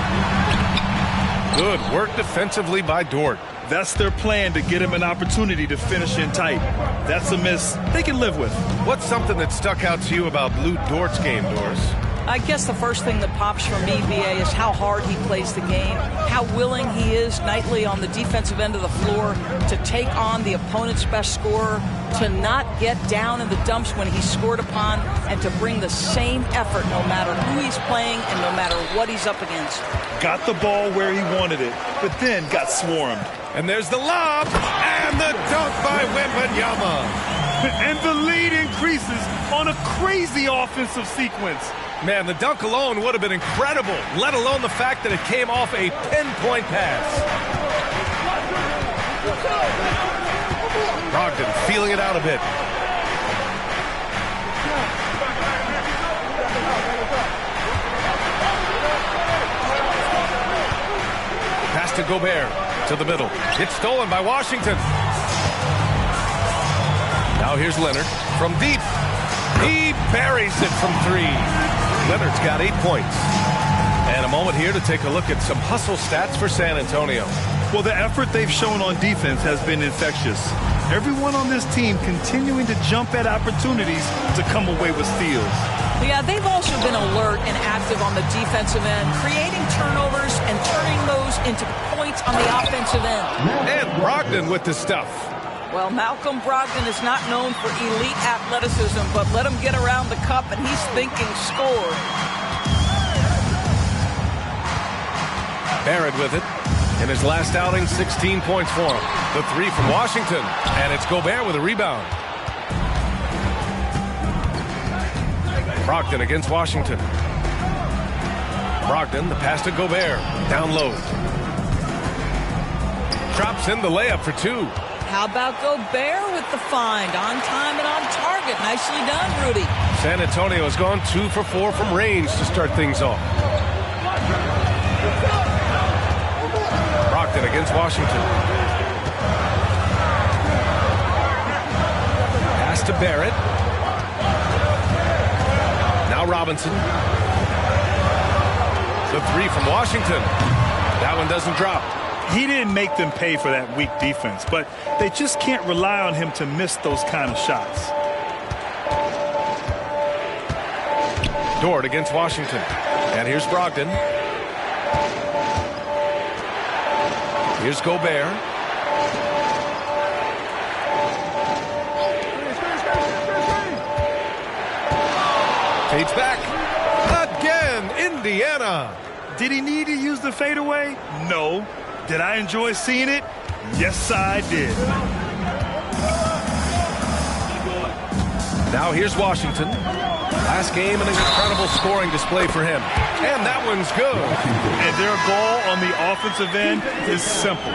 Good work defensively by Dort. That's their plan, to get him an opportunity to finish in tight. That's a miss they can live with. What's something that stuck out to you about Lou Dort's game, Doris? I guess the first thing that pops for me, BA, is how hard he plays the game, how willing he is nightly on the defensive end of the floor to take on the opponent's best scorer, to not get down in the dumps when he's scored upon, and to bring the same effort no matter who he's playing and no matter what he's up against. Got the ball where he wanted it, but then got swarmed. And there's the lob, and the dunk by Wembanyama. And the lead increases on a crazy offensive sequence. Man, the dunk alone would have been incredible, let alone the fact that it came off a pinpoint pass. Brogdon feeling it out a bit. Pass to Gobert to the middle. It's stolen by Washington. Now here's Leonard from deep. He buries it from 3. Leonard's got 8 points. And a moment here to take a look at some hustle stats for San Antonio. Well, the effort they've shown on defense has been infectious. Everyone on this team continuing to jump at opportunities to come away with steals. Yeah, they've also been alert and active on the defensive end, creating turnovers and turning those into points on the offensive end. And Brogdon with the stuff. Well, Malcolm Brogdon is not known for elite athleticism, but let him get around the cup and he's thinking score. Barrett with it. In his last outing, 16 points for him. The 3 from Washington. And it's Gobert with a rebound. Brogdon against Washington. Brogdon, the pass to Gobert. Down low. Drops in the layup for 2. How about Gobert with the find? On time and on target. Nicely done, Rudy. San Antonio has gone 2 for 4 from range to start things off. Brogdon against Washington. Pass to Barrett. Now Robinson. The 3 from Washington. That one doesn't drop. He didn't make them pay for that weak defense, but they just can't rely on him to miss those kind of shots. Dort against Washington. And here's Brogdon. Here's Gobert. Fades back. Again, Indiana. Did he need to use the fadeaway? No. Did I enjoy seeing it? Yes, I did. Now here's Washington. Last game, an incredible scoring display for him. And that one's good. And their goal on the offensive end is simple.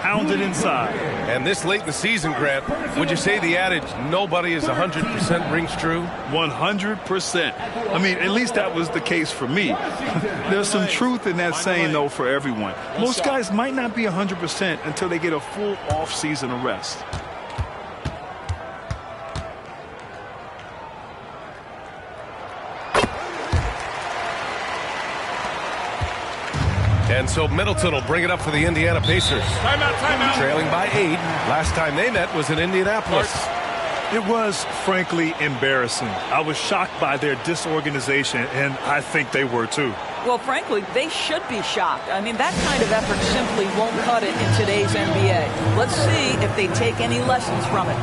Pound it inside. And this late in the season, Grant, would you say the adage, nobody is 100% rings true? 100%. I mean, at least that was the case for me. There's some truth in that saying, though, for everyone. Most guys might not be 100% until they get a full off-season of rest. And so Middleton will bring it up for the Indiana Pacers. Timeout. Trailing by 8. Last time they met was in Indianapolis. It was, frankly, embarrassing. I was shocked by their disorganization, and I think they were, too. Well, frankly, they should be shocked. I mean, that kind of effort simply won't cut it in today's NBA. Let's see if they take any lessons from it.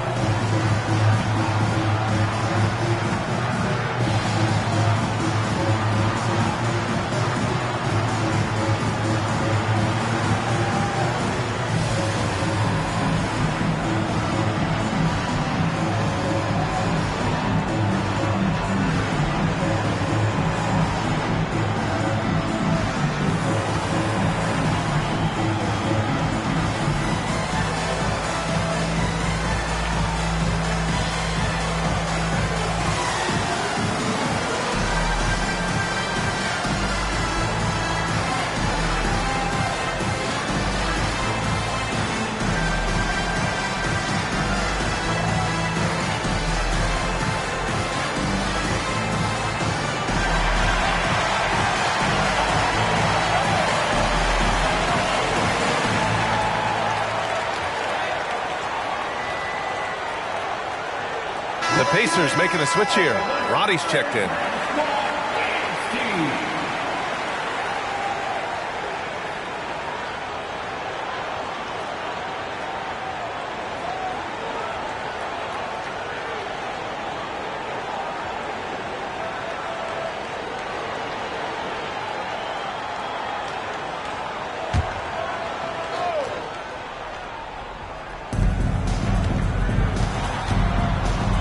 The Pacers making a switch here. Roddy's checked in.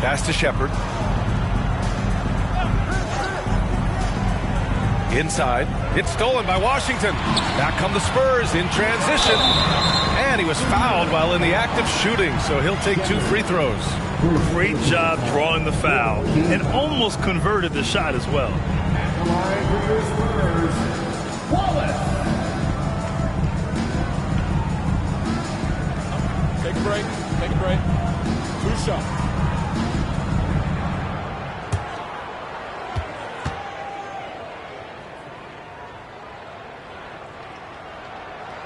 Pass to Shepard. Inside. It's stolen by Washington. Back come the Spurs in transition. And he was fouled while in the act of shooting, so he'll take 2 free throws. Great job drawing the foul and almost converted the shot as well. Take a break. Take a break. 2 shots.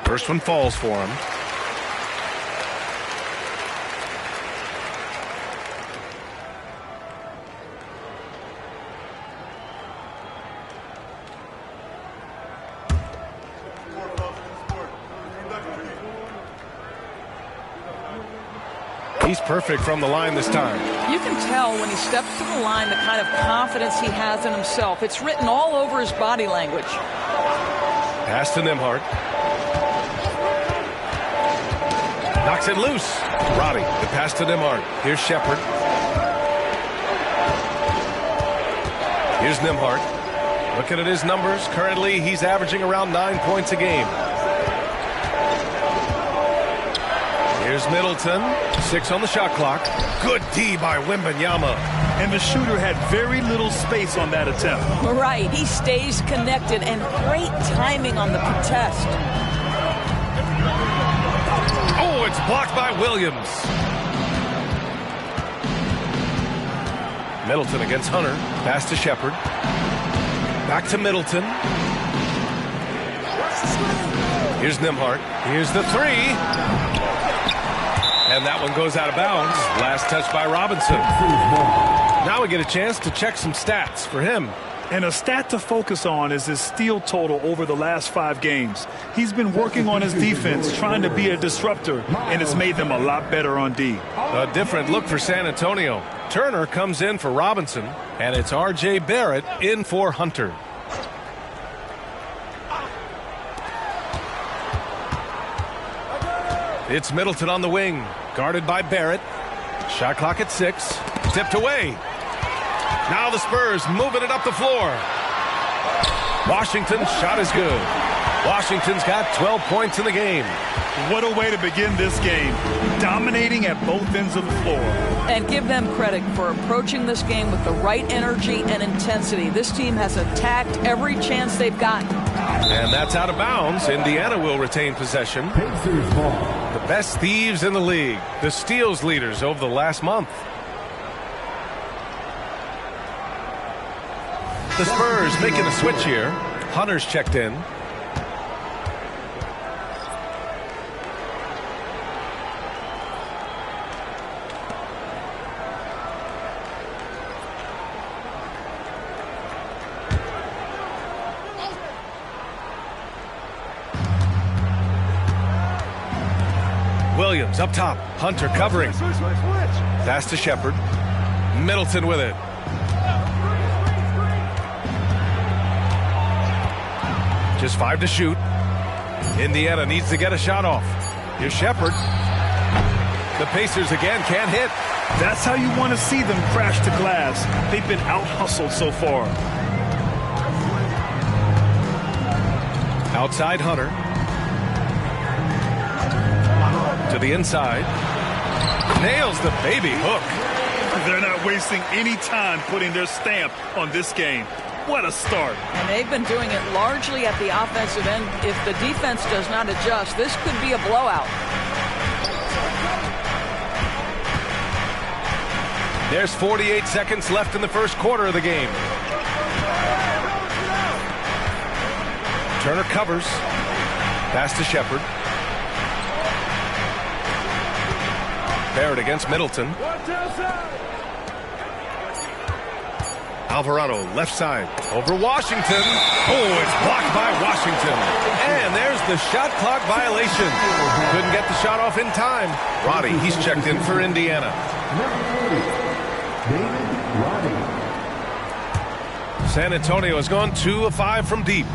First one falls for him. He's perfect from the line this time. You can tell when he steps to the line the kind of confidence he has in himself. It's written all over his body language. Pass to Nembhard. Knocks it loose. Roddy, the pass to Nembhard. Here's Shepard. Here's Nembhard. Looking at his numbers. Currently, he's averaging around 9 points a game. Here's Middleton. 6 on the shot clock. Good D by Wembanyama. And the shooter had very little space on that attempt. Right. He stays connected and great timing on the contest. Oh, it's blocked by Williams. Middleton against Hunter. Pass to Shepard. Back to Middleton. Here's Nembhard. Here's the 3. And that one goes out of bounds. Last touch by Robinson. Now we get a chance to check some stats for him. And a stat to focus on is his steal total over the last 5 games. He's been working on his defense, trying to be a disruptor, and it's made them a lot better on D. A different look for San Antonio. Turner comes in for Robinson, and it's R.J. Barrett in for Hunter. It's Middleton on the wing, guarded by Barrett. Shot clock at 6. Tipped away. Now the Spurs moving it up the floor. Washington's shot is good. Washington's got 12 points in the game. What a way to begin this game. Dominating at both ends of the floor. And give them credit for approaching this game with the right energy and intensity. This team has attacked every chance they've gotten. And that's out of bounds. Indiana will retain possession. The best thieves in the league. The steals leaders over the last month. The Spurs making a switch here. Hunter's checked in. Williams up top. Hunter covering. Pass to Shepard. Middleton with it. Just 5 to shoot. Indiana needs to get a shot off. Here's Shepard. The Pacers again can't hit. That's how you want to see them crash to glass. They've been out-hustled so far. Outside Hunter. To the inside. Nails the baby hook. They're not wasting any time putting their stamp on this game. What a start. And they've been doing it largely at the offensive end. If the defense does not adjust, this could be a blowout. There's 48 seconds left in the first quarter of the game. Turner covers. Pass to Shepard. Barrett against Middleton. Alvarado left side over Washington. Oh, it's blocked by Washington. And there's the shot clock violation. Couldn't get the shot off in time. Roddy, he's checked in for Indiana. San Antonio has gone 2 of 5 from deep.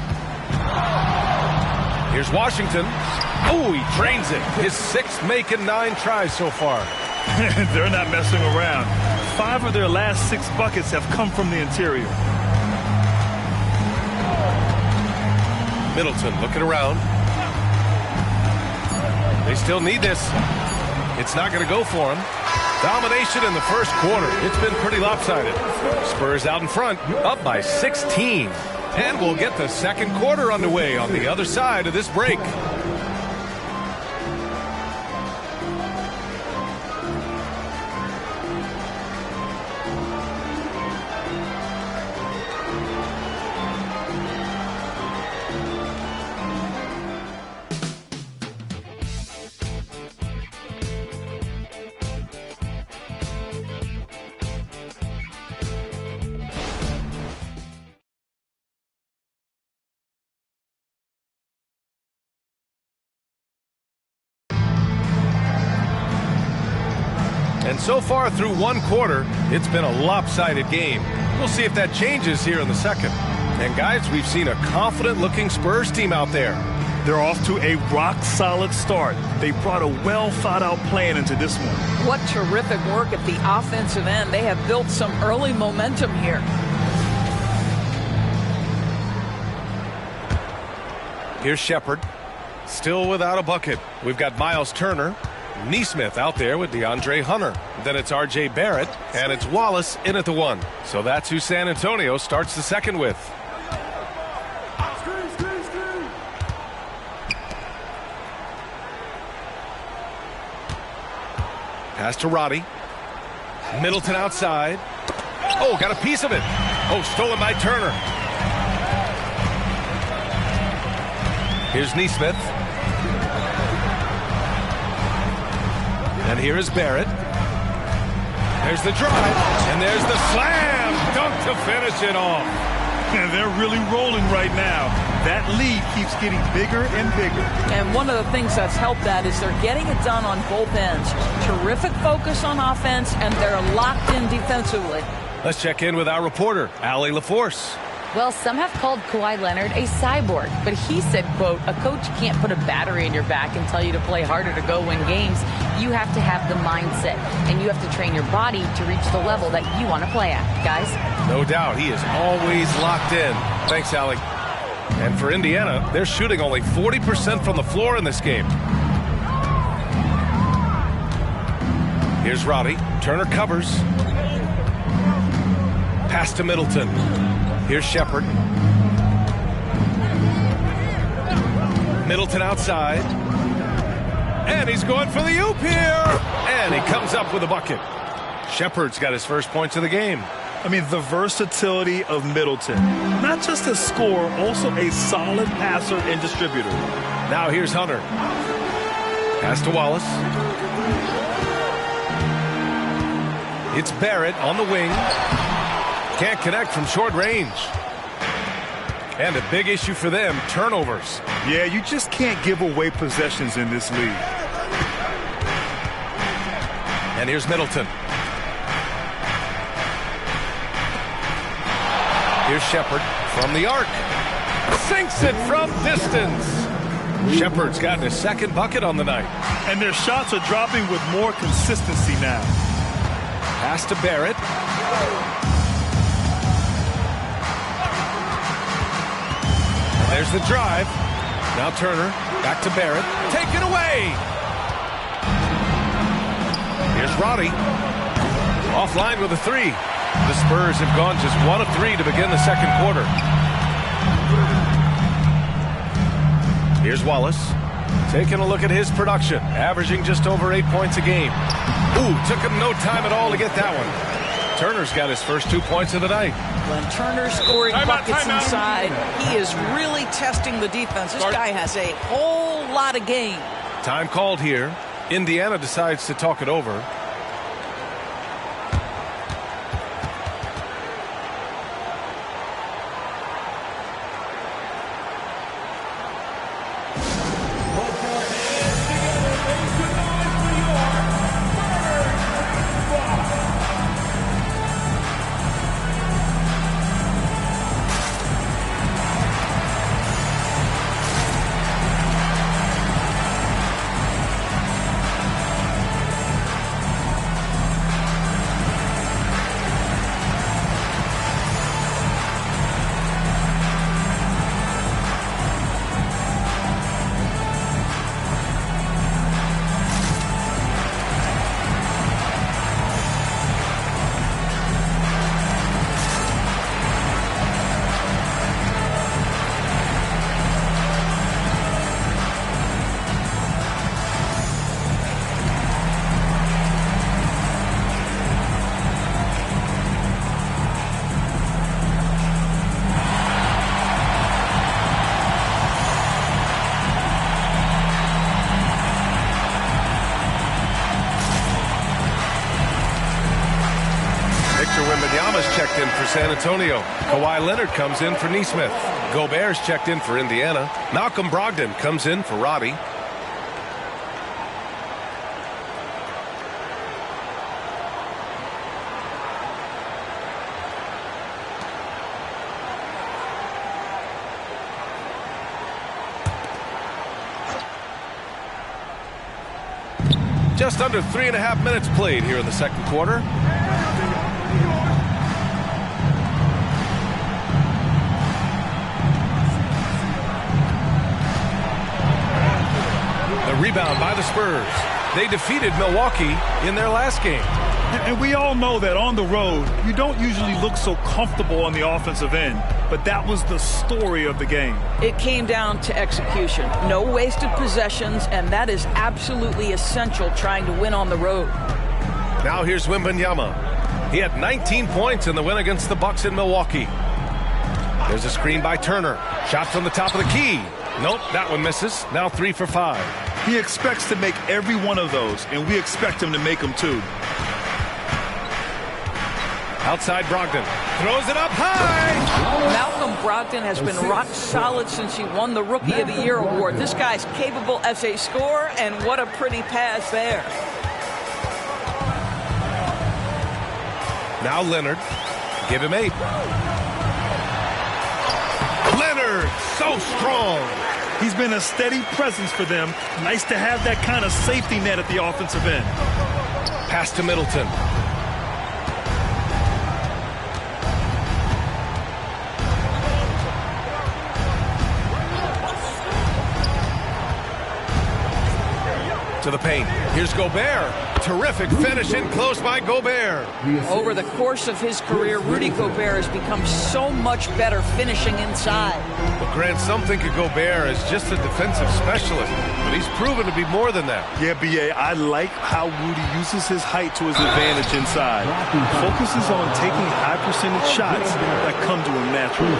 Here's Washington. Oh, he drains it. His 6th make and 9 tries so far. They're not messing around. 5 of their last 6 buckets have come from the interior. Middleton looking around. They still need this. It's not going to go for them. Domination in the first quarter. It's been pretty lopsided. Spurs out in front, up by 16. And we'll get the second quarter underway on the other side of this break. And so far through one quarter, it's been a lopsided game. We'll see if that changes here in the second. And guys, we've seen a confident-looking Spurs team out there. They're off to a rock-solid start. They brought a well-thought-out plan into this one. What terrific work at the offensive end. They have built some early momentum here. Here's Shepherd, still without a bucket. We've got Miles Turner. Neesmith out there with DeAndre Hunter. Then it's R.J. Barrett, and it's Wallace in at the 1. So that's who San Antonio starts the second with. Pass to Roddy. Middleton outside. Oh, got a piece of it. Oh, stolen by Turner. Here's Neesmith. And here is Barrett. There's the drive, and there's the slam dunk to finish it off. And they're really rolling right now. That lead keeps getting bigger and bigger. And one of the things that's helped that is they're getting it done on both ends. Terrific focus on offense, and they're locked in defensively. Let's check in with our reporter, Allie LaForce. Well, some have called Kawhi Leonard a cyborg, but he said, quote, a coach can't put a battery in your back and tell you to play harder to go win games. You have to have the mindset, and you have to train your body to reach the level that you want to play at, guys. No doubt, he is always locked in. Thanks, Allie. And for Indiana, they're shooting only 40% from the floor in this game. Here's Roddy. Turner covers. Pass to Middleton. Here's Shepherd. Middleton outside. And he's going for the oop here. And he comes up with a bucket. Shepherd's got his first points of the game. I mean, the versatility of Middleton. Not just a scorer, also a solid passer and distributor. Now here's Hunter. Pass to Wallace. It's Barrett on the wing. Can't connect from short range. And a big issue for them, turnovers. Yeah, you just can't give away possessions in this league. And here's Middleton. Here's Shepherd from the arc. Sinks it from distance. Shepherd's gotten his second bucket on the night. And their shots are dropping with more consistency now. Pass to Barrett. There's the drive. Now Turner. Back to Barrett. Taken away. Here's Roddy. Offline with a 3. The Spurs have gone just 1 of 3 to begin the second quarter. Here's Wallace. Taking a look at his production. Averaging just over 8 points a game. Ooh, took him no time at all to get that one. Turner's got his first 2 points of the night. When Turner's scoring buckets inside, he is really testing the defense. This guy has a whole lot of game. Time called here. Indiana decides to talk it over. Wembanyama's checked in for San Antonio. Kawhi Leonard comes in for Nesmith. Gobert's checked in for Indiana. Malcolm Brogdon comes in for Roddy. Just under 3.5 minutes played here in the second quarter. The rebound by the Spurs. They defeated Milwaukee in their last game. And we all know that on the road, you don't usually look so comfortable on the offensive end. But that was the story of the game. It came down to execution. No wasted possessions, and that is absolutely essential trying to win on the road. Now here's Wembanyama. He had 19 points in the win against the Bucks in Milwaukee. There's a screen by Turner. Shot from the top of the key. Nope, that one misses. Now 3 for 5. He expects to make every one of those, and we expect him to make them too. Outside Brogdon. Throws it up high. Malcolm Brogdon has been rock solid since he won the Rookie of the Year award. This guy's capable as a scorer, and what a pretty pass there. Now Leonard. Give him 8. Leonard, so strong. He's been a steady presence for them. Nice to have that kind of safety net at the offensive end. Pass to Middleton. To the paint. Here's Gobert. Terrific finish in close by Gobert. Over the course of his career, Rudy Gobert has become so much better finishing inside. Well, Grant, some think of Gobert as just a defensive specialist, but he's proven to be more than that. Yeah, B.A., I like how Rudy uses his height to his advantage inside. Focuses on taking high-percentage shots that come to him naturally.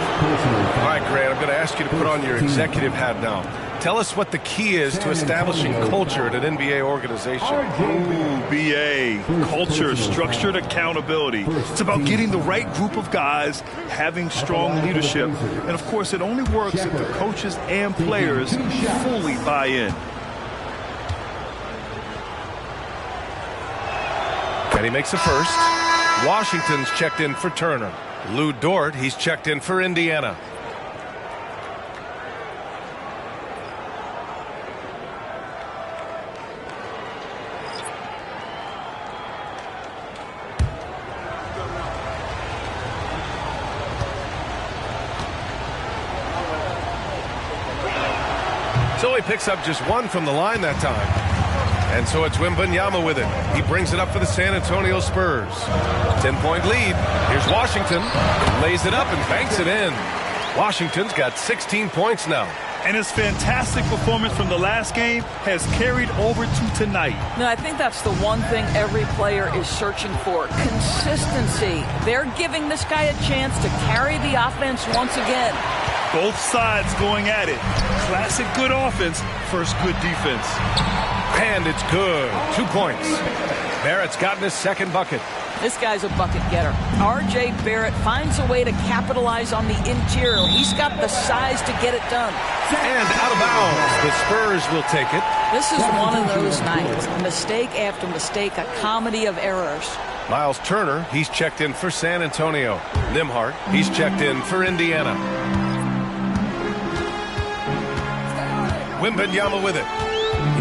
All right, Grant, I'm going to ask you to put on your executive hat now. Tell us what the key is to establishing culture at an NBA organization. Ooh, B.A. Culture, structured accountability. It's about getting the right group of guys, having strong leadership. And, of course, it only works if the coaches and players fully buy in. And he makes the first. Washington's checked in for Turner. Lou Dort, he's checked in for Indiana. So he picks up just 1 from the line that time. And so it's Wembanyama with it. He brings it up for the San Antonio Spurs. 10-point lead. Here's Washington. Lays it up and banks it in. Washington's got 16 points now. And his fantastic performance from the last game has carried over to tonight. No, I think that's the one thing every player is searching for. Consistency. They're giving this guy a chance to carry the offense once again. Both sides going at it. Classic good offense versus good defense. And it's good. 2 points. Barrett's gotten his second bucket. This guy's a bucket getter. R.J. Barrett finds a way to capitalize on the interior. He's got the size to get it done. And out of bounds. The Spurs will take it. This is one of those nights. Mistake after mistake, a comedy of errors. Miles Turner, he's checked in for San Antonio. Nimhart, he's checked in for Indiana. Wembanyama with it.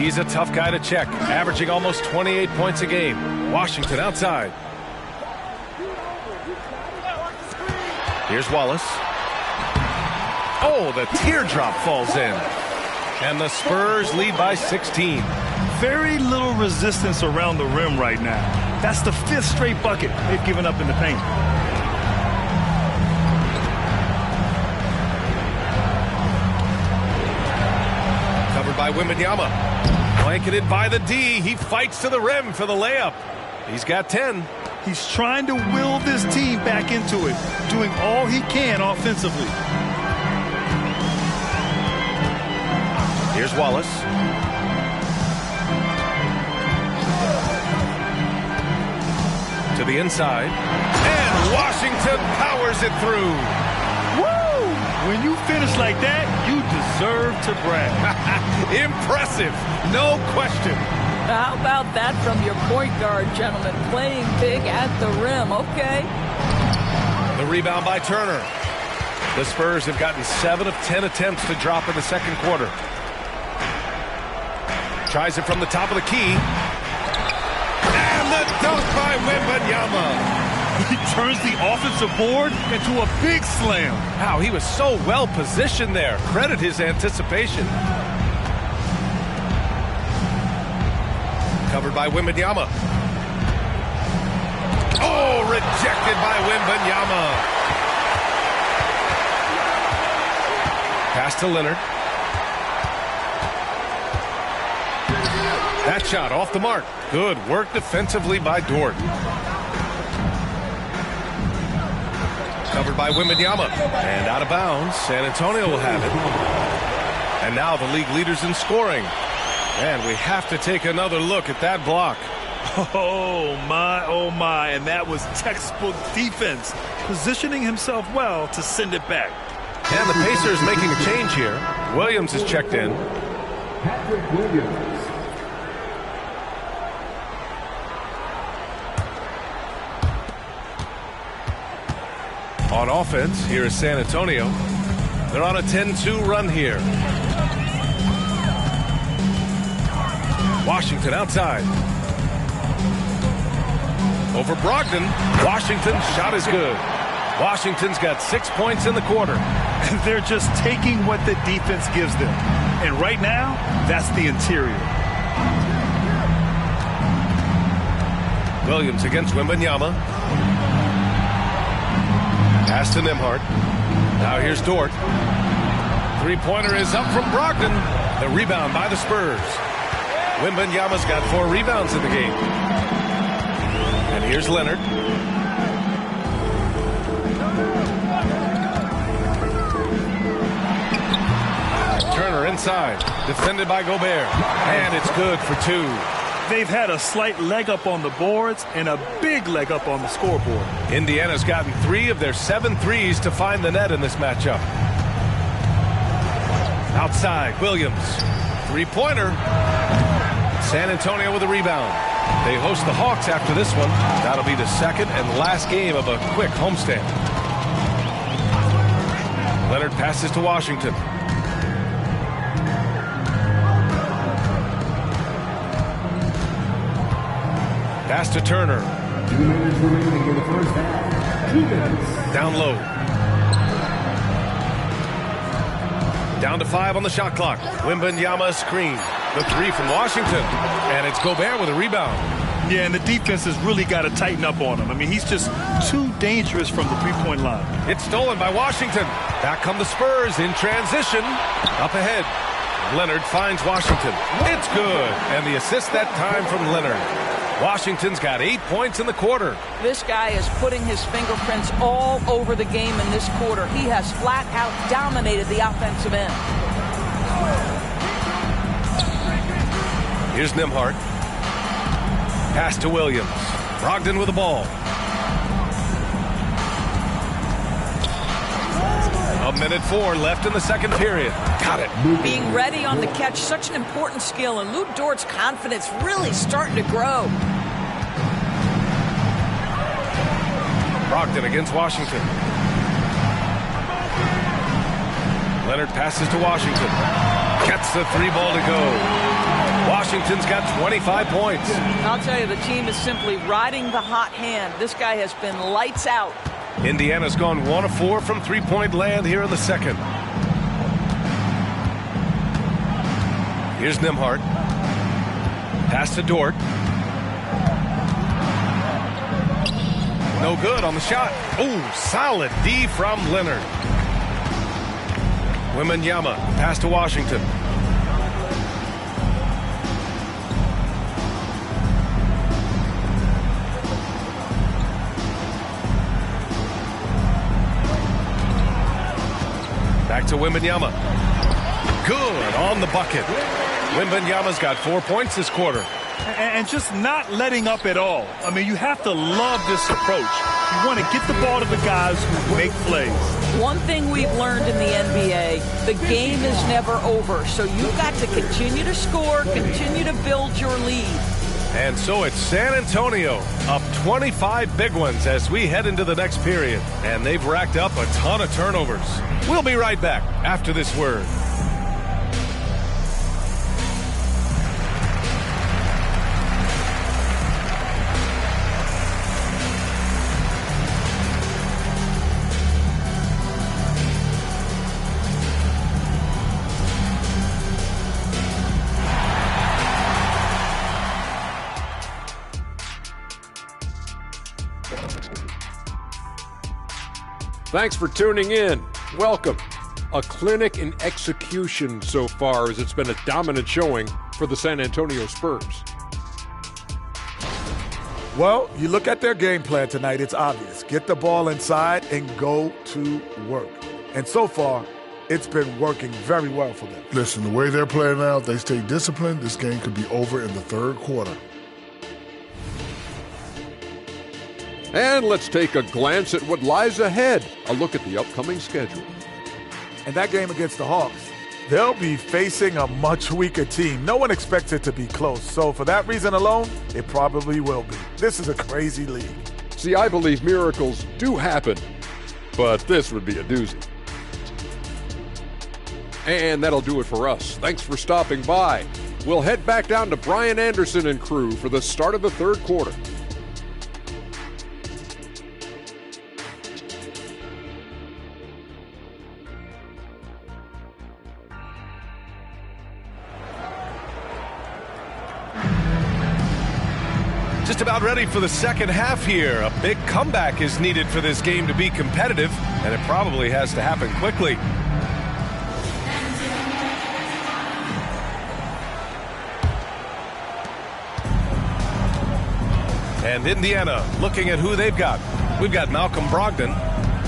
He's a tough guy to check, averaging almost 28 points a game. Washington outside. Here's Wallace. Oh, the teardrop falls in. And the Spurs lead by 16. Very little resistance around the rim right now. That's the 5th straight bucket they've given up in the paint. Covered by Wembanyama. Blanketed by the D. He fights to the rim for the layup. He's got 10. He's trying to will this team back into it, doing all he can offensively. Here's Wallace. To the inside. And Washington powers it through. Woo! When you finish like that, you deserve to brag. Impressive, no question. How about that from your point guard, gentlemen? Playing big at the rim. Okay. The rebound by Turner. The Spurs have gotten 7 of 10 attempts to drop in the second quarter. Tries it from the top of the key. And the dunk by Wembanyama. He turns the offensive board into a big slam. Wow, he was so well positioned there. Credit his anticipation. Covered by Wembanyama. Oh, rejected by Wembanyama. Pass to Leonard. That shot off the mark. Good work defensively by Dort. Covered by Wembanyama. And out of bounds. San Antonio will have it. And now the league leaders in scoring. And we have to take another look at that block. Oh, my. And that was textbook defense. Positioning himself well to send it back. And the Pacers making a change here. Williams is checked in. Patrick Williams. On offense, here is San Antonio. They're on a 10-2 run here. Washington outside. Over Brogdon. Washington's shot is good. Washington's got 6 points in the quarter. And they're just taking what the defense gives them. And right now, that's the interior. Williams against Wembanyama. Pass to Nembhard. Now here's Dort. Three-pointer is up from Brogdon. The rebound by the Spurs. Wembanyama's got 4 rebounds in the game. And here's Leonard. Turner inside. Defended by Gobert. And it's good for 2. They've had a slight leg up on the boards and a big leg up on the scoreboard. Indiana's gotten 3 of their 7 threes to find the net in this matchup. Outside, Williams. Three-pointer. San Antonio with a rebound. They host the Hawks after this one. That'll be the second and last game of a quick homestand. Leonard passes to Washington. Pass to Turner. 2 minutes remaining in the first half. 2 minutes. Down low. Down to 5 on the shot clock. Wembanyama screen. The 3 from Washington. And it's Gobert with a rebound. Yeah, and the defense has really got to tighten up on him. I mean, he's just too dangerous from the three-point line. It's stolen by Washington. Back come the Spurs in transition. Up ahead. Leonard finds Washington. It's good. And the assist that time from Leonard. Washington's got 8 points in the quarter. This guy is putting his fingerprints all over the game in this quarter. He has flat out dominated the offensive end. Here's Nembhard. Pass to Williams. Brogdon with the ball. A minute 4 left in the second period. Got it. Being ready on the catch, such an important skill, and Luke Dort's confidence really starting to grow. Brogdon against Washington. Leonard passes to Washington. Gets the 3 ball to go. Washington's got 25 points. I'll tell you, the team is simply riding the hot hand. This guy has been lights out. Indiana's gone 1 of 4 from three-point land here in the second. Here's Nembhard. Pass to Dort. No good on the shot. Ooh, solid D from Leonard. Wembanyama. Pass to Washington. Back to Wembanyama. Good on the bucket. Wembanyama's got 4 points this quarter. And just not letting up at all. I mean, you have to love this approach. You want to get the ball to the guys who make plays. One thing we've learned in the NBA, the game is never over. So you've got to continue to score, continue to build your lead. And so it's San Antonio up 25 big ones as we head into the next period. And they've racked up a ton of turnovers. We'll be right back after this word. Thanks for tuning in. Welcome. A clinic in execution so far, as it's been a dominant showing for the San Antonio Spurs. Well, you look at their game plan tonight, it's obvious. Get the ball inside and go to work. And so far, it's been working very well for them. Listen, the way they're playing now, if they stay disciplined, this game could be over in the third quarter. And let's take a glance at what lies ahead. A look at the upcoming schedule. And that game against the Hawks, they'll be facing a much weaker team. No one expects it to be close. So for that reason alone, it probably will be. This is a crazy league. See, I believe miracles do happen, but this would be a doozy. And that'll do it for us. Thanks for stopping by. We'll head back down to Brian Anderson and crew for the start of the third quarter. Just about ready for the second half here. A big comeback is needed for this game to be competitive, and it probably has to happen quickly. And Indiana looking at who they've got. We've got Malcolm Brogdon,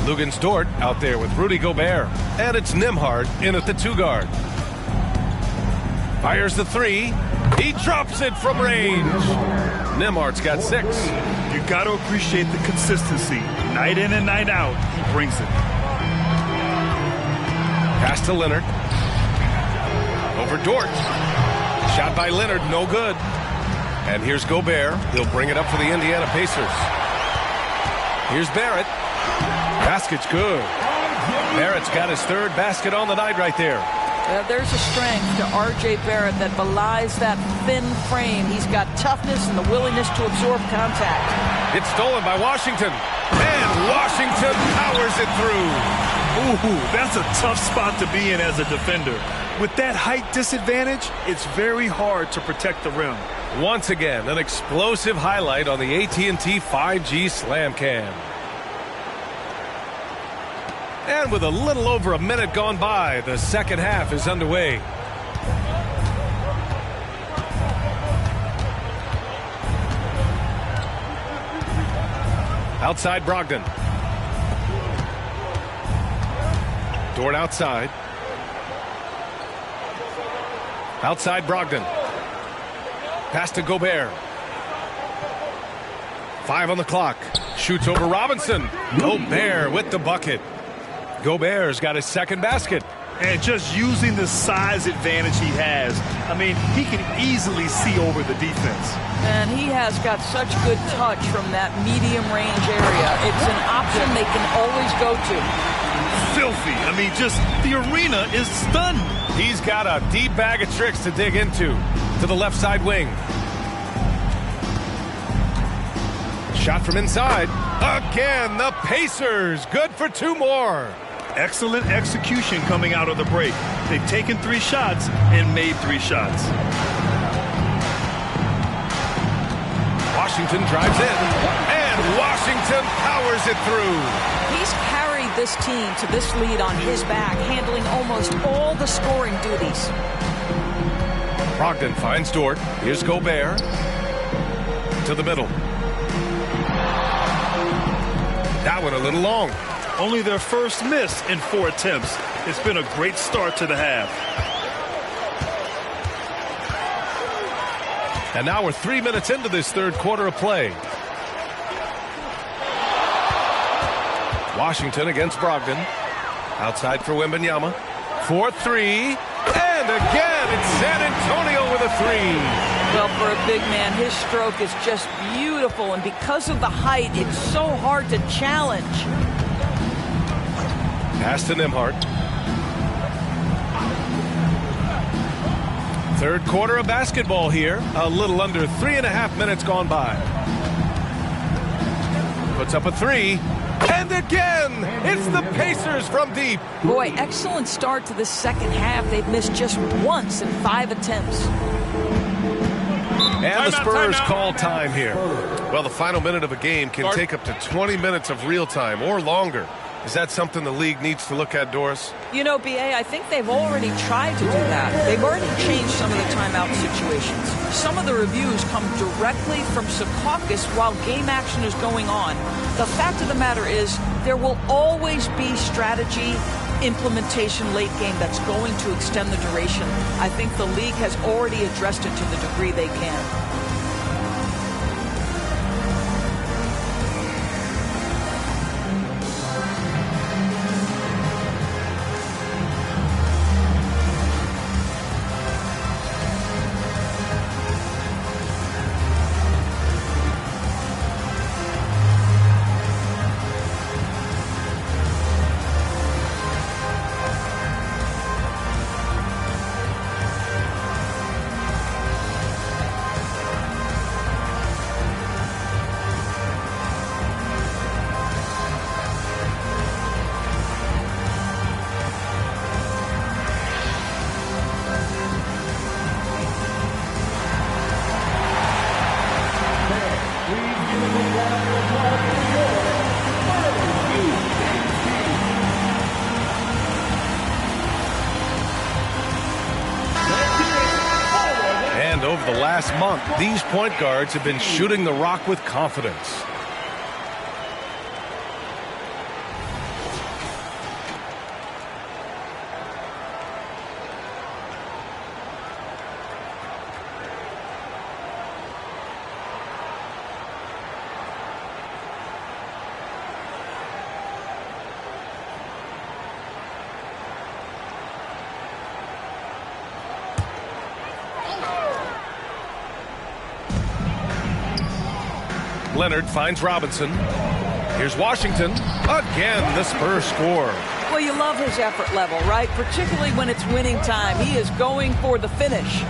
Luguentz Dort out there with Rudy Gobert, and it's Nembhard in at the 2 guard. Fires the 3. He drops it from range. Nembhard's got 6. You got to appreciate the consistency. Night in and night out, he brings it. Pass to Leonard. Over Dort. Shot by Leonard, no good. And here's Gobert. He'll bring it up for the Indiana Pacers. Here's Barrett. Basket's good. Barrett's got his 3rd basket on the night right there. There's a strength to R.J. Barrett that belies that thin frame. He's got toughness and the willingness to absorb contact. It's stolen by Washington. And Washington powers it through. Ooh, that's a tough spot to be in as a defender. With that height disadvantage, it's very hard to protect the rim. Once again, an explosive highlight on the AT&T 5G Slam Cam. And with a little over a minute gone by, the second half is underway. Outside Brogdon. Dort outside. Outside Brogdon. Pass to Gobert. 5 on the clock. Shoots over Robinson. Gobert with the bucket. Gobert's got his 2nd basket. And just using the size advantage he has, I mean, he can easily see over the defense. And he has got such good touch from that medium range area. It's an option they can always go to. Filthy. I mean, just the arena is stunned. He's got a deep bag of tricks to dig into. To the left side wing. Shot from inside. Again, the Pacers. Good for 2 more. Excellent execution coming out of the break. They've taken 3 shots and made 3 shots. Washington drives in, and Washington powers it through. He's carried this team to this lead on his back, handling almost all the scoring duties. Brogdon finds Dort. Here's Gobert. To the middle. That one a little long. Only their first miss in 4 attempts. It's been a great start to the half. And now we're 3 minutes into this third quarter of play. Washington against Brogdon. Outside for Wembanyama. 4-3. And again, it's San Antonio with a 3. Well, for a big man, his stroke is just beautiful. And because of the height, it's so hard to challenge. Pass to Nembhard. Third quarter of basketball here. A little under 3.5 minutes gone by. Puts up a 3. And again, it's the Pacers from deep. Boy, excellent start to the second half. They've missed just once in 5 attempts. And the Spurs call time here. Well, the final minute of a game can take up to 20 minutes of real time or longer. Is that something the league needs to look at, Doris? You know, B.A., I think they've already tried to do that. They've already changed some of the timeout situations. Some of the reviews come directly from Secaucus while game action is going on. The fact of the matter is there will always be strategy implementation late game that's going to extend the duration. I think the league has already addressed it to the degree they can. Over the last month, these point guards have been shooting the rock with confidence. Leonard finds Robinson. Here's Washington. Again, the Spurs score. Well, you love his effort level, right? Particularly when it's winning time. He is going for the finish.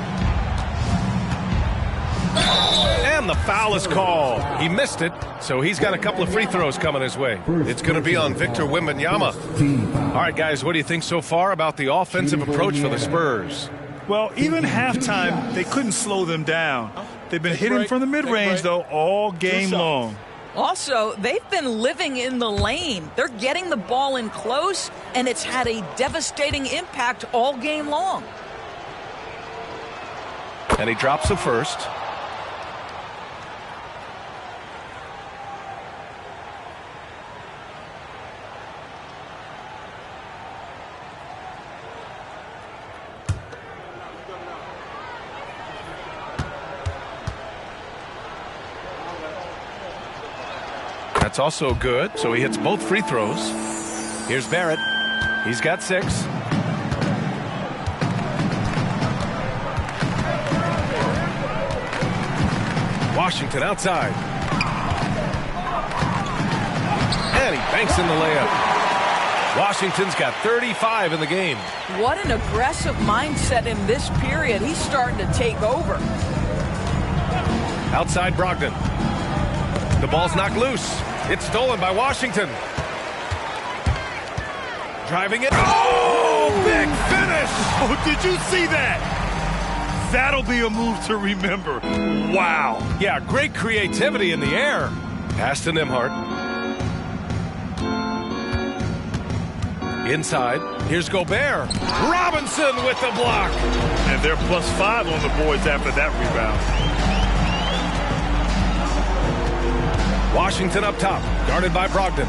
And the foul is called. He missed it, so he's got a couple of free throws coming his way. It's going to be on Victor Wembanyama. All right, guys, what do you think so far about the offensive approach for the Spurs? Well, even halftime, they couldn't slow them down. They've been hitting from the mid-range, though, all game long. Also, they've been living in the lane. They're getting the ball in close, and it's had a devastating impact all game long. And he drops the first. That's also good, so he hits both free throws. Here's Barrett. He's got 6. Washington outside. And he banks in the layup. Washington's got 35 in the game. What an aggressive mindset in this period. He's starting to take over. Outside Brogdon. The ball's knocked loose. It's stolen by Washington. Driving it. Oh, big finish. Oh, did you see that? That'll be a move to remember. Wow. Yeah, great creativity in the air. Pass to Nembhard. Inside. Here's Gobert. Robinson with the block. And they're +5 on the boards after that rebound. Washington up top, guarded by Brogdon.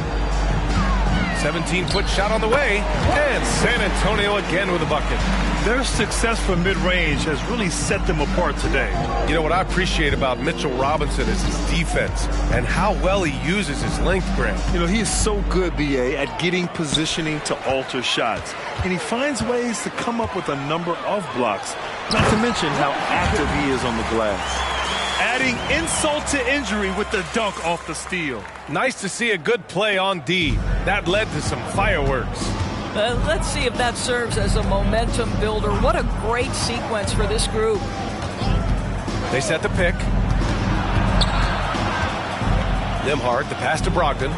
17-foot shot on the way, and San Antonio again with a bucket. Their success from mid-range has really set them apart today. You know what I appreciate about Mitchell Robinson is his defense and how well he uses his length, Grant. You know, he is so good, B.A., at getting positioning to alter shots. And he finds ways to come up with a number of blocks, not to mention how active he is on the glass. Adding insult to injury with the dunk off the steal. Nice to see a good play on D. That led to some fireworks. Let's see if that serves as a momentum builder. What a great sequence for this group. They set the pick. Nembhard, the pass to Brogdon.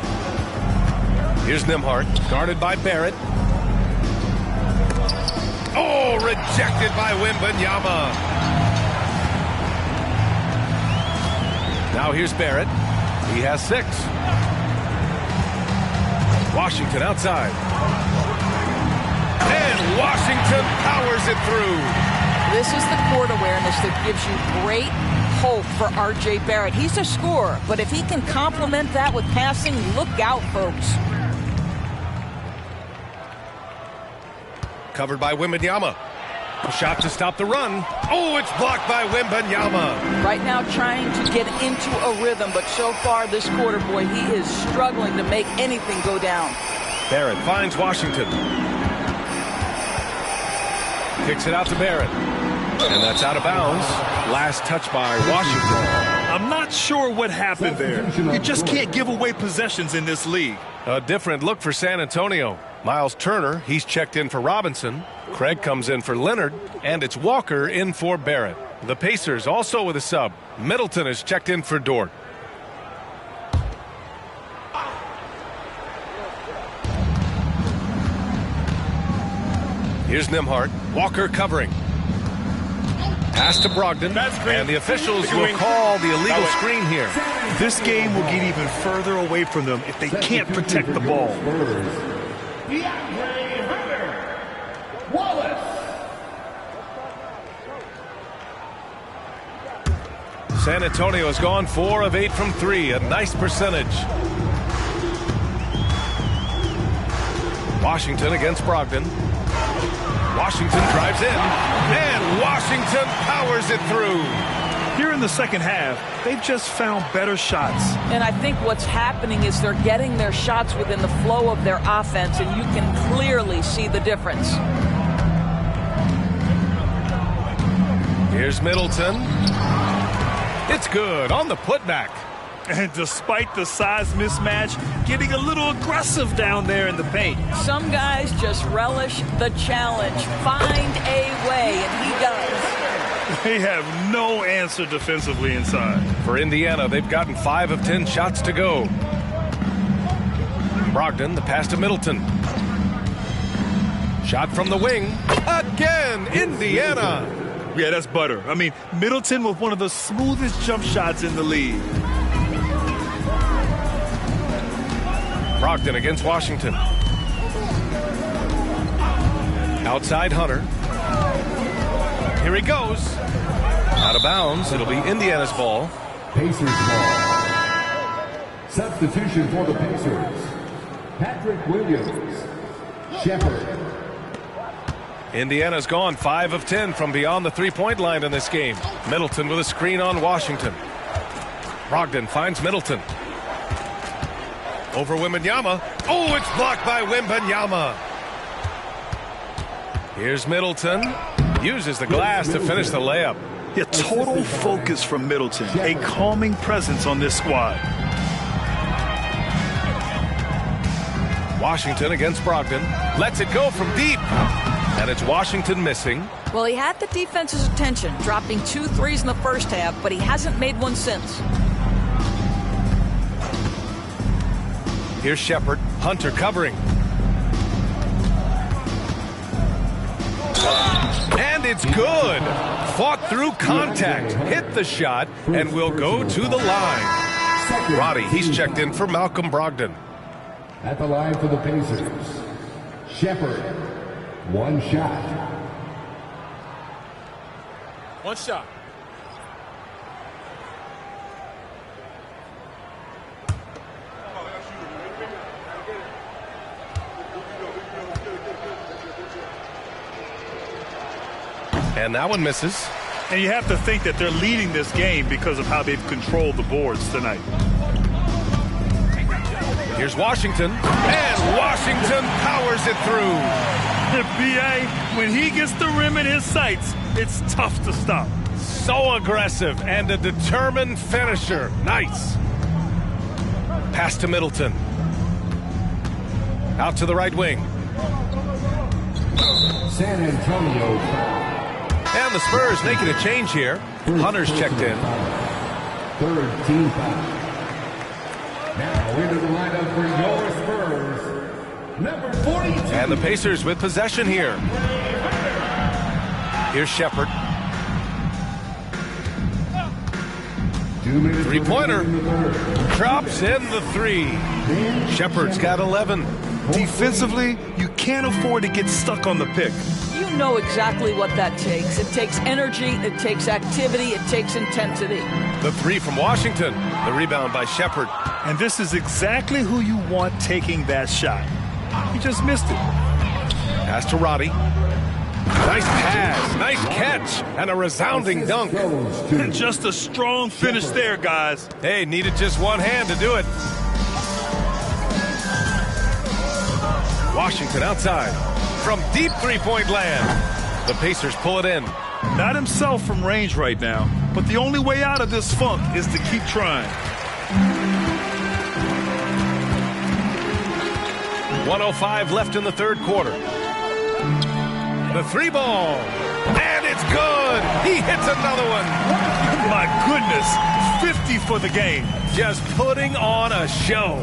Here's Nembhard, guarded by Barrett. Oh, rejected by Wembanyama. Now here's Barrett. He has 6. Washington outside. And Washington powers it through. This is the court awareness that gives you great hope for R.J. Barrett. He's a scorer, but if he can complement that with passing, look out, folks. Covered by Wembanyama. A shot to stop the run. Oh, it's blocked by Wembanyama. Right now trying to get into a rhythm, but so far this quarter, boy, he is struggling to make anything go down. Barrett finds Washington. Kicks it out to Barrett. And that's out of bounds. Last touch by Washington. I'm not sure what happened there. You just can't give away possessions in this league. A different look for San Antonio. Miles Turner, he's checked in for Robinson. Craig comes in for Leonard. And it's Walker in for Barrett. The Pacers also with a sub. Middleton is checked in for Dort. Here's Nembhard. Walker covering. Pass to Brogdon. And the officials will call the illegal screen here. This game will get even further away from them if they can't protect the ball. San Antonio has gone 4 of 8 from 3. A nice percentage. Washington against Brogdon. Washington drives in, and Washington powers it through. Here in the second half, they've just found better shots. And I think what's happening is they're getting their shots within the flow of their offense, and you can clearly see the difference. Here's Middleton. It's good on the putback. And despite the size mismatch, getting a little aggressive down there in the paint. Some guys just relish the challenge. Find a way, and he does. They have no answer defensively inside. For Indiana, they've gotten 5 of 10 shots to go. Brogdon, the pass to Middleton. Shot from the wing. Again, Indiana. Yeah, that's butter. I mean, Middleton with one of the smoothest jump shots in the league. Brogdon against Washington. Outside Hunter. Here he goes. Out of bounds. It'll be Indiana's ball. Pacers ball. Substitution for the Pacers. Patrick Williams. Shepard. Indiana's gone 5 of 10 from beyond the three-point line in this game. Middleton with a screen on Washington. Brogdon finds Middleton. Over Wembanyama. Oh, it's blocked by Wembanyama. Here's Middleton. Uses the glass to finish the layup. Yeah, total focus from Middleton. A calming presence on this squad. Washington against Brogdon. Lets it go from deep. And it's Washington missing. Well, he had the defense's attention, dropping 2 threes in the first half, but he hasn't made one since. Here's Shepard. Hunter covering. And it's good. Fought through contact. Hit the shot and will go to the line. Roddy, he's checked in for Malcolm Brogdon. At the line for the Pacers. Shepard. 1 shot. 1 shot. And that one misses. And you have to think that they're leading this game because of how they've controlled the boards tonight. Here's Washington, and Washington powers it through. B.A., when he gets the rim in his sights, it's tough to stop. So aggressive and a determined finisher. Nice. Pass to Middleton. Out to the right wing. San Antonio. And the Spurs making a change here. Hunter's checked in. Third team foul. Now into the lineup for your Spurs, number 42. And the Pacers with possession here. Here's Shepherd. Three-pointer. Drops in the three. Shepherd's got 11. Defensively, you can't afford to get stuck on the pick. You know exactly what that takes. It takes energy, it takes activity, it takes intensity. The three from Washington. The rebound by Shepherd. And this is exactly who you want taking that shot. He just missed it. Pass to Roddy. Nice pass, nice catch, and a resounding dunk. And just a strong finish there, guys. Hey, needed just one hand to do it. Washington outside from deep three-point land. The Pacers pull it in. Not himself from range right now, but the only way out of this funk is to keep trying. 1:05 left in the third quarter. The three ball, and it's good. He hits another one. My goodness, 50 for the game. Just putting on a show.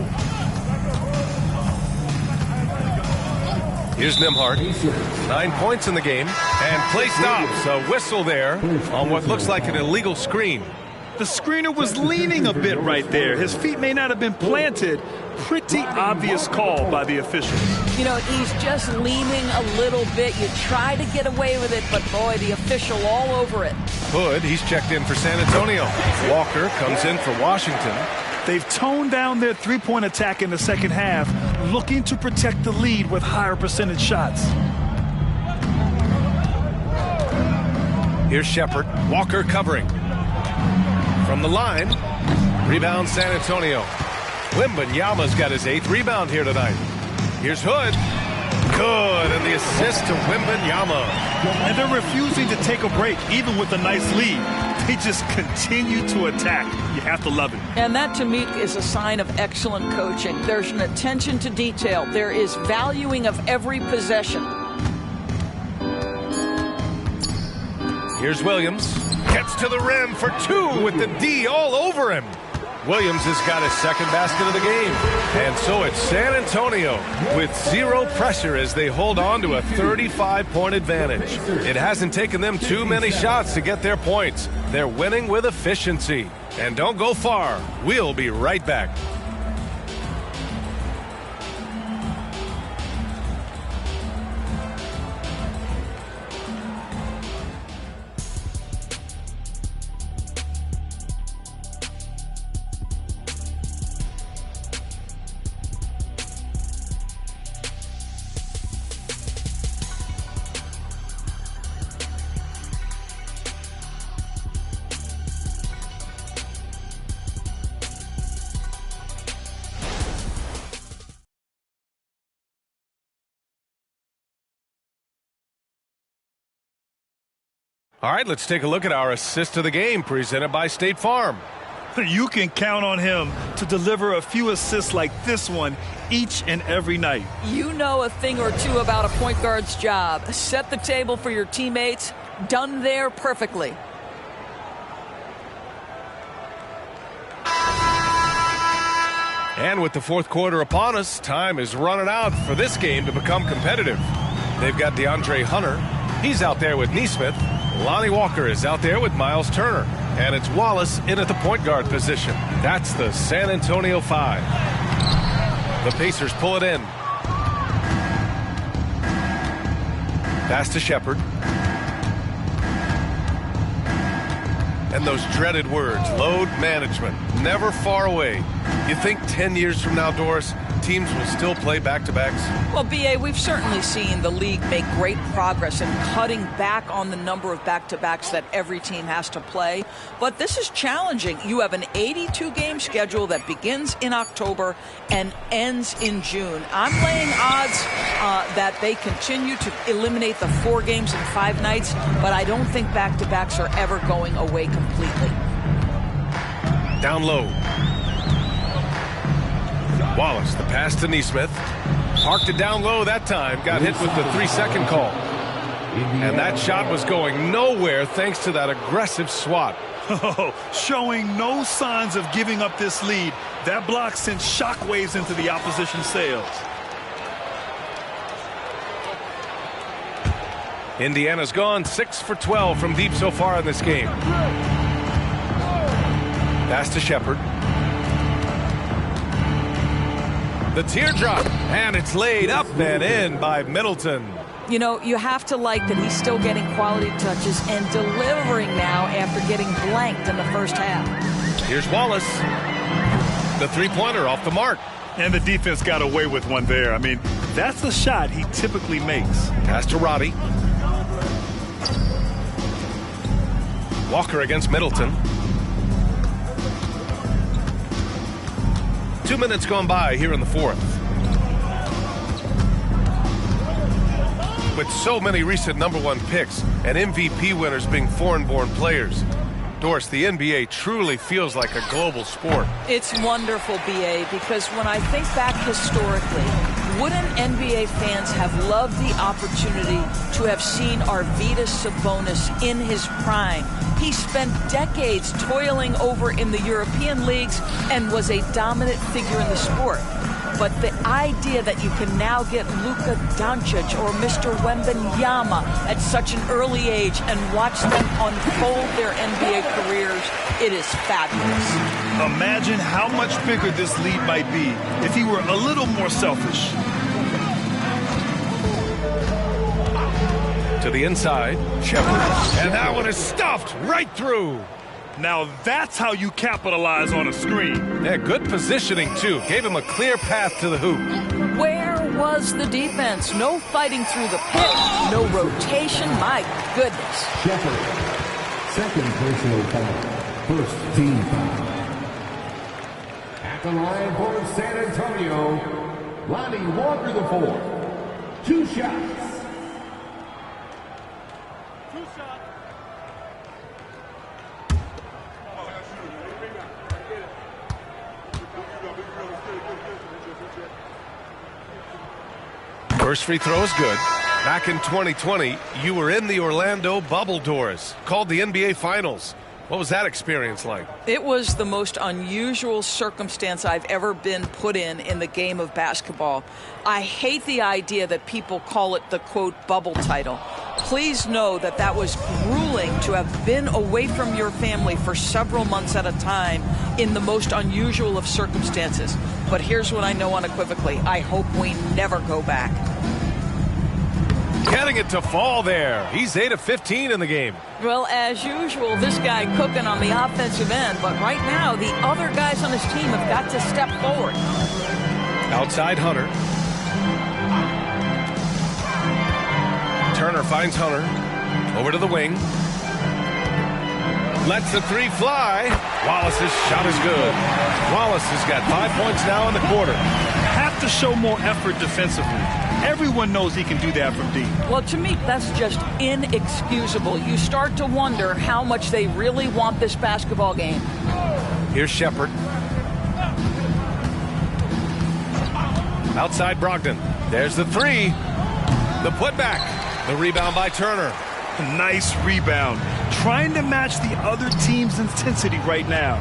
Here's Nembhard. 9 points in the game, and play stops. A whistle there on what looks like an illegal screen. The screener was leaning a bit right there. His feet may not have been planted. Pretty obvious call by the official. You know, he's just leaning a little bit. You try to get away with it, but boy, the official all over it. Hood, he's checked in for San Antonio. Walker comes in for Washington. They've toned down their three-point attack in the second half, looking to protect the lead with higher percentage shots. Here's Shepherd. Walker covering. From the line, rebound San Antonio. Wembanyama's got his 8th rebound here tonight. Here's Hood. Good, and the assist to Wembanyama. And they're refusing to take a break, even with a nice lead. They just continue to attack. You have to love it. And that, to me, is a sign of excellent coaching. There's an attention to detail. There is valuing of every possession. Here's Williams. Gets to the rim for 2 with the D all over him. Williams has got his second basket of the game. And so it's San Antonio with 0 pressure as they hold on to a 35-point advantage. It hasn't taken them too many shots to get their points. They're winning with efficiency. And don't go far. We'll be right back. All right, let's take a look at our assist of the game presented by State Farm. You can count on him to deliver a few assists like this one each and every night. You know a thing or two about a point guard's job. Set the table for your teammates. Done there perfectly. And with the fourth quarter upon us, time is running out for this game to become competitive. They've got DeAndre Hunter. He's out there with Nesmith. Lonnie Walker is out there with Miles Turner. And it's Wallace in at the point guard position. That's the San Antonio 5. The Pacers pull it in. Pass to Shepherd. And those dreaded words, load management, never far away. You think 10 years from now, Doris, teams will still play back-to-backs? Well, B.A., we've certainly seen the league make great progress in cutting back on the number of back-to-backs that every team has to play. But this is challenging. You have an 82-game schedule that begins in October and ends in June. I'm laying odds that they continue to eliminate the 4 games in 5 nights, but I don't think back-to-backs are ever going away completely. Down low. Wallace, the pass to Neesmith. Parked it down low that time. Got hit with the 3-second call. And that shot was going nowhere thanks to that aggressive swat. Showing no signs of giving up this lead. That block sent shockwaves into the opposition sails. Indiana's gone 6 for 12 from deep so far in this game. Pass to Shepard. The teardrop, and it's laid up and in by Middleton. You know, you have to like that he's still getting quality touches and delivering now after getting blanked in the first half. Here's Wallace. The three-pointer off the mark. And the defense got away with one there. I mean, that's the shot he typically makes. Pass to Roddy. Walker against Middleton. 2 minutes gone by here in the fourth. With so many recent #1 picks and MVP winners being foreign-born players, Doris, the NBA truly feels like a global sport. It's wonderful, B.A., because when I think back historically, wouldn't NBA fans have loved the opportunity to have seen Arvydas Sabonis in his prime? He spent decades toiling over in the European leagues and was a dominant figure in the sport. But the idea that you can now get Luka Doncic or Mr. Wembanyama at such an early age and watch them unfold their NBA careers, it is fabulous. Imagine how much bigger this lead might be if he were a little more selfish. To the inside, Shepard. And that one is stuffed right through. Now that's how you capitalize on a screen. Yeah, good positioning, too. Gave him a clear path to the hoop. Where was the defense? No fighting through the pit, no rotation. My goodness. Shepard, second personal foul, first team foul. At the line for San Antonio, Lonnie Walker the fourth. 2 shots. First free throw is good. Back in 2020, you were in the Orlando bubble, Doris, called the NBA Finals. What was that experience like? It was the most unusual circumstance I've ever been put in the game of basketball. I hate the idea that people call it the, quote, bubble title. Please know that that was grueling to have been away from your family for several months at a time in the most unusual of circumstances. But here's what I know unequivocally. I hope we never go back. Getting it to fall there. He's 8 of 15 in the game. Well, as usual, this guy cooking on the offensive end. But right now, the other guys on his team have got to step forward. Outside Hunter. Turner finds Hunter. Over to the wing. Lets the three fly. Wallace's shot is good. Wallace has got 5 points now in the quarter. Have to show more effort defensively. Everyone knows he can do that from deep. Well, to me, that's just inexcusable. You start to wonder how much they really want this basketball game. Here's Shepard. Outside Brogdon. There's the three. The putback. The rebound by Turner. Nice rebound. Trying to match the other team's intensity right now.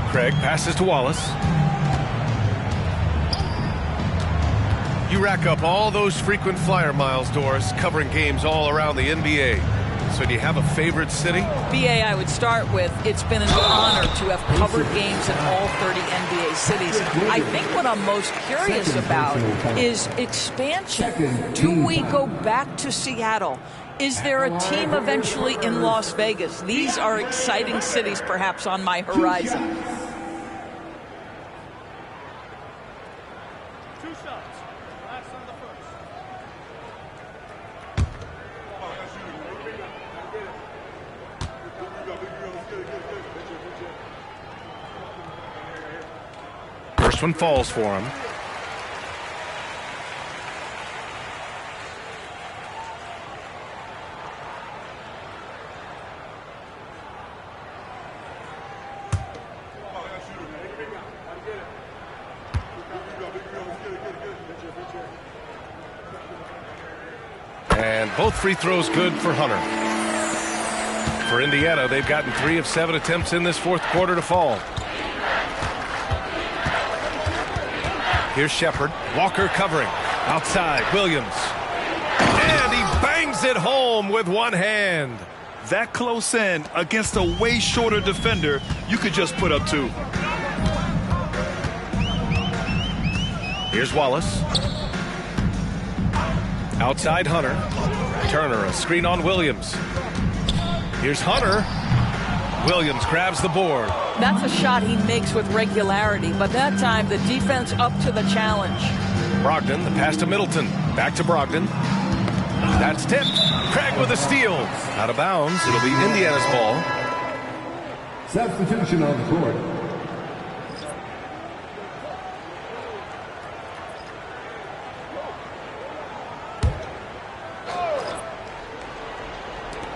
Craig passes to Wallace. You rack up all those frequent flyer miles, Doris, covering games all around the NBA. So do you have a favorite city? BA, I would start with, it's been an honor to have covered games in all 30 NBA cities. I think what I'm most curious about is expansion. Do we go back to Seattle? Is there a team eventually in Las Vegas? These are exciting cities perhaps on my horizon. First one falls for him. And both free throws good for Hunter. For Indiana, they've gotten 3 of 7 attempts in this fourth quarter to fall. Here's Shepard. Walker covering. Outside, Williams. And he bangs it home with one hand. That close in against a way shorter defender, you could just put up 2. Here's Wallace. Outside Hunter. Turner, a screen on Williams. Here's Hunter. Williams grabs the board. That's a shot he makes with regularity, but that time the defense up to the challenge. Brogdon, the pass to Middleton. Back to Brogdon. That's tipped. Craig with a steal. Out of bounds. It'll be Indiana's ball. Substitution on the court.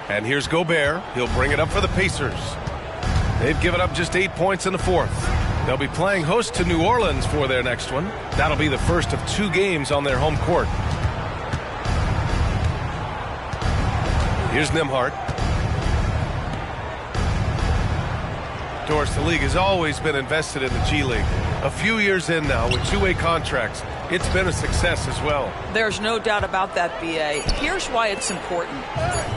And here's Gobert. He'll bring it up for the Pacers. They've given up just 8 points in the fourth. They'll be playing host to New Orleans for their next one. That'll be the first of 2 games on their home court. Here's Nembhard. Doris, the league has always been invested in the G League. A few years in now with 2-way contracts. It's been a success as well. There's no doubt about that, B.A. Here's why it's important.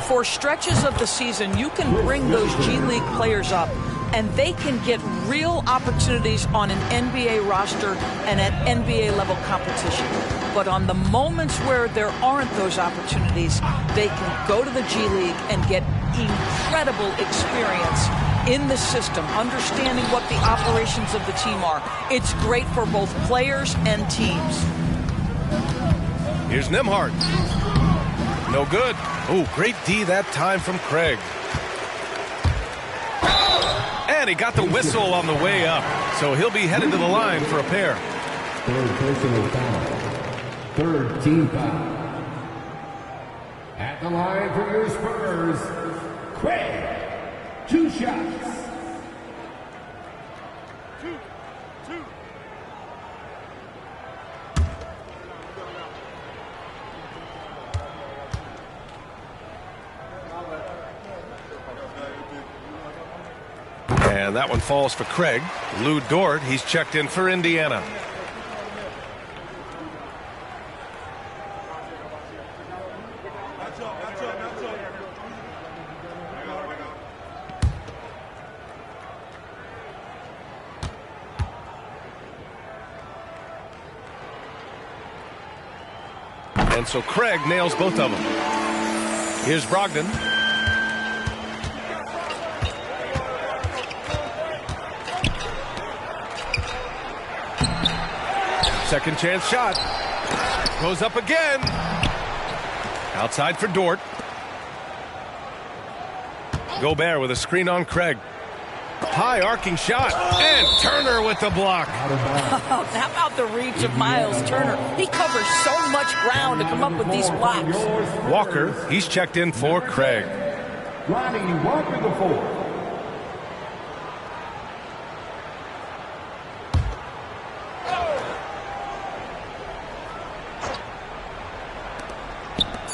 For stretches of the season, you can bring those G League players up, and they can get real opportunities on an NBA roster and at NBA level competition. But on the moments where there aren't those opportunities, they can go to the G League and get incredible experience in the system, understanding what the operations of the team are. It's great for both players and teams. Here's Nembhard. No good. Oh, great D that time from Craig. And he got the whistle on the way up. So he'll be headed to the line for a pair. Third personal foul. Third team foul. At the line for your Spurs, Craig. 2 shots. And that one falls for Craig. Lou Dort, he's checked in for Indiana. And so Craig nails both of them. Here's Brogdon. Second chance shot. Goes up again. Outside for Dort. Gobert with a screen on Craig. High arcing shot. And Turner with the block. How about the reach of Miles Turner? He covers so much ground to come up with these blocks. Walker, he's checked in for Craig. Lonnie Walker the fourth.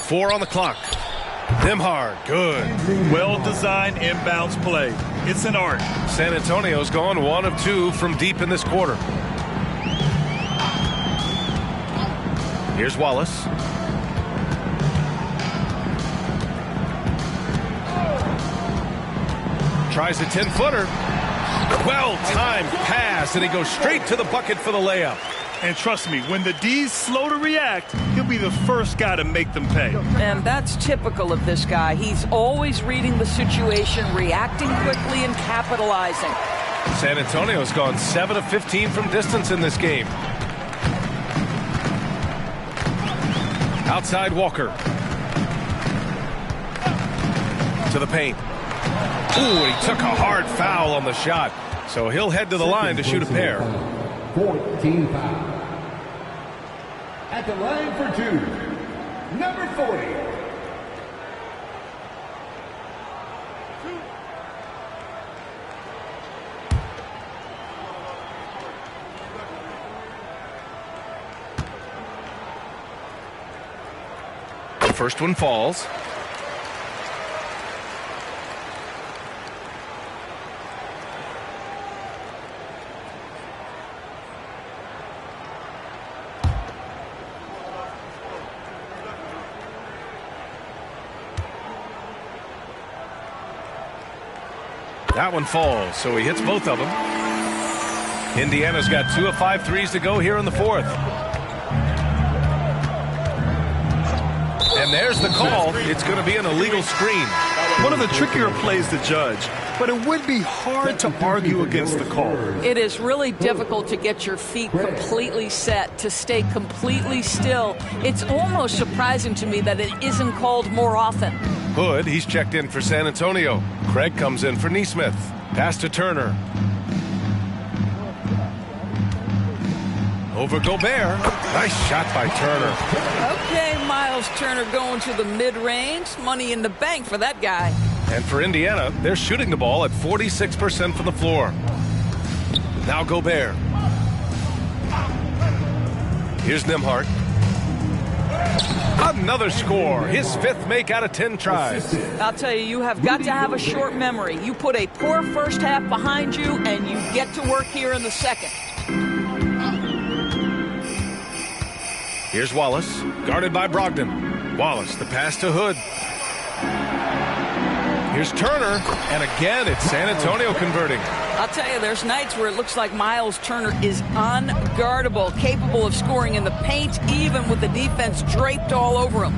Four on the clock. Nembhard, good. Well-designed inbounds play. It's an art. San Antonio's gone 1 of 2 from deep in this quarter. Here's Wallace. Tries a 10-footer. Well-timed pass, and he goes straight to the bucket for the layup. And trust me, when the D's slow to react, he'll be the first guy to make them pay. And that's typical of this guy. He's always reading the situation, reacting quickly, and capitalizing. San Antonio's gone 7 of 15 from distance in this game. Outside Walker. To the paint. Ooh, he took a hard foul on the shot. So he'll head to the line to shoot a pair. 14 foul. At the line for two, number 40. The first one falls. That one falls, so he hits both of them. Indiana's got 2 of 5 threes to go here in the fourth. And there's the call. It's going to be an illegal screen. One of the trickier plays to judge, but it would be hard to argue against the call. It is really difficult to get your feet completely set, to stay completely still. It's almost surprising to me that it isn't called more often. Hood, he's checked in for San Antonio. Craig comes in for Nesmith. Pass to Turner. Over Gobert. Nice shot by Turner. Okay, Miles Turner going to the mid-range. Money in the bank for that guy. And for Indiana, they're shooting the ball at 46% from the floor. Now Gobert. Here's Nembhard. Another score. His 5th make out of 10 tries. I'll tell you, you have got to have a short memory. You put a poor first half behind you, and you get to work here in the second. Here's Wallace, guarded by Brogdon. Wallace, the pass to Hood. Here's Turner, and again, it's San Antonio converting. I'll tell you, there's nights where it looks like Miles Turner is unguardable, capable of scoring in the paint, even with the defense draped all over him.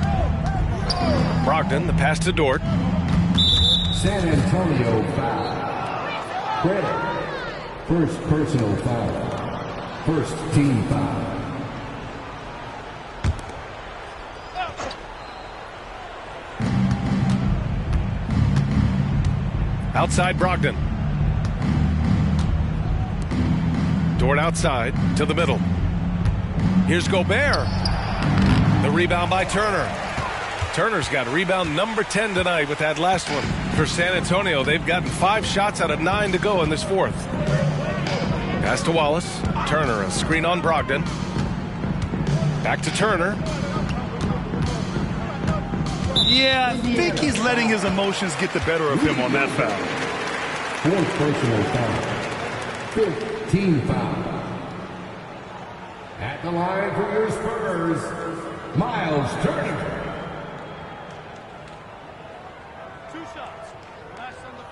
Brogdon, the pass to Dort. San Antonio foul. Craig. First personal foul. First team foul. Outside Brogdon. Dort outside to the middle. Here's Gobert. The rebound by Turner. Turner's got rebound number 10 tonight with that last one. For San Antonio, they've gotten 5 shots out of 9 to go in this fourth. Pass to Wallace. Turner, a screen on Brogdon. Back to Turner. Yeah, I think he's letting his emotions get the better of him on that foul. 4th personal foul. 15 foul. At the line for your Spurs, Miles Turner. 2 shots. Last on the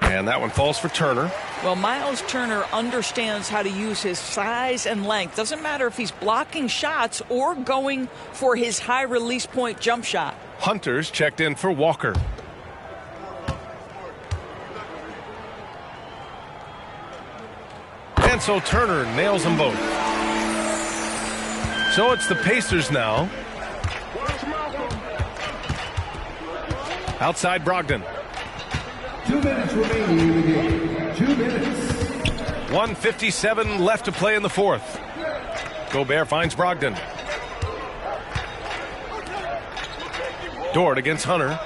first. And that one falls for Turner. Well, Miles Turner understands how to use his size and length. Doesn't matter if he's blocking shots or going for his high release point jump shot. Hunter's checked in for Walker. And so Turner nails them both. So it's the Pacers now. Outside Brogdon. 2 minutes remaining in the game. 2 minutes. 1:57 left to play in the fourth. Gobert finds Brogdon. Dort against Hunter.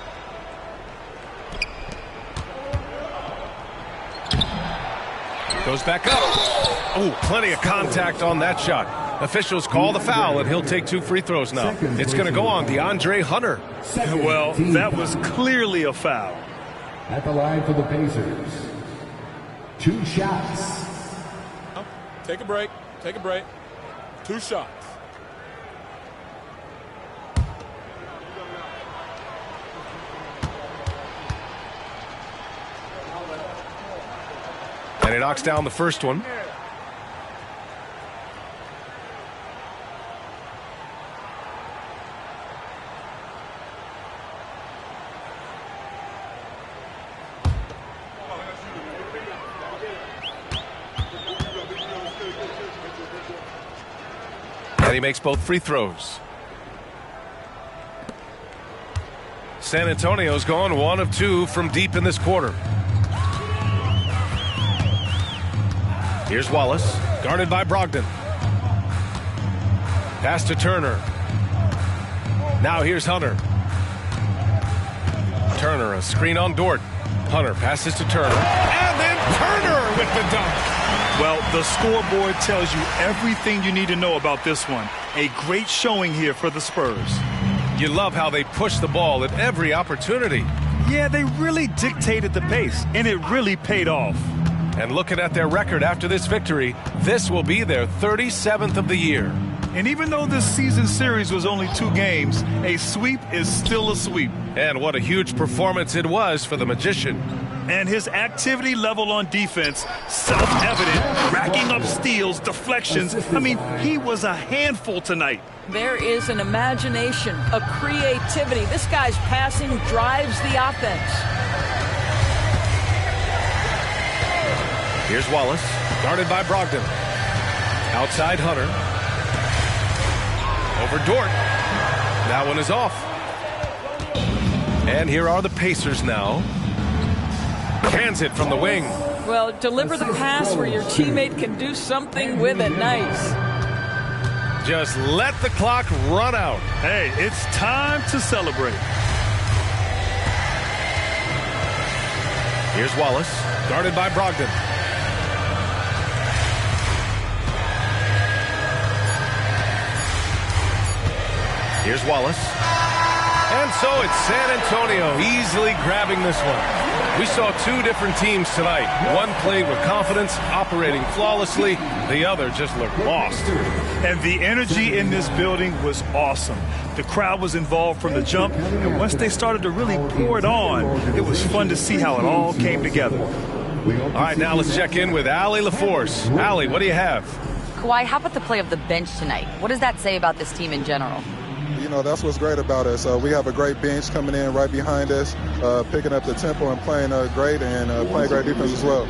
Goes back up. Oh, plenty of contact on that shot. Officials call the foul, and he'll take 2 free throws now. It's going to go on DeAndre Hunter. Well, that was clearly a foul. At the line for the Pacers. 2 shots. Take a break. Take a break. 2 shots. And he knocks down the first one. And he makes both free throws. San Antonio's gone 1 of 2 from deep in this quarter. Here's Wallace, guarded by Brogdon. Pass to Turner. Now here's Hunter. Turner, a screen on Dort. Hunter passes to Turner. And then Turner with the dunk. Well, the scoreboard tells you everything you need to know about this one. A great showing here for the Spurs. You love how they push the ball at every opportunity. Yeah, they really dictated the pace, and it really paid off. And looking at their record after this victory, this will be their 37th of the year. And even though this season series was only 2 games, a sweep is still a sweep. And what a huge performance it was for the Magician. And his activity level on defense, self-evident, racking up steals, deflections. I mean, he was a handful tonight. There is an imagination, a creativity. This guy's passing drives the offense. Here's Wallace, guarded by Brogdon. Outside Hunter. Over Dort. That one is off. And here are the Pacers now. Cans it from the wing. Well, deliver the pass where your teammate can do something with it. Nice. Just let the clock run out. Hey, it's time to celebrate. Here's Wallace, guarded by Brogdon. Here's Wallace. And so it's San Antonio easily grabbing this one. We saw 2 different teams tonight. One played with confidence, operating flawlessly. The other just looked lost. And the energy in this building was awesome. The crowd was involved from the jump, and once they started to really pour it on, it was fun to see how it all came together. All right, now let's check in with Allie LaForce. Allie, what do you have? Kawhi, how about the play of the bench tonight? What does that say about this team in general? You know, that's what's great about us. We have a great bench coming in right behind us, picking up the tempo and playing great and playing great defense as well.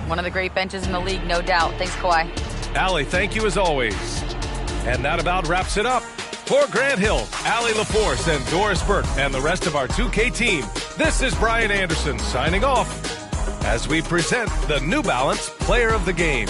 One of the great benches in the league, no doubt. Thanks, Kawhi. Allie, thank you as always. And that about wraps it up. For Grant Hill, Allie LaForce, and Doris Burke, and the rest of our 2K team, this is Brian Anderson signing off as we present the New Balance Player of the Game.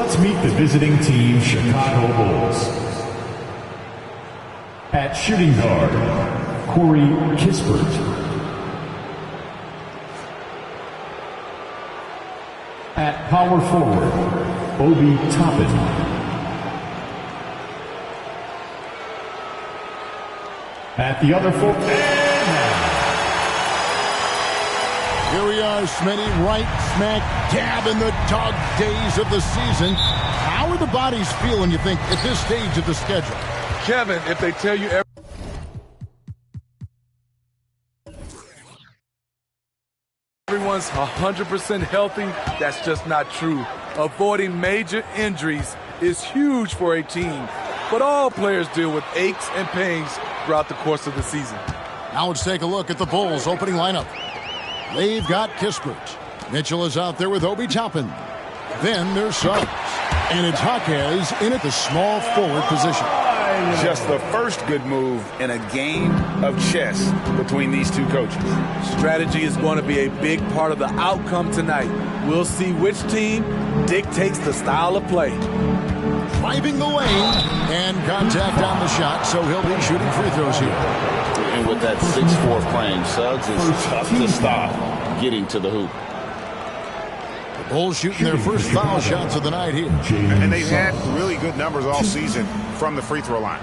Let's meet the visiting team, Chicago Bulls. At shooting guard, Corey Kispert. At power forward, Obi Toppin. At the other forward. Here we are, Smitty, right smack dab in the dog days of the season. How are the bodies feeling, you think, at this stage of the schedule? Kevin, if they tell you everyone's 100% healthy, that's just not true. Avoiding major injuries is huge for a team, but all players deal with aches and pains throughout the course of the season. Now let's take a look at the Bulls' opening lineup. They've got Kispert. Mitchell is out there with Obi Toppin. Then there's Suggs. And it's Jaquez in at the small forward position. Just the first good move in a game of chess between these two coaches. Strategy is going to be a big part of the outcome tonight. We'll see which team dictates the style of play. Driving the lane and contact on the shot, so he'll be shooting free throws here. And with that 6'4" frame, Suggs is tough to stop getting to the hoop. The Bulls shooting their first foul shots of the night here. And they've had really good numbers all season from the free throw line.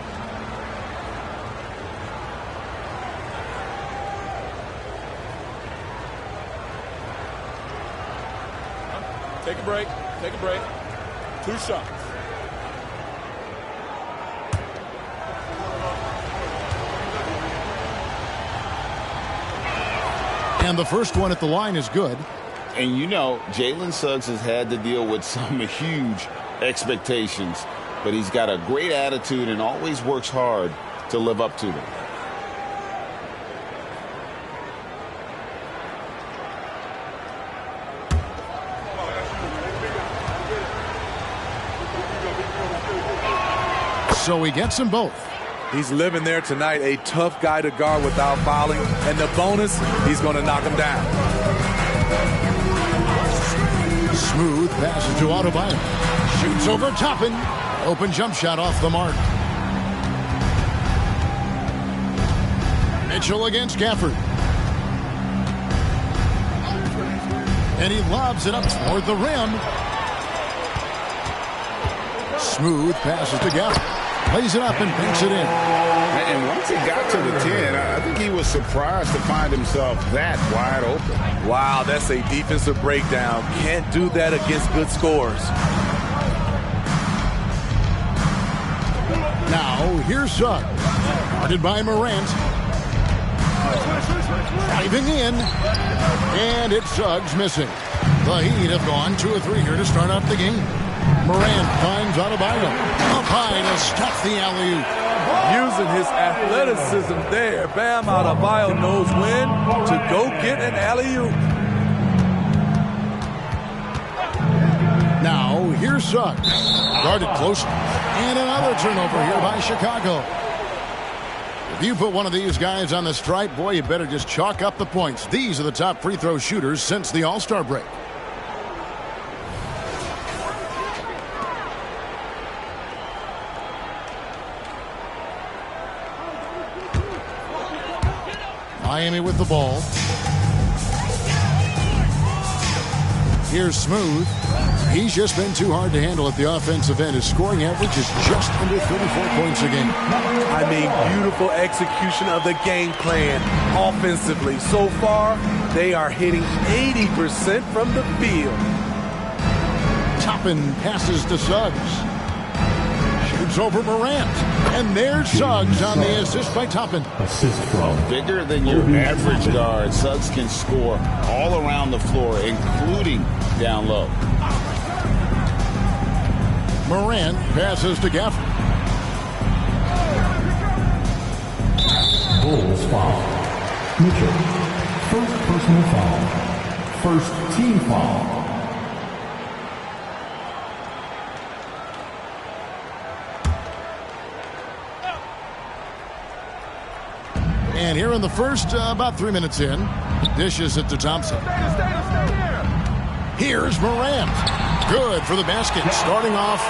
Take a break. Take a break. 2 shots. And the first one at the line is good. And you know, Jalen Suggs has had to deal with some huge expectations, but he's got a great attitude and always works hard to live up to them. So he gets them both. He's living there tonight, a tough guy to guard without fouling. And the bonus, he's going to knock him down. Smooth passes to Adebayo. Shoots over Toppin. Open jump shot off the mark. Mitchell against Gafford. And he lobs it up toward the rim. Smooth passes to Gafford. Plays it up and banks it in. And once he got to the 10, I think he was surprised to find himself that wide open. Wow, that's a defensive breakdown. Can't do that against good scores. Now, here's Suggs. Guarded by Morant. Driving in. And it's Suggs missing. The Heat have gone 2 of 3 here to start off the game. Morant finds Adebayo. Up high to stuff the alley-oop. Using his athleticism there, Bam Adebayo knows when to go get an alley-oop. Now, here's Suggs. Guarded close. And another turnover here by Chicago. If you put one of these guys on the stripe, boy, you better just chalk up the points. These are the top free throw shooters since the All-Star break. Miami with the ball. Here's Smooth. He's just been too hard to handle at the offensive end. His scoring average is just under 34 points a game. I mean, beautiful execution of the game plan offensively. So far, they are hitting 80% from the field. Toppin passes to Suggs. Shoots over Morant. And there's Suggs on the assist by Toppin. Assist from bigger than your average guard. Suggs can score all around the floor, including down low. Morant passes to Gafford. Bulls foul. Mitchell. First personal foul. First team foul. And here in the first, about 3 minutes in, dishes it to Thompson. Here's Morant. Good for the basket. Starting off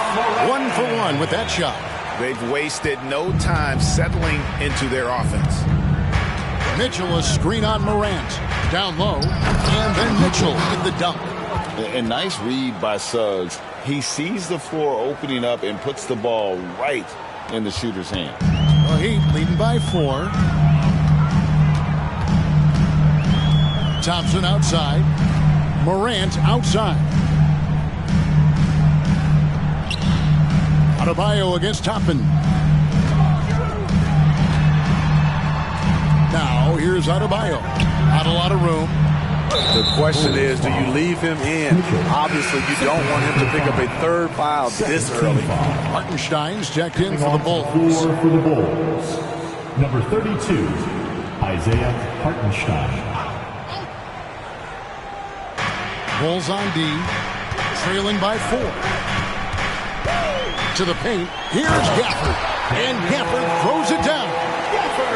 1 for 1 with that shot. They've wasted no time settling into their offense. Mitchell, a screen on Morant. Down low. And then Mitchell with the dunk. A nice read by Suggs. He sees the floor opening up and puts the ball right in the shooter's hand. Well, Heat leading by 4. Thompson outside. Morant outside. Adebayo against Toppin. Now here's Adebayo. Not a lot of room. The question is, do you leave him in? Obviously, you don't want him to pick up a third foul this early. Hartenstein's checked in for the Bulls. For the Bulls, number 32, Isaiah Hartenstein. Bulls on D, trailing by 4. To the paint, here's Gafford. And Gafford throws it down.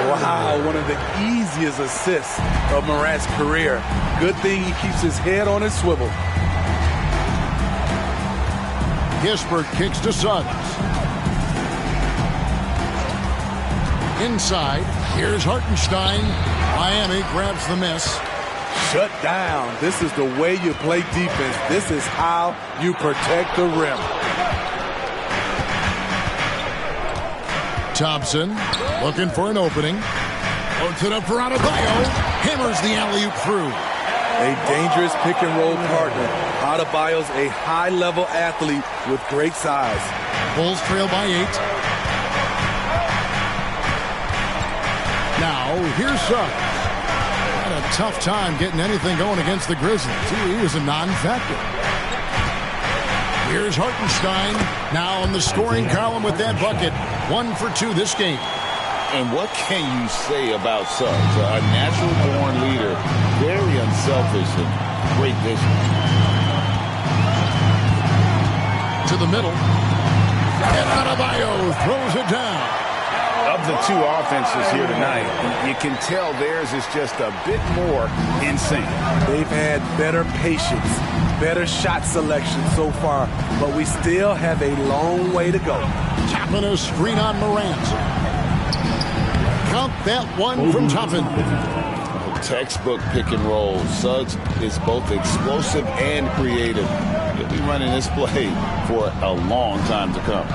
Wow, one of the easiest assists of Morant's career. Good thing he keeps his head on his swivel. Kispert kicks to Suggs. Inside, here's Hartenstein. Miami grabs the miss. Shut down. This is the way you play defense. This is how you protect the rim. Thompson looking for an opening. Puts it up for Adebayo. Hammers the alley-oop through. A dangerous pick-and-roll partner. Adebayo's a high-level athlete with great size. Bulls trail by 8. Now, here's Suggs. Had a tough time getting anything going against the Grizzlies. He was a non-factor. Here's Hartenstein. Now in the scoring column with that bucket. 1 for 2 this game. And what can you say about Suggs? A natural-born leader, very unselfish and great vision. To the middle. And Adebayo throws it down. Of the two offenses here tonight, you can tell theirs is just a bit more in sync. They've had better patience, better shot selection so far, but we still have a long way to go. Toppin a screen on Morant. Count that one from Toppin. Textbook pick and roll. Suggs is both explosive and creative. He'll be running this play for a long time to come.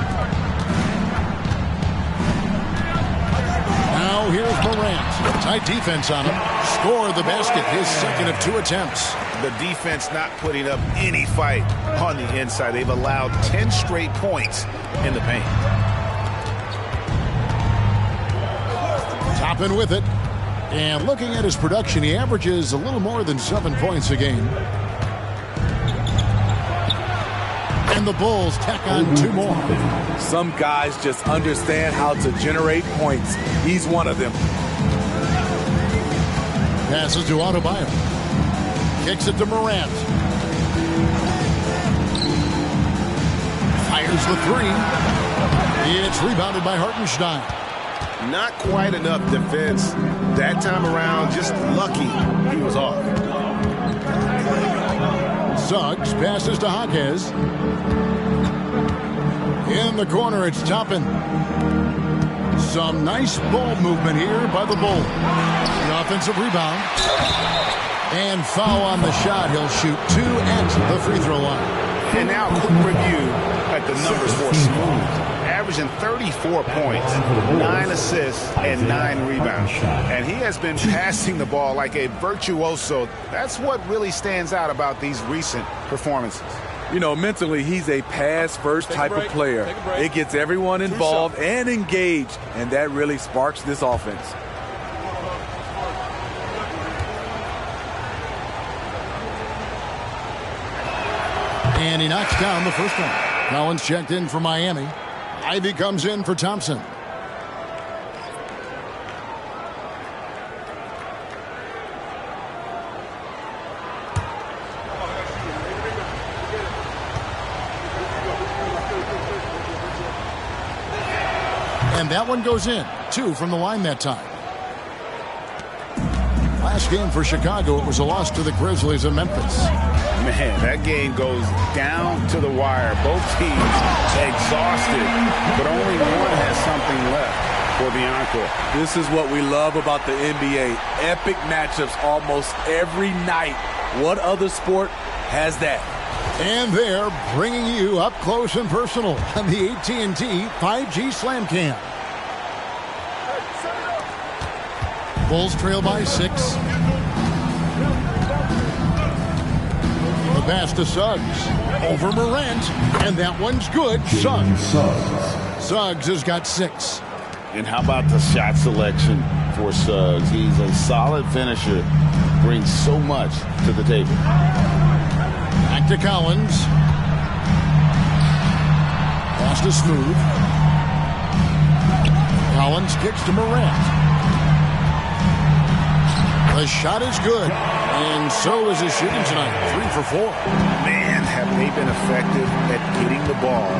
Now here's Morant. Tight defense on him. Scored the basket, his second of 2 attempts. The defense not putting up any fight on the inside. They've allowed 10 straight points in the paint. Toppin with it. And looking at his production, he averages a little more than 7 points a game. And the Bulls tack on 2 more. Some guys just understand how to generate points. He's one of them. Passes to Adebayo. Kicks it to Morant. Fires the 3. It's rebounded by Hartenstein. Not quite enough defense. That time around, just lucky he was off. Suggs passes to Jaquez. In the corner, it's Toppin. Some nice ball movement here by the Bulls. The offensive rebound. And foul on the shot. He'll shoot 2 at the free throw line. And now a quick review at the numbers for Smooth. Averaging 34 points, 9 assists, and 9 rebounds. And he has been passing the ball like a virtuoso. That's what really stands out about these recent performances. You know, mentally, he's a pass-first type of player. It gets everyone involved and engaged, and that really sparks this offense. And he knocks down the first one. Collins checked in for Miami. Ivy comes in for Thompson. And that one goes in. 2 from the line that time. Last game for Chicago, it was a loss to the Grizzlies in Memphis. Man, that game goes down to the wire. Both teams exhausted, but only one has something left for the encore. This is what we love about the NBA. Epic matchups almost every night. What other sport has that? And they're bringing you up close and personal on the AT&T 5G Slam Cam. Bulls trail by 6. The pass to Suggs. Over Morant. And that one's good. Suggs has got 6. And how about the shot selection for Suggs? He's a solid finisher. Brings so much to the table. Back to Collins. Pass to Smooth. Collins kicks to Morant. The shot is good, and so is his shooting tonight. 3 for 4. Man, have they been effective at getting the ball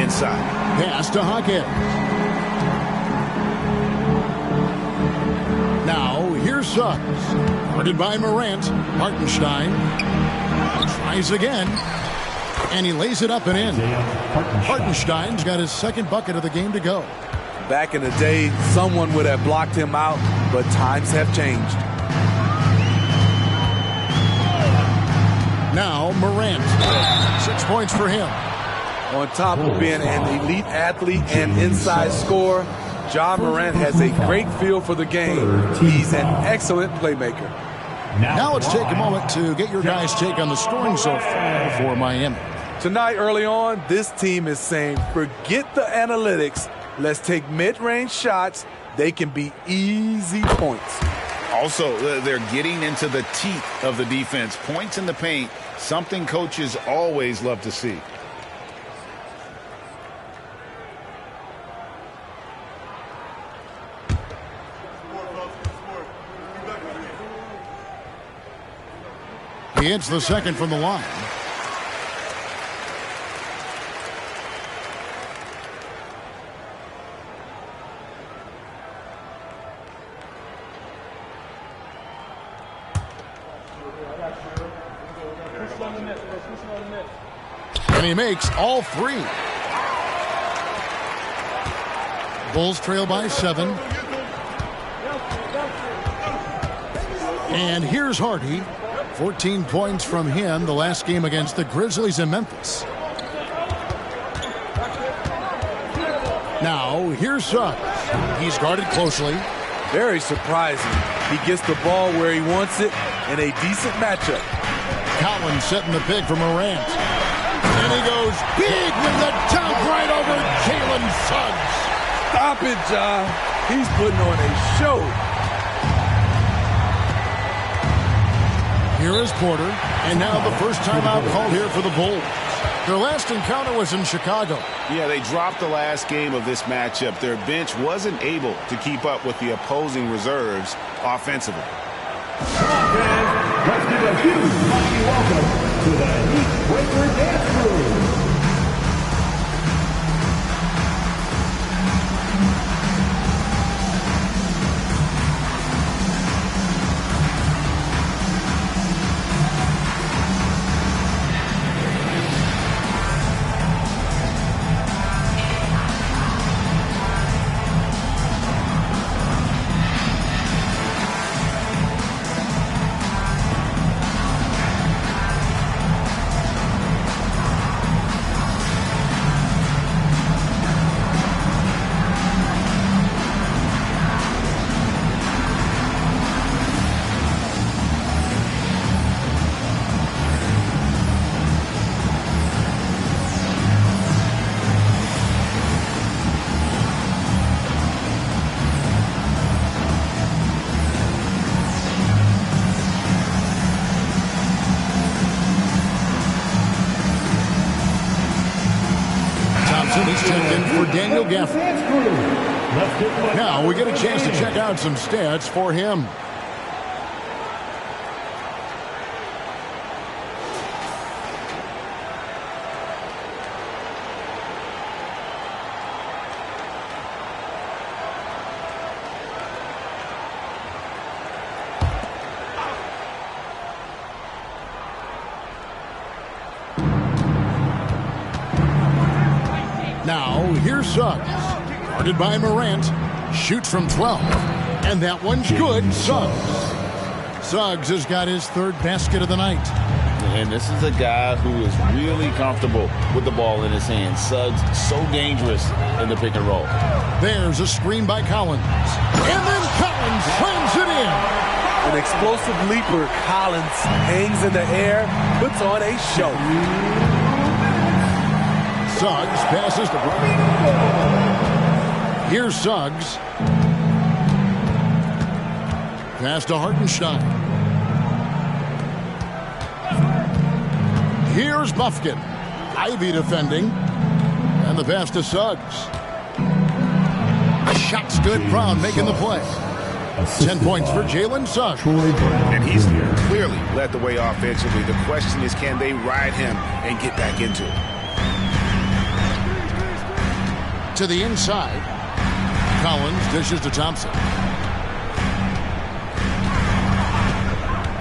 inside. Pass to Hockett. Now, here's Suggs. Guarded by Morant. Hartenstein tries again, and he lays it up and in. Hartenstein's got his second bucket of the game to go. Back in the day, someone would have blocked him out, but times have changed. Now Morant, 6 points for him. On top of being an elite athlete and inside scorer, Ja Morant has a great feel for the game. He's an excellent playmaker. Now let's take a moment to get your guys' take on the scoring so far for Miami. Tonight, early on, this team is saying, forget the analytics. Let's take mid-range shots. They can be easy points. Also, they're getting into the teeth of the defense. Points in the paint, something coaches always love to see. He hits the second from the line. And he makes all 3. Bulls trail by 7. And here's Hardy. 14 points from him the last game against the Grizzlies in Memphis. Now, here's Suggs. He's guarded closely. Very surprising. He gets the ball where he wants it in a decent matchup. Collins setting the pick for Morant. And he goes big with the dunk right over Jalen Suggs. Stop it, Ja. He's putting on a show. Here is Porter, and now the first timeout called here for the Bulls. Their last encounter was in Chicago. Yeah, they dropped the last game of this matchup. Their bench wasn't able to keep up with the opposing reserves offensively. Let's give a huge mighty welcome to the Heat Breaker Dance Crew. He's checked in for Daniel Gafford. Now we get a chance to check out some stats for him. Here's Suggs. Guarded by Morant. Shoots from 12. And that one's good. Suggs has got his third basket of the night. And this is a guy who is really comfortable with the ball in his hands. Suggs, so dangerous in the pick and roll. There's a screen by Collins. And then Collins slams it in. An explosive leaper, Collins hangs in the air, puts on a show. Suggs passes to Brown. Here's Suggs. Pass to Hartenstein. Here's Buffkin. Ivy defending. And the pass to Suggs. Shot's good. Brown making the play. 10 points for Jalen Suggs. And he's clearly led the way offensively. The question is, can they ride him and get back into it? To the inside. Collins dishes to Thompson.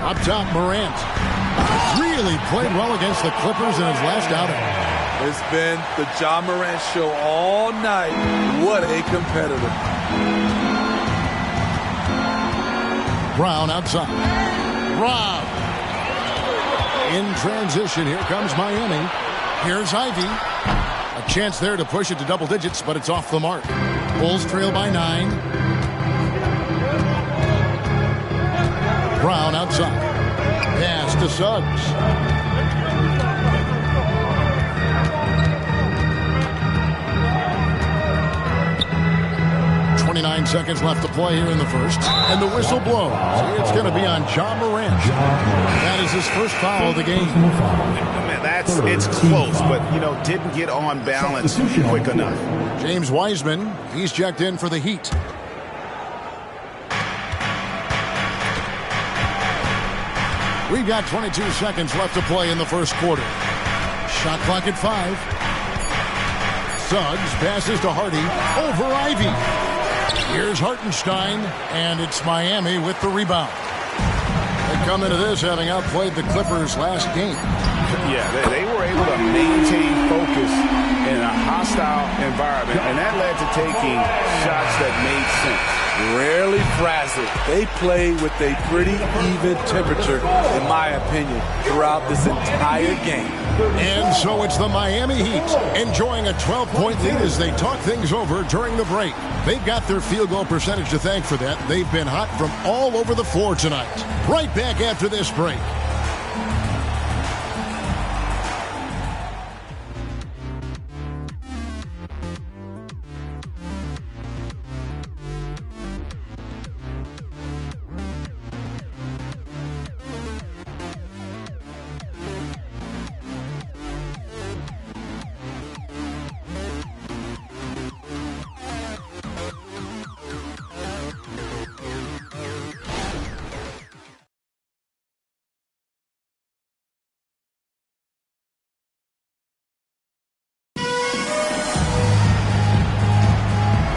Up top, Morant. Really played well against the Clippers in his last outing. It's been the Ja Morant show all night. What a competitor. Brown outside. Brown. In transition, here comes Miami. Here's Ivy. A chance there to push it to double digits, but it's off the mark. Bulls trail by 9. Brown outside. Pass to Suggs. Seconds left to play here in the first, and the whistle blows. It's going to be on Ja Morant. That is his first foul of the game. It's close, but didn't get on balance quick enough. James Wiseman, he's checked in for the Heat. We've got 22 seconds left to play in the first quarter. Shot clock at 5. Suggs passes to Hardy over Ivy. Here's Hartenstein, and it's Miami with the rebound. They come into this having outplayed the Clippers last game. Yeah, they were able to maintain focus in a hostile environment, and that led to taking shots that made sense. Rarely frazzled. They play with a pretty even temperature, in my opinion, throughout this entire game. And so it's the Miami Heat enjoying a 12-point lead as they talk things over during the break. They've got their field goal percentage to thank for that. They've been hot from all over the floor tonight. Right back after this break.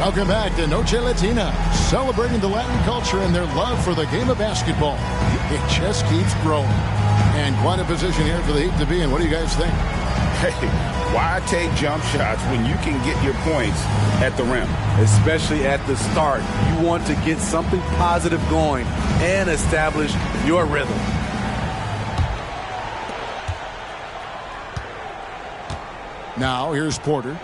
Welcome back to Noche Latina, celebrating the Latin culture and their love for the game of basketball. It just keeps growing. And quite a position here for the Heat to be in. What do you guys think? Hey, why take jump shots when you can get your points at the rim? Especially at the start. You want to get something positive going and establish your rhythm. Now, here's Porter.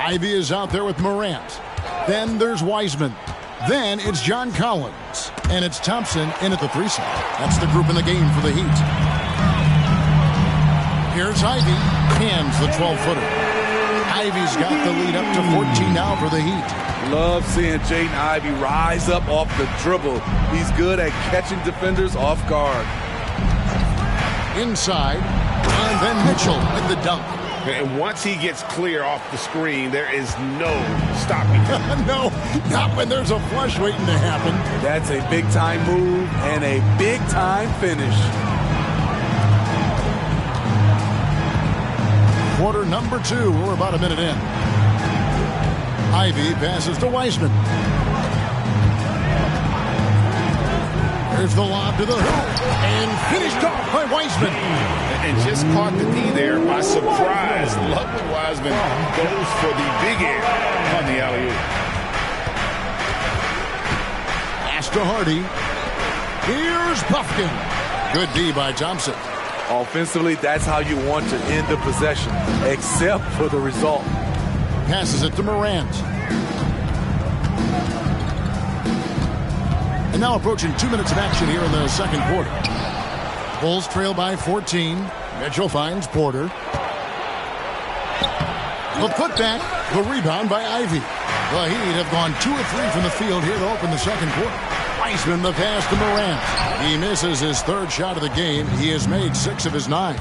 Ivy is out there with Morant. Then there's Wiseman. Then it's John Collins. And it's Thompson in at the 3-side. That's the group in the game for the Heat. Here's Ivy. Hands the 12-footer. Ivy's got the lead up to 14 now for the Heat. Love seeing Jaden Ivey rise up off the dribble. He's good at catching defenders off guard. Inside. And then Mitchell with the dunk. And once he gets clear off the screen, there is no stopping him. No, not when there's a flush waiting to happen. That's a big-time move and a big-time finish. Quarter number 2. We're about a minute in. Ivy passes to Wiseman. There's the lob to the hoop. And finished off by Wiseman. And just caught the D there by surprise. Lovely Wiseman goes for the big end on the alley-oop. Pass to Hardy. Here's Buffkin. Good D by Thompson. Offensively, that's how you want to end the possession, except for the result. Passes it to Morant. And now approaching 2 minutes of action here in the second quarter. Bulls trail by 14. Mitchell finds Porter. The putback, the rebound by Ivy. The Heat have gone 2 of 3 from the field here to open the second quarter. Wiseman the pass to Morant. He misses his third shot of the game. He has made 6 of his 9.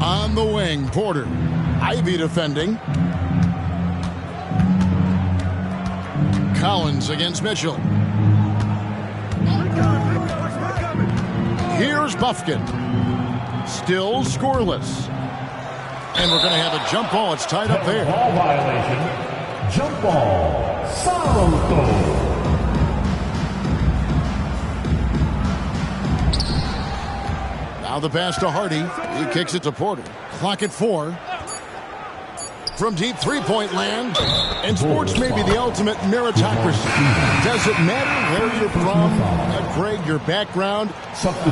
On the wing, Porter. Ivy defending. Collins against Mitchell. Here's Buffkin. Still scoreless. And we're going to have a jump ball. It's tied up there. Ball violation. Jump ball. Saruto. Now the pass to Hardy. He kicks it to Porter. Clock at 4. From deep three-point land. And sports may be the ultimate meritocracy. Does it matter where you're from, Greg, your background?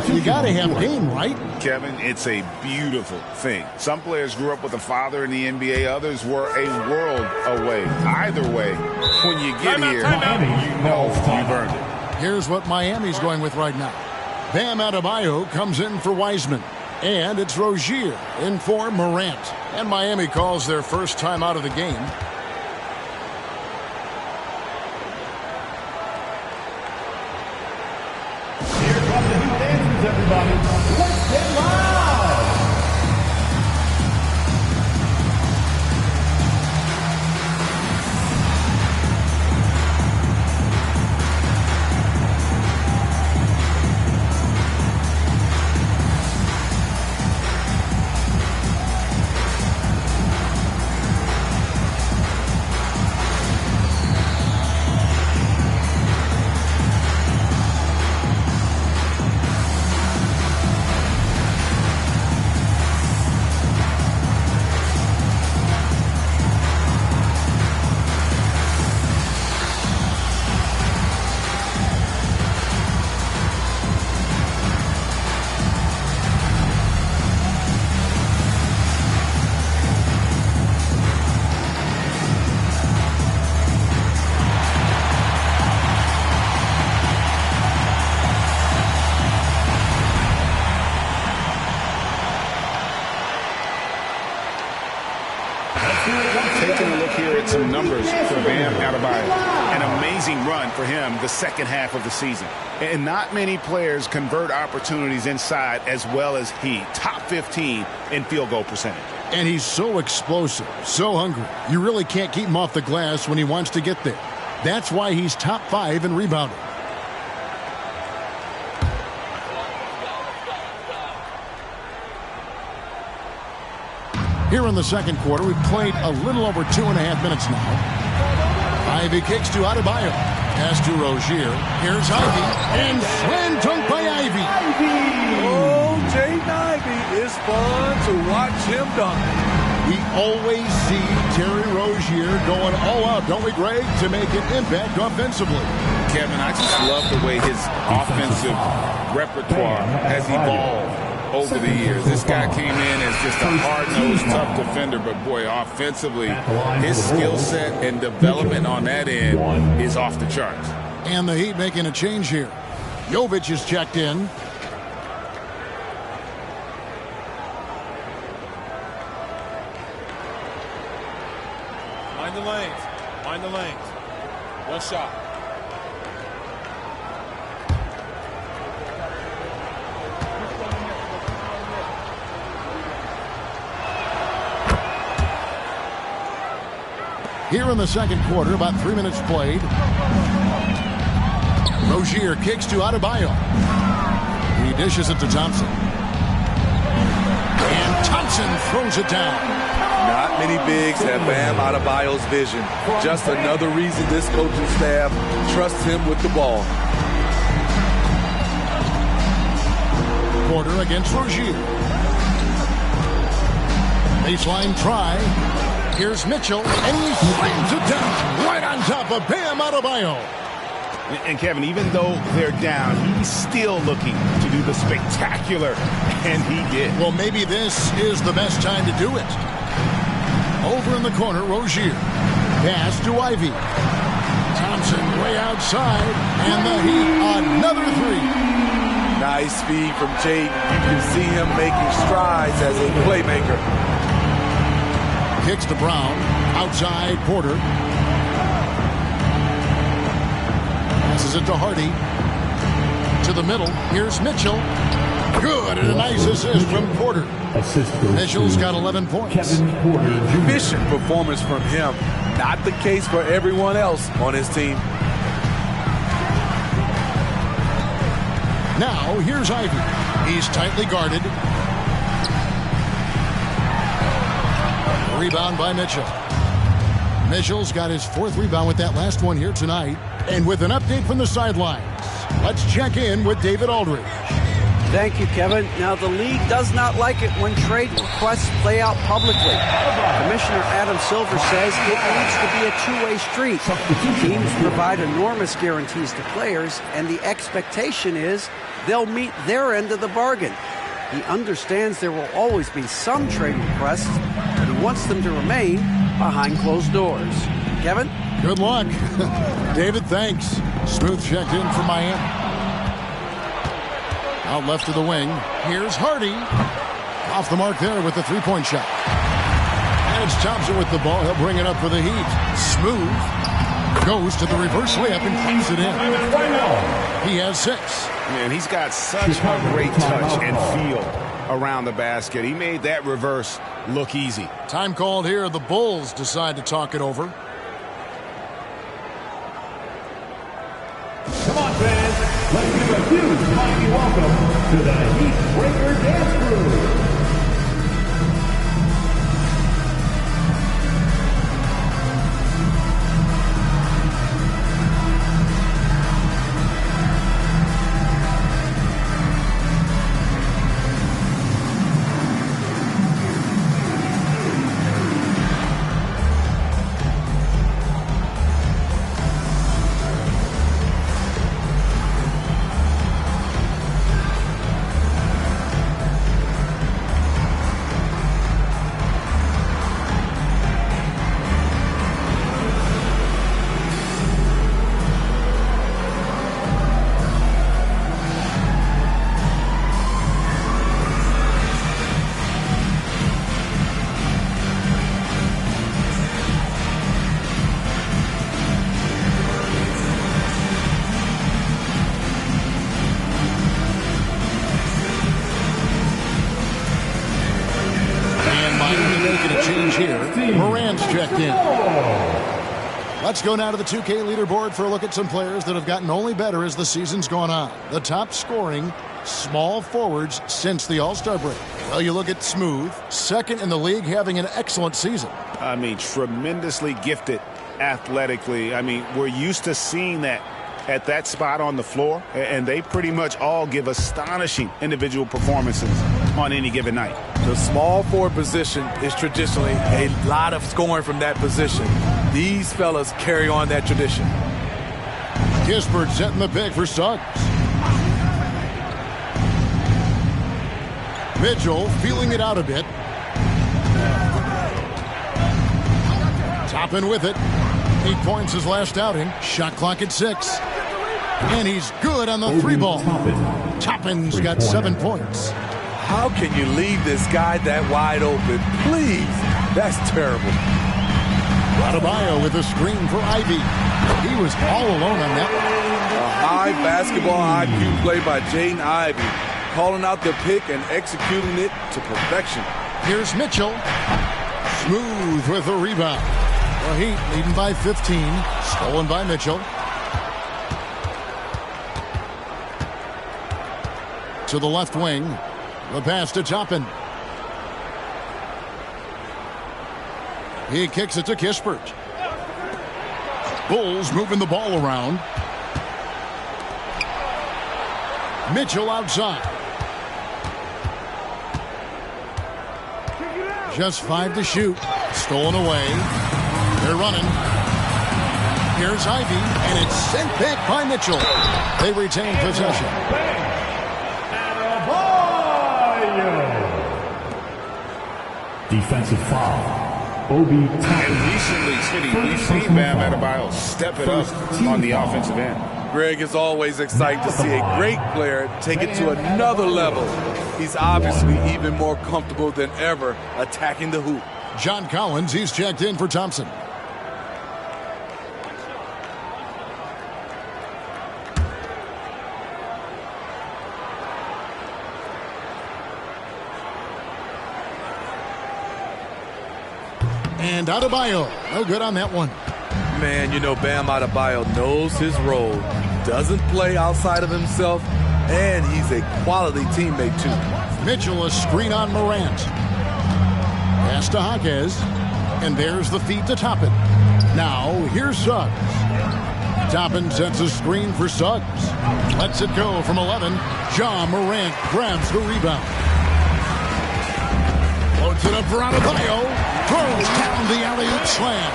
You got to have game, right? Kevin, it's a beautiful thing. Some players grew up with a father in the NBA. Others were a world away. Either way, when you get here, you know you've earned it. Here's what Miami's going with right now. Bam Adebayo comes in for Wiseman. And it's Rozier in for Morant. And Miami calls their first time out of the game. Here come the new dancers, everybody. Let's get live. Taking a look here at some numbers for Bam Adebayo. An amazing run for him the second half of the season. And not many players convert opportunities inside as well as he. Top 15 in field goal percentage. And he's so explosive, so hungry. You really can't keep him off the glass when he wants to get there. That's why he's top 5 in rebounding. Here in the second quarter, we've played a little over 2.5 minutes now. Ivy kicks to Adebayo. Pass to Rozier. Here's Ivy. And slam dunk by Ivy. Oh, Jaden Ivy. It's fun to watch him dunk. We always see Terry Rozier going all out, don't we, Greg, to make an impact offensively. Kevin, I just love the way his offensive repertoire has evolved over the years. This guy came in as just a hard-nosed, tough defender, but boy, offensively, his skill set and development on that end is off the charts. And the Heat making a change here. Jovic is checked in. Mind the lanes. Mind the lanes. One shot. Here in the second quarter, about 3 minutes played. Rozier kicks to Adebayo. He dishes it to Thompson. And Thompson throws it down. Not many bigs have Bam Adebayo's vision. Just another reason this coaching staff trusts him with the ball. Porter against Rozier. Baseline try. Here's Mitchell, and he slams it down right on top of Bam Adebayo. And Kevin, even though they're down, he's still looking to do the spectacular, and he did. Well, maybe this is the best time to do it. Over in the corner, Rozier. Pass to Ivy. Thompson way outside, and the Heat another three. Nice speed from Jaden. You can see him making strides as a playmaker. Kicks to Brown. Outside, Porter. Passes it to Hardy. To the middle. Here's Mitchell. Good, and a nice assist from Porter. Mitchell's got 11 points. Efficient performance from him. Not the case for everyone else on his team. Now, here's Ivy. He's tightly guarded. Rebound by Mitchell. Mitchell's got his 4th rebound with that last one here tonight. And with an update from the sidelines, let's check in with David Aldridge. Thank you, Kevin. Now, the league does not like it when trade requests play out publicly. Commissioner Adam Silver says it needs to be a two-way street. Teams provide enormous guarantees to players, and the expectation is they'll meet their end of the bargain. He understands there will always be some trade requests, but he wants them to remain behind closed doors. Kevin? Good luck. David, thanks. Smooth checked in from Miami. Out left to the wing. Here's Hardy. Off the mark there with the three-point shot. And it's Thompson with the ball. He'll bring it up for the Heat. Smooth. Goes to the reverse layup and cleans it in. He has 6. Man, he's got such a great touch and feel around the basket. He made that reverse look easy. Time called here. The Bulls decide to talk it over. Come on, fans. Let's give a huge mighty welcome to the Heat Breaker Dance Crew. Let's go now to the 2K leaderboard for a look at some players that have gotten only better as the season's gone on. The top scoring small forwards since the All-Star break. Well, you look at Smooth, second in the league, having an excellent season. I mean, tremendously gifted athletically. I mean, we're used to seeing that at that spot on the floor, and they pretty much all give astonishing individual performances on any given night. The small forward position is traditionally a lot of scoring from that position. These fellas carry on that tradition. Kispert setting the pick for Suggs. Mitchell feeling it out a bit. Toppin with it. 8 points his last outing. Shot clock at 6. And he's good on the 3 ball. Toppin's got 7 points. How can you leave this guy that wide open? Please. That's terrible. Adebayo with a screen for Ivy. He was all alone on that one. A high basketball IQ play by Jaden Ivy. Calling out the pick and executing it to perfection. Here's Mitchell. Smooth with the rebound. The Heat leading by 15. Stolen by Mitchell. To the left wing. The pass to Toppin. He kicks it to Kispert. Bulls moving the ball around. Mitchell outside. Just 5 to shoot. Stolen away. They're running. Here's Ivy, and it's sent back by Mitchell. They retain possession. Defensive foul. Obi Toppin. And recently, Smitty, we've seen Bam Adebayo step it up on the offensive end. Greg is always excited to see a great player take it to another level. He's obviously even more comfortable than ever attacking the hoop. John Collins, he's checked in for Thompson. And Adebayo, no good on that one. Man, you know, Bam Adebayo knows his role, doesn't play outside of himself, and he's a quality teammate, too. Mitchell, a screen on Morant. Pass to Jaquez, and there's the feed to Toppin. Now, here's Suggs. Toppin sets a screen for Suggs. Lets it go from 11. Ja Morant grabs the rebound. Floats it up for Adebayo. Throws down the alley-oop slam.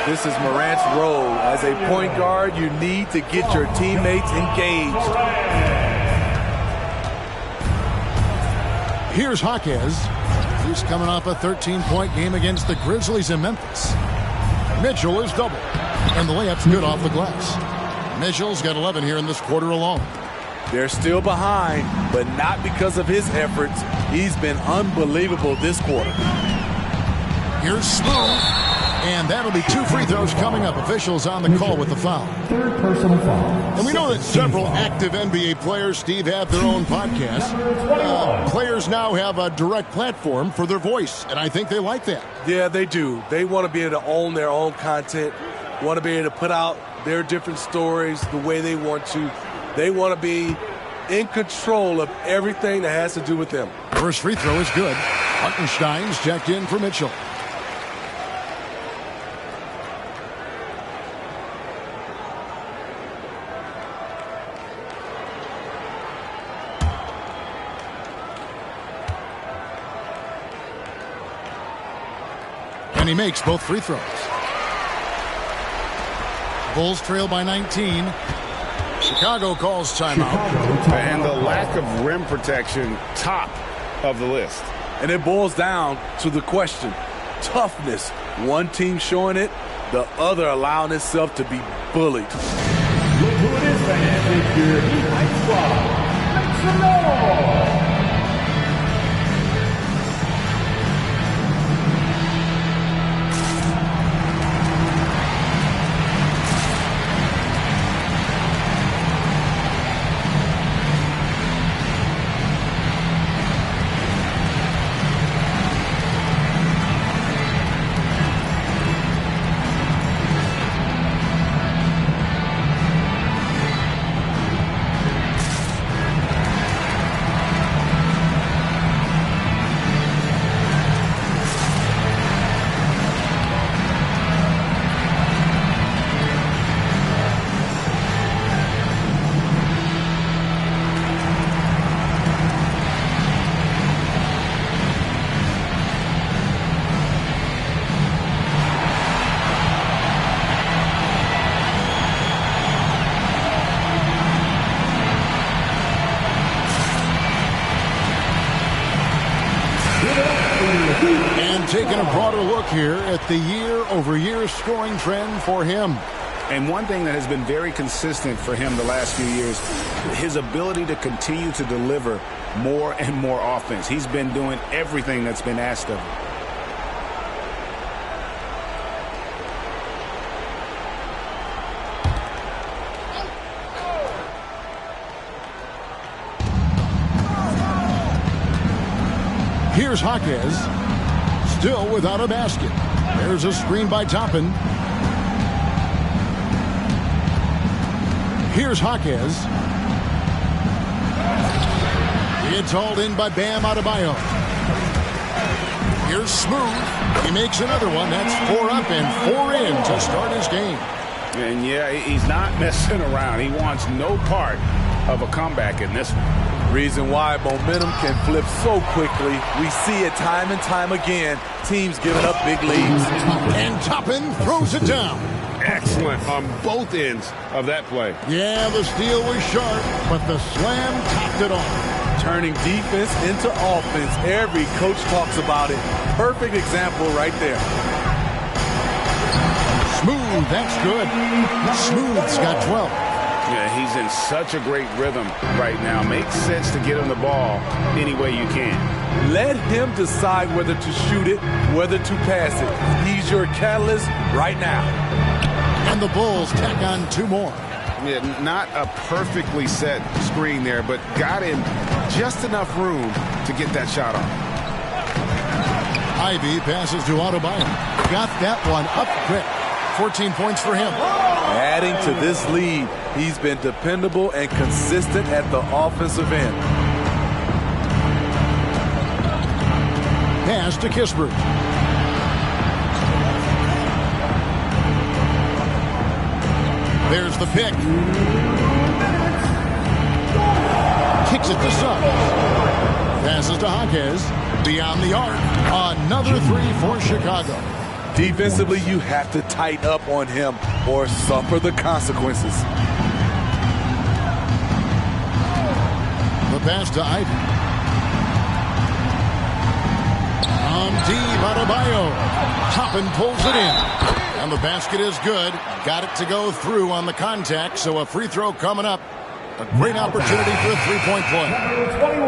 This is Morant's role. As a point guard, you need to get your teammates engaged. Here's Jaquez. He's coming off a 13-point game against the Grizzlies in Memphis. Mitchell is double, and the layup's good off the glass. Mitchell's got 11 here in this quarter alone. They're still behind, but not because of his efforts. He's been unbelievable this quarter. Here's Smooth, and that'll be 2 free throws coming up. Officials on the call with the foul. Third personal foul. And we know that several active NBA players, Steve, have their own podcasts. Players now have a direct platform for their voice, and I think they like that. Yeah, they do. They want to be able to own their own content, want to be able to put out their different stories the way they want to. They want to be in control of everything that has to do with them. First free throw is good. Hartenstein's checked in for Mitchell. And he makes both free throws. Bulls trail by 19. Chicago calls timeout. And the lack of rim protection, top of the list. And it boils down to the question, toughness. One team showing it, the other allowing itself to be bullied. Look who it is, man. It's your Heat Hype Squad. Make some noise. And taking a broader look here at the year-over-year scoring trend for him. And one thing that has been very consistent for him the last few years, his ability to continue to deliver more and more offense. He's been doing everything that's been asked of him. Here's Jaquez, still without a basket. There's a screen by Toppin. Here's Jaquez. It's hauled in by Bam Adebayo. Here's Smooth. He makes another one. That's 4 up and 4 in to start his game. And yeah, he's not messing around. He wants no part of a comeback in this one. Reason why momentum can flip so quickly. We see it time and time again. Teams giving up big leads. And Toppin throws it down. Excellent on both ends of that play. Yeah, the steal was sharp, but the slam topped it off. Turning defense into offense. Every coach talks about it. Perfect example right there. Smooth, that's good. Smooth's got 12. Yeah, he's in such a great rhythm right now. Makes sense to get him the ball any way you can. Let him decide whether to shoot it, whether to pass it. He's your catalyst right now. And the Bulls tack on 2 more. Yeah, not a perfectly set screen there, but got him just enough room to get that shot off. Ivy passes to Adebayo. Got that one up quick. 14 points for him. Adding to this lead, he's been dependable and consistent at the offensive end. Pass to Kispert. There's the pick. Kicks it to Suggs. Passes to Jaquez. Beyond the arc. Another 3 for Chicago. Defensively, you have to tighten up on him or suffer the consequences. The pass to Ivy. On deep, Adebayo. Toppin pulls it in. And the basket is good. Got it to go through on the contact, so a free throw coming up. A great opportunity for a 3-point play.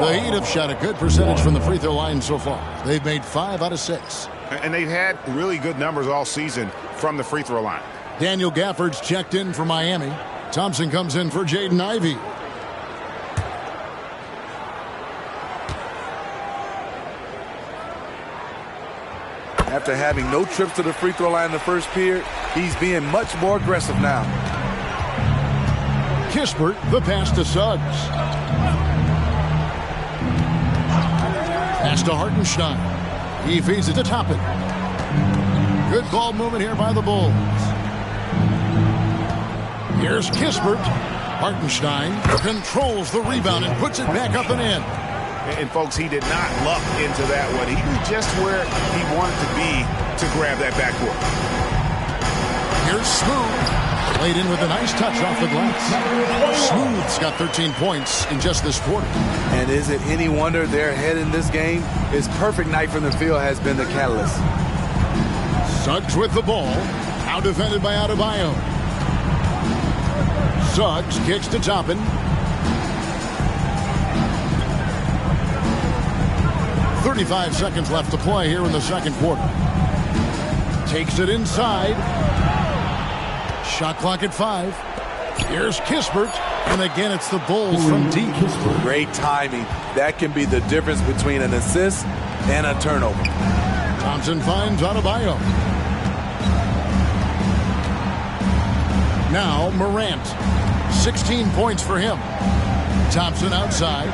The Heat have shot a good percentage from the free throw line so far. They've made 5 out of 6. And they've had really good numbers all season from the free throw line. Daniel Gafford's checked in for Miami. Thompson comes in for Jaden Ivey. After having no trips to the free throw line in the first period, he's being much more aggressive now. Kispert, the pass to Suggs. Pass to Hartenstein. He feeds it to Toppin. Good ball movement here by the Bulls. Here's Kispert. Hartenstein controls the rebound and puts it back up and in. And folks, he did not luck into that one. He knew just where he wanted to be to grab that backboard. Here's Smooth. Played in with a nice touch off the glass. Smooth's got 13 points in just this quarter. And is it any wonder they're ahead in this game? His perfect night from the field has been the catalyst. Suggs with the ball. Now defended by Adebayo. Suggs kicks to Toppin. .35 seconds left to play here in the second quarter. Takes it inside. Shot clock at 5. Here's Kispert. And again, it's the Bulls from deep. Great timing. That can be the difference between an assist and a turnover. Thompson finds Adebayo. Now Morant. 16 points for him. Thompson outside.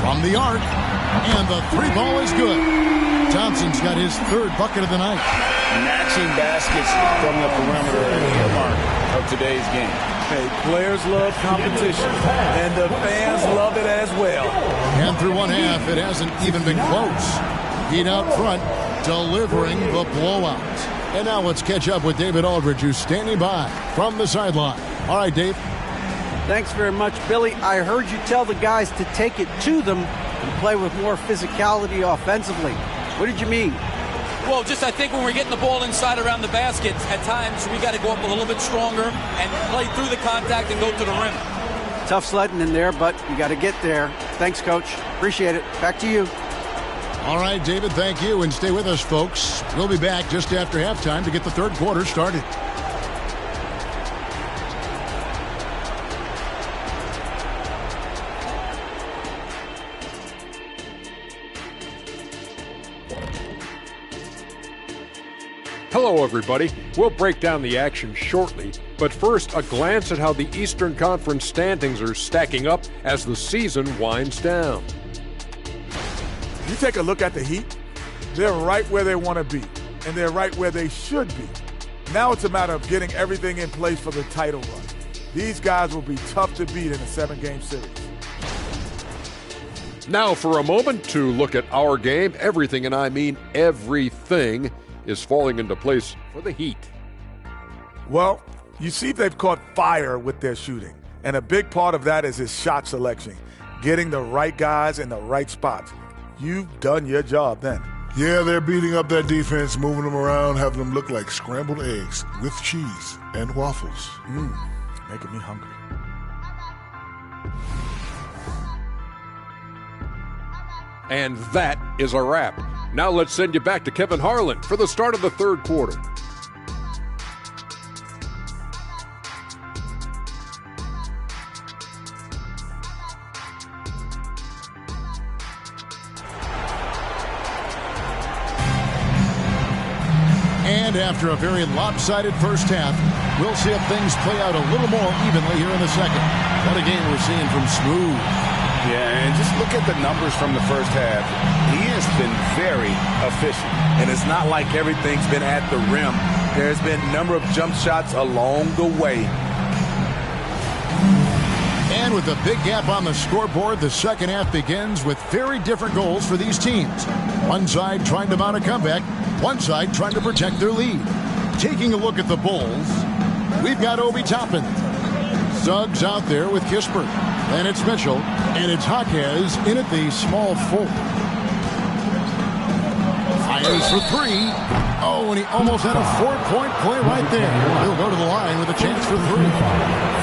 From the arc. And the 3 ball is good. Thompson's got his 3rd bucket of the night. Matching baskets from the perimeter at the earmark of today's game. Hey, players love competition, and the fans love it as well. And through one half, it hasn't even been close. Heat out front, delivering the blowout. And now let's catch up with David Aldridge, who's standing by from the sideline. All right, Dave. Thanks very much, Billy. I heard you tell the guys to take it to them and play with more physicality offensively. What did you mean? Well, just I think when we're getting the ball inside around the basket, at times we got to go up a little bit stronger and play through the contact and go to the rim. Tough sledding in there, but you got to get there. Thanks, Coach. Appreciate it. Back to you. All right, David, thank you. And stay with us, folks. We'll be back just after halftime to get the third quarter started. Hello, everybody. We'll break down the action shortly, but first, a glance at how the Eastern Conference standings are stacking up as the season winds down. You take a look at the Heat, they're right where they want to be, and they're right where they should be. Now it's a matter of getting everything in place for the title run. These guys will be tough to beat in a 7-game series. Now for a moment to look at our game. Everything, and I mean everything, is falling into place for the Heat. Well, you see they've caught fire with their shooting, and a big part of that is his shot selection, getting the right guys in the right spots. You've done your job then. Yeah, they're beating up that defense, moving them around, having them look like scrambled eggs with cheese and waffles. Making me hungry. And that is a wrap. Now let's send you back to Kevin Harlan for the start of the third quarter. And after a very lopsided first half, we'll see if things play out a little more evenly here in the second. What a game we're seeing from Smooth. Yeah, and just look at the numbers from the first half. He has been very efficient. And it's not like everything's been at the rim. There's been a number of jump shots along the way. And with a big gap on the scoreboard, the second half begins with very different goals for these teams. One side trying to mount a comeback, one side trying to protect their lead. Taking a look at the Bulls, we've got Obi Toppin. Suggs out there with Kispert. Then it's Mitchell, and it's Jaquez in at the small forward. Fires for three. Oh, and he almost had a 4-point play right there. He'll go to the line with a chance for three.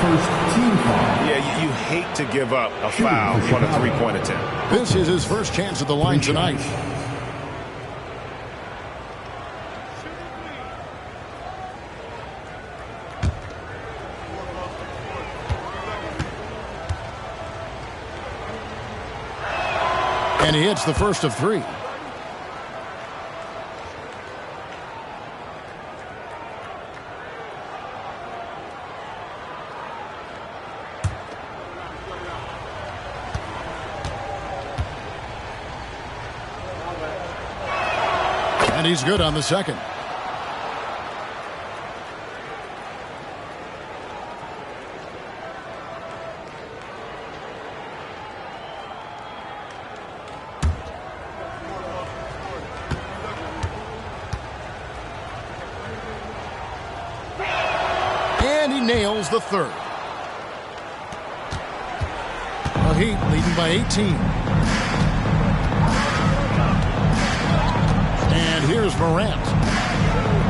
First team foul. Yeah, you hate to give up a foul on a three-point attempt. This is his first chance at the line tonight. And he hits the first of three. And he's good on the second. Nails the third. The Heat leading by 18. And here's Morant.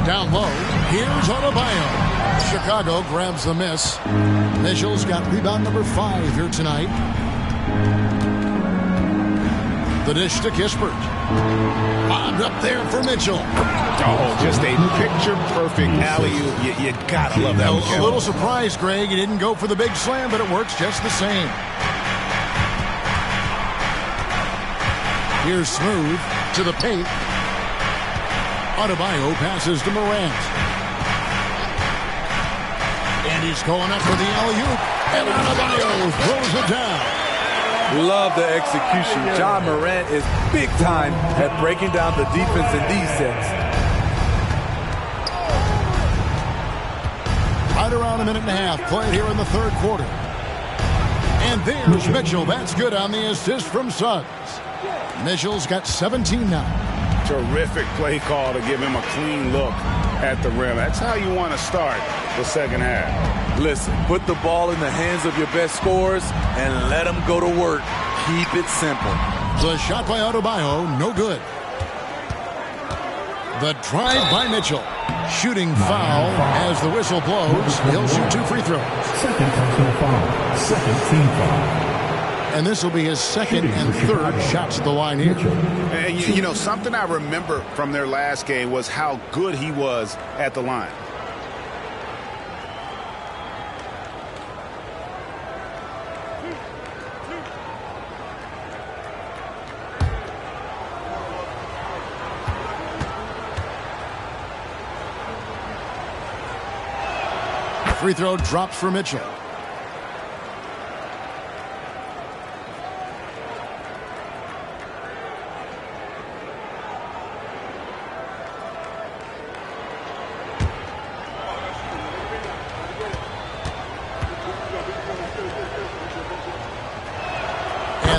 Down low. Here's Adebayo. Chicago grabs the miss. Mitchell's got rebound number 5 here tonight. The dish to Kispert. Bobbed up there for Mitchell. Oh, just a picture-perfect alley-oop. You gotta love that one. A little surprised, Greg. He didn't go for the big slam, but it works just the same. Here's Smooth to the paint. Adebayo passes to Morant. And he's going up for the alley-oop. And Adebayo throws it down. Love the execution. John Morant is big time at breaking down the defense in these sets. Right around a minute and a half played here in the third quarter. And there's Mitchell. That's good on the assist from Suggs. Mitchell's got 17 now. Terrific play call to give him a clean look at the rim. That's how you want to start the second half. Listen, put the ball in the hands of your best scorers and let them go to work. Keep it simple. The shot by Adebayo, no good. The drive by Mitchell. Shooting foul as the whistle blows. He'll shoot 2 free throws. Second personal foul. Second team foul. And this will be his second and third shots at the line here. And you know, something I remember from their last game was how good he was at the line. Free throw drops for Mitchell.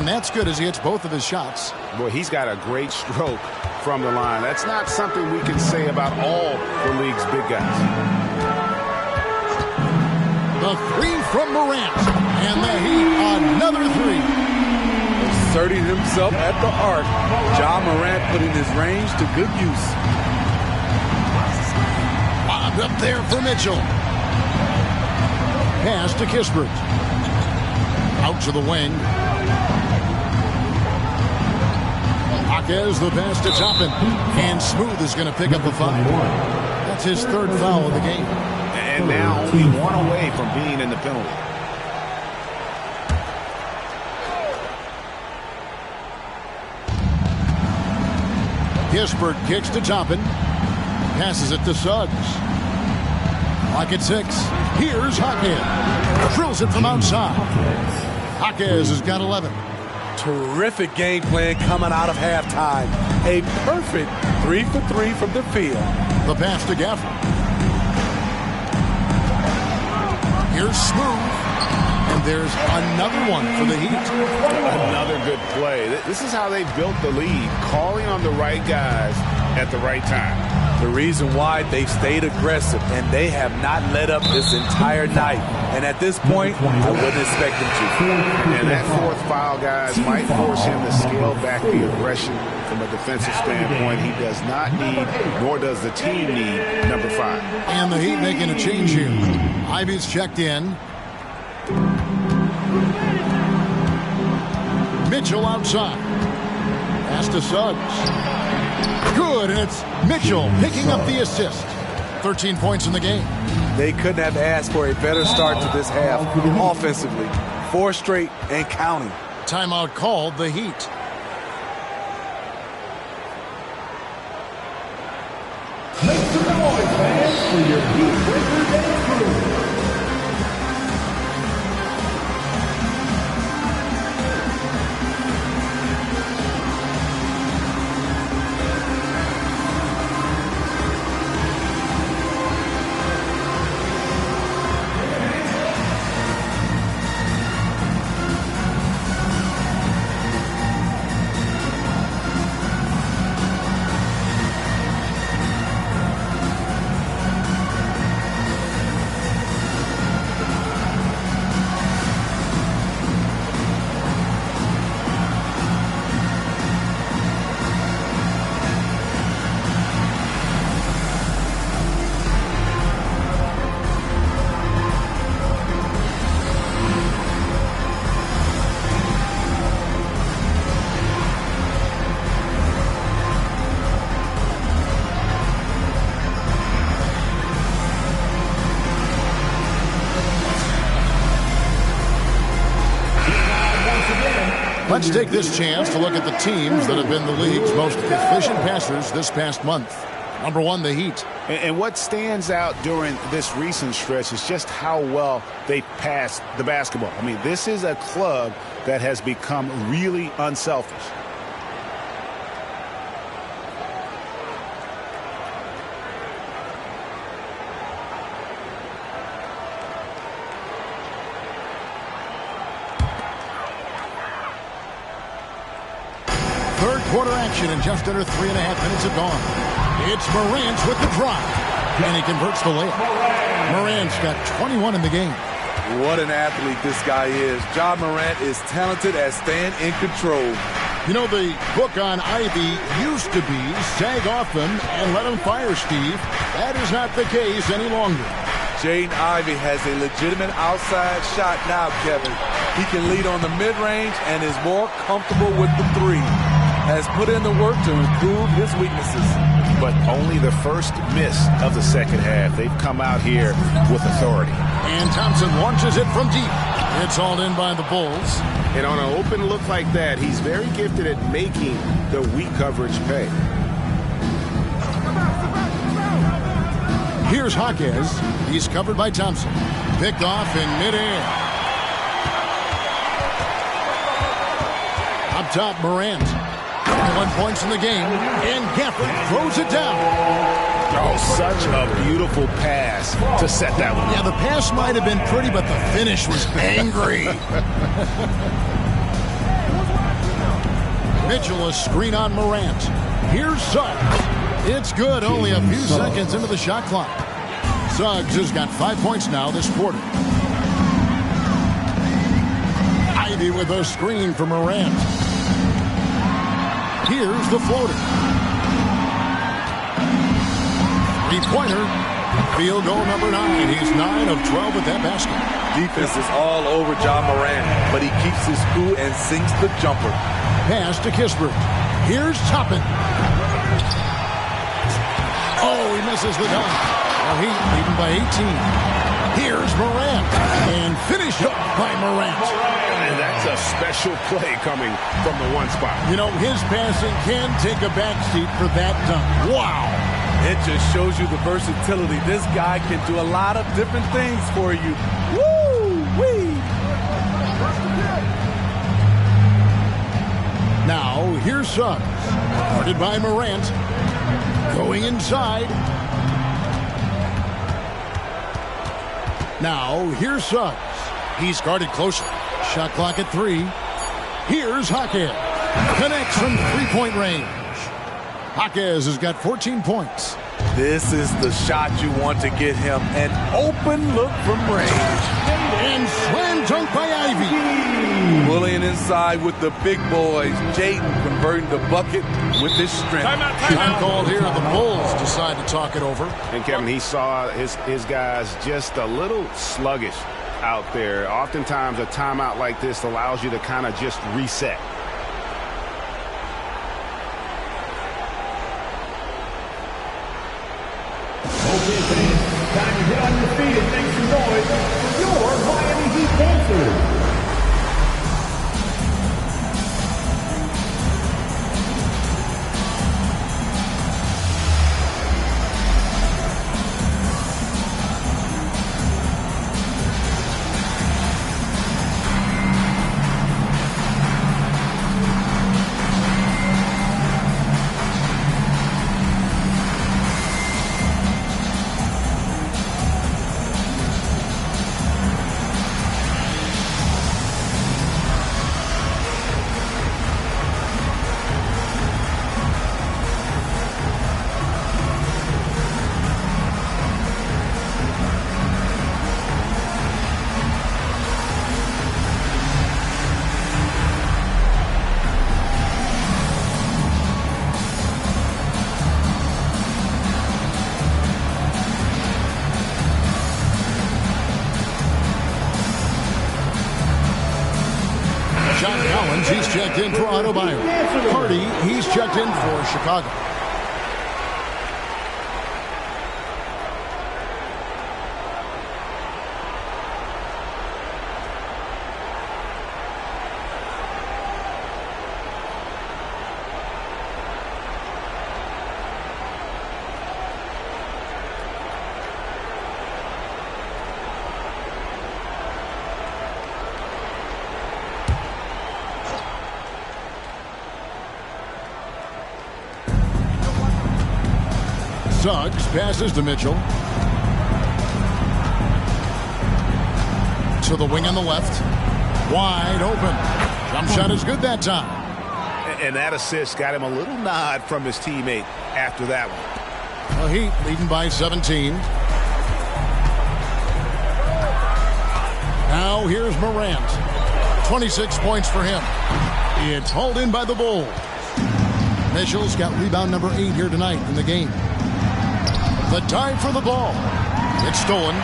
And that's good as he hits both of his shots. Boy, he's got a great stroke from the line. That's not something we can say about all the league's big guys. The three from Morant. And the Heat, another three. Asserting himself at the arc. Ja Morant putting his range to good use. Lobbed up there for Mitchell. Pass to Kispert. Out to the wing. Jaquez the pass to Toppin. And Smooth is going to pick up a foul. That's his third foul of the game. And now only one away from being in the penalty. Kispert kicks to Toppin. Passes it to Suggs. Clock at 6. Here's Jaquez. Drills it from outside. Jaquez has got 11. Terrific game plan coming out of halftime. A perfect 3 for 3 from the field. The pass to Gafford. Here's Smooth. And there's another one for the Heat. Another good play. This is how they built the lead, calling on the right guys at the right time. The reason why they've stayed aggressive, and they have not let up this entire night. And at this point, I wouldn't expect them to. And that fourth foul, guys, might force him to scale back the aggression from a defensive standpoint. He does not need, nor does the team need, number 5. And the Heat making a change here. Ivy's checked in. Mitchell outside. Pass to Suggs. Good, and it's Mitchell picking up the assist. 13 points in the game. They couldn't have asked for a better start to this half offensively. 4 straight and counting. Timeout called, the Heat. Make some noise, fans, for your Heat Breakers and crew. Let's take this chance to look at the teams that have been the league's most efficient passers this past month. Number 1, the Heat. And what stands out during this recent stretch is just how well they passed the basketball. I mean, this is a club that has become really unselfish. Third quarter action in just under 3.5 minutes have gone. It's Morant with the drive. And he converts the layup. Morant's got 21 in the game. What an athlete this guy is. Ja Morant is talented at staying in control. You know, the book on Ivy used to be sag off him and let him fire, Steve. That is not the case any longer. Jaden Ivey has a legitimate outside shot now, Kevin. He can lead on the mid-range and is more comfortable with the 3. Has put in the work to improve his weaknesses. But only the first miss of the second half. They've come out here with authority. And Thompson launches it from deep. It's hauled in by the Bulls. And on an open look like that, he's very gifted at making the weak coverage pay. Here's Jaquez. He's covered by Thompson. Picked off in midair. Up top, Morant. 21 points in the game, and Gafford throws it down. Oh, such a beautiful pass to set that one. Yeah, the pass might have been pretty, but the finish was angry. Mitchell, a screen on Morant. Here's Suggs. It's good, only a few seconds into the shot clock. Suggs has got 5 points now this quarter. Ivy with a screen for Morant. Here's the floater. Three-pointer. Field goal number 9. He's 9 of 12 with that basket. Defense is all over John Morant, but he keeps his cool and sinks the jumper. Pass to Kispert. Here's Toppin. Oh, he misses the dunk. Well, Heat leading by 18. Here's Morant. And finished up by Morant. And that's a special play coming from the one spot. You know, his passing can take a backseat for that dunk. Wow. It just shows you the versatility. This guy can do a lot of different things for you. Woo-wee! Now, here's Suggs. Guarded by Morant. Going inside. Now, here's Suggs. He's guarded closely. Shot clock at 3. Here's Jaquez. Connects from three-point range. Jaquez has got 14 points. This is the shot you want to get him. An open look from range. And slam dunk by Ivy. Bullying inside with the big boys. Jaden converting the bucket with his strength. Time called here. The Bulls decide to talk it over. And Kevin, he saw his guys just a little sluggish out there. Oftentimes a timeout like this allows you to kind of just reset. Okay, fans, time to get on your feet and make some noise for your Miami Heat dancers. He's checked in for Adebayo. Hardy, he's checked in for Chicago. Suggs passes to Mitchell. To the wing on the left. Wide open. Jump shot is good that time. And that assist got him a little nod from his teammate after that one. The Heat leading by 17. Now here's Morant. 26 points for him. It's hauled in by the Bulls. Mitchell's got rebound number 8 here tonight in the game. The dive for the ball. It's stolen.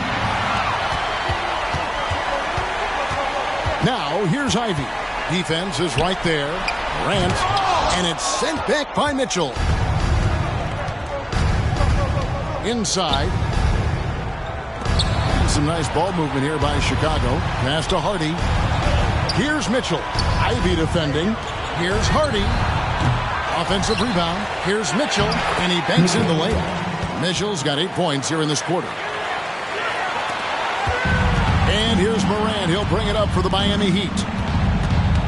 Now here's Ivy. Defense is right there. Morant. And it's sent back by Mitchell. Inside. And some nice ball movement here by Chicago. Pass to Hardy. Here's Mitchell. Ivy defending. Here's Hardy. Offensive rebound. Here's Mitchell. And he banks in the layup. Mitchell's got 8 points here in this quarter. And here's Morant. He'll bring it up for the Miami Heat.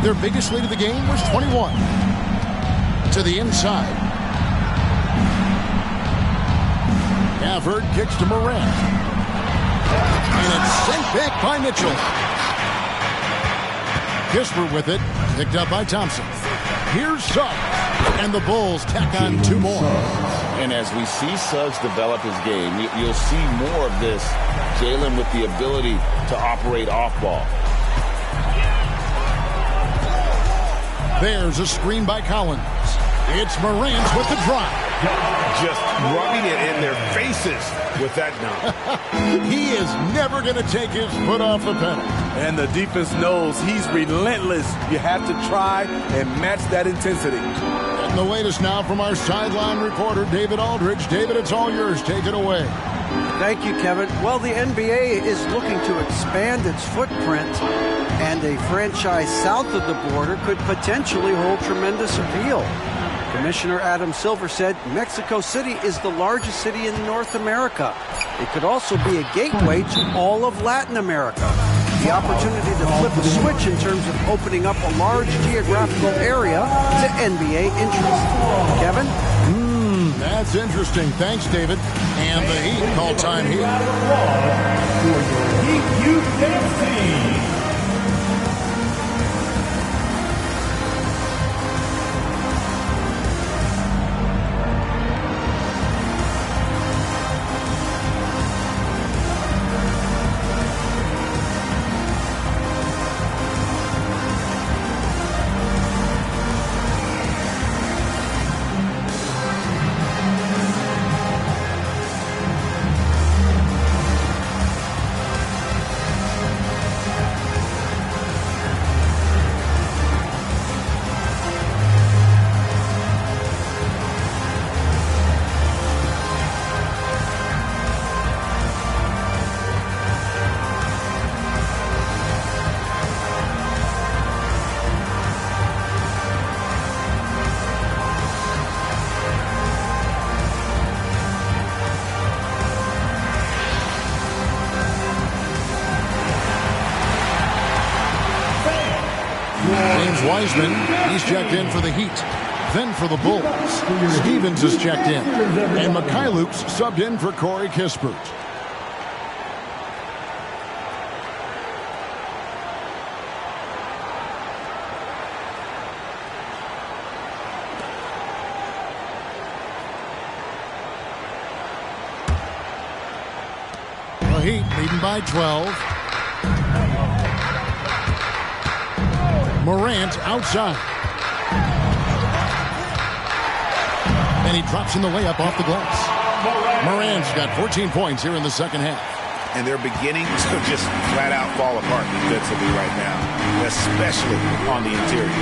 Their biggest lead of the game was 21. To the inside. Gafford kicks to Morant. And it's sent back by Mitchell. Kispert with it. Picked up by Thompson. Here's Suggs, and the Bulls tack on 2 more. And as we see Suggs develop his game, you'll see more of this. Jalen with the ability to operate off ball. There's a screen by Collins. It's Morant with the drive. Just rubbing it in their faces with that dunk. He is never going to take his foot off the pedal. And the defense knows he's relentless. You have to try and match that intensity. And the latest now from our sideline reporter, David Aldridge. David, it's all yours. Take it away. Thank you, Kevin. Well, the NBA is looking to expand its footprint, and a franchise south of the border could potentially hold tremendous appeal. Commissioner Adam Silver said Mexico City is the largest city in North America. It could also be a gateway to all of Latin America. The opportunity to flip a switch in terms of opening up a large geographical area to NBA interest. Kevin? That's interesting. Thanks, David. And the Heat call time here. Heat Youth Dance Team. Wiseman, he's checked in for the Heat. Then for the Bulls, Stevens is checked in. And Mikhailuk's subbed in for Corey Kispert. The Heat leading by 12. Morant outside. And he drops in the layup off the glass. Morant's got 14 points here in the second half. And they're beginning to just flat out fall apart defensively right now, especially on the interior.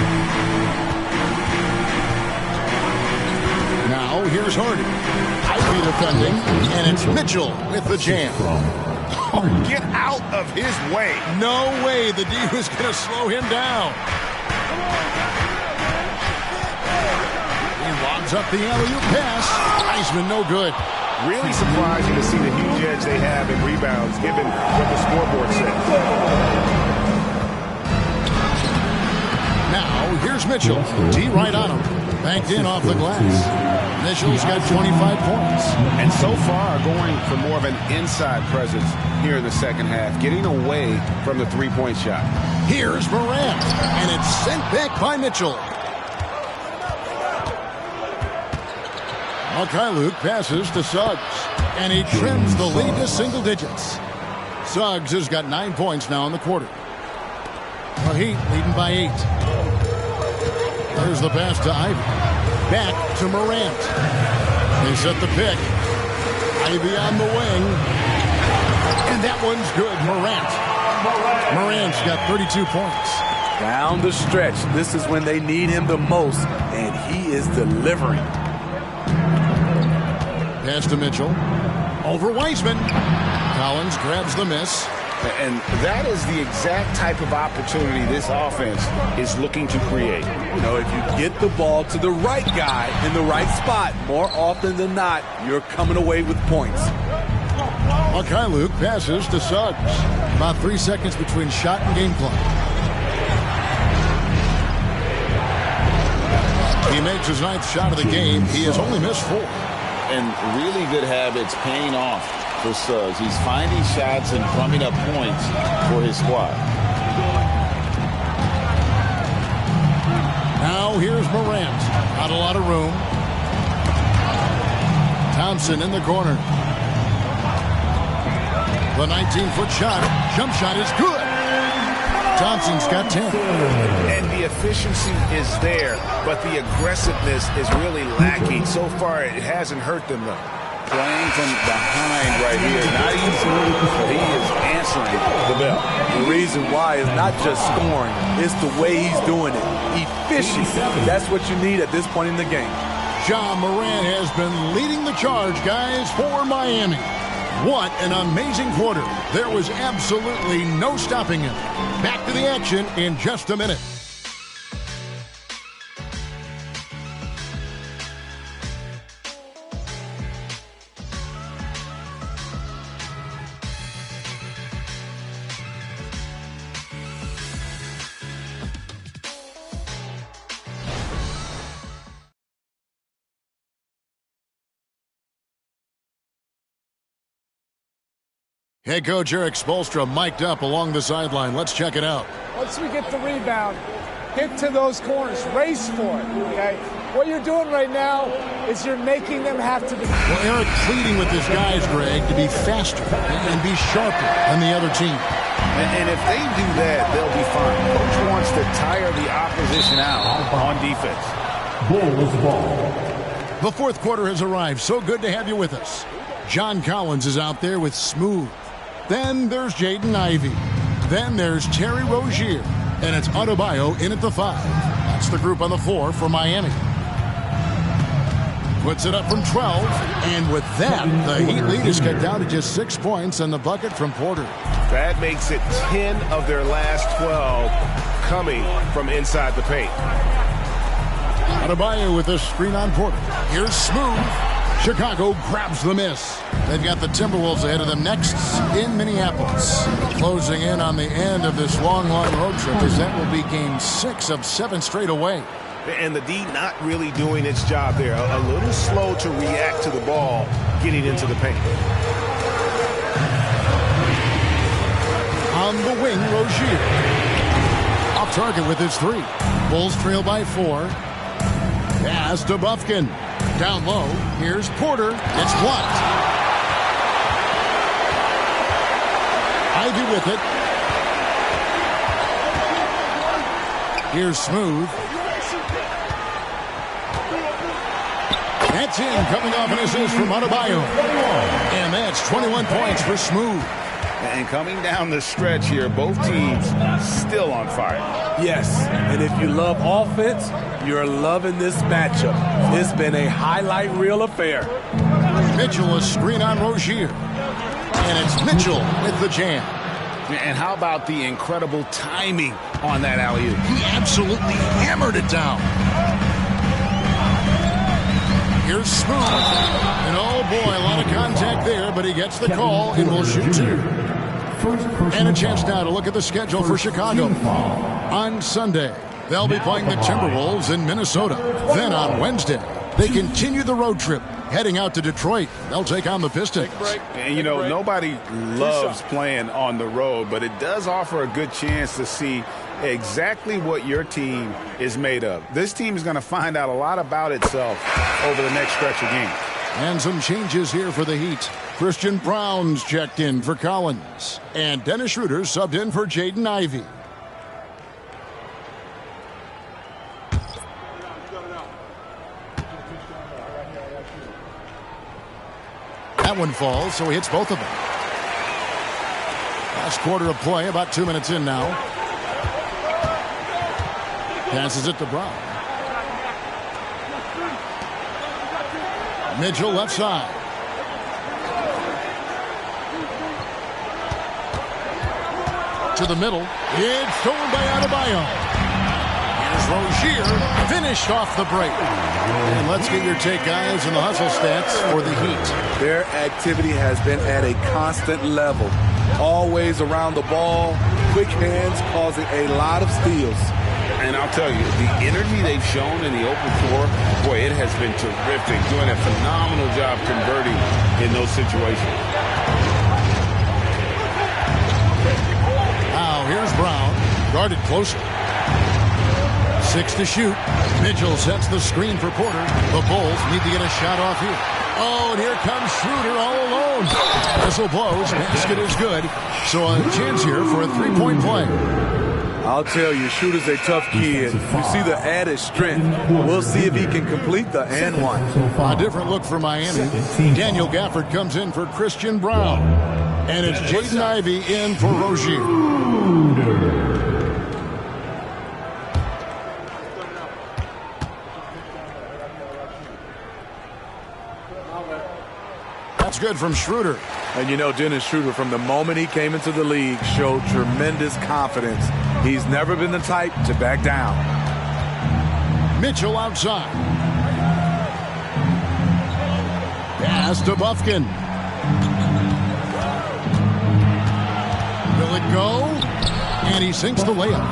Now here's Hardy. Ivy defending, and it's Mitchell with the jam. Oh, get out of his way. No way the D was going to slow him down. He lobs up the alley-oop pass. Wiseman no good. Really surprising to see the huge edge they have in rebounds given what the scoreboard says. Now here's Mitchell. D right on him. Banked in off the glass. Mitchell's got 25 points. And so far going for more of an inside presence here in the second half, getting away from the three-point shot. Here's Morant, and it's sent back by Mitchell. Mikhailuk passes to Suggs, and he trims the lead to single digits. Suggs has got 9 points now in the quarter. The Heat leading by 8. There's the pass to Ivy. Back to Morant. They set the pick. Ivy on the wing. And that one's good. Morant's got 32 points. Down the stretch, this is when they need him the most, and he is delivering. Pass to Mitchell. Over Wiseman. Collins grabs the miss. And that is the exact type of opportunity this offense is looking to create. You know, if you get the ball to the right guy in the right spot, more often than not, you're coming away with points. Mikhailuk passes to Suggs. About 3 seconds between shot and game clock. He makes his 9th shot of the game. He has only missed 4. And really good habits paying off for Suggs. He's finding shots and drumming up points for his squad. Now here's Here's Morant. Not a lot of room. Thompson in the corner. The 19-foot shot. Jump shot is good. Thompson's got 10. And the efficiency is there, but the aggressiveness is really lacking. So far, it hasn't hurt them, though. Playing from behind right here. Not easy, but he is answering the bell. The reason why is not just scoring. It's the way he's doing it. Efficient. That's what you need at this point in the game. Ja Morant has been leading the charge, guys, for Miami. What an amazing quarter. There was absolutely no stopping him. Back to the action in just a minute. Head coach Eric Spoelstra mic'd up along the sideline. Let's check it out. Once we get the rebound, hit to those corners, race for it, okay? What you're doing right now is you're making them have to be... Well, Eric pleading with his guys, Greg, to be faster and be sharper than the other team. And if they do that, they'll be fine. Coach wants to tire the opposition out on defense. Bulls ball. The fourth quarter has arrived. So good to have you with us. John Collins is out there with Smooth. Then there's Jaden Ivey. Then there's Terry Rozier. And it's Adebayo in at the 5. That's the group on the floor for Miami. Puts it up from 12. And with that, the Heat lead is cut down to just 6 points on the bucket from Porter. That makes it 10 of their last 12 coming from inside the paint. Adebayo with a screen on Porter. Here's Smooth. Chicago grabs the miss. They've got the Timberwolves ahead of them next in Minneapolis. Closing in on the end of this long road trip, as that will be game 6 of 7 straight away. And the D not really doing its job there. A little slow to react to the ball getting into the paint. On the wing, Rozier. Off target with his 3. Bulls trail by 4. Pass to Bufkin. Down low, here's Porter. It's blocked. Ivy with it. Here's Smooth. That's in, coming off an assist from Adebayo. And that's 21 points for Smooth. And coming down the stretch here, both teams still on fire. Yes, and if you love offense, you're loving this matchup. It's been a highlight reel affair. Mitchell, a screen on Rozier. And it's Mitchell with the jam. And how about the incredible timing on that alley-oop? He absolutely hammered it down. Here's Smooth. And oh boy, a lot of contact there, but he gets the call and will shoot 2. And a chance now to look at the schedule for Chicago. On Sunday, they'll be playing the Timberwolves in Minnesota. Then on Wednesday, they continue the road trip, heading out to Detroit. They'll take on the Pistons. And, you know, nobody loves playing on the road, but it does offer a good chance to see exactly what your team is made of. This team is going to find out a lot about itself over the next stretch of games. And some changes here for the Heat. Christian Brown's checked in for Collins. And Dennis Schroeder subbed in for Jaden Ivey. That one falls, so he hits both of them. Last quarter of play, about 2 minutes in now. Passes it to Brown. Mitchell left side. To the middle. It's stolen by Adebayo. Here's Rozier. Finished off the break. And let's get your take, guys, on the hustle stats for the Heat. Their activity has been at a constant level. Always around the ball. Quick hands causing a lot of steals. And I'll tell you, the energy they've shown in the open floor, boy, it has been terrific. Doing a phenomenal job converting in those situations. Now, here's Brown. Guarded closer. 6 to shoot. Mitchell sets the screen for Porter. The Bulls need to get a shot off here. Oh, and here comes Schroeder all alone. Whistle blows. Basket is good. So a chance here for a three-point play. I'll tell you, Schroeder's a tough kid. You see the added strength. We'll see if he can complete the and one. A different look for Miami. Daniel Gafford comes in for Christian Brown. And it's Jaden Ivey in for Rozier. That's good from Schroeder. And you know, Dennis Schroeder, from the moment he came into the league, showed tremendous confidence. He's never been the type to back down. Mitchell outside. Pass to Bufkin. Will it go? And he sinks the layup.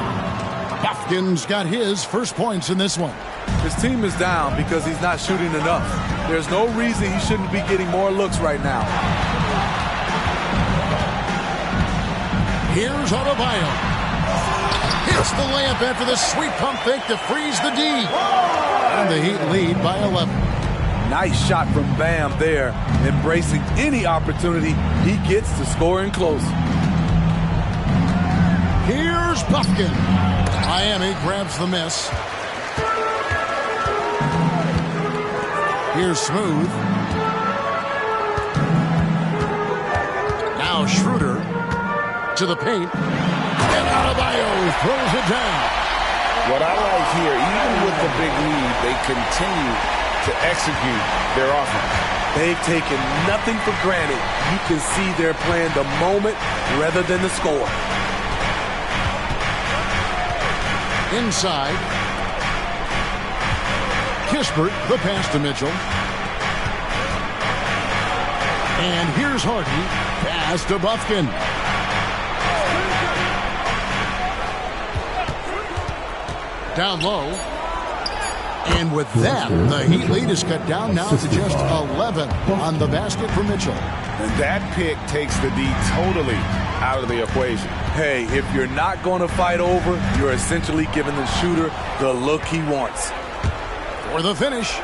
Bufkin's got his first points in this one. His team is down because he's not shooting enough. There's no reason he shouldn't be getting more looks right now. Here's Adebayo. Hits the layup after the sweet pump fake to freeze the D. And the Heat lead by 11. Nice shot from Bam there, embracing any opportunity he gets to score in close. Here's Bufkin. Miami grabs the miss. Here's Smooth. Now Schroeder to the paint. And Adebayo throws it down. What I like here, even with the big lead, they continue to execute their offense. They've taken nothing for granted. You can see they're playing the moment rather than the score. Inside. Kispert, the pass to Mitchell. And here's Hardy. Pass to Bufkin. Down low. And with that, the Heat lead is cut down now to just 11 on the basket for Mitchell. And that pick takes the D totally out of the equation. Hey, if you're not going to fight over, you're essentially giving the shooter the look he wants. For the finish.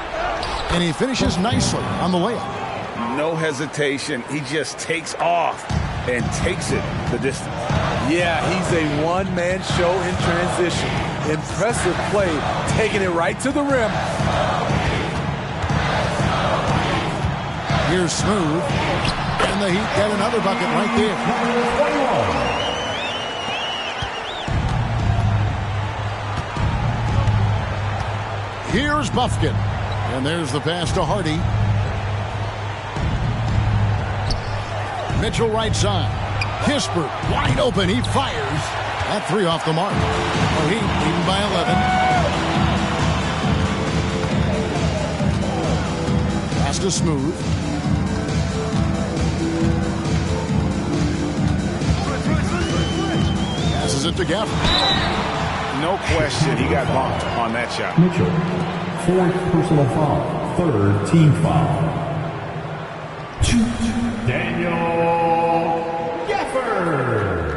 And he finishes nicely on the layup. No hesitation. He just takes off and takes it the distance. Yeah, he's a one-man show in transition. Impressive play, taking it right to the rim. Here's Smooth. And the Heat get another bucket right there. Here's Bufkin. And there's the pass to Hardy. Mitchell right side. Kispert wide open. He fires. That three off the mark. The Heat leading by 11. Pass to Smooth. Passes it to Gafford. No question, he got bumped on that shot. Mitchell, fourth personal foul, third team foul. Daniel Gafford.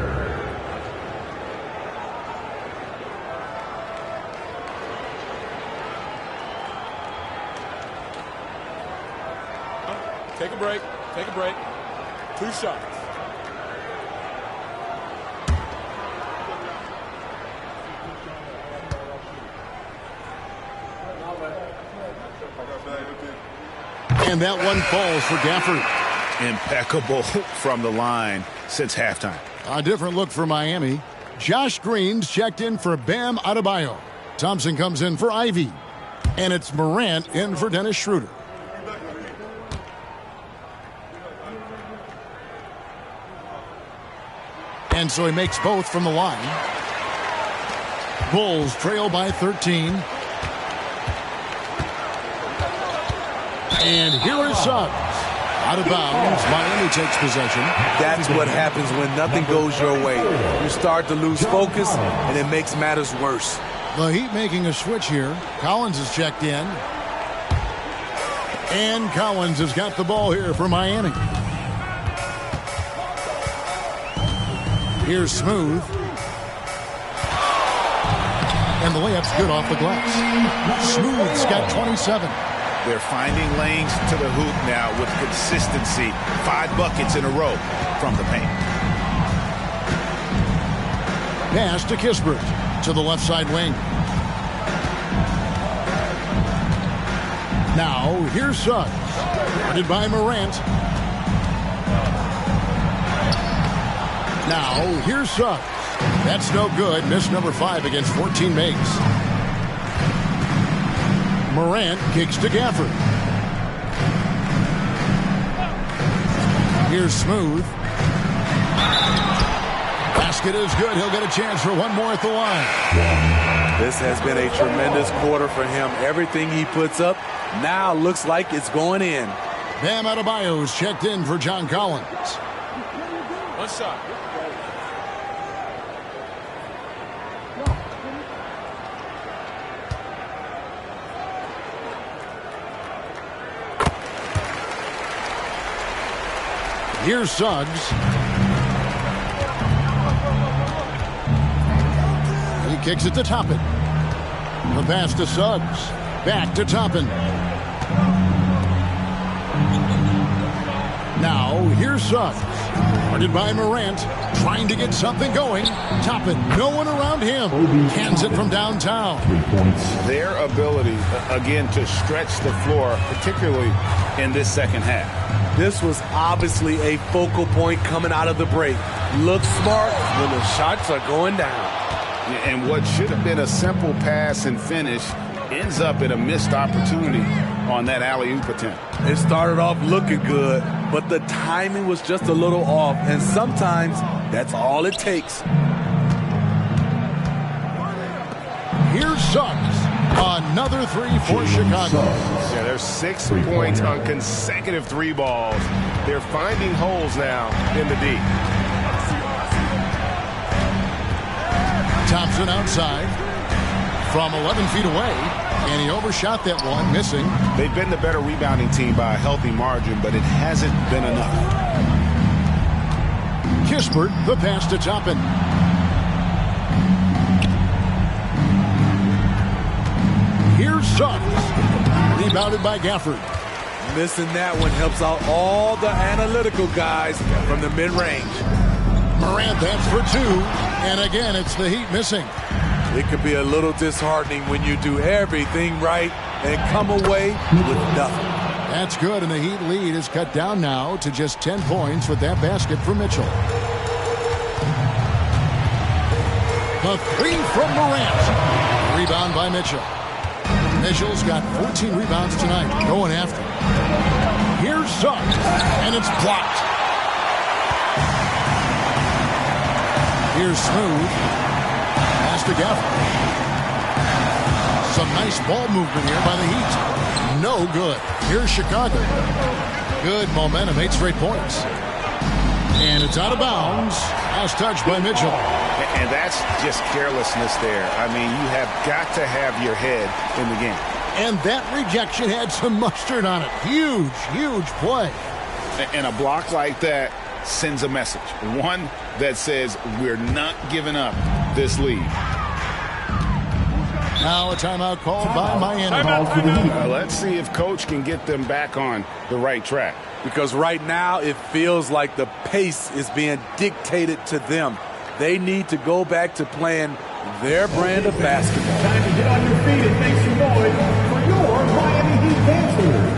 Take a break. Take a break. 2 shots. And that one falls for Gafford. Impeccable from the line since halftime. A different look for Miami. Josh Green's checked in for Bam Adebayo. Thompson comes in for Ivy. And it's Morant in for Dennis Schroeder. And so he makes both from the line. Bulls trail by 13. And here is Suggs. Out of bounds. Miami takes possession. That's what happens when nothing goes your way. You start to lose focus, and it makes matters worse. The Heat making a switch here. Collins is checked in. And Collins has got the ball here for Miami. Here's Smooth. and the layup's good off the glass. Smooth's got 27. They're finding lanes to the hoop now with consistency. 5 buckets in a row from the paint. Pass to Kispert to the left side wing. Now, here's Suggs. Guarded by Morant. Now, here's Suggs. That's no good. Miss number 5 against 14 makes. Morant kicks to Gafford. Here's Smooth. Basket is good. He'll get a chance for one more at the line. This has been a tremendous quarter for him. Everything he puts up now looks like it's going in. Bam Adebayo's checked in for John Collins. One shot. Here's Suggs. He kicks it to Toppin. The pass to Suggs. Back to Toppin. Now, here's Suggs. Guarded by Morant. Trying to get something going. Toppin, no one around him. Hands it from downtown. 3 points. Their ability, again, to stretch the floor, particularly in this second half. This was obviously a focal point coming out of the break. Look smart when the shots are going down. And what should have been a simple pass and finish ends up in a missed opportunity on that alley-oop attempt. It started off looking good, but the timing was just a little off, and sometimes that's all it takes. Here's Suggs. Another 3 for Chicago. Yeah, there's 6 points on consecutive 3 balls. They're finding holes now in the D. Thompson outside from 11 feet away, and he overshot that one, missing. They've been the better rebounding team by a healthy margin, but it hasn't been enough. Kispert, the pass to Toppin. Here's Suggs. Rebounded by Gafford. Missing that one helps out all the analytical guys from the mid-range. Morant, that's for 2. And again, it's the Heat missing. It could be a little disheartening when you do everything right and come away with nothing. That's good, and the Heat lead is cut down now to just 10 points with that basket for Mitchell. The 3 from Morant. Rebound by Mitchell. Mitchell's got 14 rebounds tonight, going after. Here's Suggs, and it's blocked. Here's Smooth. Pass to Gafford. Some nice ball movement here by the Heat. No good. Here's Chicago. Good momentum, 8 straight points. And it's out of bounds. Last touch by Mitchell. And that's just carelessness there. I mean, you have got to have your head in the game. And that rejection had some mustard on it. Huge, huge play. And a block like that sends a message. One that says we're not giving up this lead. Now a timeout called by Miami. Let's see if Coach can get them back on the right track. Because right now it feels like the pace is being dictated to them. They need to go back to playing their brand of basketball. Time to get on your feet and make some noise for your Miami Heat dancers.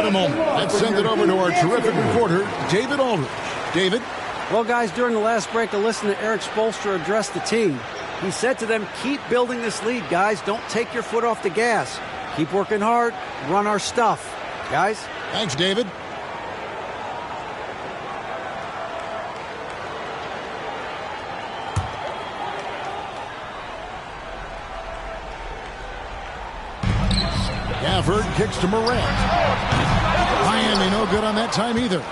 a moment. Let's send it over to our terrific reporter, David Aldridge. David? Well, guys, during the last break, I listened to Eric Spoelstra address the team. He said to them, keep building this lead, guys. Don't take your foot off the gas. Keep working hard. Run our stuff. Guys? Thanks, David. Gafford kicks to Morant. Miami no good on that time either.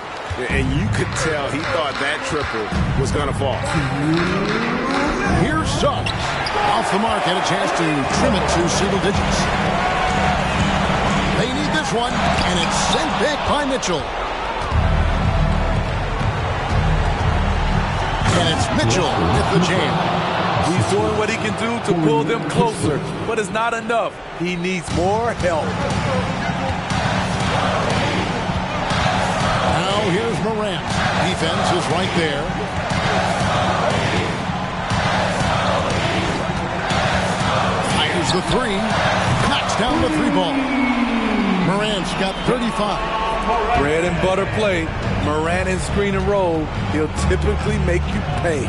And you could tell he thought that triple was going to fall. Here's Suggs. Off the mark, had a chance to trim it to single digits. They need this one, and it's sent back by Mitchell. And it's Mitchell with the jam. He's doing what he can do to pull them closer, but it's not enough. He needs more help. Now here's Morant. Defense is right there. Fires the three. Knocks down the three ball. Morant's got 35. Bread and butter play. Morant in screen and roll. He'll typically make you pay.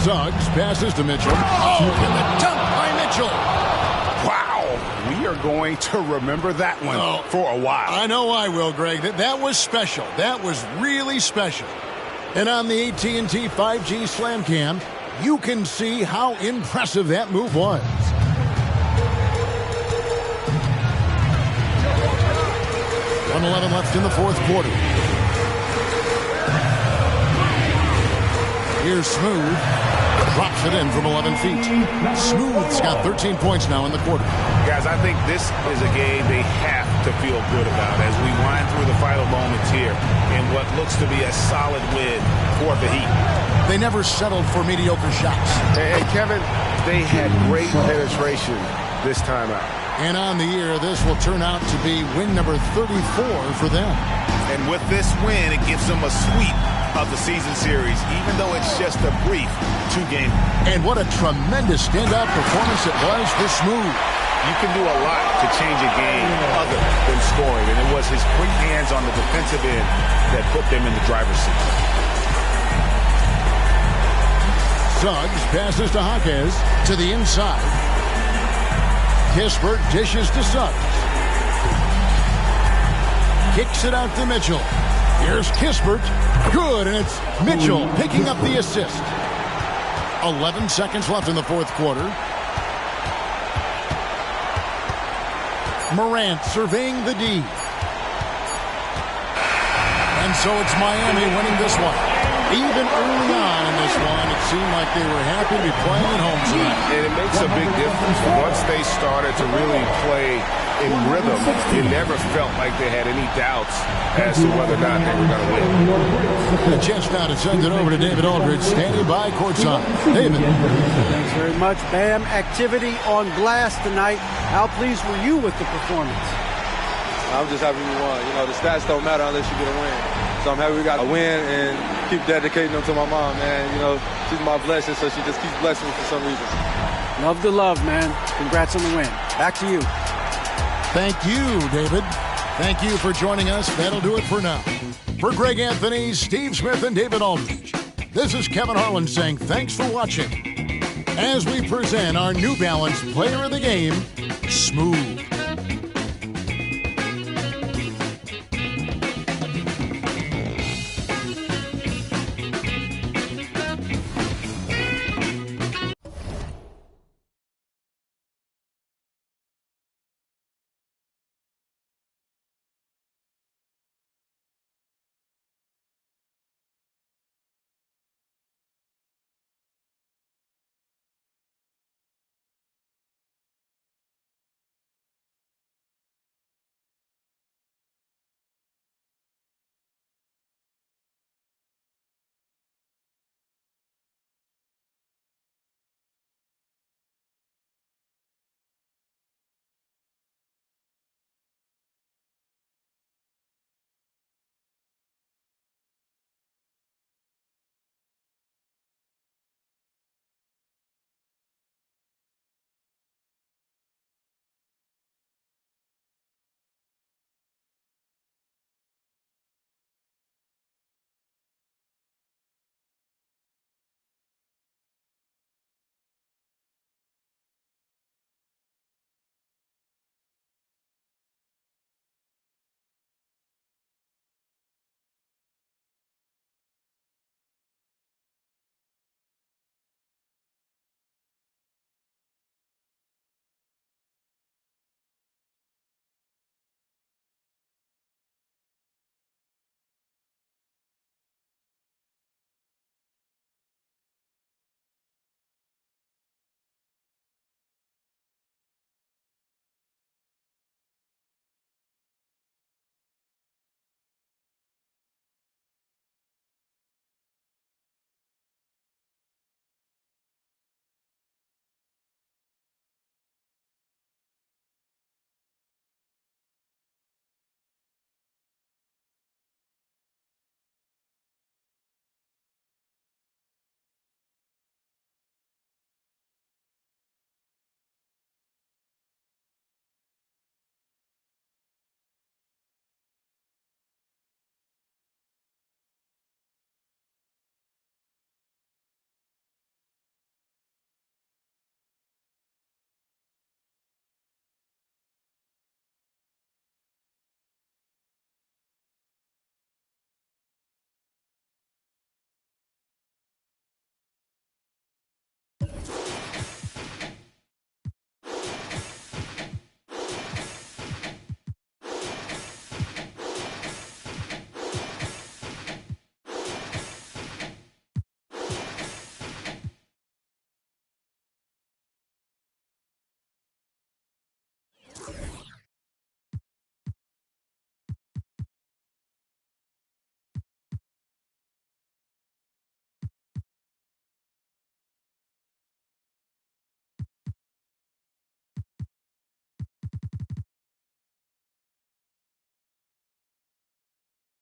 Suggs passes to Mitchell. Oh, and the dunk by Mitchell. Wow. We are going to remember that one for a while. I know I will, Greg. That was special. That was really special. And on the AT&T 5G Slam Cam, you can see how impressive that move was. .11 left in the fourth quarter. Here's Smooth. Drops it in from 11 feet. Smooth's got 13 points now in the quarter. Guys, I think this is a game they have to feel good about as we wind through the final moments here in what looks to be a solid win for the Heat. They never settled for mediocre shots. Hey, Kevin, they had great penetration this time out. And on the year, this will turn out to be win number 34 for them. And with this win, it gives them a sweep of the season series, even though it's just a brief two-game. And what a tremendous standout performance it was for Smooth. You can do a lot to change a game other than scoring, and it was his quick hands on the defensive end that put them in the driver's seat. Suggs passes to Jaquez to the inside. Kispert dishes to Suggs. Kicks it out to Mitchell. Here's Kispert. Good, and it's Mitchell picking up the assist. 11 seconds left in the fourth quarter. Morant surveying the D. And so it's Miami winning this one. Even early on in this one, it seemed like they were happy to be playing at home tonight. And it makes a big difference. Once they started to really play in rhythm, you never felt like they had any doubts as to whether or not they were going to win. A chance now to send it over to David Aldridge, standing by courtside. David. Thanks very much, Bam. Activity on glass tonight. How pleased were you with the performance? I'm just happy we won. You know, the stats don't matter unless you get a win. So I'm happy we got a win and keep dedicating them to my mom, man. You know, she's my blessing, so she just keeps blessing me for some reason. Love the love, man. Congrats on the win. Back to you. Thank you, David. Thank you for joining us. That'll do it for now. For Greg Anthony, Steve Smith, and David Aldridge, this is Kevin Harlan saying thanks for watching as we present our New Balance Player of the Game, Smooth.